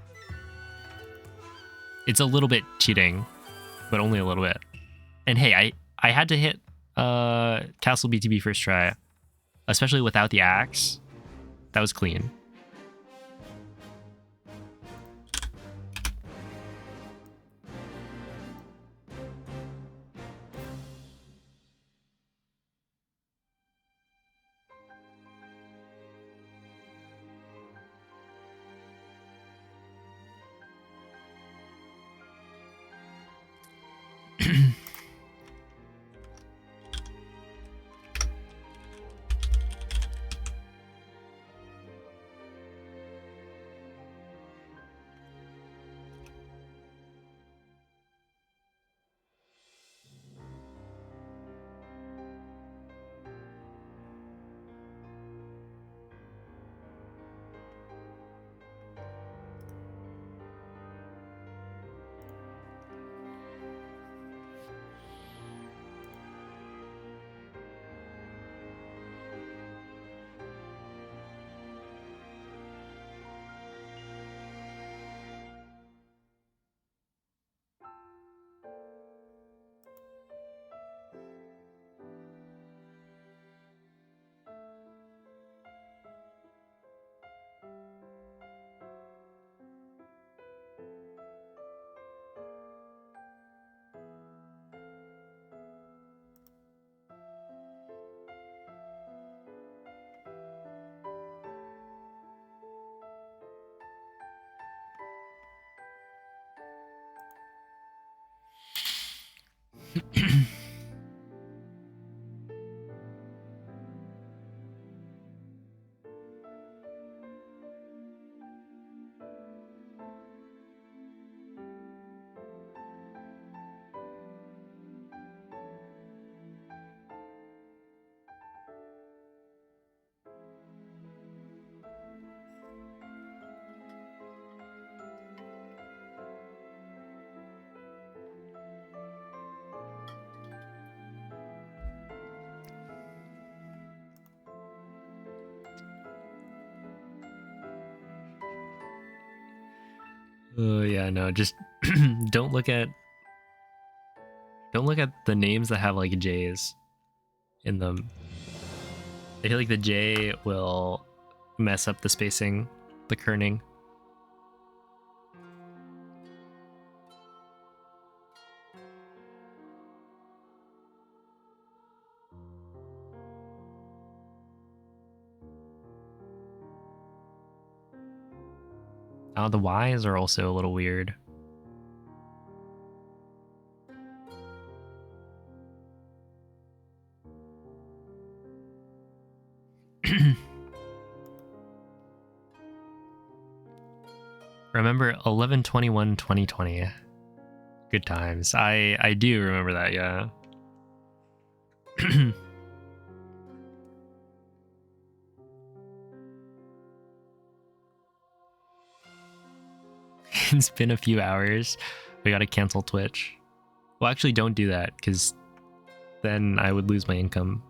It's a little bit cheating, but only a little bit. And hey, I had to hit Castle BTB first try, especially without the axe. That was clean. Oh yeah, no, just don't look at the names that have like J's in them. I feel like the J will mess up the spacing, the kerning. The Y's are also a little weird. Remember 11/21/2020. Good times. I do remember that, yeah. It's been a few hours. We gotta cancel Twitch. Well, actually, don't do that, because then I would lose my income.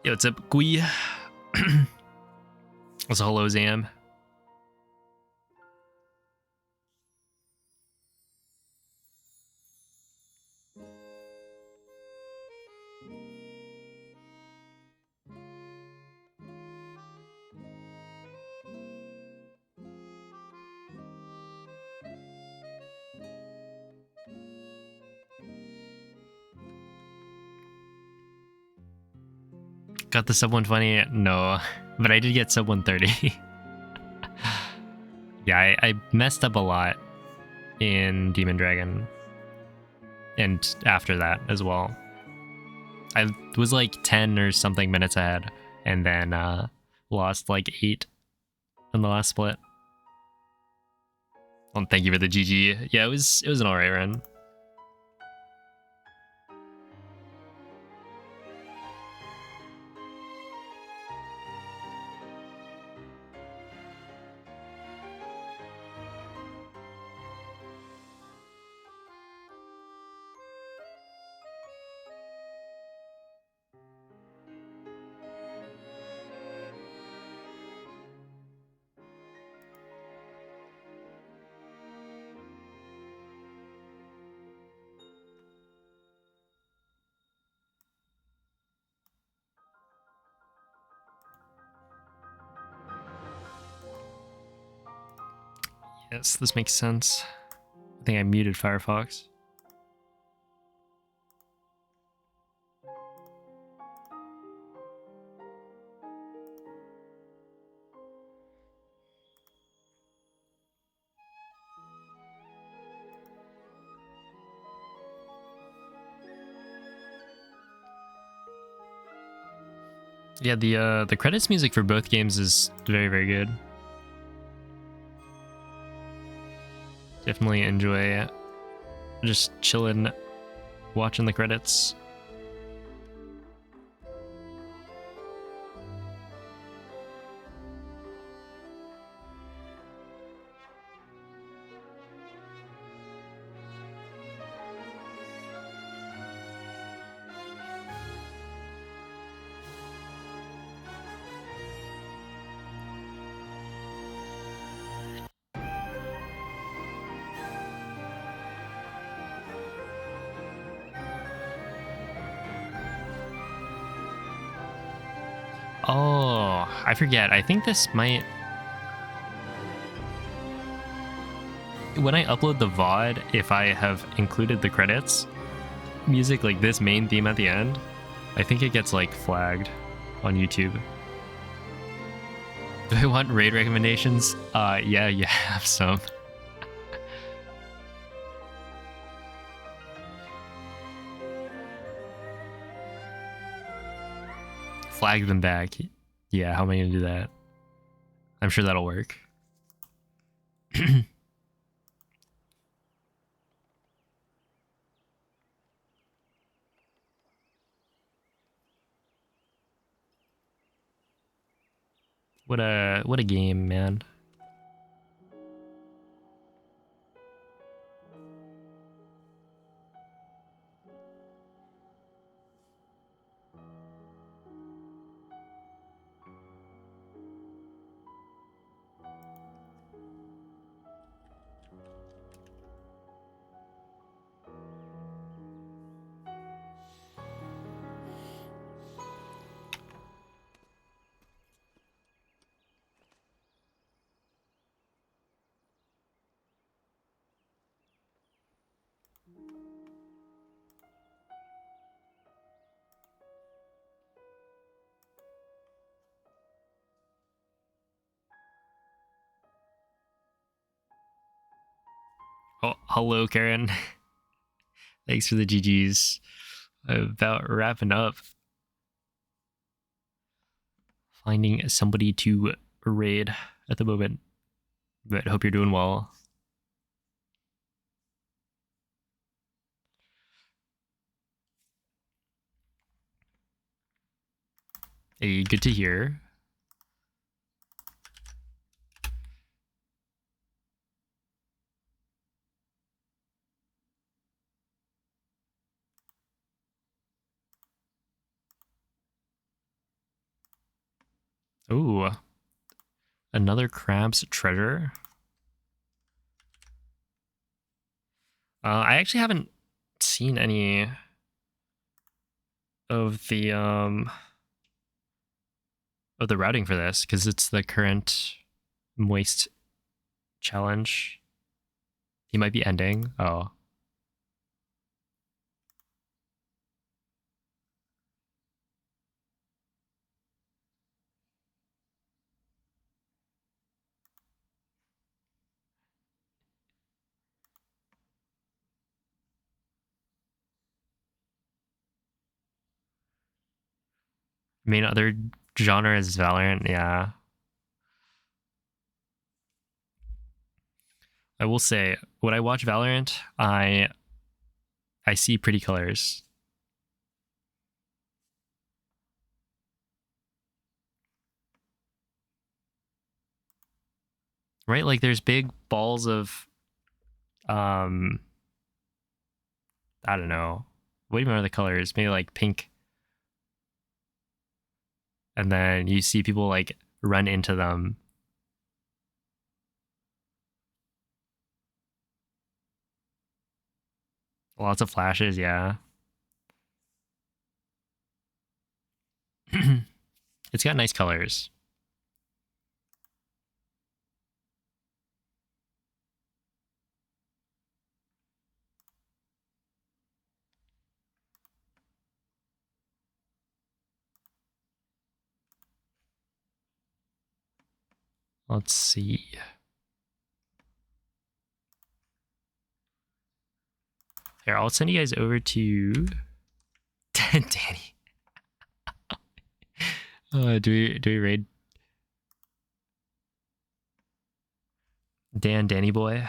Yo, what's up, Gui? What's a hello, Zam? Got the sub 120? No, but I did get sub 130. Yeah, I messed up a lot in Demon Dragon. And after that as well. I was like 10 or something minutes ahead, and then lost like 8 in the last split. Well, thank you for the GG. Yeah, it was an alright run. Yes, this makes sense. I think I muted Firefox. Yeah, the credits music for both games is very, very good. Definitely enjoy just chilling, watching the credits. Oh, I forget. I think this might... When I upload the VOD, if I have included the credits, music like this main theme at the end, I think it gets like flagged on YouTube. Do I want raid recommendations? Yeah, you have some. Flag them back. Yeah, how am I gonna do that? I'm sure that'll work. What a game, man. Oh, hello, Karen. Thanks for the GGs. About wrapping up. Finding somebody to raid at the moment. But hope you're doing well. Hey, good to hear. Ooh, another crab's treasure. I actually haven't seen any of the routing for this because it's the current moist challenge. He might be ending. Oh. Main other genre is Valorant, yeah. I will say, when I watch Valorant, I see pretty colors. Right? Like there's big balls of I don't know. What even are the colors? Maybe like pink. And then you see people like run into them. Lots of flashes, yeah. It's got nice colors. Let's see. Here, I'll send you guys over to Danny. Do we raid Danny boy?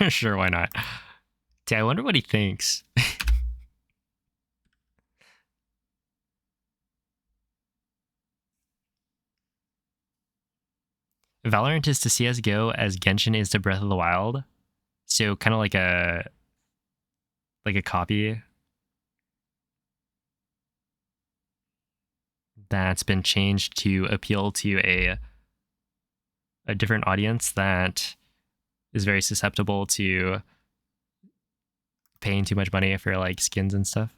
Sure, why not? Dude, I wonder what he thinks. Valorant is to CS:GO as Genshin is to Breath of the Wild, so kind of like a copy that's been changed to appeal to a different audience that is very susceptible to paying too much money for like skins and stuff.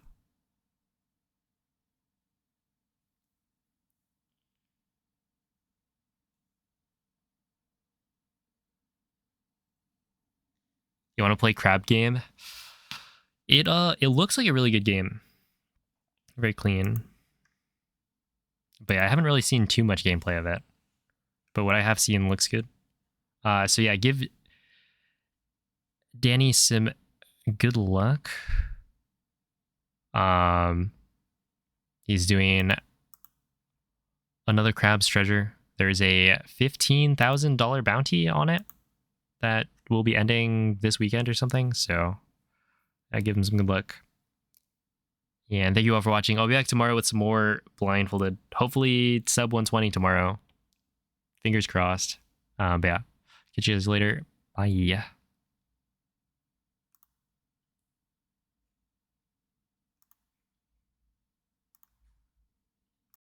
You want to play Crab Game? It looks like a really good game. Very clean. But yeah, I haven't really seen too much gameplay of it. But what I have seen looks good. So yeah, give Danny some good luck. He's doing another Crab's Treasure. There's a $15,000 bounty on it that will be ending this weekend or something. So I give him some good luck. Yeah, and thank you all for watching. I'll be back tomorrow with some more Blindfolded. Hopefully sub 120 tomorrow. Fingers crossed. But yeah, catch you guys later. Bye.